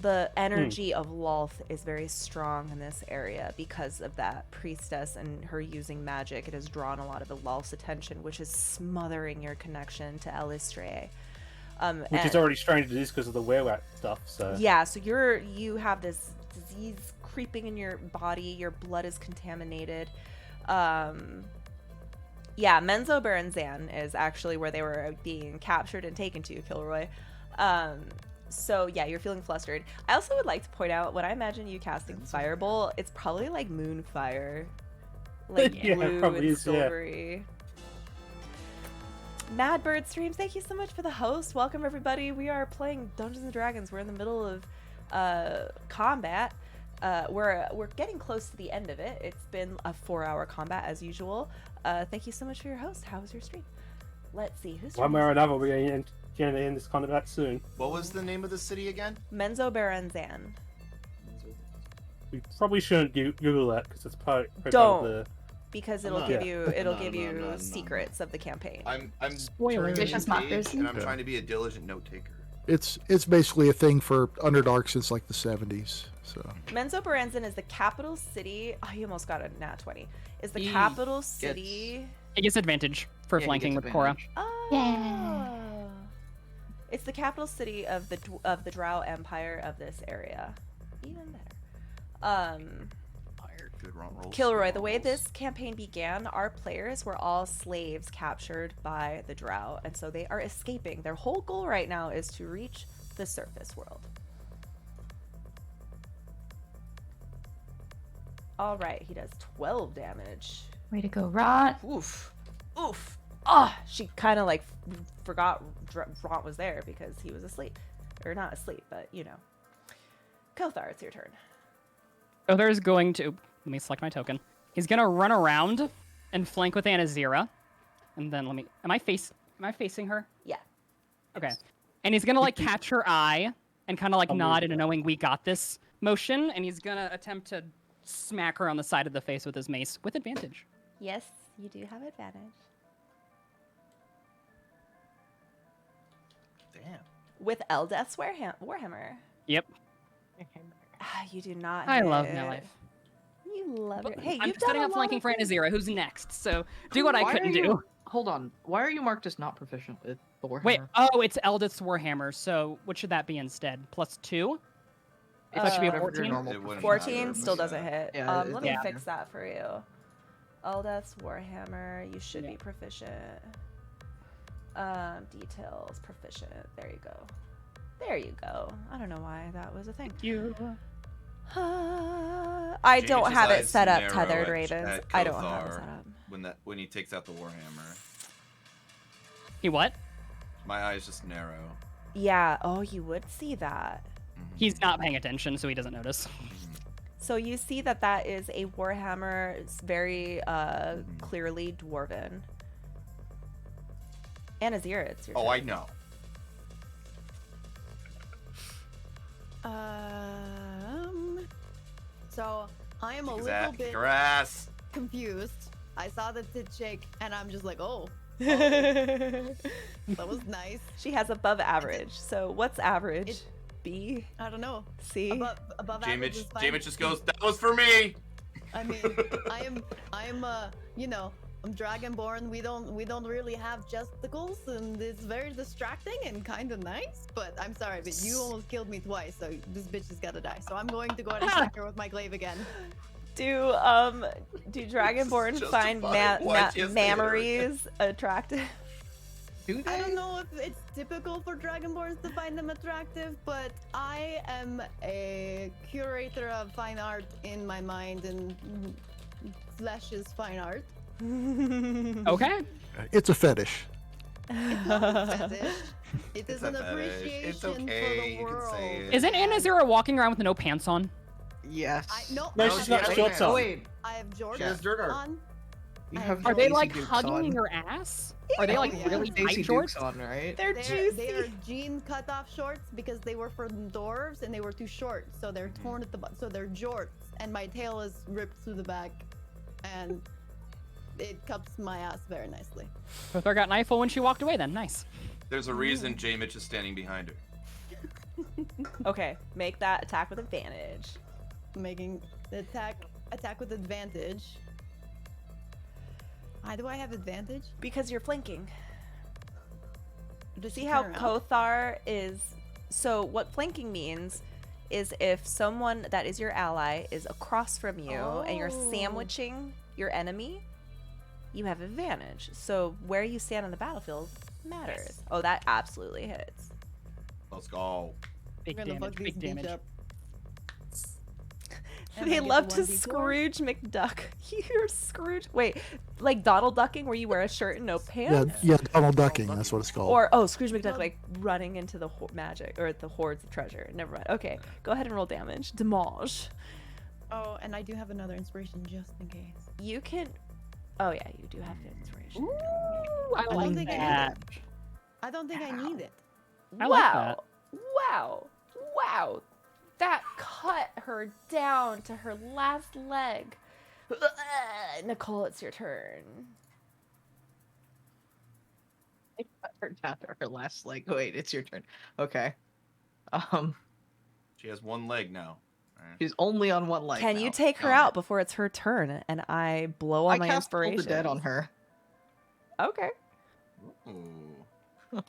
The energy of Lolth is very strong in this area because of that priestess and her using magic. It has drawn a lot of the Lolth's attention, which is smothering your connection to Elistre. which is already strange to this because of the werewolf stuff. So Yeah, so you have this disease creeping in your body. Your blood is contaminated. Yeah, Menzo Baranzan is actually where they were being captured and taken to, Kilroy. So yeah, you're feeling flustered. I also would like to point out when I imagine you casting Firebolt, it's probably like Moonfire, like Yeah, it blue probably and is, yeah. silvery. Madbird Streams, thank you so much for the host. Welcome everybody. We are playing Dungeons and Dragons. We're in the middle of combat. We're getting close to the end of it. It's been a 4-hour combat as usual. Thank you so much for your host. How was your stream? Let's see who's one way or another. We're going to end this combat soon. What was the name of the city again? Menzoberranzan. We probably shouldn't Google that because it's part Don't. of the. Because it'll give you secrets of the campaign. I'm Spoiler. Vicious Mockers. and I'm trying to be a diligent note taker. It's basically a thing for Underdark since like the 70s. So Menzoberranzan is the capital city. Oh, you almost got a nat 20. Is the capital city? It gets advantage for flanking with Cora. Oh. Yeah. It's the capital city of the Drow Empire of this area. Even better. Good rolls. Kilroy, the way this campaign began, our players were all slaves captured by the Drow, and so they are escaping. Their whole goal right now is to reach the surface world. All right, he does 12 damage. Way to go, Rot. Oof. Oof. Ah, she kind of like forgot Ront was there because he was asleep. Or not asleep, but you know. Kothar, it's your turn. Kothar is going to... Let me select my token. He's going to run around and flank with Anazira. And then let me... Am I facing her? Yeah. Okay. And he's going to like catch her eye and kind of like nod in a knowing we got this motion. And he's going to attempt to smack her on the side of the face with his mace with advantage. Yes, you do have advantage. Damn. With Eldeth's Warhammer. Yep. You do not. I love hit. my life. You love it. Hey, I'm you've setting done up a flanking lot for of things. Anazira, who's next. So do what I couldn't do. Hold on. Why are you marked as not proficient with the Warhammer? Wait. Oh, it's Eldeth's Warhammer. So what should that be instead? +2? That should be a 14. 14 still doesn't hit. Yeah, Let me fix that for you. Eldeth's Warhammer. You should be proficient. Details proficient. There you go. There you go. I don't know why that was a thing. You. I don't have it set up, Tethered Ravens. I don't have it set up. When he takes out the Warhammer. He what? My eyes just narrow. Yeah. Oh, you would see that. He's not paying attention, so he doesn't notice. So you see that is a Warhammer. It's very clearly dwarven. Anazira, it's your turn. I know. So I am a little Exact bit grass. confused. I saw the tit shake and I'm just like, oh. That was nice. She has above average. So what's average? B? I don't know. C? Above average is fine. J-Mitch just goes, that was for me! I mean, I am you know, I'm Dragonborn. We don't really have justicles, and it's very distracting and kind of nice. But I'm sorry, but you almost killed me twice, so this bitch has got to die. So I'm going to go ahead and attack her with my glaive again. Do Dragonborn find mammaries attractive? I don't know if it's typical for Dragonborns to find them attractive, but I am a curator of fine art in my mind, and flesh is fine art. Okay. It's a fetish. It's not a fetish. It is an appreciation It's okay. for the world. Isn't Anazira walking around with no pants on? Yes. No, she's got shorts on. Wait. I have Jordan She has dirt art. on. Are they like hugging your ass? Are they like really tight shorts? On, right? They're juicy. They are jean cut-off shorts because they were for dwarves and they were too short, so they're torn at the butt. So they're jorts, and my tail is ripped through the back, and it cups my ass very nicely. Kothar got knifeful when she walked away. Then nice. There's a reason J-Mitch is standing behind her. Okay, make that attack with advantage. Making the attack with advantage. Why do I have advantage? Because you're flanking. Does See she how turn around? Kothar is... So what flanking means is if someone that is your ally is across from you and you're sandwiching your enemy, you have advantage. So where you stand on the battlefield matters. Yes. Oh, that absolutely hits. Let's go. Big I'm gonna damage. fuck these Big bitch damage. up. And They I get love the to 1d4. Scrooge McDuck. You're Scrooge. Wait, like Donald ducking, where you wear a shirt and no Yeah, pants? yeah, Donald Ducking. That's what it's called. Or Scrooge McDuck, like running into the magic or the hordes of treasure. Never mind. Okay, go ahead and roll damage. Damage. Oh, and I do have another inspiration just in case. You can. Oh yeah, you do have inspiration. Ooh, I I like don't think I that. need it. I don't think I need it. I like that. Wow! Wow! That cut her down to her last leg. Nicole, it's your turn. I cut her down to her last leg. Wait, it's your turn. Okay. She has one leg now. Alright. She's only on one leg. Can you now. take her out before it's her turn and I blow on I my cast Toll inspiration? the Dead on her. Okay. Ooh.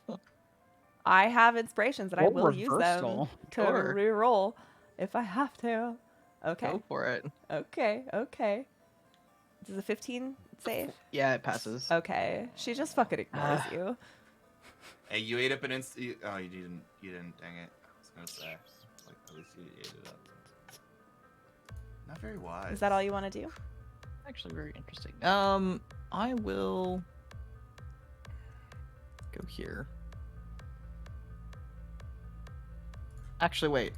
I have inspirations and I Roll will use them reversal. to Sure. reroll if I have to. Okay. Go for it. Okay. Okay. Does a 15 save? Yeah, it passes. Okay. She just fucking ignores you. Hey, you ate up an inst. Oh, you didn't. You didn't. Dang it. I was gonna say. Like, at least you ate it up. Not very wise. Is that all you want to do? Actually, very interesting. I will go here. Actually, wait.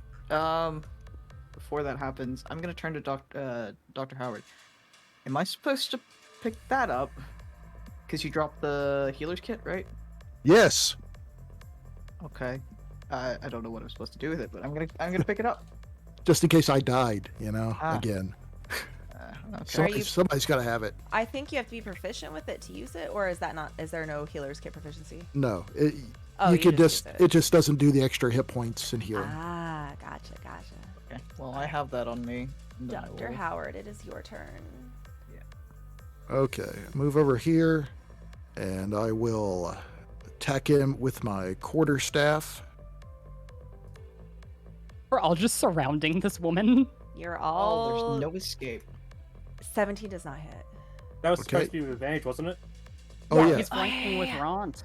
Before that happens, I'm gonna turn to Dr. Howard. Am I supposed to pick that up? Because you dropped the healer's kit, right? Yes. Okay. I don't know what I'm supposed to do with it, but I'm gonna pick it up. Just in case I died, again. Okay. Somebody's got to have it. I think you have to be proficient with it to use it, or is that not? Is there no healer's kit proficiency? No, Oh, you you could just just use it just doesn't do the extra hit points in here. Ah, gotcha, gotcha. Okay. Well, I have that on me. and then I Dr. will- Howard, it is your turn. Okay, move over here, and I will attack him with my quarterstaff. We're all just surrounding this woman. You're Oh, all. there's no escape. 17 does not hit. That was Okay. supposed to be with advantage, wasn't it? Oh yeah. He's flanking with Ront.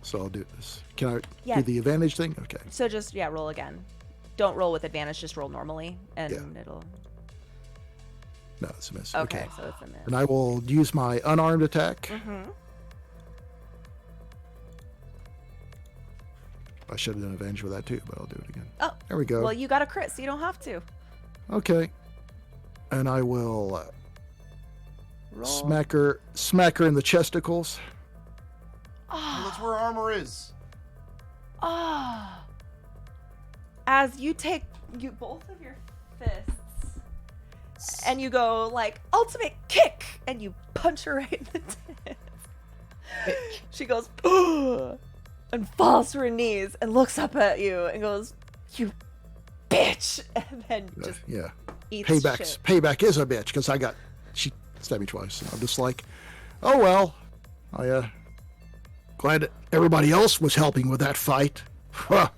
So I'll do this. Can I Yeah. do the advantage thing? Okay. So just roll again. Don't roll with advantage, just roll normally, and Yeah. it'll. No, it's a miss. Okay, so it's a miss. And I will use my unarmed attack. Mm-hmm. I should have done advantage with that too, but I'll do it again. Oh, There we go. well, you got a crit, so you don't have to. Okay. And I will Roll. smack her in the chesticles. Oh, that's where armor is. Ah. As you take both of your fists and you go like ultimate kick and you punch her right in the tits. She goes "Ugh," and falls to her knees and looks up at you and goes, "You bitch!" and then just Yeah. eats shit. Payback is a bitch because she stabbed me twice. And I'm just like, oh well. Glad everybody else was helping with that fight. Huh.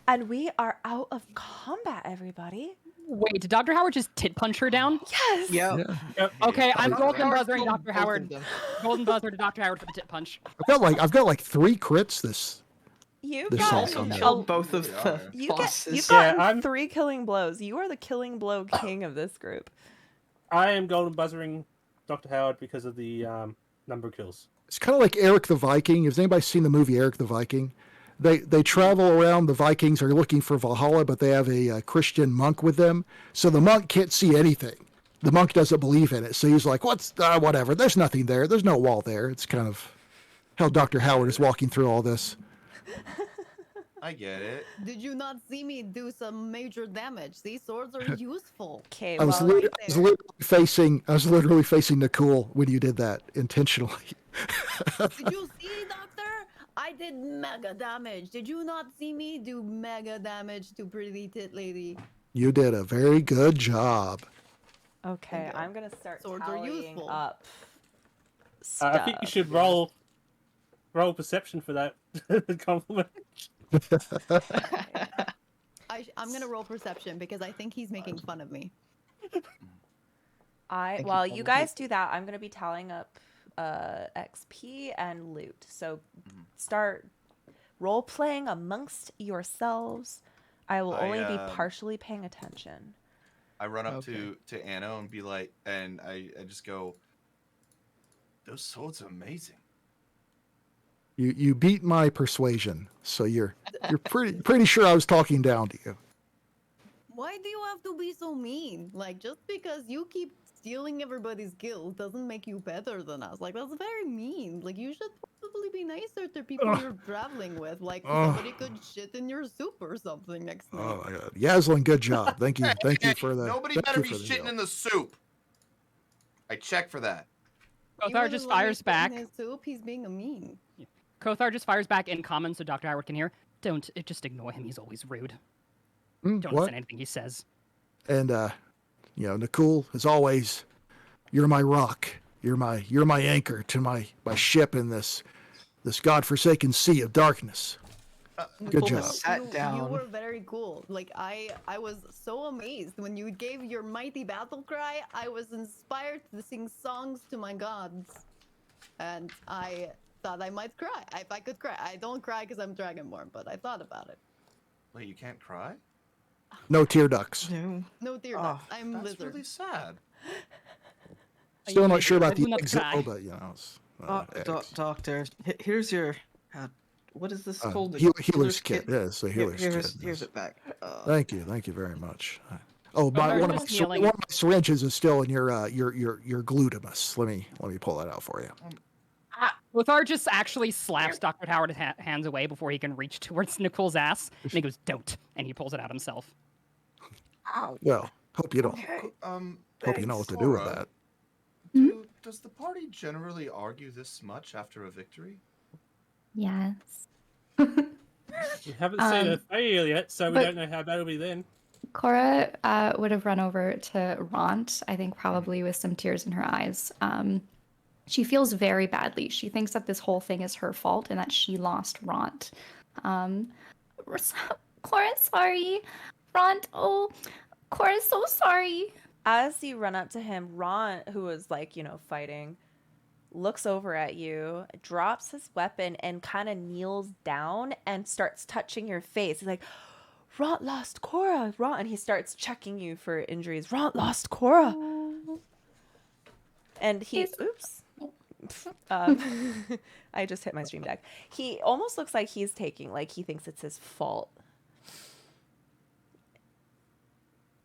And we are out of combat, everybody. Wait, did Dr. Howard just tit punch her down? Yes. Yeah. Okay, I'm Dr. golden Howard buzzering killed Dr. both of Howard. them. Golden buzzer to Dr. Howard for the tit punch. I've got like 3 crits this. You This got also knows. Killed both of the you've bosses. gotten 3 killing blows. You are the killing blow king of this group. I am golden buzzering Dr. Howard because of the number of kills. It's kind of like Eric the Viking. Has anybody seen the movie Eric the Viking? They travel around. The Vikings are looking for Valhalla, but they have a Christian monk with them. So the monk can't see anything. The monk doesn't believe in it. So he's like, whatever. There's nothing there. There's no wall there. It's kind of how Dr. Howard is walking through all this. I get it. Did you not see me do some major damage? These swords are useful. Okay, I was literally facing Nicole when you did that intentionally. Did you see, Doctor? I did mega damage. Did you not see me do mega damage to Pretty Tit Lady? You did a very good job. Okay, I'm gonna start Swords are tallying useful. up. I think you should roll perception for that compliment. I'm gonna roll perception because I think he's making fun of me. While you guys do that, I'm gonna be tallying up XP and loot. So start role playing amongst yourselves. I will only be partially paying attention. I run up Okay. to Anno and be like, and I just go, those swords are amazing. You beat my persuasion, so you're pretty sure I was talking down to you. Why do you have to be so mean? Like, just because you keep stealing everybody's kills doesn't make you better than us. Like, that's very mean. Like, you should probably be nicer to people you're traveling with. Like, somebody could shit in your soup or something next night. Oh my God, Yaslin, good job. Thank you for the. Nobody thank better you be for the shitting help. in the soup. I check for that. Kothar just fires back. In his soup, he's being a mean. Kothar just fires back in common so Dr. Howard can hear. Don't just ignore him. He's always rude. Don't What? listen to anything he says. And Nakul, as always, you're my rock. You're my anchor to my ship in this godforsaken sea of darkness. Good job. You were very cool. Like, I was so amazed when you gave your mighty battle cry. I was inspired to sing songs to my gods, and I thought I might cry if I could cry. I don't cry because I'm Dragonborn, but I thought about it. Wait, you can't cry? No tear ducts. No tear ducts. I'm that's lizard. really sad. Still not sure about do the not exit, cry. but it's, Doctor, here's your. What is this called? healer's kit. Yeah, it's a healer's kit. Here's it back. Thank you very much. Oh, Kothar one of just kneeling. my syringes is still in your glutamus. Let me pull that out for you. Kothar just actually slaps Dr. Howard's hands away before he can reach towards Nicole's ass, and he goes, "Don't," and he pulls it out himself. Well, hope you don't. Hope you know what to do with Sora, that. Does the party generally argue this much after a victory? Yes. We haven't seen a fail yet, so we but- don't know how bad it'll be then. Cora would have run over to Ront, I think probably with some tears in her eyes. She feels very badly. She thinks that this whole thing is her fault and that she lost Ront. Cora, sorry. Ront, oh, Cora's so sorry. As you run up to him, Ron, who was fighting, looks over at you, drops his weapon, and kind of kneels down and starts touching your face. He's like, "Ron lost Cora, Ron," and he starts checking you for injuries. "Ron lost Cora," and he, oops. I just hit my stream deck. He almost looks like he's taking, he thinks it's his fault.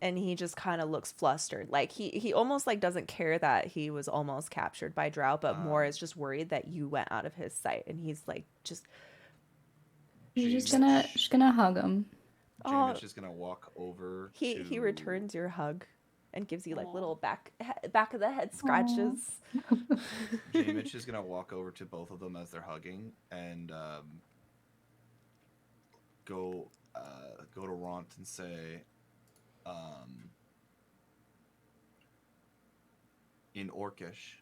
And he just kind of looks flustered. Like he almost doesn't care that he was almost captured by Drow, but more is just worried that you went out of his sight. And he's just. She's gonna hug him. Jameis is gonna walk over. He returns your hug, and gives you little back of the head scratches. Jameis is gonna walk over to both of them as they're hugging and go to Ront and say. In Orcish,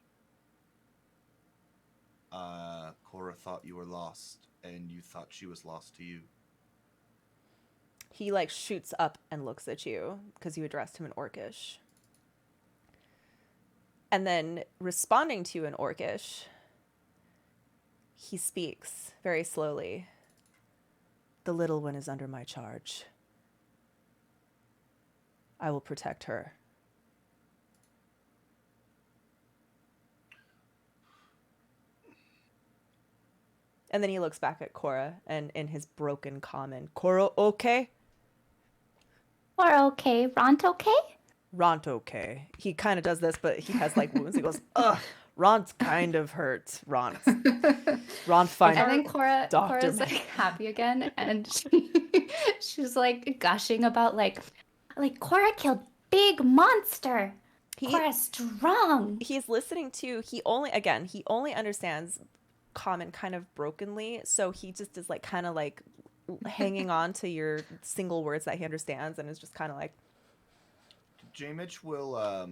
Cora thought you were lost, and you thought she was lost to you. He shoots up and looks at you because you addressed him in Orcish. And then responding to you in Orcish, he speaks very slowly. "The little one is under my charge. I will protect her." And then he looks back at Cora, and in his broken common, "Cora, okay?" Cora, okay. Ront, okay? "Ront, okay." He kind of does this, but he has wounds. He goes, "Ugh, Ront's kind of hurt. Ront fine." And then Cora's man." happy again, and she's gushing about Cora killed big monster. Cora's strong. He's listening to. He only understands common kind of brokenly, so he just is hanging on to your single words that he understands, and is just kind of Jameis will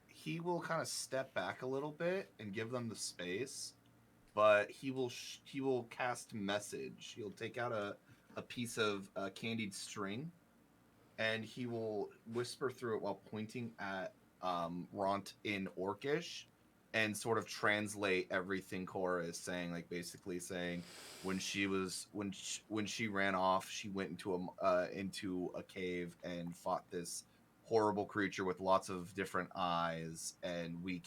he will kind of step back a little bit and give them the space, but he will cast message. He'll take out a piece of candied string, and he will whisper through it while pointing at Ront in Orcish, and sort of translate everything Cora is saying, basically saying when she ran off, she went into a cave and fought this horrible creature with lots of different eyes, and we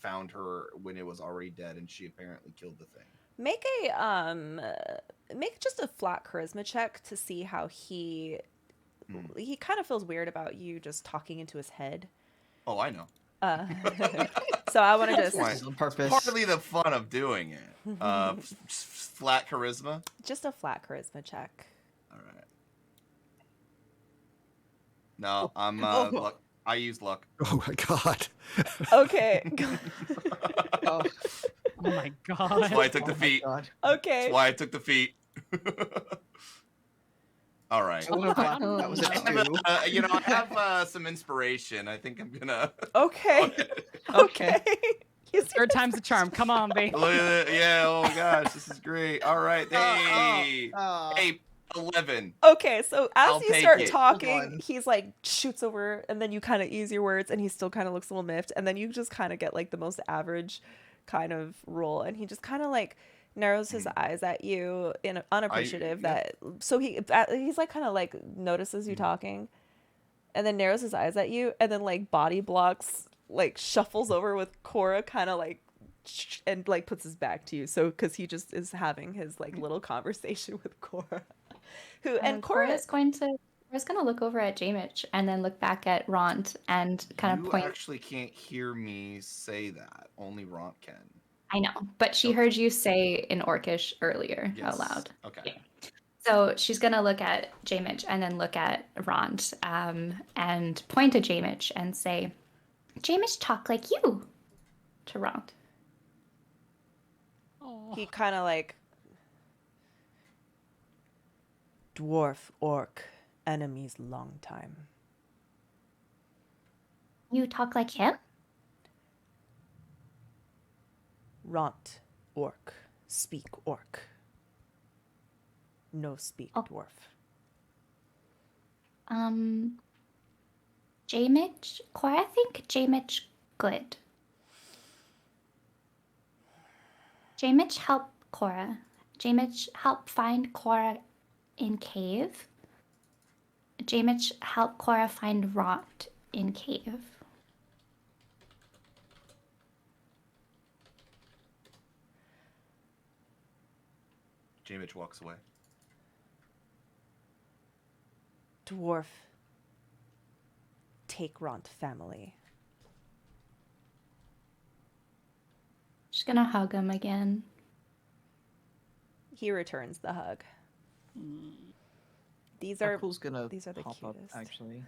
found her when it was already dead, and she apparently killed the thing. Make just a flat charisma check to see how he kind of feels weird about you just talking into his head. Oh, I know. So I want to just on purpose. Partly the fun of doing it. Flat charisma. Just a flat charisma check. All right. No, I'm luck. I use luck. Oh my god. Okay. Oh my god. That's why I took the feet. Okay. That's why I took the feet. All right. That was a 2. I have some inspiration. I think I'm gonna. Okay. Okay. Third time's the charm. Come on, babe. Look at it. Yeah. Oh gosh, this is great. All right. Hey. Hey. 11. Okay, so as I'll you take start it. talking, he's like shoots over, and then you kind of ease your words, and he still kind of looks a little miffed, and then you just kind of get like the most average kind of roll, and he just kind of like narrows his eyes at you in unappreciative so he's like kind of like notices you talking, and then narrows his eyes at you, and then like body blocks, like shuffles over with Cora, kind of like and like puts his back to you, so because he just is having his like little conversation with Cora. Cora's going to look over at J-Mitch and then look back at Ront and kind of point. You actually can't hear me say that. Only Ront can. I know, but she heard you say in Orcish earlier out loud. Okay. Yeah. So she's gonna look at J-Mitch and then look at Ront and point to J-Mitch and say, "J-Mitch talk like you," to Ront. He kind of like dwarf orc enemies long time. You talk like him? Ront orc, speak orc. No speak dwarf. J-Mitch? Cora, I think J-Mitch good. J-Mitch help Cora. J-Mitch help find Cora in cave. J-Mitch help Cora find Ront in cave. J-Mitch walks away. Dwarf, take Ront family. Just gonna hug him again. He returns the hug. These are gonna these are the pop cutest. up, actually.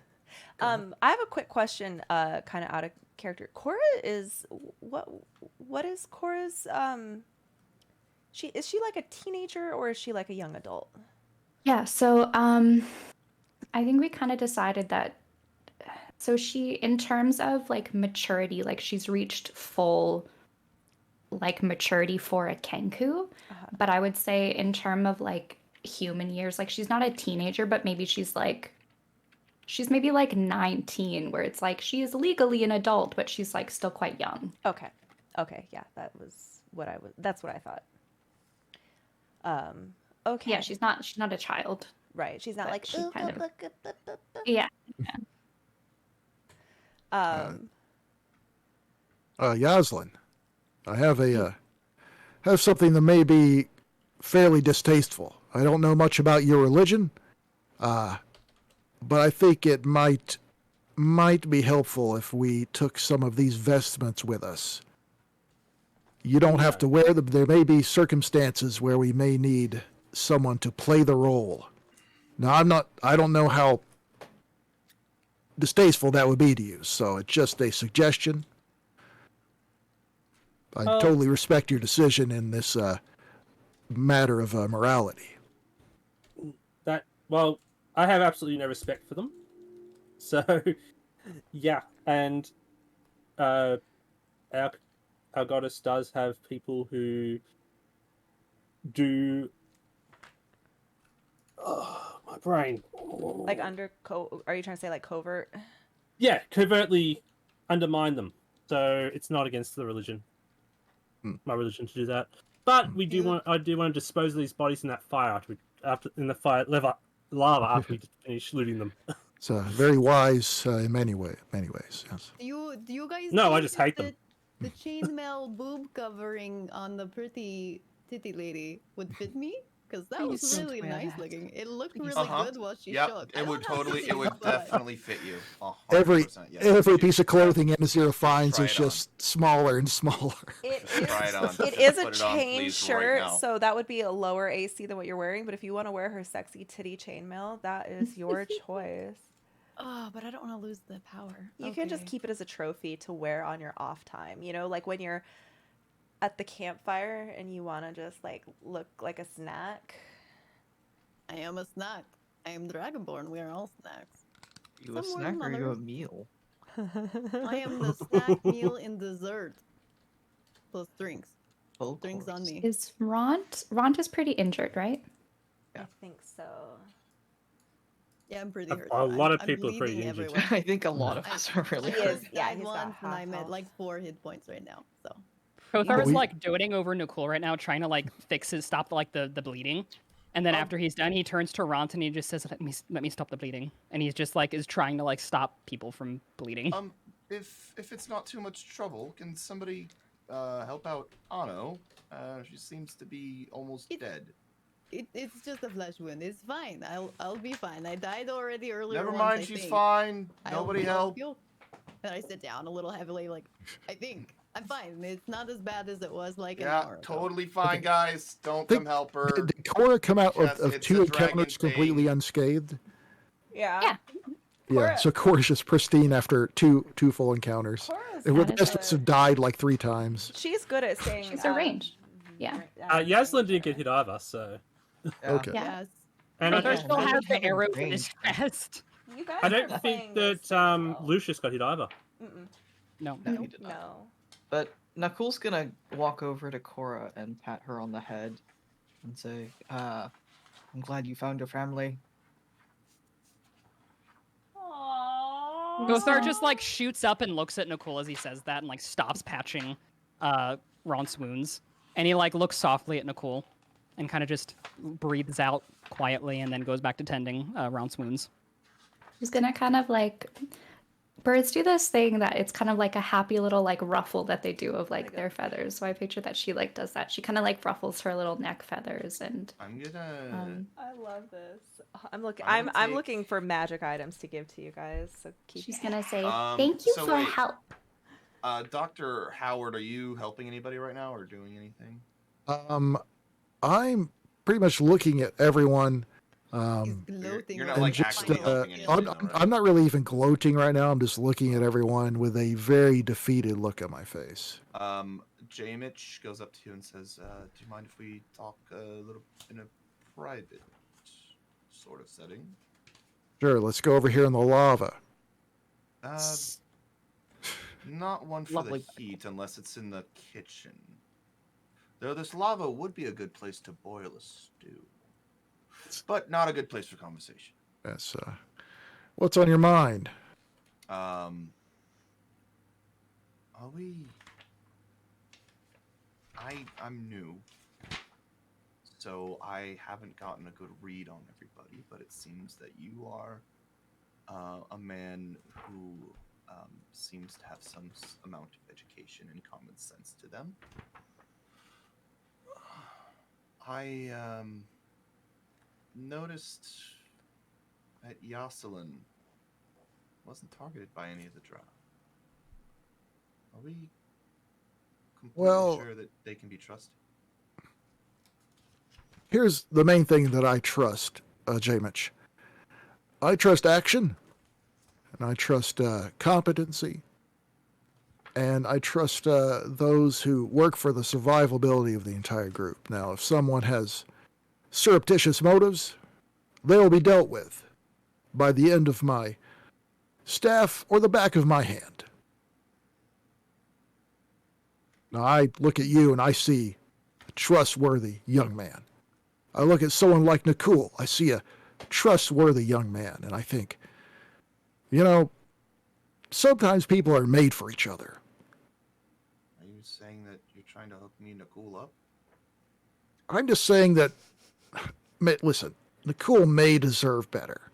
I have a quick question, kind of out of character. Cora is what is Cora's is she like a teenager or is she like a young adult? Yeah, so I think we kind of decided that so she, in terms of like maturity, like she's reached full like maturity for a Kenku, but I would say in term of like human years, like she's not a teenager, but maybe she's maybe like 19, where it's like she is legally an adult, but she's like still quite young. Okay, yeah, that's what I thought. Okay. Yeah, she's not a child. Right, she's not but like she "Ooh, kind of look at yeah. Yaslin, I have something that may be fairly distasteful. I don't know much about your religion, but I think it might be helpful if we took some of these vestments with us. You don't have to wear them. There may be circumstances where we may need someone to play the role. Now, I don't know how distasteful that would be to you, so it's just a suggestion. I totally respect your decision in this matter of morality. Well, I have absolutely no respect for them. So, yeah, and our goddess does have people who do. Oh, my brain. Like are you trying to say like covert? Yeah, covertly undermine them. So it's not against the religion. My religion to do that. But I do want to dispose of these bodies in that fire after in the lava after we finish looting them. It's very wise in many ways. Yes. Do you guys? No, I think just hate that them. The chainmail boob covering on the pretty titty lady would fit me because that was Please don't really wear nice that. looking. It looked Please. really good while she Yep, showed. it would totally, it would definitely fit you. Every 100%, yes. every piece of clothing Anazira finds Try is it on. just smaller and smaller. Try it on. It is a Put it on, chain please, shirt, right now. so that would be a lower AC than what you're wearing. But if you want to wear her sexy titty chainmail, that is your choice. Oh, but I don't want to lose the power. You can just Okay. keep it as a trophy to wear on your off time. You know, like when you're at the campfire and you want to just like look like a snack. I am a snack. I am Dragonborn. We are all snacks. You a Somewhere snack or you a mothers. meal? I am the snack, meal, and dessert. Plus drinks. Of Drinks on course. me. Is Ront is pretty injured, right? I think so. Yeah, I'm pretty A- hurt. a lot of I'm people are pretty bleeding injured. everywhere. I think a lot of us are really He hurt. is. Yeah, Died he's got once and half I'm at health. like 4 hit points right now. So Prothar is we- like doting over Nicole right now, trying to like stop like the bleeding. And then after he's done, he turns to Ront and he just says, let me stop the bleeding. And he's just like is trying to like stop people from bleeding. If it's not too much trouble, can somebody help out Ano? She seems to be almost dead. it's just a flesh wound. It's fine. I'll be fine. I died already earlier. Never once, mind, I she's think. fine. Nobody help. And I sit down a little heavily, like I think I'm fine. It's not as bad as it was like an Yeah, hour ago. totally fine, guys. Don't Think- come help her. Did Cora come out Just- of it's two a dragon encounters completely unscathed? Yeah. Yeah, so Cora's just pristine after two full encounters. Cora's And with the kind of rest of us have died like 3 times. She's good at staying. She's arranged. Yeah. Yaslin didn't get hit either, so. Okay. Yes. And I Prothar don't, still I has don't the have a arrow in range. his chest. You guys I are don't playing think this that very well. Lucius got hit either. Mm-mm. No. No, he did not. No. But Nakul's gonna walk over to Cora and pat her on the head and say, I'm glad you found your family. Prothar just like shoots up and looks at Nicole as he says that and like stops patching Ront's wounds. And he like looks softly at Nicole and kind of just breathes out quietly and then goes back to tending Ront's wounds. She's gonna kind of like birds do this thing that it's kind of like a happy little like ruffle that they do of like their feathers. So I picture that she like does that. She kind of like ruffles her little neck feathers and I'm gonna. I love this. I'm looking. I'm I'm take- looking for magic items to give to you guys. So keep. she's gonna say Um, thank you so for wait. help. Dr. Howard, are you helping anybody right now or doing anything? I'm pretty much looking at everyone. Gloating You're right not like now. just, actively helping I'm, anybody, though, right? I'm not really even gloating right now. I'm just looking at everyone with a very defeated look on my face. J. Mitch goes up to you and says, "Do you mind if we talk a little in a private sort of setting?" Sure, let's go over here in the lava. Not one for Lovely. the heat unless it's in the kitchen. Though this lava would be a good place to boil a stew. But not a good place for conversation. That's what's on your mind? Are we... I'm new. So I haven't gotten a good read on everybody, but it seems that you are a man who seems to have some amount of education and common sense to them. I noticed that Yoselin wasn't targeted by any of the Drow. Are we completely Well- sure that they can be trusted? Here's the main thing that I trust, J-Mitch. I trust action, and I trust competency, and I trust those who work for the survivability of the entire group. Now, if someone has surreptitious motives, they will be dealt with by the end of my staff or the back of my hand. Now, I look at you and I see a trustworthy young man. I look at someone like Nakul. I see a trustworthy young man, and I think, you know, sometimes people are made for each other. Are you saying that you're trying to hook me and Nakul up? I'm just saying that, listen, Nakul may deserve better.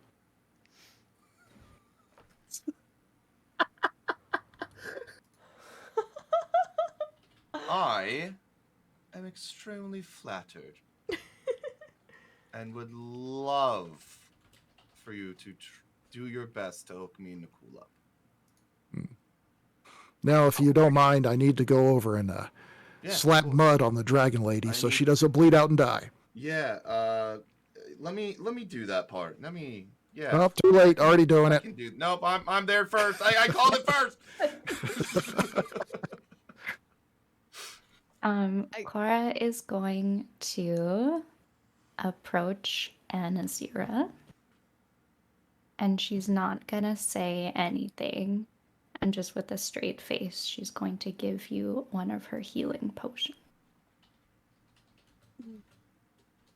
I am extremely flattered and would love for you to do your best to hook me and Nakul up. Now, if you don't mind, I need to go over and slap mud on the dragon lady so she doesn't bleed out and die. Yeah, let me do that part. Yeah. Oh, too late. Already doing it. Nope, I'm there first. I called it first. Cora is going to approach Anazira, and she's not gonna say anything. And just with a straight face, she's going to give you one of her healing potions.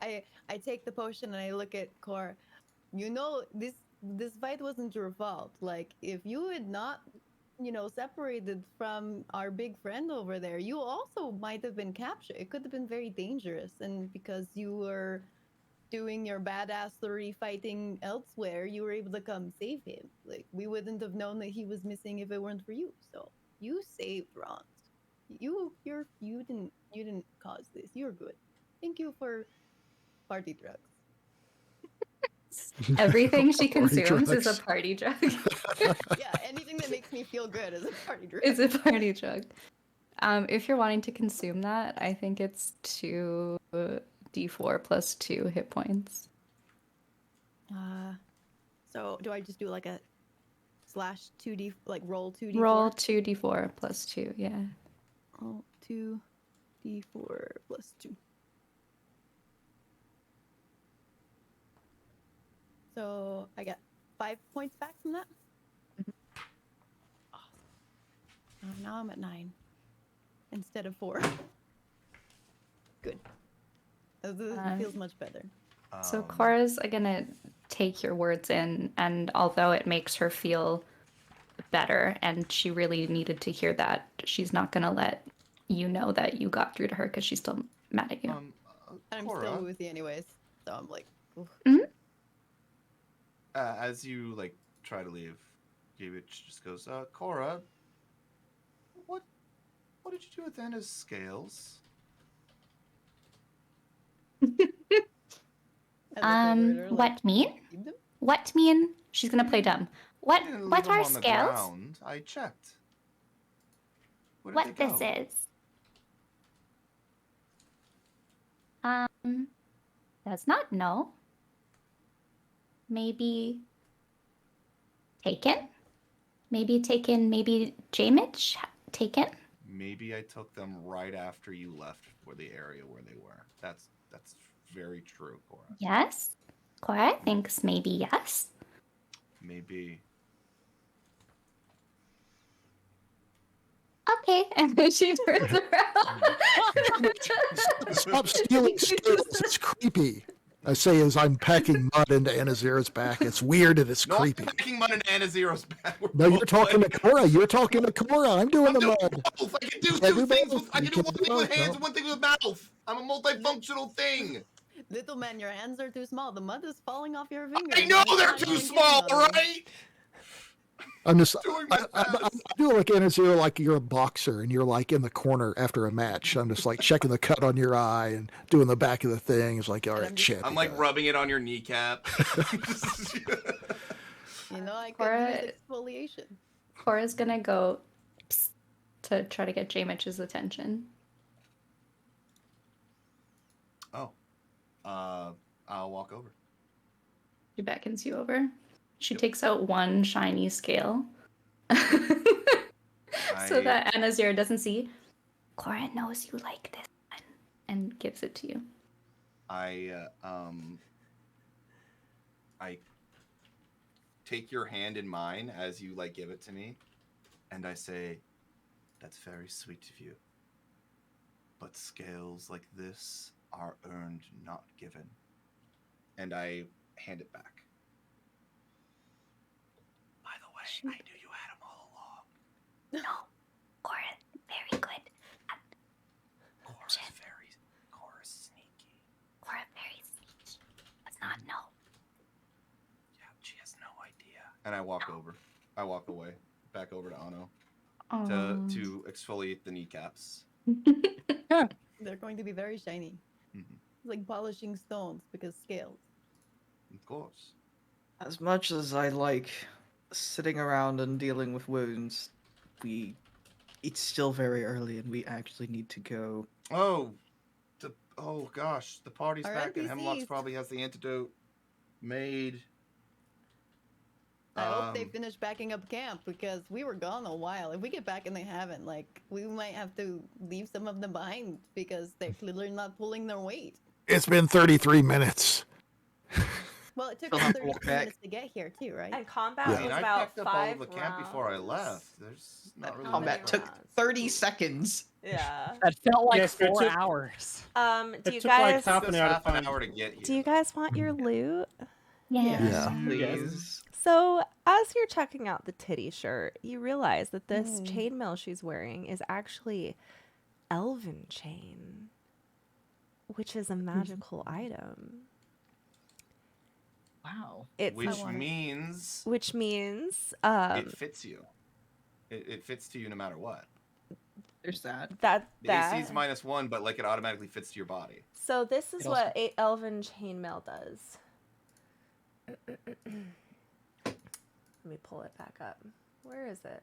I take the potion and I look at Cora. You know, this fight wasn't your fault. Like, if you had not, separated from our big friend over there, you also might have been captured. It could have been very dangerous. And because you were doing your badassery fighting elsewhere, you were able to come save him. Like, we wouldn't have known that he was missing if it weren't for you. So you saved Ron. You didn't cause this. You're good. Thank you for party drugs. Everything she consumes is a party drug. Yeah, anything that makes me feel good is a party drug. It's a party drug. If you're wanting to consume that, I think it's 2d4 plus 2 hit points. So do I just do like a /2d, like roll 2d4? Roll 2d4 plus 2, yeah. Roll 2d4 plus 2. So I get 5 points back from that. Awesome. Now I'm at 9 instead of 4. Good. This feels much better. So Cora's gonna take your words in, and although it makes her feel better, and she really needed to hear that, she's not gonna let you know that you got through to her because she's still mad at you. And I'm still with you anyways, so I'm like, as you try to leave, Gavich just goes, Cora, what did you do with Anna's scales? What mean? What mean? She's gonna play dumb. What are scales? Ground. I checked. What this is? Does not know. Maybe taken? Maybe taken, maybe Jamich taken? Maybe I took them right after you left for the area where they were. That's very true, Cora. Yes. Cora thinks maybe yes. Maybe. Okay, and then she turns around. Stop stealing scales. It's creepy. I say as I'm packing mud into Anazira's back. It's weird and it's creepy. I'm packing mud into Anazira's back. No, you're talking to Cora. You're talking to Cora. I'm doing the mud. Both. I can do two things. I can do one thing with hands and one thing with mouth. I'm a multifunctional thing. Little man, your hands are too small. The mud is falling off your fingers. I know they're too small, right? I'm just, I do like Anazira, like you're a boxer and you're like in the corner after a match. I'm just like checking the cut on your eye and doing the back of the thing. It's like, all right, shit. I'm like rubbing it on your kneecap. I could use exfoliation. Cora's gonna go to try to get Jamich's attention. Oh. I'll walk over. She beckons you over. She takes out one shiny scale. So that Anazira doesn't see. Cora knows you like this one. And gives it to you. I take your hand in mine as you give it to me, and I say, "That's very sweet of you. But scales like this are earned, not given." And I hand it back. By the way, I knew you had them all along. No, Cora, very good. Cora's sneaky. Cora, very sneaky. Does not know. Yeah, she has no idea. And I walk over. I walk away, back over to Ano, to exfoliate the kneecaps, They're going to be very shiny. It's like polishing stones because scales. Of course. As much as I like sitting around and dealing with wounds, it's still very early and we actually need to go. Oh gosh, the party's Our back and Hemlock's NPCs. probably has the antidote made. I hope they finish backing up camp because we were gone a while. If we get back and they haven't, like, we might have to leave some of them behind because they're clearly not pulling their weight. It's been 33 minutes. Well, it took We'll us have to walk 33 back. minutes to get here too, right? And combat Yeah. I mean, was I about packed up all 5 of the camp before I rounds. left. There's not really Combat much took left. 30 seconds. Yeah. That felt like Yes, but it 4 took- hours. Do It you took like guys half Just an hour to half an find. hour to get here. Do you guys want your loot? Yeah. Please. So, as you're checking out the titty shirt, you realize that this chainmail she's wearing is actually elven chain, which is a magical item. Wow. It's Which means it it fits you. It fits to you no matter what. There's that. that The AC is -1, but like it automatically fits to your body. So this is It what also- a elven chainmail does. Let me pull it back up. Where is it?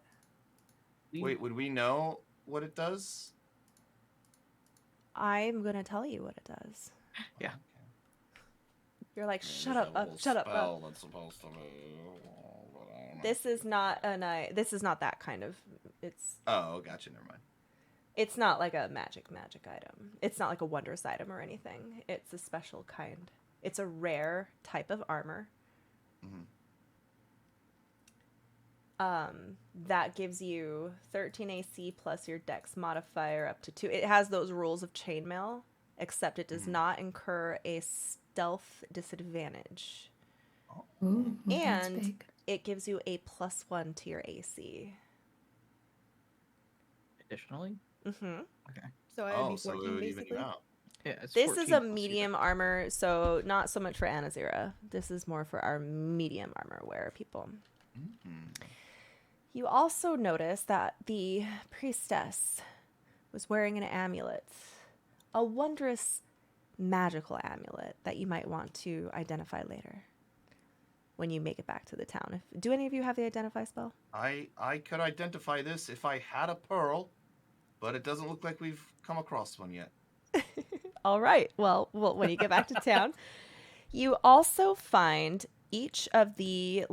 Wait, would we know what it does? I'm gonna tell you what it does. Yeah. You're like, shut up, shut up. That's supposed to be. This is not this is not that kind of. It's Oh, gotcha. Never mind. it's not like a magic item. It's not like a wondrous item or anything. It's a special kind. It's a rare type of armor. That gives you 13 AC plus your dex modifier up to 2. It has those rules of chainmail, except it does not incur a stealth disadvantage. Ooh, that's And big. it gives you a +1 to your AC. Additionally? Mm-hmm. Okay. So I would be 14 so it would even basically. you out. Yeah, it's This 14 is a plus your medium armor, so not so much for Anazira. This is more for our medium armor wearer people. You also notice that the priestess was wearing an amulet, a wondrous magical amulet that you might want to identify later when you make it back to the town. Do any of you have the identify spell? I could identify this if I had a pearl, but it doesn't look like we've come across one yet. All right. Well, when you get back to town, you also find each of the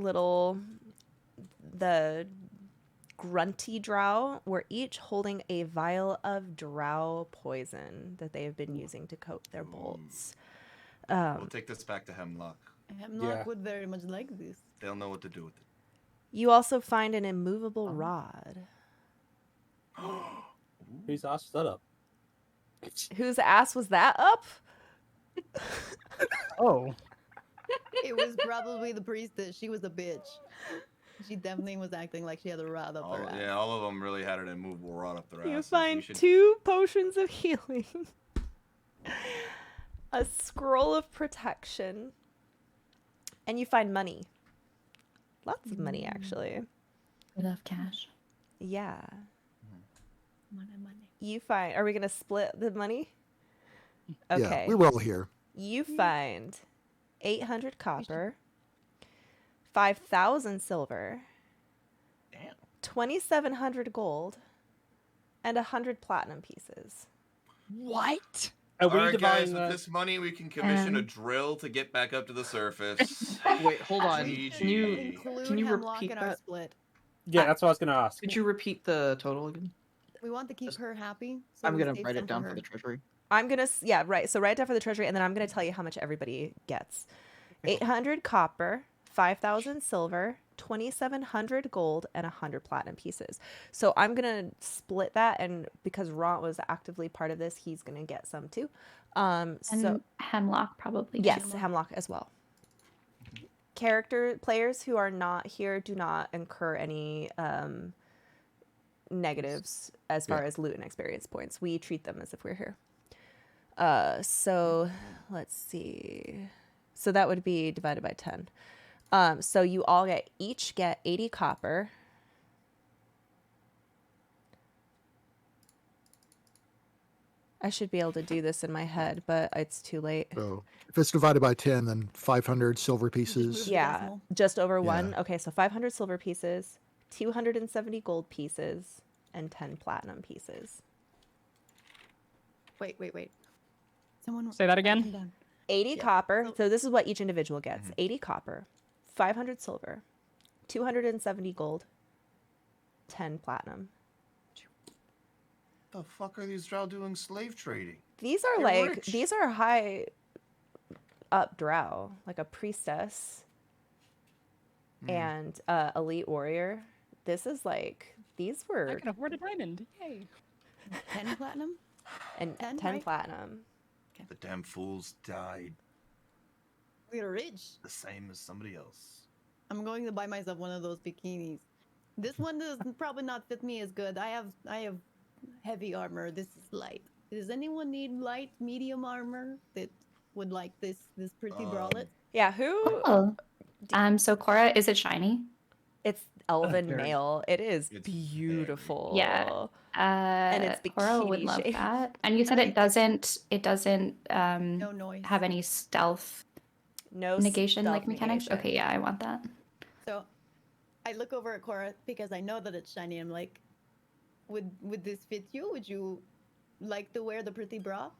grunty drow were each holding a vial of drow poison that they have been using to coat their bolts. We'll take this back to Hemlock. Hemlock would very much like this. They'll know what to do with it. You also find an immovable rod. Whose ass was that up? Whose ass was that up? Oh. It was probably the priestess. She was a bitch. She definitely was acting like she had a rod up her ass. Yeah, all of them really had an immovable rod up their You asses. find should- 2 potions of healing, a scroll of protection, and you find money. Lots of money, actually. We love cash. Yeah. Money. You find. Are we gonna split the money? Yeah, Okay. we roll here. You find 800 copper, 5,000 silver, 2,700 gold, and 100 platinum pieces. What? Are we All right, guys, dividing with that? this money, we can commission a drill to get back up to the surface. Wait, hold on. GG. Can you Include Hemlock repeat in our that? split. Yeah, that's what I was gonna ask. Could you repeat the total again? We want to keep her happy. So I'm we gonna save write some it down her. for the treasury. I'm gonna yeah, right. So write it down for the treasury, and then I'm gonna tell you how much everybody gets. 800 copper, 5,000 silver, 2,700 gold, and 100 platinum pieces. So I'm gonna split that, and because Ront was actively part of this, he's gonna get some too. And So Hemlock probably. yes, too. Hemlock as well. Character players who are not here do not incur any negatives as far as loot and experience points. We treat them as if we're here. So let's see. So that would be divided by 10. So you all each get 80 copper. I should be able to do this in my head, but it's too late. So if it's divided by 10, then 500 silver pieces. Yeah, just over Yeah. one. Okay, so 500 silver pieces, 270 gold pieces, and 10 platinum pieces. Wait. Someone Say that write them again. down. 80 Yeah. copper. So this is what each individual gets. 80 copper, 500 silver, 270 gold, 10 platinum. The fuck are these drow doing slave trading? These are They're like rich. these are high up drow, like a priestess and elite warrior. This is like these I were can afford a diamond. Yay. 10 platinum? and 10, 10 right? platinum. The damn fools died We're rich. the same as somebody else. I'm going to buy myself one of those bikinis. This one does probably not fit me as good. I have heavy armor. This is light. Does anyone need light, medium armor that would like this pretty bralette? Yeah, who? Oh. So Cora, is it shiny? It's elven very- male. It is It's beautiful. Yeah. And it's Cora would bikini love shaped. that. And you said it doesn't No noise. have any stealth No negation stealth like mechanics. negation. Okay, yeah, I want that. So I look over at Cora because I know that it's shiny. I'm like, would this fit you? Would you like to wear the pretty bra?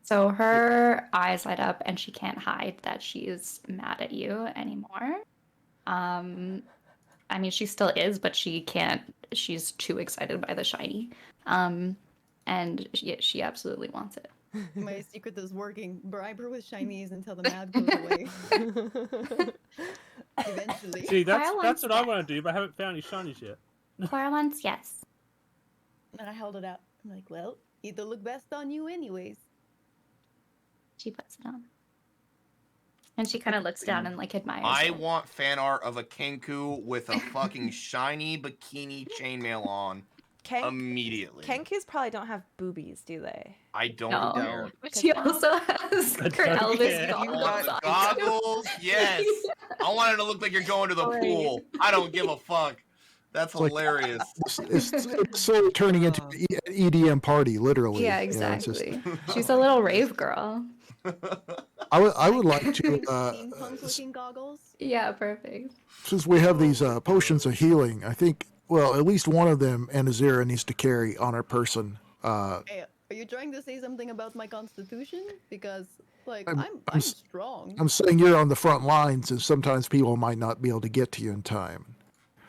So her eyes light up and she can't hide that she's mad at you anymore. I mean, she still is, but she can't. She's too excited by the shiny. And she absolutely wants it. My secret is working. Bribe her with shinies until the mad goes away. Eventually. See, Cora that's wants what I that. want to do, but I haven't found any shinies yet. Cora wants yes. And I held it out. I'm like, well, it'll look best on you anyways. She puts it on. And she kind of looks down and like admires I it. want fan art of a Kenku with a fucking shiny bikini chainmail on immediately. Kenkus probably don't have boobies, do they? I don't No. care. But she also has her don't Elvis care. You goggles want on. goggles? Yes. I want it to look like you're going to the pool. I don't give a fuck. That's like- hilarious. It's slowly turning into an EDM party, literally. Yeah, You know, it's just- exactly. She's a little rave girl. I would like to, Steampunk looking goggles. Yeah, perfect. since we have these potions of healing, I think, well, at least one of them Anazira needs to carry on her person. Hey, are you trying to say something about my constitution? Because like I'm I'm s- strong. I'm saying you're on the front lines, and sometimes people might not be able to get to you in time.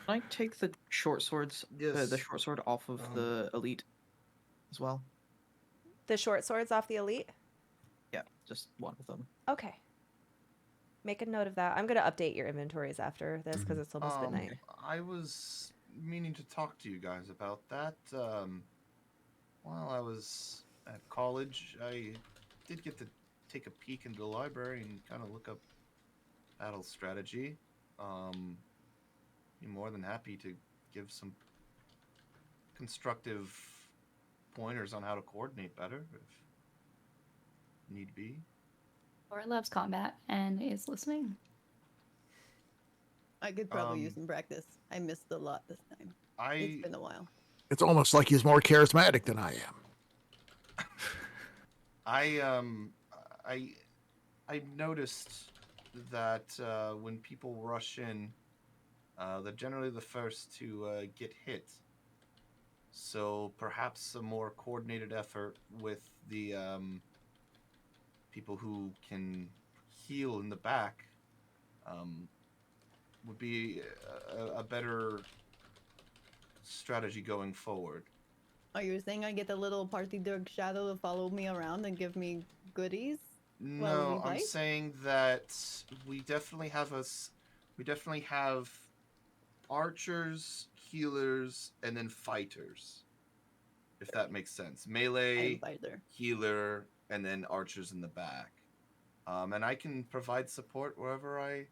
Can I take the short swords, the Yes. short sword off of the elite as well? The short swords off the elite? Yeah, just one of them. Okay. Make a note of that. I'm going to update your inventories after this because it's almost midnight. I was meaning to talk to you guys about that. While I was at college, I did get to take a peek into the library and kind of look up battle strategy. Be more than happy to give some constructive pointers on how to coordinate better if need be. Cora loves combat and is listening. I could probably use some practice. I missed a lot this time. It's been a while. It's almost like he's more charismatic than I am. I noticed that when people rush in, they're generally the first to get hit. So perhaps a more coordinated effort with the people who can heal in the back would be a better strategy going forward. Are you saying I get a little party dog shadow to follow me around and give me goodies? while No, we I'm fight? saying that we definitely have archers, healers, and then fighters. If that makes sense. Melee, fighter. healer, and then archers in the back. And I can provide support wherever I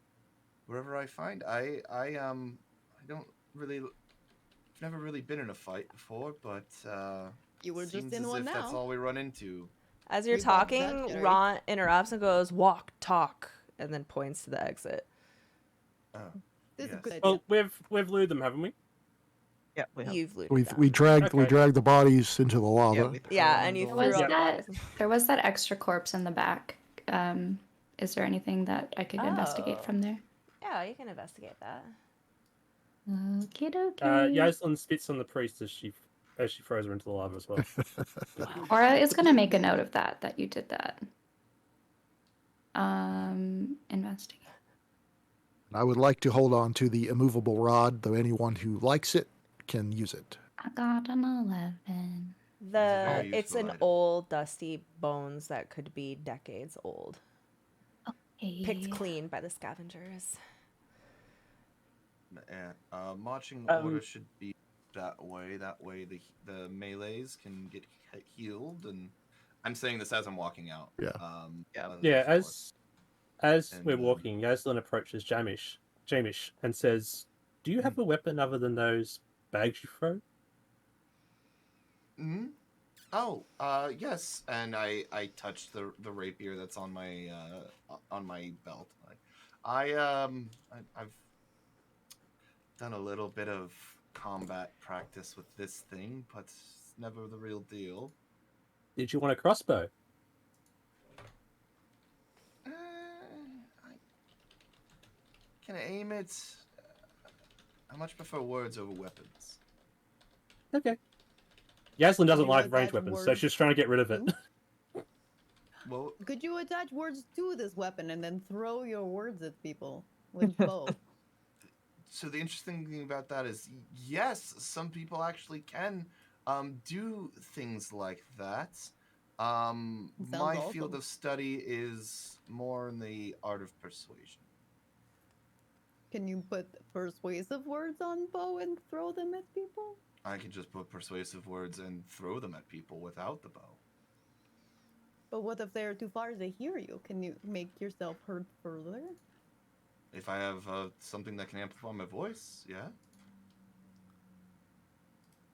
find. I don't really, I've never really been in a fight before, but You were just seems in as one if that's now. all we run into. As you're We got that, talking, Jerry. Ron interrupts and goes, walk, talk, and then points to the exit. This is a good idea. Well, we've looted them, haven't we? Yeah, we have. You've looted We them. we dragged we Okay. dragged the bodies into the lava. Yeah, and you There threw was all the that. bodies. There was that extra corpse in the back. Is there anything that I could investigate from there? Yeah, you can investigate that. Okie dokie. Yaslin spits on the priest as she throws her into the lava as well. Aura is gonna make a note of that you did that. Investigate. I would like to hold on to the immovable rod, though anyone who likes it can use it. I got an 11. very It's useful an item. old, dusty bones that could be decades old. Picked Okay. clean by the scavengers. Marching order should be that way. That way the melees can get healed. And I'm saying this as I'm walking out. Yeah. As we're walking, Yaslin approaches Jamish and says, "Do you have a weapon other than those bags you throw?" Hmm. Oh, yes. And I touched the rapier that's on my belt. I've done a little bit of combat practice with this thing, but it's never the real deal. Did you want a crossbow? Can I aim it? I much prefer words over weapons. Okay. Yaslin doesn't You like would ranged add weapons, so words she's trying to get rid of it. Well, Could you attach words to this weapon and then throw your words at people with bow? so the interesting thing about that is, yes, some people actually can do things like that. My field awesome. of study is more in the art of persuasion. Can you put persuasive words on bow and throw them at people? I can just put persuasive words and throw them at people without the bow. But what if they're too far to hear you? Can you make yourself heard further? If I have something that can amplify my voice, yeah.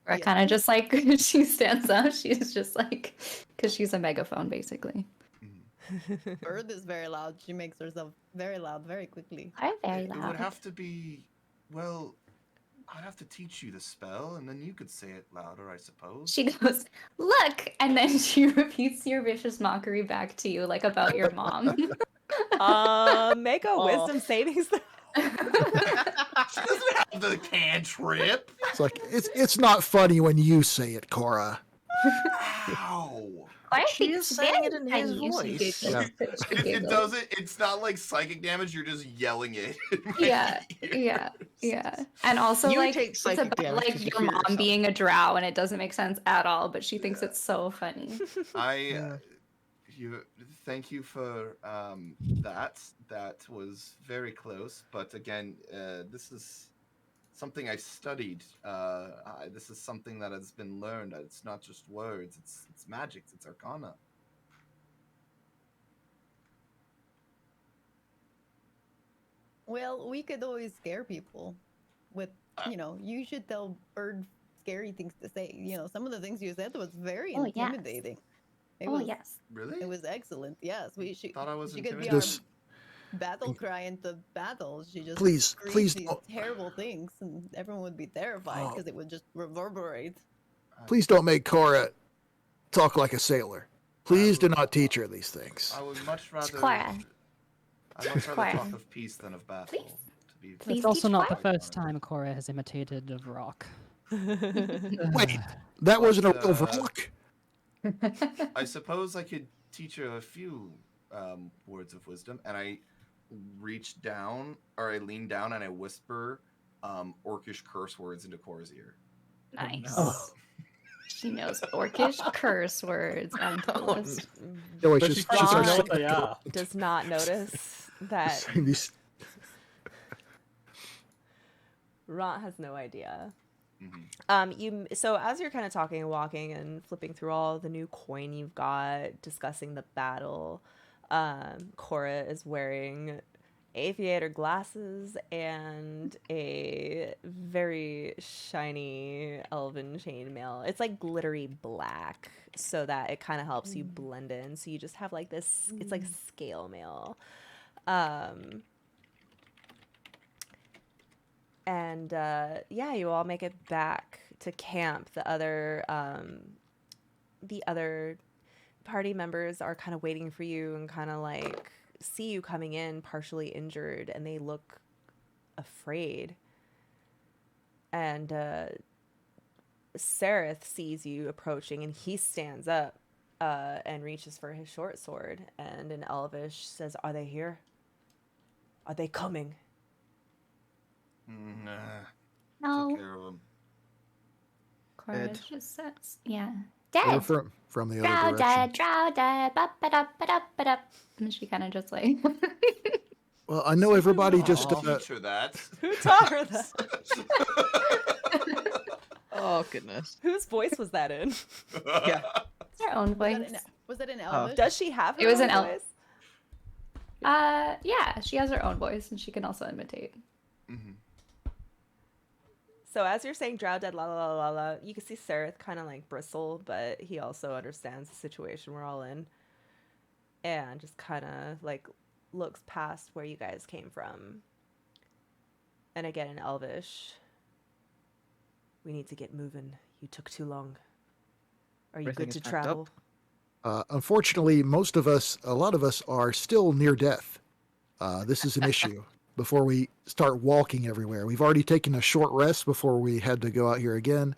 Or kind of just like she stands up. She's just like, because she's a megaphone basically. Bird is very loud. She makes herself very loud very quickly. I'm very It would loud. have to be, well, I'd have to teach you the spell, and then you could say it louder, I suppose. She goes, "Look," and then she repeats your vicious mockery back to you, like about your mom. Make a wisdom savings throw. She doesn't have the cantrip. It's like it's not funny when you say it, Cora. Ow. I She think is saying it in very his funny. She voice. giggles. She It giggles. doesn't. It's not like psychic damage. You're just yelling it. in my Yeah, ear. yeah. And also, You like, take it's psychic about damage 'cause like you your hear mom yourself. being a drow, and it doesn't make sense at all. But she thinks it's so funny. Thank you for that. That was very close. But again, this is something I studied. This is something that has been learned. It's not just words. It's magic. It's arcana. Well, we could always scare people with, you should tell Bird scary things to say. Some of the things you said was very Oh, yes. intimidating. It Oh, was, yes. Really? It was excellent. Yes, Thought I was she could be intimidating. our This- battle cry into battle. She just Please, screams please these don't. terrible things, and everyone would be terrified Oh. because it would just reverberate. Please don't make Cora talk like a sailor. Please do not teach her these things. I would much rather. Clara. I'd much rather Clara. talk of peace than of battle. To be Please It's also teach not the Clara. first time Cora has imitated of rock. Wait, that wasn't a real rock. I suppose I could teach her a few words of wisdom, and I reach down, or I lean down, and I whisper orcish curse words into Cora's ear. Nice. Oh. She knows orcish curse words. I'm jealous. Yeah, wait, But she's- she she's doesn't our know what second they are. Does not notice that saying these- Ront has no idea. Mm-hmm. So as you're kind of talking and walking and flipping through all the new coin you've got, discussing the battle, Cora is wearing aviator glasses and a very shiny elven chainmail. It's like glittery black, so that it kind of helps you blend in. So you just have like this. It's like scale mail. And yeah, you all make it back to camp. The other party members are kind of waiting for you and kind of like see you coming in partially injured, and they look afraid. And Sereth sees you approaching, and he stands up and reaches for his short sword, and in Elvish says, "Are they here? Are they coming?" Nah. No. Took care of him. Cora Dead. just says, yeah. Or Dead. from the other Drow direction. dead, drow dead, ba-ba-da-ba-da-ba-da. And she kind of just like... Well, I know everybody just. Teach her that. Who taught her that? Oh goodness. Whose voice was that in? Yeah. It's her own voice. Was that in Elvish? Does she have her It was own an voice? Yeah, she has her own voice, and she can also imitate. So as you're saying drow dead, la la la la la, you can see Sereth kind of like bristle, but he also understands the situation we're all in. And just kind of like looks past where you guys came from. And again in Elvish, we need to get moving. You took too long. Are you Everything good to is packed up? travel? Unfortunately, a lot of us are still near death. This is an issue. Before we start walking everywhere, we've already taken a short rest before we had to go out here again.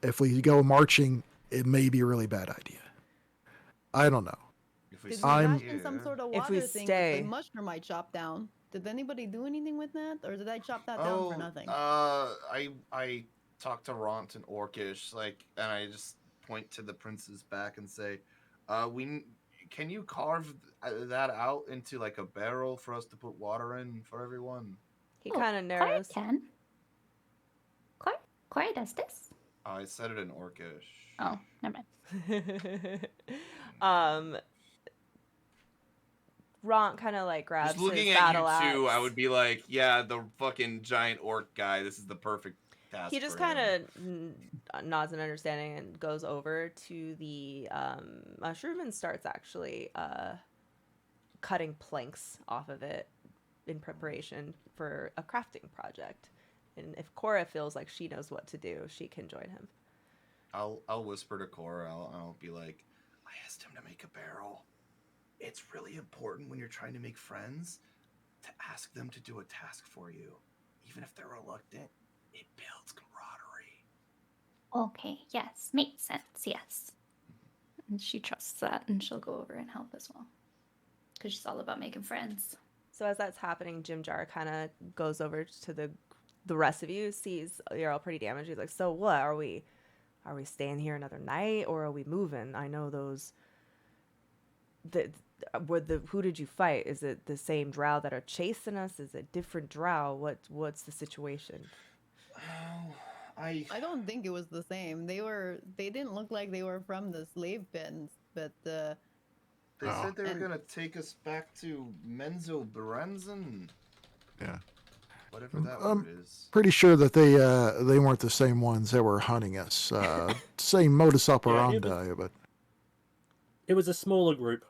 If we go marching, it may be a really bad idea. I don't know. If we Did stay we I'm- not in some sort of If we water thing stay- with the mushroom I chopped down? Did anybody do anything with that, or did I chop that down for nothing? I talked to Ront and Orcish, and I just point to the prince's back and say, can you carve that out into like a barrel for us to put water in for everyone? He kind of narrows. Cora can. Cora does this. I said it in Orcish. Oh, never mind. Ron kind of like grabs Just looking his at battle you two, axe. I would be like, yeah, the fucking giant orc guy. This is the perfect task. He just for him. kind of nods in understanding and goes over to the mushroom and starts actually cutting planks off of it in preparation for a crafting project. And if Cora feels like she knows what to do, she can join him. I'll whisper to Cora. I'll be like, I asked him to make a barrel. It's really important when you're trying to make friends to ask them to do a task for you, even if they're reluctant. It builds camaraderie. Okay, yes, makes sense, yes. And she trusts that, and she'll go over and help as well. Because she's all about making friends. So as that's happening, Jim Jar kind of goes over to the rest of you, sees you're all pretty damaged. He's like, so what? Are we staying here another night, or are we moving? I know those... who did you fight? Is it the same drow that are chasing us? Is it different drow? What's the situation? I don't think it was the same. They didn't look like they were from the slave pens, but They said they were gonna take us back to Menzo Berenzen. Yeah. Whatever that word is. Pretty sure that they weren't the same ones that were hunting us. Same modus operandi, but It was a smaller group.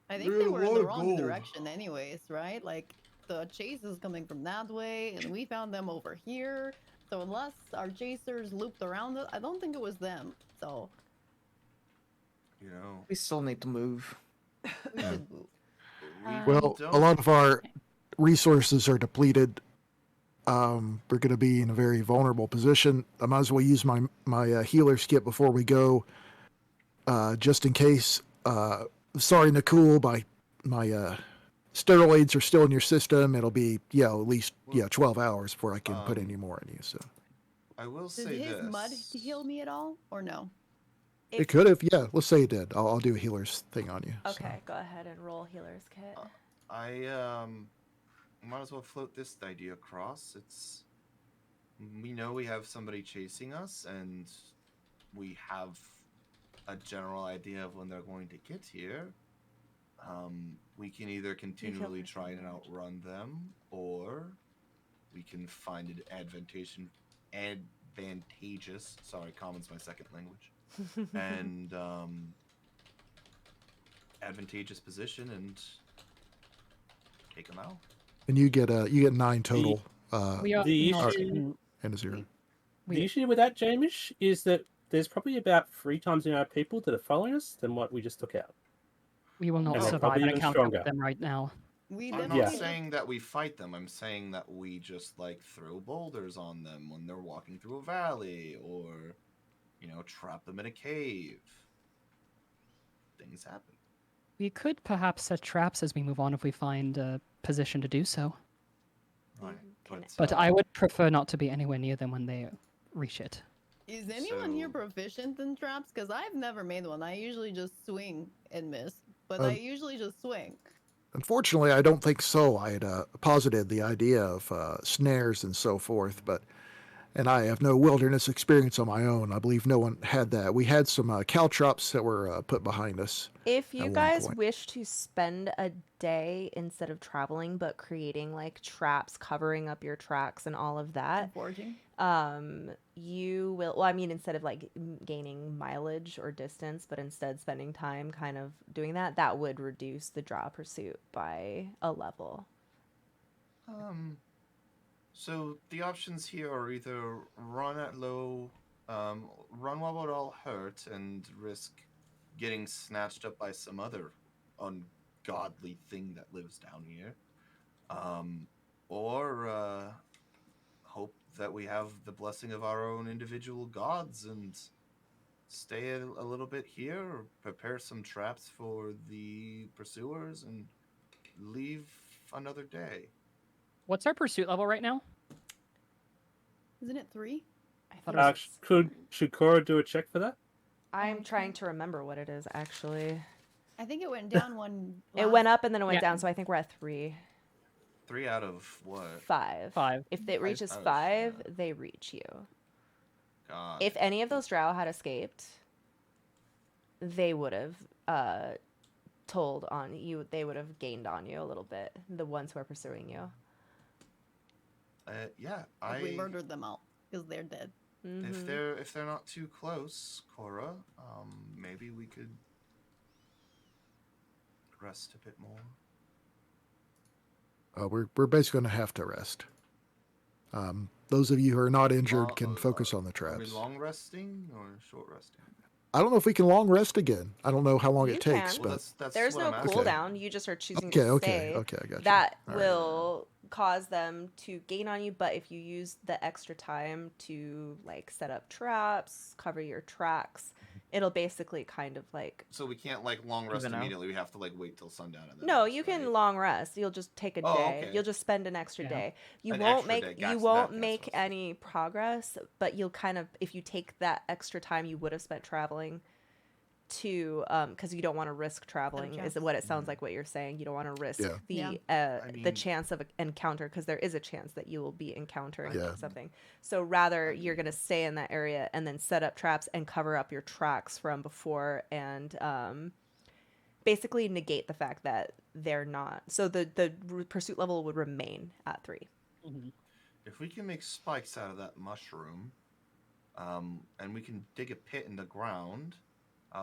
I think they were in the wrong direction anyways, right? Like, the chase is coming from that way, and we found them over here. So unless our chasers looped around us, I don't think it was them. So, We still need to move. we should move. well, a lot of our resources are depleted. We're going to be in a very vulnerable position. I might as well use my healer's kit before we go, just in case. Sorry, Nakul, my steroids are still in your system. It'll be at least 12 hours before I can put any more in you. So I will Did say his this. mud heal me at all, or no? it could have. Yeah, let's say it did. I'll do a healer's thing on you. Okay, go ahead and roll healer's kit. I might as well float this idea across. We know we have somebody chasing us, and we have a general idea of when they're going to get here. We can either continually try and outrun them, or we can find it advantageous. Sorry, common's my second language. And advantageous position and take them out. And you get 9 total We are The not issue- in- and a 0. The issue with that, Jamish, is that there's probably about 3 times the amount of people that are following us than what we just took out. We will not And they're survive probably an even encounter stronger. with them right now. We I'm definitely not just- saying that we fight them. I'm saying that we just like throw boulders on them when they're walking through a valley, or trap them in a cave. Things happen. We could perhaps set traps as we move on if we find a position to do so. Right. But I would prefer not to be anywhere near them when they reach it. Is anyone here So- proficient in traps? Because I've never made one. I usually just swing and miss, but I usually just swing. Unfortunately, I don't think so. I had posited the idea of snares and so forth, and I have no wilderness experience on my own. I believe no one had that. We had some caltrops that were put behind us. If at you one guys point. wish to spend a day instead of traveling, but creating like traps, covering up your tracks and all of that, Foraging. you will. Well, I mean, instead of like gaining mileage or distance, but instead spending time kind of doing that, that would reduce the draw pursuit by a level. So the options here are either run at low, run while we're all hurt and risk getting snatched up by some other ungodly thing that lives down here, or hope that we have the blessing of our own individual gods and stay a little bit here, or prepare some traps for the pursuers and leave another day. What's our pursuit level right now? Isn't it 3? I thought Should Cora do a check for that? I'm trying to remember what it is actually. I think it went down one. It went up and then it went Yeah. down, so I think we're at 3. 3 out of what? 5. 5. If it reaches out of 5, they reach you. God. If any of those drow had escaped, they would have told on you. They would have gained on you a little bit. The ones who are pursuing you. Yeah, If we murdered them all because they're dead. If they're not too close, Cora, maybe we could rest a bit more. We're basically going to have to rest. Those of you who are not injured can focus on the Are we traps. long resting or short resting? I don't know if we can long rest again. I don't know how long You it takes, can. Well, but that's There's what no I'm asking. cooldown. You just are choosing Okay, to okay, stay. okay, I got you. That All right. will cause them to gain on you, but if you use the extra time to like set up traps, cover your tracks, it'll basically kind of like So we can't like long rest Even out? immediately. We have to like wait till sundown. And then no, rest, you right? can long rest. You'll just take a Oh, day. okay. You'll just spend an extra Yeah. day. You An won't extra make day. you Gotcha, won't that's make what I was any progress, but you'll kind of if you take that extra time you would have spent traveling to because you don't want to risk traveling is what it sounds like what you're saying. You don't want to risk Yeah. the Yeah. I the mean- chance of an encounter because there is a chance that you will be encountering Yeah. something. So rather you're going to stay in that area and then set up traps and cover up your tracks from before and basically negate the fact that they're not. So the pursuit level would remain at 3. If we can make spikes out of that mushroom, and we can dig a pit in the ground,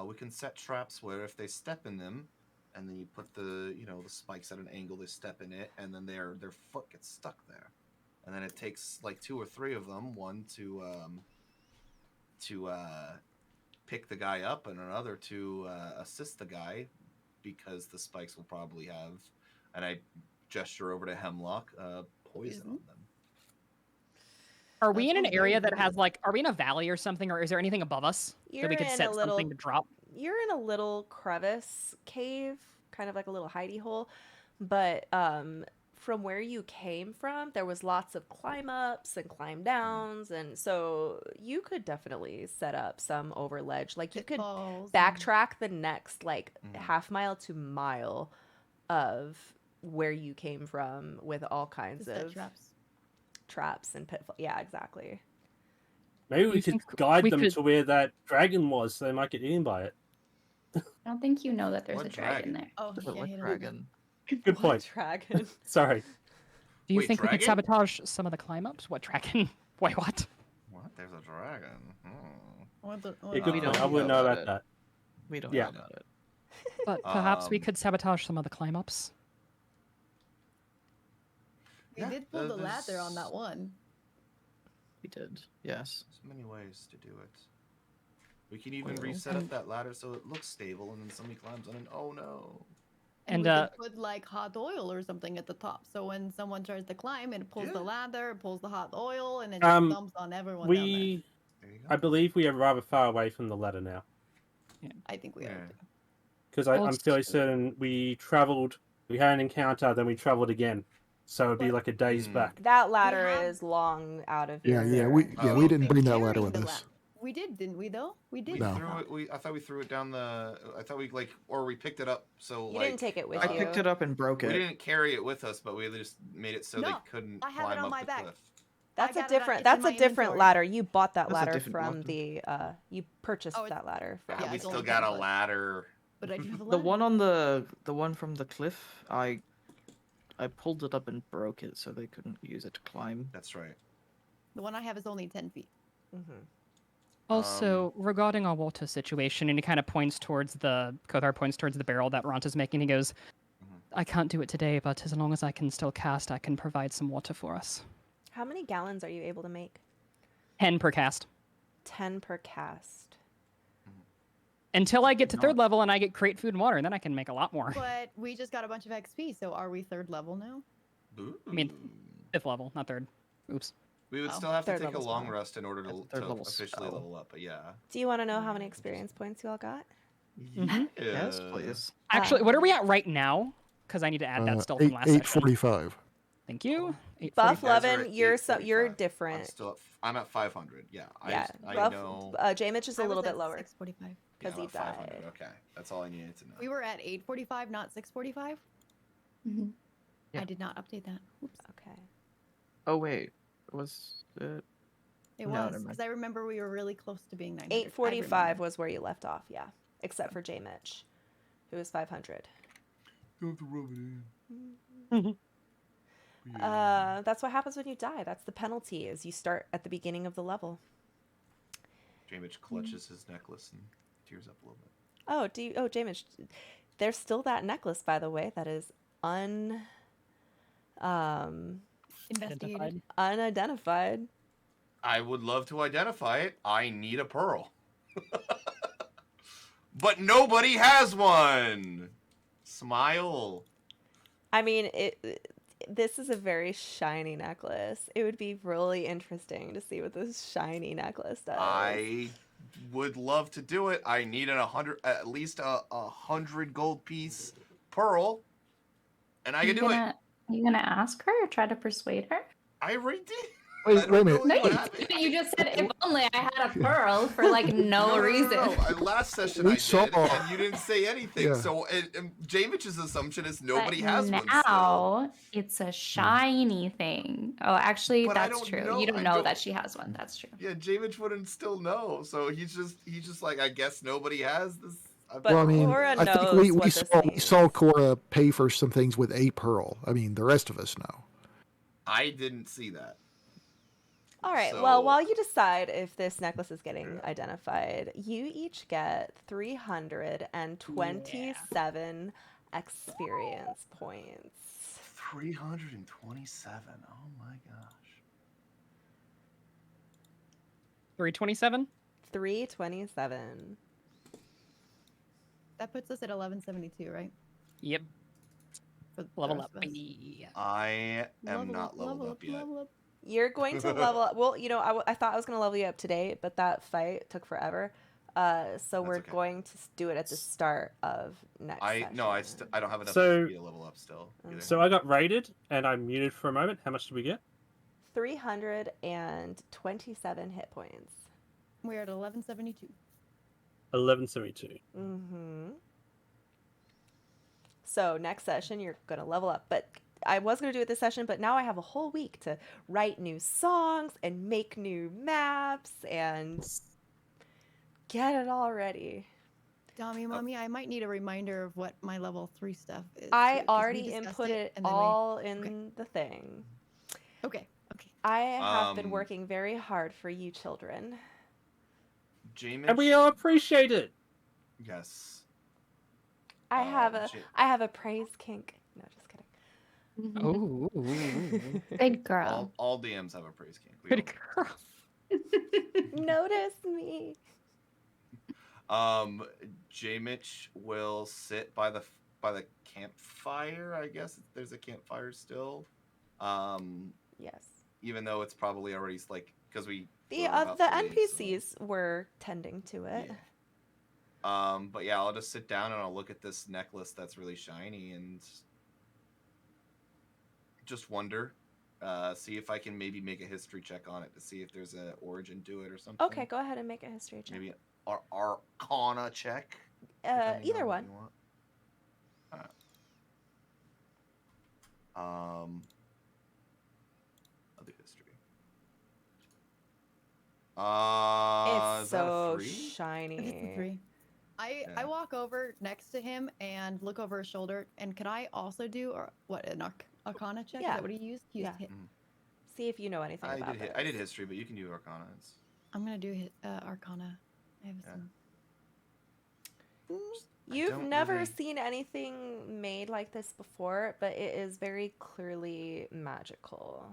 we can set traps where if they step in them, and then you put the the spikes at an angle, they step in it, and then their foot gets stuck there, and then it takes like 2 or 3 of them, one to pick the guy up, and another to assist the guy, because the spikes will probably have, and I gesture over to Hemlock, poison on them. Are we That in an sounds area very that has like? Are we in a valley or something, or is there anything above us You're that we could in set a little- something to drop? You're in a little crevice cave, kind of like a little hidey hole, but from where you came from, there was lots of climb ups and climb downs, and so you could definitely set up some over ledge. Like you could Pitfalls and- backtrack the next like Mhm. half mile to mile of where you came from with all kinds Set of traps. and pitfalls. Yeah, exactly. Maybe Do we you could think guide we them could- to where that dragon was, so they might get eaten by it. I don't think you know that there's What a dragon there. Oh, But yeah, what hit him. dragon? Good What point. dragon? Sorry. Do you Wait, think we could dragon? sabotage some of the climb ups? What dragon? Wait, what? What? There's a dragon. What the, Yeah, good we point. don't I wouldn't know know about about that. We don't Yeah. know about it. But perhaps we Um, could sabotage some of the climb ups. We did pull the ladder on that one. We did, yes. There's many ways to do it. We can even reset up that ladder so it looks stable, and then somebody climbs on it. Oh no! And we could put like hot oil or something at the top, so when someone tries to climb, it pulls the ladder, it pulls the hot oil, and then just dumps on everyone down there. I believe we are rather far away from the ladder now. Yeah. I think we are. Because I'm fairly certain we had an encounter, then we travelled again. So it'd be like a day's back. That ladder is long out of Yeah, here. we didn't bring that ladder with us. We did, didn't we? Though we did. I thought we threw it down the. I thought we we picked it up. So you didn't take it with you. I picked it up and broke it. We didn't carry it with us, but we just made it so they couldn't I have climb it on up my the back. cliff. That's a different. That's a different ladder. You bought that ladder from ladder. the. You purchased that ladder. From Yeah, we still got a ladder. But I do have a The one on the one from the cliff, I pulled it up and broke it so they couldn't use it to climb. That's right. The one I have is only 10 feet. Also, regarding our water situation, and he kind of points towards Kothar points towards the barrel that Ront is making. He goes, I can't do it today, but as long as I can still cast, I can provide some water for us. How many gallons are you able to make? 10 per cast. 10 per cast. Until I get to 3rd level and I get create food and water, and then I can make a lot more. But we just got a bunch of XP, so are we 3rd level now? I mean, 5th level, not 3rd. Oops. We would still have to 3rd take a level long spell. rest in order to officially level up, but yeah. Do you want to know how many experience points you all got? Yes, please. Actually, what are we at right now? Because I need to add that still from last session. 845. Thank you. Buff 845. Levin, you're different. I'm at 500. Yeah. Yeah. I Buff, know. J-Mitch is a little bit lower. 645. Because he died. 500. Okay, that's all I needed to know. We were at 845, not 645? Mm-hmm. Yeah. I did not update that. Oops. Okay. Oh wait, was it? It No, was, never mind. because I remember we were really close to being 900. 845 was where you left off, yeah. Except for J-Mitch, who was 500. You have to rub it in. That's what happens when you die. That's the penalty, is you start at the beginning of the level. J-Mitch clutches his necklace and tears up a little bit. Oh, J-Mitch, there's still that necklace, by the way, that is Investigated. unidentified. I would love to identify it. I need a pearl. But nobody has one. Smile. I mean, this is a very shiny necklace. It would be really interesting to see what this shiny necklace does. I would love to do it. I need at least a 100 gold piece pearl, and I can do it. Are you gonna ask her or try to persuade her? I already did. Wait a minute. No, you just said if only I had a pearl for like no reason. No. Last session We I did, saw- and you didn't say anything. Yeah. So J-Mitch's assumption is But nobody has one still. now it's a shiny thing. Oh, actually, But I that's don't true. know- You don't I know don't- that she has one. That's true. Yeah, J-Mitch wouldn't still know. So he's just like, I guess nobody has this. But Well, I mean, Cora I think knows we what this saw means. Cora pay for some things with a pearl. I mean, the rest of us know. I didn't see that. All right. So- Well, while you decide if this necklace is getting identified, you each get 327 experience points. 327. Oh my gosh. 327? 327. That puts us at 1172, right? Yep. For the Level rest up. of us. I am not leveled up yet. level up. You're going to level up. Well, I thought I was going to level you up today, but that fight took forever. So we're okay. going to do it at the start of next session. I don't have enough So- XP to level up still. either. So I got raided and I muted for a moment. How much did we get? 327 hit points. We're at 1172. 1172. Mm-hmm. So next session, you're going to level up. But I was going to do it this session, but now I have a whole week to write new songs and make new maps and get it all ready. Dummy Mummy, I might need a reminder of what my level 3 stuff is. I too, 'cause we already discussed input it and then all in the thing. Okay. I have been Um, working very hard for you children. J-Mitch? And we all appreciate it. Yes. I have a J- I have a praise kink. No, just kidding. Oh, Good girl. All DMs have a praise king. We good all- girl. Notice me. J Mitch will sit by the campfire. I guess there's a campfire still. Yes. Even though it's probably already like because we The were about the to leave, so- NPCs were tending to it. But yeah, I'll just sit down and I'll look at this necklace that's really shiny and just wonder, see if I can maybe make a history check on it to see if there's an origin to it or something. Okay, go ahead and make a history check. Maybe an Arcana check. depending Either on what one. you want. I'll do history. It's Is that a so 3? shiny. It's a 3. I walk over next to him and look over his shoulder. And can I also do an Arcana check? Is Yeah. that what he used? He used Yeah. hit. See if you know anything about this. I did history, but you can do Arcana. I'm gonna do Arcana. I have some. You've don't never really- seen anything made like this before, but it is very clearly magical.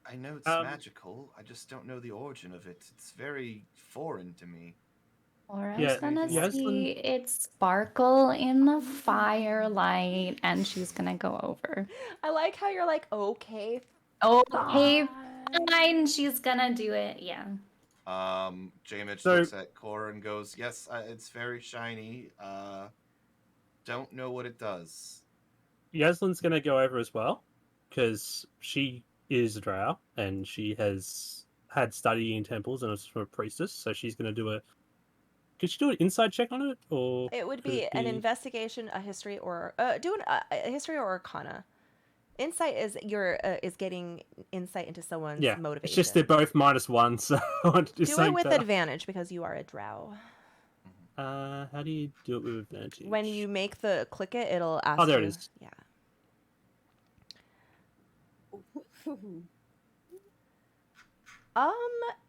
I know it's magical. I just don't know the origin of it. It's very foreign to me. Laura's Yeah, gonna Yasmin- see it sparkle in the firelight, and she's gonna go over. I like how you're like, okay. Okay, fine. She's gonna do it. Yeah. J Mitch So- looks at Cora and goes, "Yes, it's very shiny. Don't know what it does." Yaslin's going to go over as well because she is a drow and she has had study in temples and is from a priestess, so she's going to do a. Could she do an inside check on it, or It would could be an investigation, a history, or do a history or Arcana. Insight is is getting insight into someone's Yeah, motivation. it's just they're both -1, so I want to do Do it something with better. advantage because you are a drow. How do you do it with advantage? When you make the click it, it'll ask Oh, there you. it is. Yeah.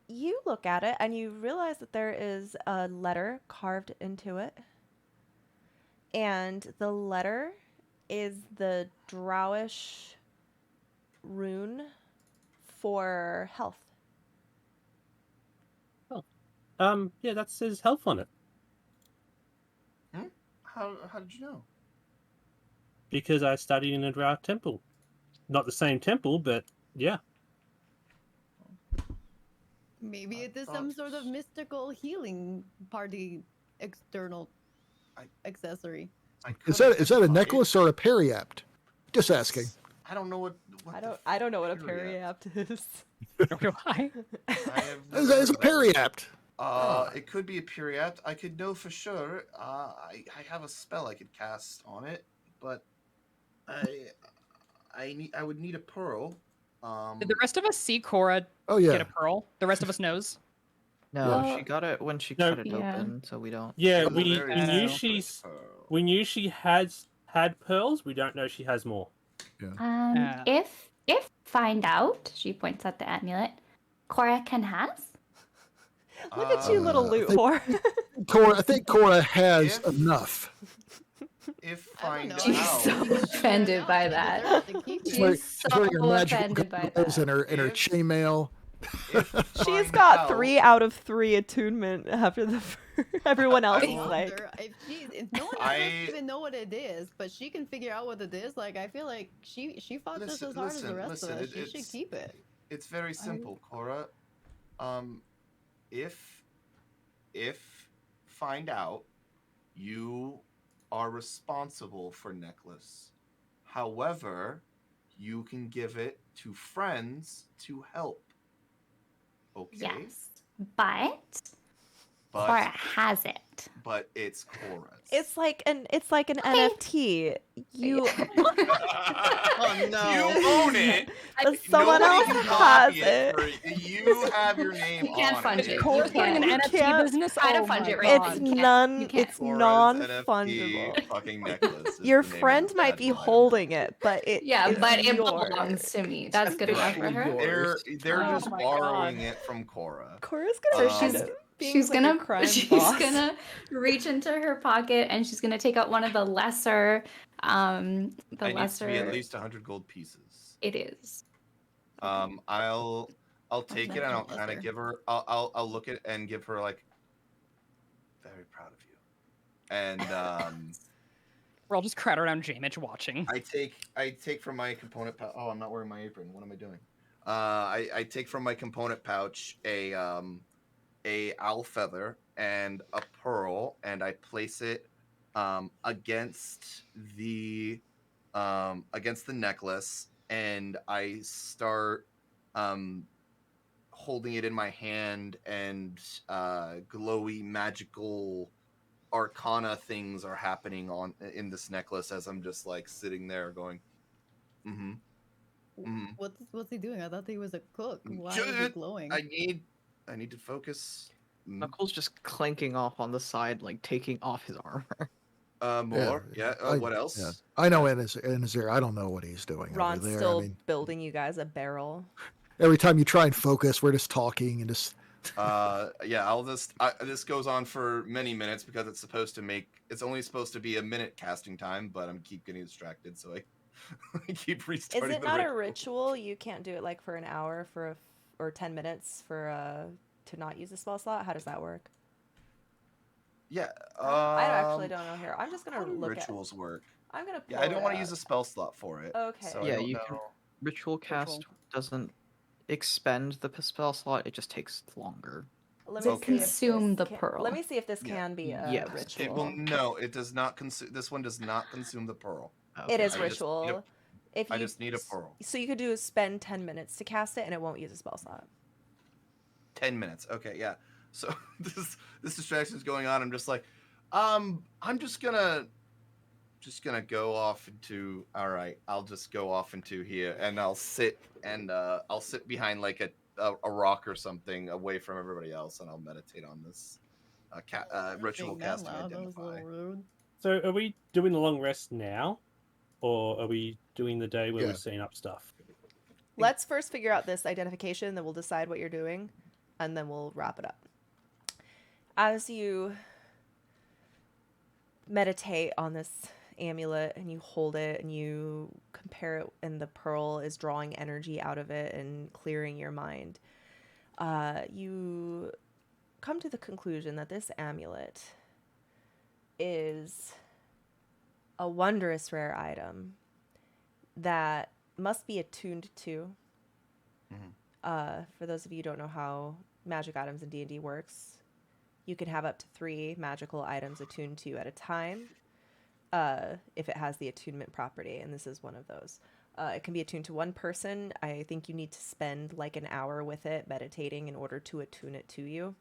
You look at it and you realize that there is a letter carved into it. And the letter is the drowish rune for health. Yeah, that says health on it How did you know? because I studied in a drow temple. Not the same temple, but yeah. Maybe it is some sort of mystical healing party external accessory. Is that a necklace or a periapt? Just asking. I don't know what I don't know what a periapt is. Why? It's a periapt. It could be a periapt. I could know for sure. I have a spell I could cast on it, but I would need a pearl. Did the rest of us see Cora Oh, get yeah. a pearl? The rest of us knows. No, Yeah. she got it when she No. cut it open, so we don't. Yeah, It's a we very knew separate pearl. we knew she had pearls. We don't know she has more. If find out, she points at the amulet, Cora can has. Look at you, little loot I whore. I think Cora has enough. If find out, She's so offended by that. She's wearing, She's she's wearing her so magical offended by gloves that. and her chainmail. She's find got out- 3 out of 3 attunement after the everyone else I is like. wonder if no one else even know what it is, but she can figure out what it is. Like I feel like she fought just as hard as the rest of us. She should keep it. It's very simple, Cora. If find out, you are responsible for necklace. However, you can give it to friends to help. Okay. Yes, but But Cora has it. but it's Cora's. It's like an NFT. You Oh no! You own it. Someone else Nobody can has copy it. You have your name You can't on fund it. it. Cora's You running an can't. NFT business. I don't Oh fund my it right God. now. You can't. You can't. It's Cora's non-fungible. NFT fucking necklace is Your the name of friend the might be tagline. holding it, but it Yeah, is but it yours. belongs to me. That's good enough for her. They're Oh just my borrowing God. it from Cora. Cora's gonna So she's shoot it. Being she's like a gonna crime she's boss. gonna reach into her pocket and she's gonna take out one of the lesser It needs to be at least 100 gold pieces. It is. I'll take it and I'll kind of give her. I'll look at and give her like, very proud of you, and We're all just crowded around Jamich watching. I take from my component pouch. Oh, I'm not wearing my apron. What am I doing? I take from my component pouch a owl feather and a pearl, and I place it against the necklace, and I start holding it in my hand, and glowy magical arcana things are happening in this necklace as I'm just like sitting there going, What's he doing? I thought he was a cook. Why is he glowing? I need to focus. Knuckles just clanking off on the side, like taking off his armor. More. Yeah. What else? Yeah. I know Anazir. I don't know what he's doing Ron's over there. still building you guys a barrel. Every time you try and focus, we're just talking and just. Yeah. This goes on for many minutes because it's only supposed to be a minute casting time, but I'm keep getting distracted, so I keep restarting. Is it not a ritual? You can't do it like for an hour or 10 minutes to not use a spell slot? How does that work? Yeah. I actually don't know here. I'm just gonna look rituals work. I'm gonna. Yeah, I don't want to use a spell slot for it. Okay. So yeah, you can. Ritual cast doesn't expend the spell slot. It just takes longer. Let me consume the pearl. Let me see if this can be a ritual. No, it does not consume. This one does not consume the pearl. Okay. It is ritual. I just need a pearl. So you could spend 10 minutes to cast it, and it won't use a spell slot. 10 minutes. Okay, yeah. So this distraction is going on. I'm just like, I'm just gonna go off into. All right, I'll just go off into here, and I'll sit behind like a rock or something away from everybody else, and I'll meditate on this ritual casting identify. So are we doing the long rest now, or are we doing the day where we're setting up stuff? Let's first figure out this identification, then we'll decide what you're doing, and then we'll wrap it up. As you meditate on this amulet and you hold it and you compare it, and the pearl is drawing energy out of it and clearing your mind, you come to the conclusion that this amulet is a wondrous rare item that must be attuned to. For those of you who don't know how magic items in D&D works, you can have up to 3 magical items attuned to at a time if it has the attunement property, and this is one of those. It can be attuned to one person. I think you need to spend like an hour with it meditating in order to attune it to you.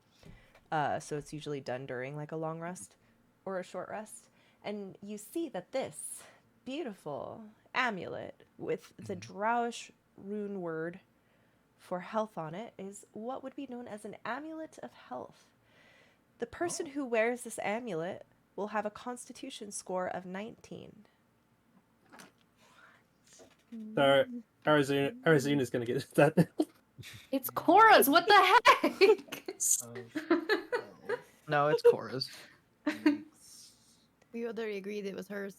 So it's usually done during like a long rest or a short rest. And you see that this beautiful amulet with the Drowish rune word for health on it is what would be known as an amulet of health. The person who wears this amulet will have a constitution score of 19. So Arizona's going to get that. It's Cora's. What the heck? No, it's Cora's. We already agreed it was hers.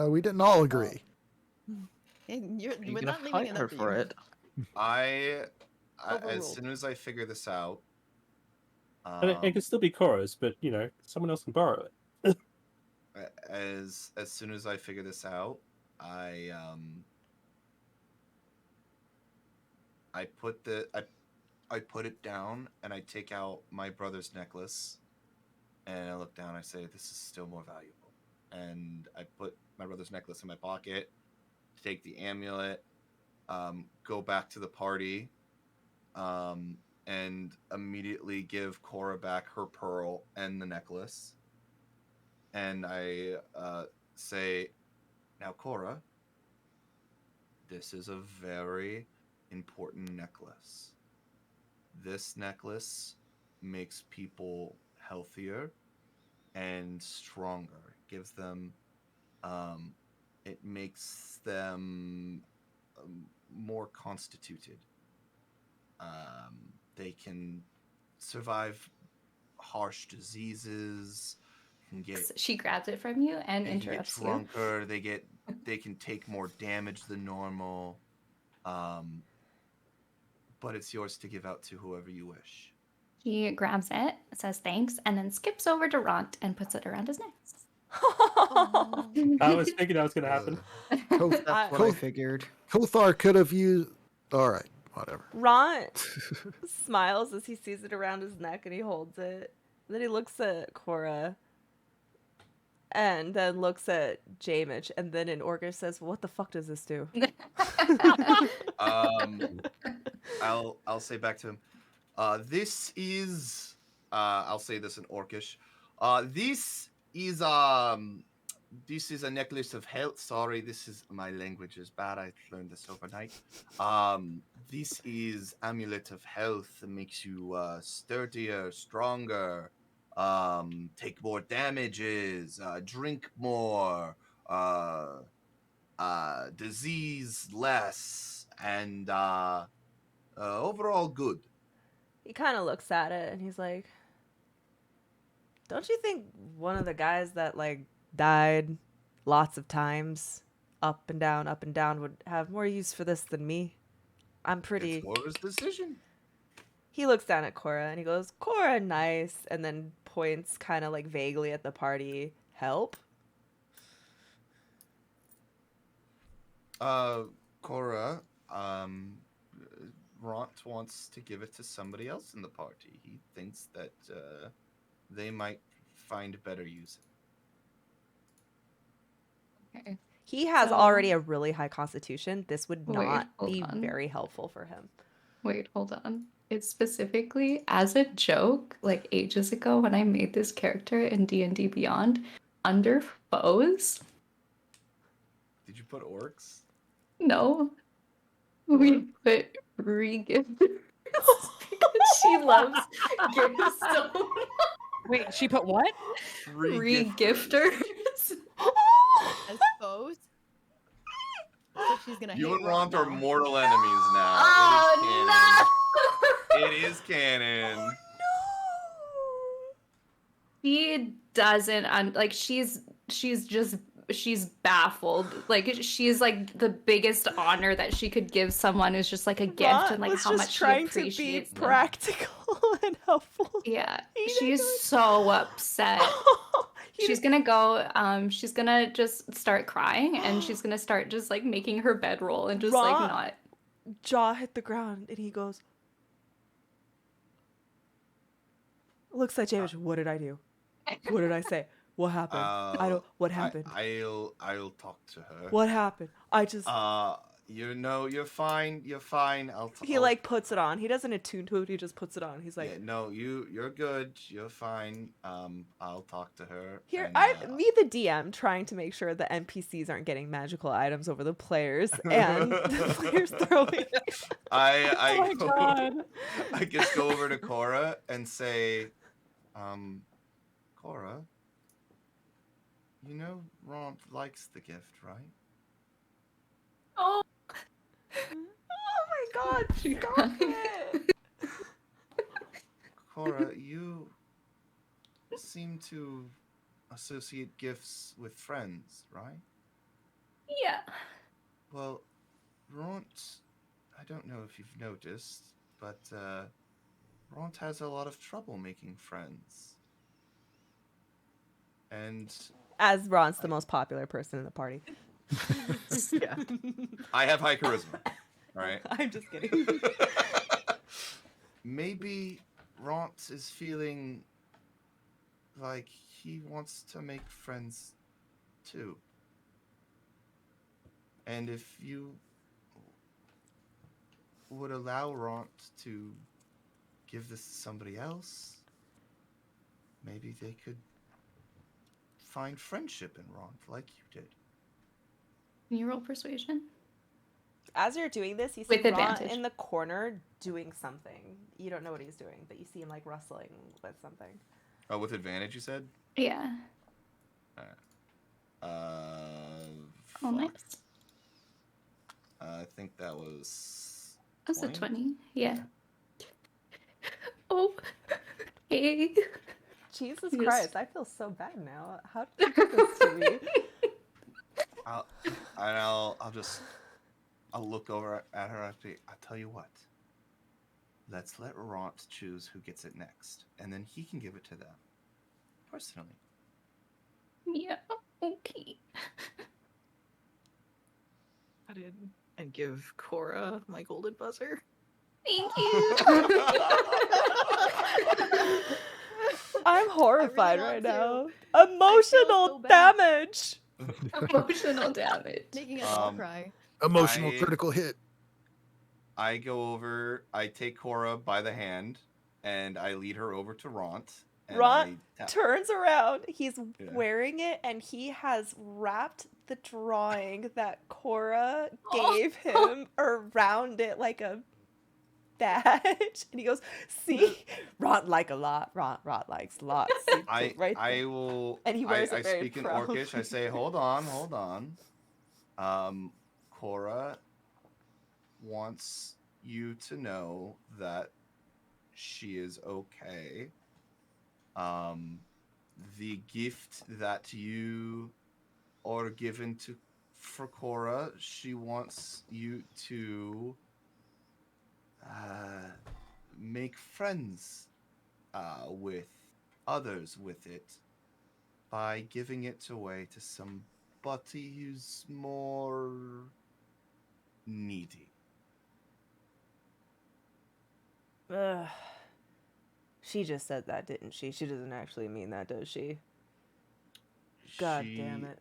We didn't all agree. We're not leaving it up to for you. it. As soon as I figure this out, It can still be Cora's, but someone else can borrow it. as soon as I figure this out, I put it down, and I take out my brother's necklace, and I look down. I say, "This is still more valuable," and I put my brother's necklace in my pocket, take the amulet, go back to the party, and immediately give Cora back her pearl and the necklace. And I say, "Now, Cora, this is a very important necklace. This necklace makes people healthier and stronger. It gives them, it makes them more constituted. They can survive harsh diseases. Can get So she grabs it from you and they can get interrupts you. drunker. They can take more damage than normal. But it's yours to give out to whoever you wish. She grabs it, says thanks, and then skips over to Ront and puts it around his neck. I was thinking that was going to happen. That's what I figured. Kothar could have used. All right, whatever. Ron smiles as he sees it around his neck and he holds it. Then he looks at Cora and then looks at Jamich and then in Orcish says, "What the fuck does this do?" I'll say back to him. This is I'll say this in Orcish. This is a necklace of health. Sorry, my language is bad. I learned this overnight. This is amulet of health. It makes you sturdier, stronger, take more damages, drink more, disease less, and overall good. He kind of looks at it and he's like, "Don't you think one of the guys that like died lots of times up and down would have more use for this than me? I'm pretty..." It's Cora's decision. He looks down at Cora and he goes, "Cora, nice," and then points kind of like vaguely at the party. "Help?" Cora, Ront wants to give it to somebody else in the party. He thinks that they might find better use. Okay. He has So- already a really high constitution. This would Wait, not hold be on. very helpful for him. Wait, hold on. It's specifically as a joke, like ages ago when I made this character in D&D Beyond, under foes. Did you put orcs? No. We put re-gifters because she loves Giftstone. Wait, she put what? Re-gifters. As foes. So she's gonna You hate and Ront are now. mortal enemies now. Oh It is canon. She doesn't like she's baffled. Like she's like the biggest honor that she could give someone is just like a gift Ron and like was how just much she trying to be appreciates them. practical and helpful. Yeah, she's so upset. She's gonna go. She's gonna just start crying, and she's gonna start just like making her bed roll and just like Ron- not. Jaw hit the ground and he goes, looks at James. "What did I do? What did I say? What happened? I don't. What happened? I'll talk to her. What happened? I just..." You're fine. You're fine. He like puts it on. He doesn't attune to it. He just puts it on. He's like, Yeah, no, you're good. You're fine. I'll talk to her. "Here, and, me the DM trying to make sure the NPCs aren't getting magical items over the players and the players throwing." I Oh my go- God. I just go over to Cora and say, Cora, you know Ront likes the gift, right? Oh. Oh my God! Stop it! Cora, you seem to associate gifts with friends, right? Yeah. Well, Ront, I don't know if you've noticed, but Ront has a lot of trouble making friends. And As Ron's the most popular person in the party. yeah, I have high charisma, right? I'm just kidding. Maybe Ront is feeling like he wants to make friends too. And if you would allow Ront to give this to somebody else, maybe they could find friendship in Ront like you did. Can you roll persuasion? As you're doing this, you see With Ron advantage. in the corner doing something. You don't know what he's doing, but you see him like rustling with something. Oh, with advantage, you said? Yeah. Fuck. Oh, nice. I think that was. That's a 20? 20. Yeah. Oh, okay. Jesus Just- Christ, I feel so bad now. How did you do this to me? I'll look over at her after. I'll tell you what. Let's let Ront choose who gets it next, and then he can give it to them personally. Yeah, okay. And give Cora my golden buzzer. Thank you. I'm horrified right want now. Emotional so bad. damage. Emotional damage. Making us all cry. Emotional critical hit. I go over, I take Cora by the hand, and I lead her over to Ront. And Ront I turns around. He's wearing it, and he has wrapped the drawing that Cora gave him around it like a badge. And he goes, "See, Ront like a lot. Ront likes lots." I there. will. And he wears I it very speak in proudly. Orcish. I say, hold on. Cora wants you to know that she is okay. The gift that you are given for Cora, she wants you to make friends with others with it by giving it away to somebody who's more needy. Ugh. She just said that, didn't she? She doesn't actually mean that, does she? God damn it.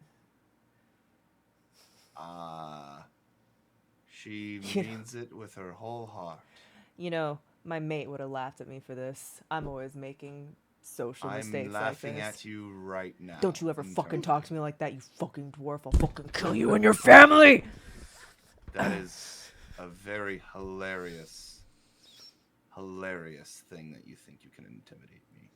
She You know- means it with her whole heart. You know, my mate would have laughed at me for this. I'm always making social mistakes I'm like laughing this. at you right now. Don't you ever fucking internally. talk to me like that, you fucking dwarf. I'll fucking kill you and your family! That is a very hilarious thing that you think you can intimidate me.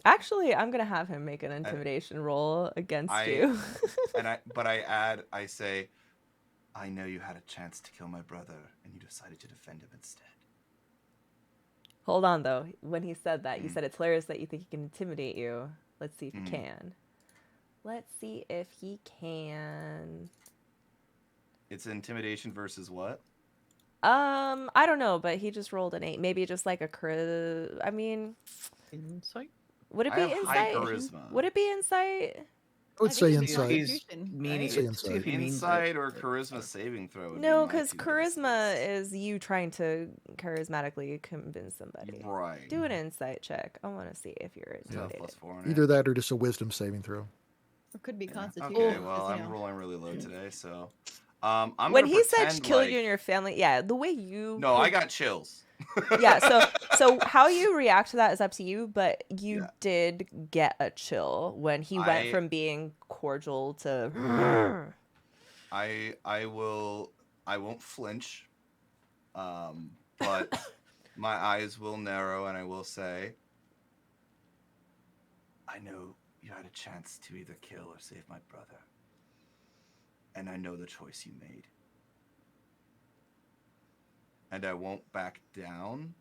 Actually, I'm gonna have him make an intimidation roll against you. But I say, I know you had a chance to kill my brother, and you decided to defend him instead. Hold on, though. When he said that, you said it's hilarious that you think he can intimidate you. Let's see if he can. Let's see if he can. It's intimidation versus what? I don't know, but he just rolled an 8. Maybe just like a I mean, insight. Would it I be have high insight? charisma. Would it be insight? I would say insight. Insight. Insight or charisma saving throw. would be No, my because two charisma is you trying to charismatically convince somebody. Right. Do an insight check. I want to see if you're intimidated. Either that or just a wisdom saving throw. Or could be constitution. Okay, well, because, you I'm know. rolling really low today, so I'm When gonna he said pretend kill like... you and your family, yeah, the way you No, I got chills. yeah, so how you react to that is up to you, but you did get a chill when he went from being cordial to I won't flinch, but my eyes will narrow, and I will say, I know you had a chance to either kill or save my brother, and I know the choice you made, and I won't back down,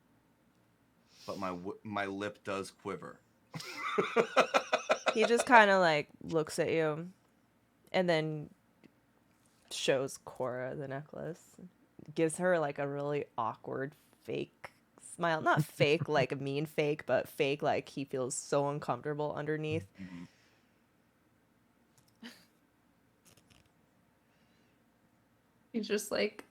but my lip does quiver. he just kind of like looks at you and then shows Cora the necklace, gives her like a really awkward fake smile, not fake like a mean fake, but fake like he feels so uncomfortable underneath. He's just like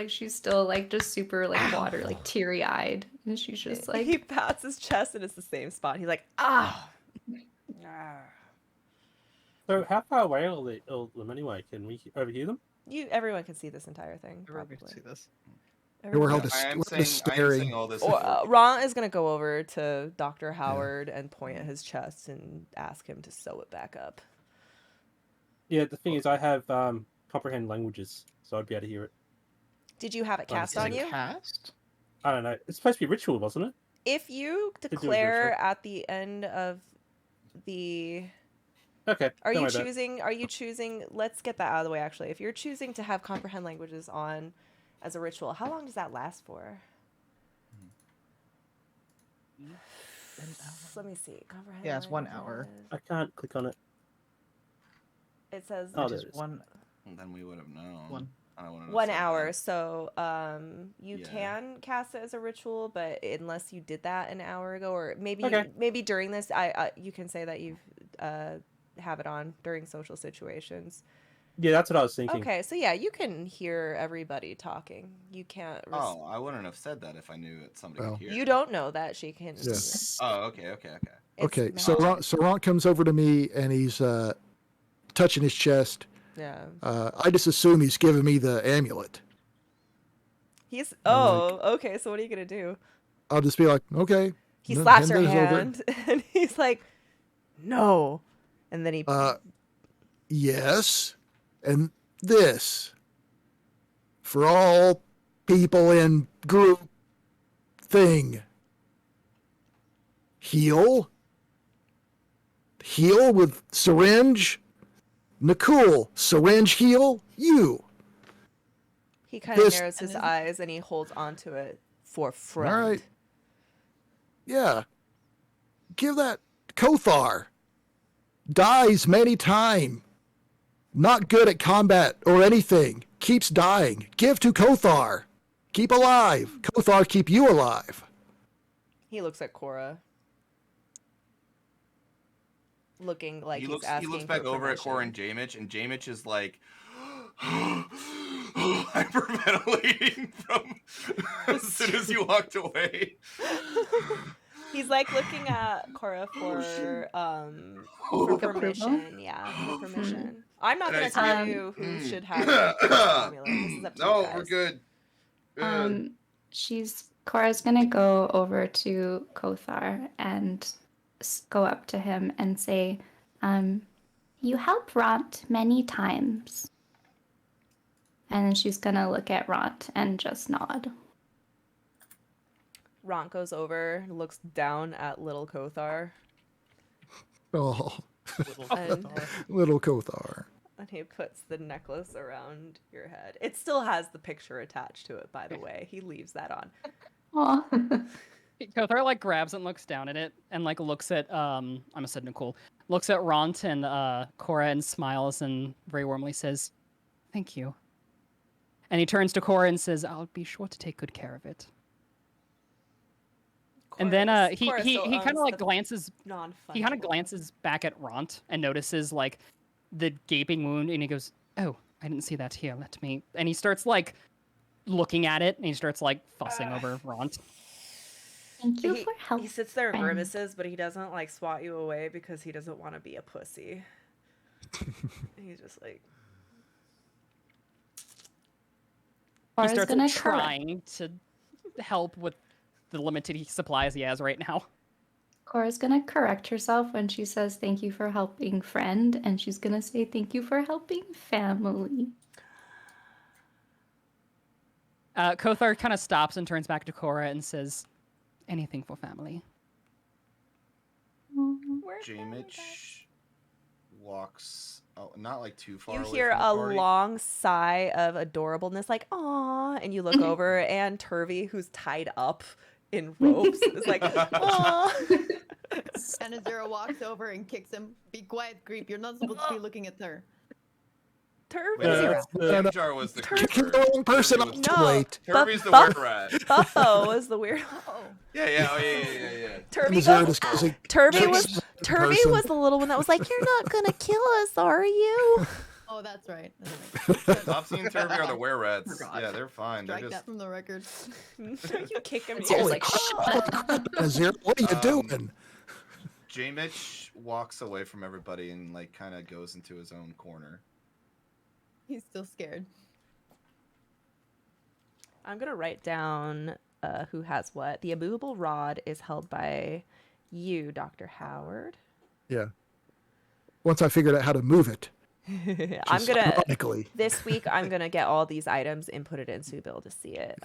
she's still like just super like water, like teary eyed, and she's just like he pats his chest and it's the same spot. He's like, ah. So how far away are them anyway? Can we overhear them? Everyone can see this entire thing. Everyone Probably. can see this. We're all I just, am we're just saying staring. all this. Ron is gonna go over to Dr. Howard and point at his chest and ask him to sew it back up. Yeah, the thing is, I have comprehend languages, so I'd be able to hear it. Did you have it cast on you? Cast? I don't know. It's supposed to be ritual, wasn't it? If you do a declare ritual. at the end of the Okay. Are don't you worry about it. choosing let's get that out of the way actually. If you're choosing to have comprehend languages on as a ritual, how long does that last for? Let me see. Comprehend Yeah, it's 1 languages. hour. I can't click on it. It says Oh, Which there is it is. one. Then we would have known. I wouldn't have 1 said hour. that. So you Yeah. can cast it as a ritual, but unless you did that an hour ago, or maybe Okay. maybe during this, you can say that you've have it on during social situations. Yeah, that's what I was thinking. Okay, so yeah, you can hear everybody talking. You can't. Oh, I wouldn't have said that if I knew that somebody Well. could hear. You don't know that she can. Yeah. Oh, okay. Okay, It's so magic. Ron comes over to me and he's touching his chest. Yeah. I just assume he's giving me the amulet. He's. I'm Oh, okay. So what are you gonna do? I'll just be like, okay. He no, slaps her those over. hand, and he's like, "No," and then he. Yes, and this for all people in group thing. Heal with syringe. Nakul, syringe heal you. He kind of This- narrows his eyes and he holds onto it for friend. All right. Yeah. Give that Kothar. Dies many time. Not good at combat or anything. Keeps dying. Give to Kothar. Keep alive. Kothar keep you alive. He looks at Cora, looking like He he's looks asking back for over at permission. Cora and Jamich is like hyperventilating from as soon as you walked away. He's like looking at Cora for permission. Yeah, for permission. I'm not gonna tell you who should have the amulet. This is up to you No, guys. we're good. Cora's gonna go over to Kothar and go up to him and say, you helped Ront many times. And then she's gonna look at Ront and just nod. Ront goes over, looks down at little Kothar, Oh, and, little Kothar. and he puts the necklace around your head. It still has the picture attached to it, by the way. He leaves that on. Aw. Kothar like grabs and looks down at it and like looks at I almost said Nicole. Looks at Ront and Cora and smiles and very warmly says, "Thank you." And he turns to Cora and says, "I'll be sure to take good care of it." And then he Cora still kind owns of like the glances. He kind of non-fungible. glances back at Ront and notices like the gaping wound, and he goes, "Oh, I didn't see that here. Let me." And he starts like looking at it, and he starts like fussing over Ront. Thank you for help. He sits there and friend. grimaces, but he doesn't like swat you away because he doesn't want to be a pussy. He's just like He Cora's starts gonna trying to help with the limited supplies he has right now. Cora's gonna correct herself when she says thank you for helping friend, and she's gonna say thank you for helping family. Kothar kind of stops and turns back to Cora and says, "Anything for family." Jamich walks not like too far you away hear from the a party. long sigh of adorableness, like "Aw," and you look over, and Turvy, who's tied up in ropes, is like "Aw." And Azura walks over and kicks him. Be quiet, creep. You're not supposed to be looking at her. Turvy. Jamjar was the Kicking the wrong person up too No, late. Turby's the Buff- were-rat. Buffo was the weird. Yeah. Turvy Azura goes. just goes like, Turvy kicks was the Turvy person. was the little one that was like, "You're not gonna kill us, are you?" Oh, that's right. Topsy and Turby are the were-rats. Forgot. Yeah, they're fine. They're Strike just that from the record. You kick him. Holy like, crap, Azir, what are you doing? Jamich walks away from everybody and like kind of goes into his own corner. He's still scared. I'm gonna write down who has what. The immovable rod is held by you, Dr. Howard. Yeah. Once I figured out how to move it. I'm Just gonna ironically. this week I'm gonna get all these items inputted in, so you'll be able to see it.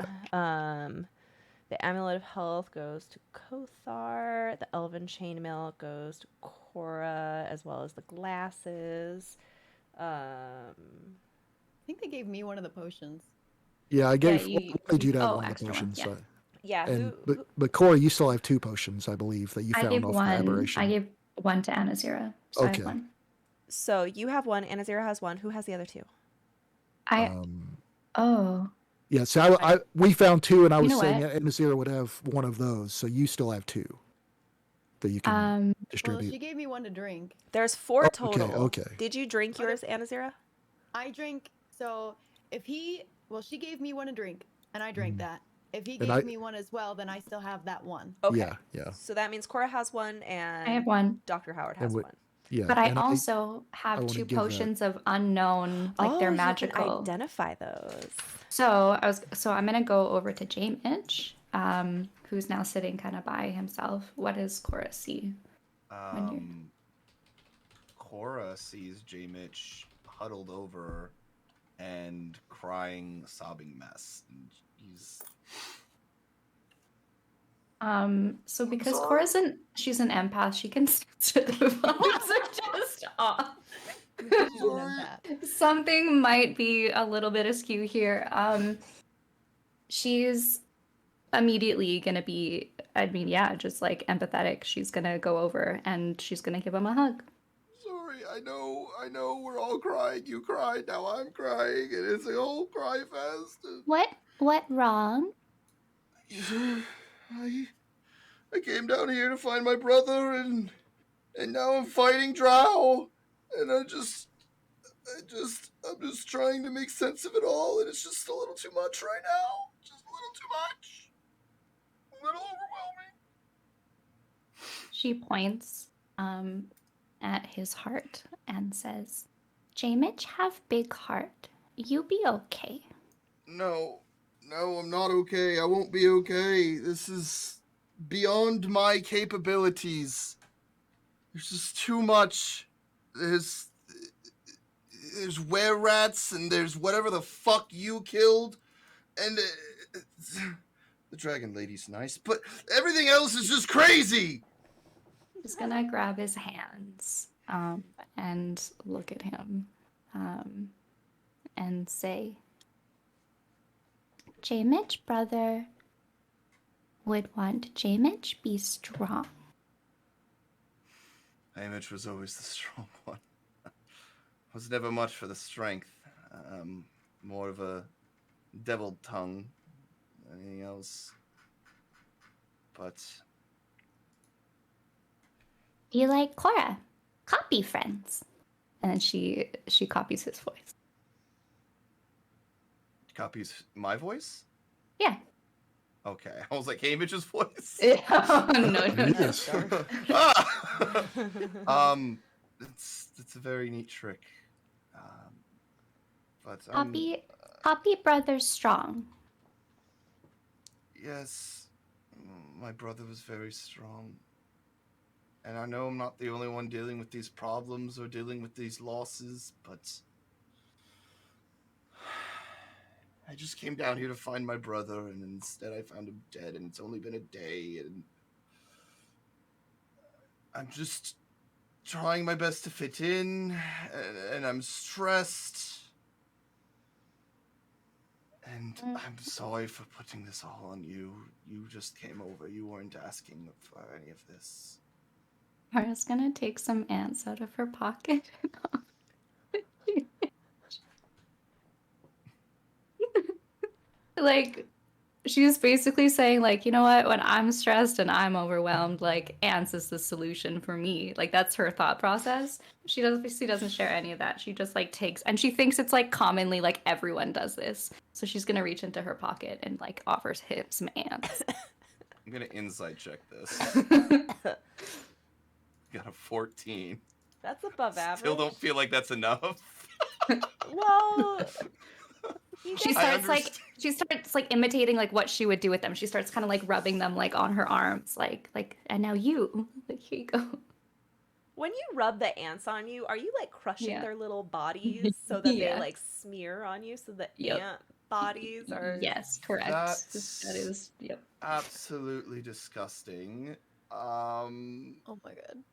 The amulet of health goes to Kothar. The elven chainmail goes to Cora, as well as the glasses. I think they gave me one of the potions. Yeah, I gave you- I do that oh, one of the extra one, potions. yeah. So. Yeah. And but Corey, you still have 2 potions, I believe, that you I found gave off the one. aberration. I gave one to Anazira. So I Okay. have one. So you have 1. Anazira has 1. Who has the other 2? Oh. Yeah, so we found 2, and I You was know saying what? Anazira would have one of those, so you still have 2 that you can Well, distribute. she gave me one to drink. There's 4 Oh, total. okay. Did you drink yours, Anazira? I drink. So if he, well, she gave me one to drink, and I drank that. If he And gave me one as well, then I still have that one. Okay. Yeah. So that means Cora has 1, and I have 1. Dr. Howard And has we- 1. Yeah. But I and also I have wanna 2 give that- potions of unknown, like they're Oh, you can magical. identify those. So I'm gonna go over to J-Mitch, who's now sitting kind of by himself. What does Cora see? Cora sees J-Mitch huddled over and crying, sobbing mess. And he's So because she's an empath, she can sense that the vibes are just off. Something might be a little bit askew here. She's immediately gonna be, just like empathetic. She's gonna go over and she's gonna give him a hug. sorry. I know. We're all crying. You cried. Now I'm crying, and it's a whole cry fest. What wrong? I came down here to find my brother, and now I'm fighting Drow, and I'm just trying to make sense of it all, and it's just a little too much right now. Just a little too much. A little overwhelming. She points at his heart and says, J-Mitch have big heart. You be okay. No, I'm not okay. I won't be okay. This is beyond my capabilities. There's just too much. There's were-rats, and there's whatever the fuck you killed, and the dragon lady's nice, but everything else is just crazy. I'm just gonna grab his hands and look at him and say, J-Mitch, brother, would want J-Mitch be strong. J-Mitch was always the strong one. Was never much for the strength. More of a deviled tongue than anything else. But You like Cora? Copy friends. And then she copies his voice. copies my voice? Yeah. Okay. I was like, J-Mitch's voice. No. It's a very neat trick. But Copy brother's strong. Yes, my brother was very strong. And I know I'm not the only one dealing with these problems or dealing with these losses, but I just came down here to find my brother, and instead I found him dead, and it's only been a day, and I'm just trying my best to fit in, and I'm stressed. And I'm sorry for putting this all on you. You just came over. You weren't asking for any of this. Mara's gonna take some ants out of her pocket. Like, she's basically saying, like, you know what? When I'm stressed and I'm overwhelmed, like, ants is the solution for me. Like, that's her thought process. She doesn't share any of that. She just, like, takes, and she thinks it's, like, commonly, like, everyone does this. So she's gonna reach into her pocket and, like, offers him some ants. I'm gonna insight check this. Got a 14. That's above average. Still don't feel like that's enough. Well, she starts like imitating like what she would do with them. She starts kind of like rubbing them like on her arms, like, and now you, like, here you go. When you rub the ants on you, are you like crushing Yeah. their little bodies so that Yeah. they like smear on you so the Yep. ant bodies are? Yes, correct. That's That is, yep. absolutely disgusting. Oh my god.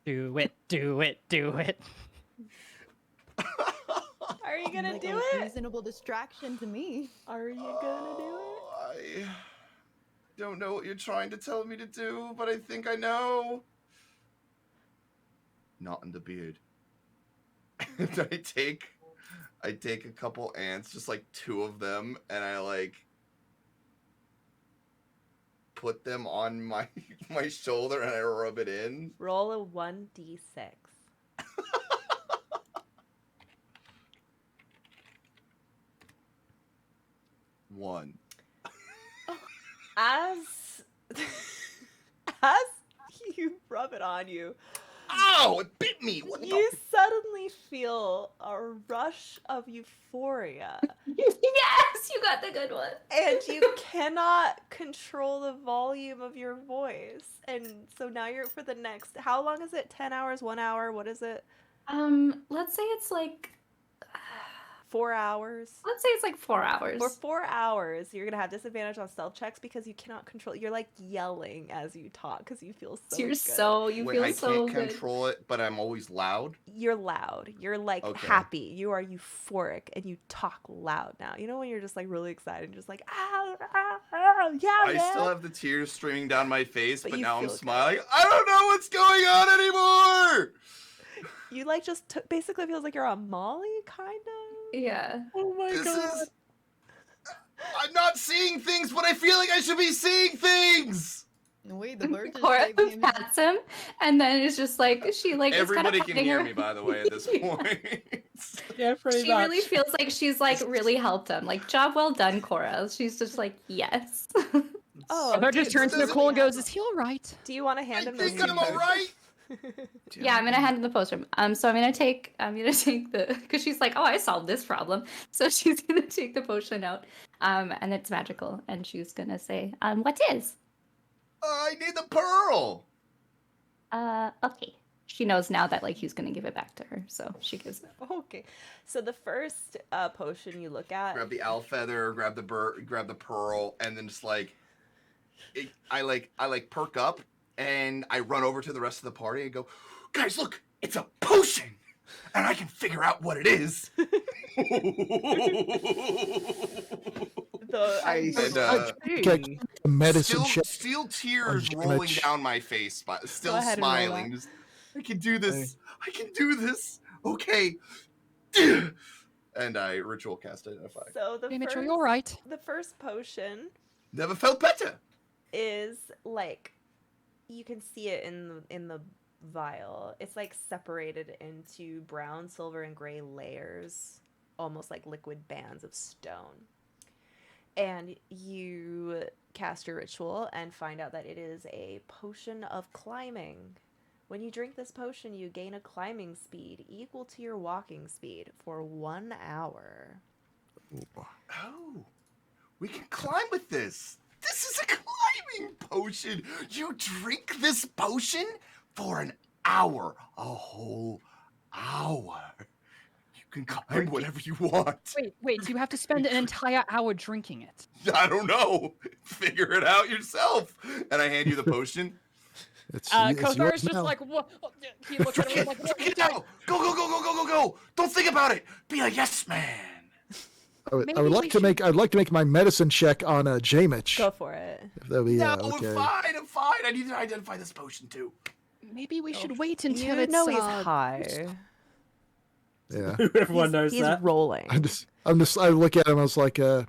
Do it, do it, do it. Are Are you gonna like do a it? reasonable distraction to me. Are you gonna do I don't know what you're trying to tell me to do, but I think I know. Not in the beard. And I take a couple ants, just like 2 of them, and I like put them on my shoulder and I rub it in. Roll a 1d6. 1. As you rub it on you, ow! It bit me. What you suddenly feel a rush of euphoria. Yes, you got the good one. And you cannot control the volume of your voice. And so now you're for the next, how long is it? 10 hours, 1 hour? What is it? Let's say it's like 4 hours. Let's say it's like 4 hours. For 4 hours, you're gonna have disadvantage on stealth checks because you cannot control. You're like yelling as you talk because you feel so. You're good. so you Wait, feel I so can't good. control it, but I'm always loud. You're loud. You're like Okay. happy. You are euphoric, and you talk loud now. You know when you're just like really excited, and just like yeah. I man. still have the tears streaming down my face, but you now I'm feel good. smiling. I don't know what's going on anymore. You like just basically feels like you're on Molly, kind of. Yeah. Oh my This god. is. I'm not seeing things, but I feel like I should be seeing things. Wait, the bird just Cora gave him pats him, and then it's just like she like Everybody is kind can of hear me, by the way, at this point. Yeah, pretty She much. really feels like she's like really helped him. Like, job well done, Cora. She's just like, yes. Oh, Heather just turns to Nicole and goes, "Is he all right?" Do you want to hand him those think I'm all right. Yeah, I'm gonna hand him the potion. So I'm gonna take the because she's like, oh, I solved this problem. So she's gonna take the potion out, and it's magical, and she's gonna say, what is? I need the pearl. Okay. She knows now that like he's gonna give it back to her, so she gives it. Okay, so the first potion you look at. Grab the owl feather, grab the bird, grab the pearl, and then just like, I perk up and I run over to the rest of the party and go, guys, look, it's a potion, and I can figure out what it is. Okay, medicine check. Still tears on rolling damage. down my face, but still ahead and roll smiling. that. Just, I can do this. I can do this. Okay. And I ritual cast Identify. So the Damage, first, are you all right? The first potion Never felt better. is like you can see it in the vial. It's like separated into brown, silver, and gray layers, almost like liquid bands of stone. And you cast your ritual and find out that it is a potion of climbing. When you drink this potion, you gain a climbing speed equal to your walking speed for 1 hour. Oh, we can climb with this. This is a climbing potion. You drink this potion for an hour. A whole hour. You can climb whatever you want. Wait, so you have to spend an entire hour drinking it? I don't know. Figure it out yourself. And I hand you the potion. It's Kozar's yours just now. like, what? He looks at Drink him it. like, what are Drink you it doing? now. Go, go, go, go, go, go, go. Don't think about it. Be a yes man. I would Maybe like we to should- make. I'd like to make my medicine check on Jamich. Go for it. If that'd be No, okay. I'm fine. I'm fine. I need to identify this potion too. Maybe we should wait until You it's know he's high. Yeah. Everyone knows He's that. rolling. I look at him. I was like, Is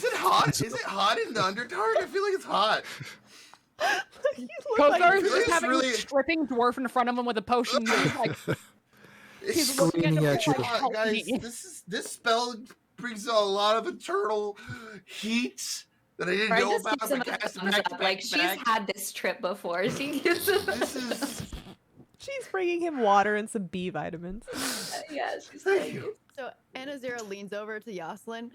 it hot? Is it hot in the Underdark? I feel like it's hot. You look like Kozar's This just is having really- a stripping dwarf in front of him with a potion. And he's like, It's looking at screaming him at you. like, hot, help guys. me. This spell brings a lot of internal heat that I didn't Or know just about. gives him But a cast it thumbs back to up. back Like, to she's back. had this trip before. She gives him. This is She's bringing him water and some B vitamins. Yeah, she's Thank like, you. So Anazira leans over to Yoslin.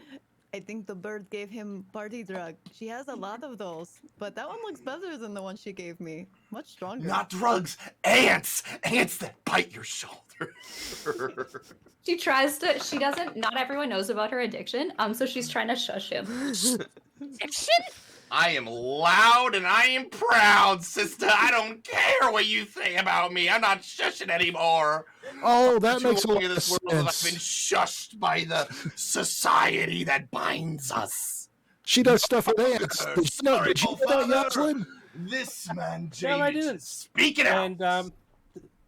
I think the bird gave him party drug. She has a lot of those, but that one looks better than the one she gave me. Much stronger. not drugs. Ants. Ants that bite your shoulder. she tries to. She doesn't. Not everyone knows about her addiction. So she's trying to shush him. addiction? I am loud and I am proud, sister. I don't care what you say about me. I'm not shushing anymore. Oh, that Too makes a long lot in of this world have I been sense. shushed by the society that binds us. She does stuff with ants. Did you know, Sorry, did you know that, father. Yoslin? This man, No, I James, didn't. is speaking out. And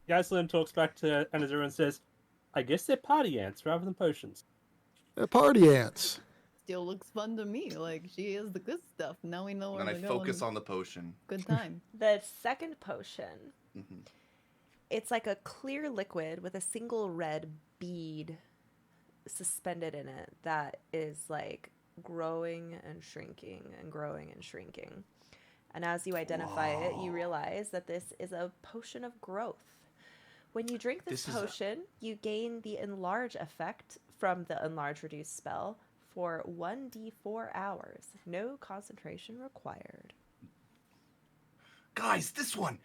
Yaslin talks back to Anazura and says, I guess they're party ants rather than potions. They're party ants. Still looks fun to me. Like, she is the good stuff. Now we know where And I to go. focus on the potion. Good time. The second potion, Mhm. it's like a clear liquid with a single red bead suspended in it that is like growing and shrinking and growing and shrinking. And as you identify it, you realize that this is a potion of growth. When you drink this potion, you gain the enlarge effect from the enlarge reduce spell for 1d4 hours. No concentration required. Guys, this one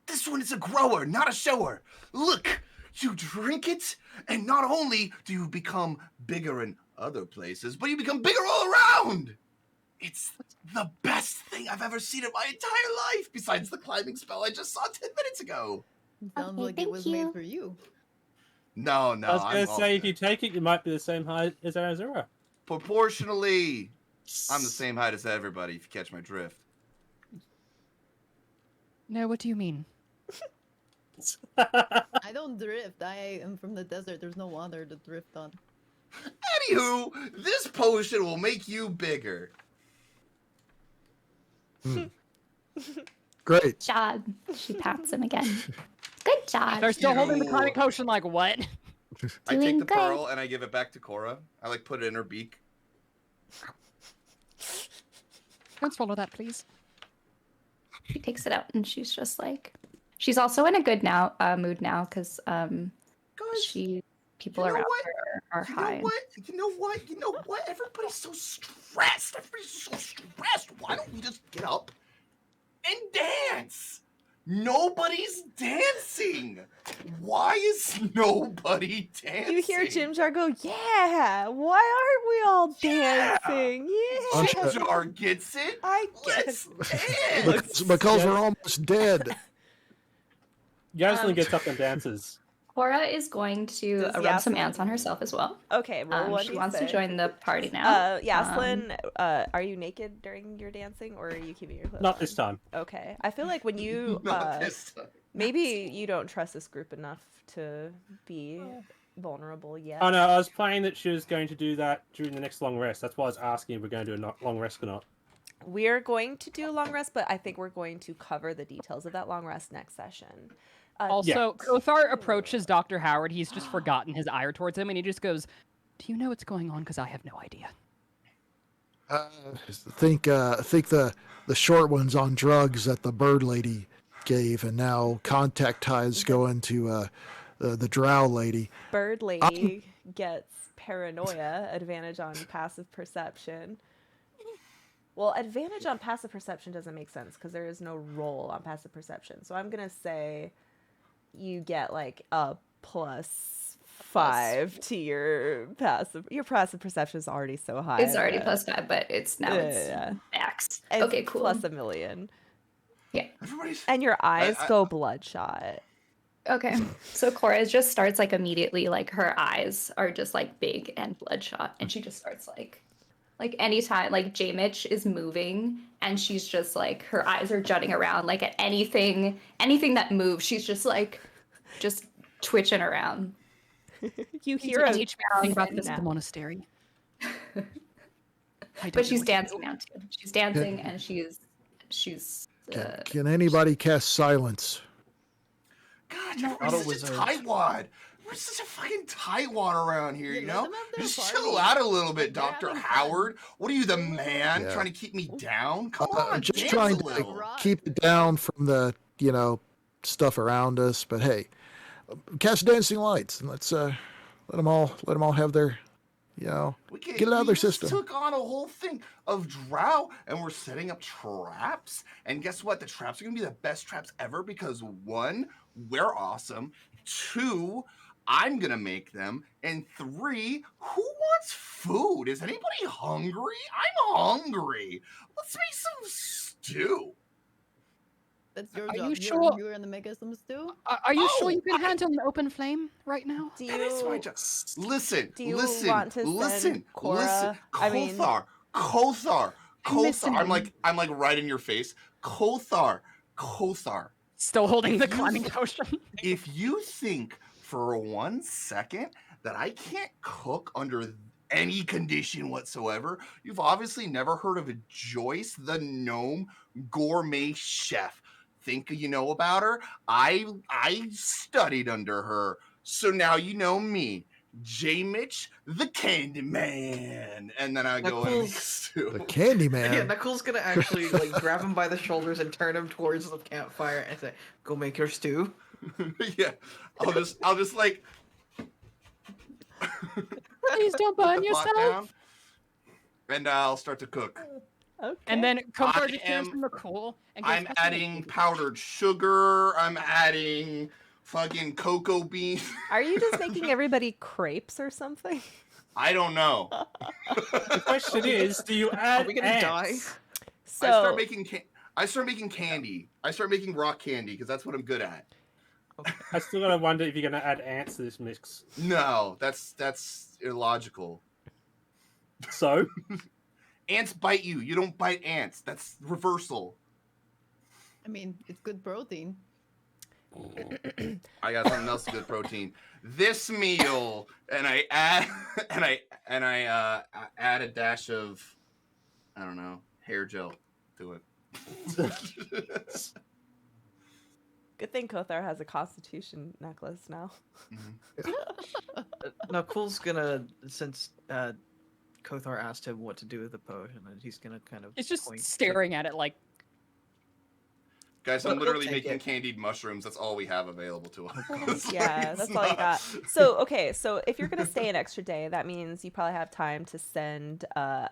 is a grower, not a shower. Look, you drink it, and not only do you become bigger in other places, but you become bigger all around. It's the best thing I've ever seen in my entire life, besides the climbing spell I just saw 10 minutes ago. Sounds like it was made for you. No, I was going to say, if you take it, you might be the same height as Azura. Proportionally, I'm the same height as everybody, if you catch my drift. No, what do you mean? I don't drift. I am from the desert. There's no water to drift on. Anywho, this potion will make you bigger. Great job. She pats him again. Good job. They're still holding the climbing potion like what? I take Doing the good. pearl and I give it back to Cora. I like put it in her beak. Don't swallow that, please. She takes it out and she's just like, she's also in a good mood now because people around her are high. You know what? Everybody's so stressed. Why don't we just get up and dance? Nobody's dancing. Why is nobody dancing? You hear Jim Jar go, yeah, why aren't we all dancing? Yeah. Jim Jar gets it. I guess. Because we're almost dead. Yaslin gets up and dances. Cora is going to Does rub some Yaslin- ants on herself as well. Okay, roll She wants to join the party now. Yaslin, are you naked during your dancing, or are you keeping your clothes Not on? this time. Okay, I feel like when you Not this time. maybe you don't trust this group enough to be vulnerable yet. Oh no, I was planning that she was going to do that during the next long rest. That's why I was asking if we're going to do a long rest or not. We're going to do a long rest, but I think we're going to cover the details of that long rest next session. Also, Kothar approaches Dr. Howard. He's just forgotten his ire towards him, and he just goes, "Do you know what's going on? Because I have no idea." Think the short one's on drugs that the bird lady gave, and now contact ties going to the drow lady. Bird lady gets paranoia, advantage on passive perception. Well, advantage on passive perception doesn't make sense because there is no roll on passive perception. So I'm going to say you get like a +5 to your passive. Your passive perception is already so high. It's already +5, but it's now it's max. It's Okay, cool. +1,000,000. Yeah. And your eyes go bloodshot. Okay. So Cora just starts like immediately, like her eyes are just like big and bloodshot, and she just starts like anytime like J-Mitch is moving and she's just like her eyes are jutting around, like at anything that moves, she's just like just twitching around. You hear a teach me everything about this at the monastery. But she's dancing now too. She's dancing and she's Can anybody cast silence? God, everybody's such a tightwad. We're such a fucking tightwad around here, you know? Just chill out a little bit, Dr. Howard. What are you, the man, Yeah. trying to keep me down? Come on, Just dance trying a to little. keep it down from the stuff around us. But hey, cast dancing lights and let's let them all have their get it out of their just system. Took on a whole thing of drow, and we're setting up traps. And guess what? The traps are gonna be the best traps ever because 1, we're awesome. 2, I'm gonna make them. And 3, who wants food? Is anybody hungry? I'm hungry. Let's make some stew. That's your Are job. you sure? You're gonna make us some stew? Are you sure you can handle an open flame right now? Do That is my you job. Listen, do you listen, want to listen, send Cora? listen. I mean, Kothar. I'm listening. I'm like right in your face. Kothar. Still holding the If you climbing th- potion. If you think for 1 second that I can't cook under any condition whatsoever, you've obviously never heard of Joyce the Gnome Gourmet Chef. Think you know about her? I studied under her, so now you know me, J. Mitch, the Candy Man. And then I go and make stew. The Candy Man. Yeah, Knuckles gonna actually like grab him by the shoulders and turn him towards the campfire and say, "Go make your stew." Yeah, I'll just like. Please don't burn put the pot yourself. down, and I'll start to cook. okay. And then Kothar I just turns am- from the cool and goes, I'm "That's not adding good." powdered sugar. I'm adding fucking cocoa beans. Are you just making everybody crepes or something? I don't know. The question is, do you add Are we gonna ants? die? So I start making candy. I start making rock candy because that's what I'm good at. I still gotta wonder if you're gonna add ants to this mix. No, that's illogical. So, Ants bite you. You don't bite ants. That's reversal. I mean, it's good protein. I got something else good protein. This meal, and I add add a dash of, I don't know, hair gel to it. good thing Kothar has a Constitution necklace now. Knuckles gonna, since Kothar asked him what to do with the potion, and he's gonna kind of He's just point. staring at it like, Guys, I'm He'll literally take making it. candied mushrooms. That's all we have available to us. Yeah, It's that's all you not- got. So, okay, so if you're going to stay an extra day, that means you probably have time to send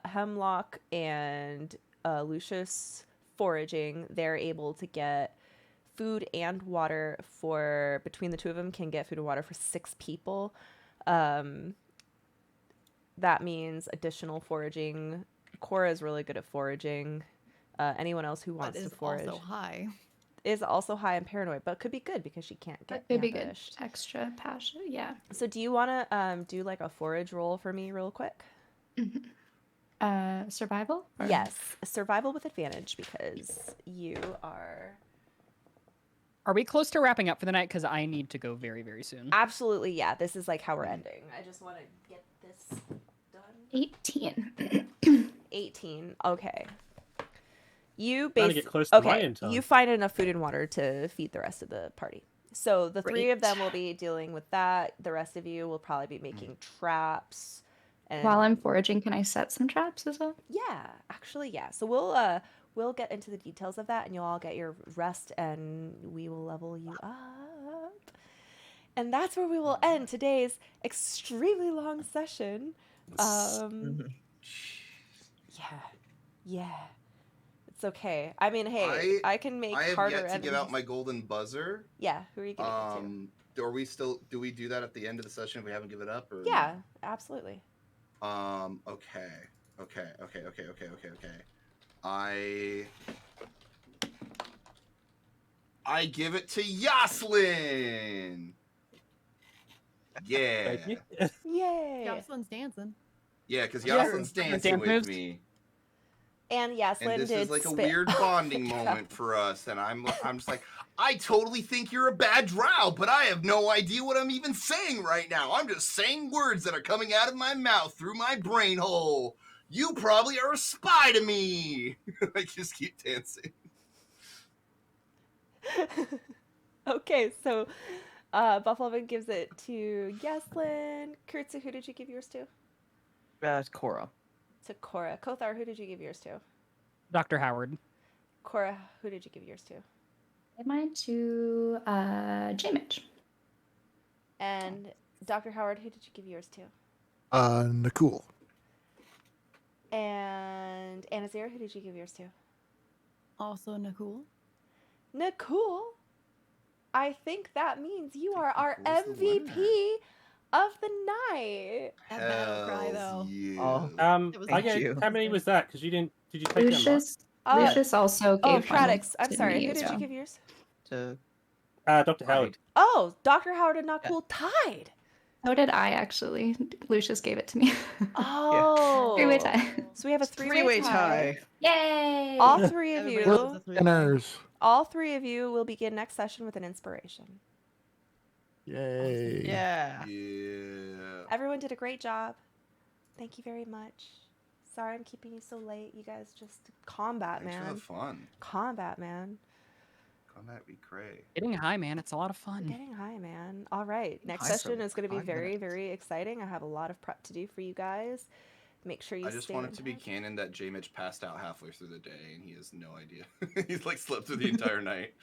Hemlock and Lucius foraging. They're able to get food and water for, between the two of them, can get food and water for 6 people. That means additional foraging. Cora is really good at foraging. Anyone else who But wants to is forage also high. is also high and paranoid, but could be good because she can't get That could be good. ambushed. Extra passion. Yeah. So do you want to do like a forage roll for me real quick? Survival? Or- Yes, survival with advantage because you are "Are we close to wrapping up for the night? Because I need to go very, very soon." absolutely, yeah. This is like how we're ending. I just want to get this done. 18. 18. Okay. You Trying to basically get close to my okay. end time. You find enough food and water to feed the rest of the party. So the 3 of Great. them will be dealing with that. The rest of you will probably be making traps. And While I'm foraging, can I set some traps as well? yeah, actually, yeah. So we'll get into the details of that, and you'll all get your rest, and we will level you up. And that's where we will end today's extremely long session. Yeah. It's okay. I mean, hey, I can make I have harder yet to give out enemies. my golden buzzer. Yeah, who are you giving it Are we still? Do we do that at the end of the session if we haven't given it up? Or to? Yeah, absolutely. Okay. I give it to Yoslin. Yeah. Thank you. Yay! Jocelyn's dancing. Yeah, because Yeah. Yoslin's dancing Dance with moves. me. And Yaslin And this did is like a spit- weird bonding Oh my moment for us. And I'm just like, I totally think you're a bad drow, but I have no idea what I'm even saying right now. I'm just saying words that are coming out of my mouth through my brain hole. You probably are a spy to me. I just keep dancing. Okay, so Buffalo gives it to Yaslin. Kurtz, who did you give yours to? Cora. To Cora. Kothar, who did you give yours to? Dr. Howard. Cora, who did you give yours to? Give mine to J-Mitch. And Dr. Howard, who did you give yours to? Nakul. And Anazir, who did you give yours to? Also Nakul. Nakul? I think that means you are our Who's the MVP of the night. That battle cry though. Oh, It was I thank get you. how many was that? Because you didn't. Did you take them? Lucius, Oh, Lucius also Oh, gave one Shradix. I'm to sorry. me Who as did you well. give yours? To Dr. Howard. Oh, Dr. Howard and Not Cool tied. So did I actually. Lucius gave it to me. Oh. Three-way tie. So we have a three-way tie. Yay! All three of Everybody you. loves a three-way. Winners. All three of you will begin next session with an inspiration. Yay. Yeah. Yeah. Everyone did a great job. Thank you very much. Sorry I'm keeping you so late. You guys just combat, Thanks for man. the fun. Combat, man. Combat be cray. Getting high, man. It's a lot of fun. Getting high, man. All right. Next high for session is going to be 5 very, minutes. very exciting. I have a lot of prep to do for you guys. Make sure you I just stay want in it to be touch. canon that J Mitch passed out halfway through the day and he has no idea. He's like slept through the entire night.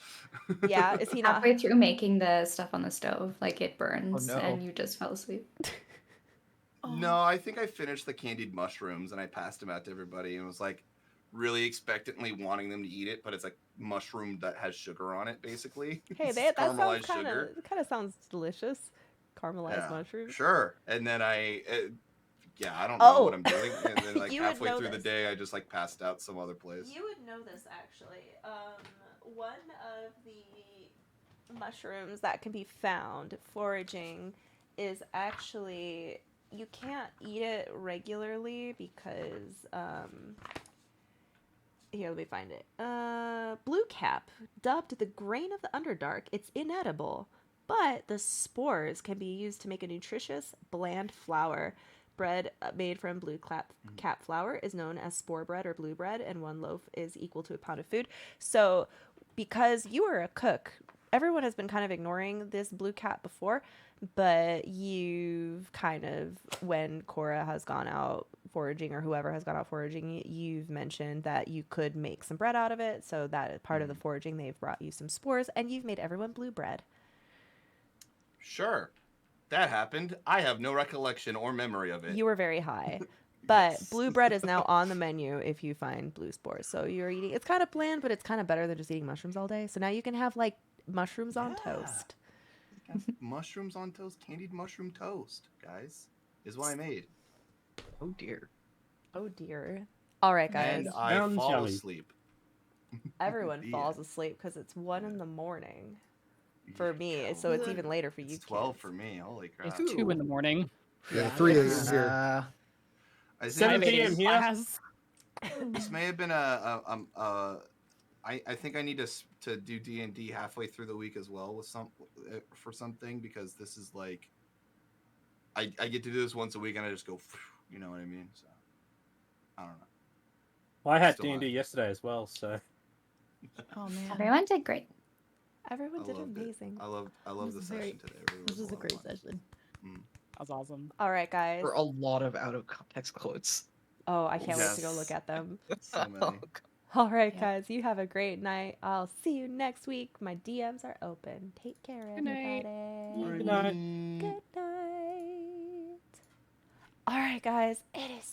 Yeah, is he not? Halfway through making the stuff on the stove, like it burns, no. and you just fell asleep. No, I think I finished the candied mushrooms and I passed them out to everybody and was like really expectantly wanting them to eat it, but it's like mushroom that has sugar on it, basically. Hey, It's that sounds caramelized kind sugar. of sounds delicious. Caramelized mushrooms. Sure. And then I don't know what I'm doing. And then like You would halfway know through the this. day, I just like passed out some other place. You would know this actually. One of the mushrooms that can be found foraging is actually you can't eat it regularly because here, let me find it. Blue cap, dubbed the grain of the Underdark, it's inedible, but the spores can be used to make a nutritious, bland flour. Bread made from blue cap flour is known as spore bread or blue bread, and 1 loaf is equal to a pound of food. So, because you are a cook, everyone has been kind of ignoring this blue cap before, but you've kind of, when Cora has gone out foraging or whoever has gone out foraging, you've mentioned that you could make some bread out of it. So that is part of the foraging. They've brought you some spores, and you've made everyone blue bread. Sure. That happened. I have no recollection or memory of it. You were very high. But blue bread is now on the menu if you find blue spores. So you're eating, it's kind of bland, but it's kind of better than just eating mushrooms all day. So now you can have like mushrooms on toast. Mushrooms on toast, candied mushroom toast, guys, is what I made. Oh dear. Oh dear. All right, guys. And I Sounds fall yummy. asleep. Everyone Yeah. falls asleep because it's 1 in the morning for me. So it's even later for you. It's 12 kids. for me. Holy crap. It's 2 in the morning. Yeah, 3 a.m. here. I 7 think p.m. here. this may have been I think I need to do D&D halfway through the week as well with for something, because this is like I get to do this once a week and I just go, you know what I mean? So I don't know. Well, I had Still D&D yesterday as well, so. Oh man. Everyone did great. Everyone I did loved it. amazing. I love the This is session today. It really This was is a lot of great fun. session. That was awesome. All right, guys. For a lot of out of context quotes. Oh, I can't wait to go Yes. look at them. So many. All right, Yeah. guys. You have a great night. I'll see you next week. My DMs are open. Take care, Good night. everybody. Good night. Good night. All right, guys. It is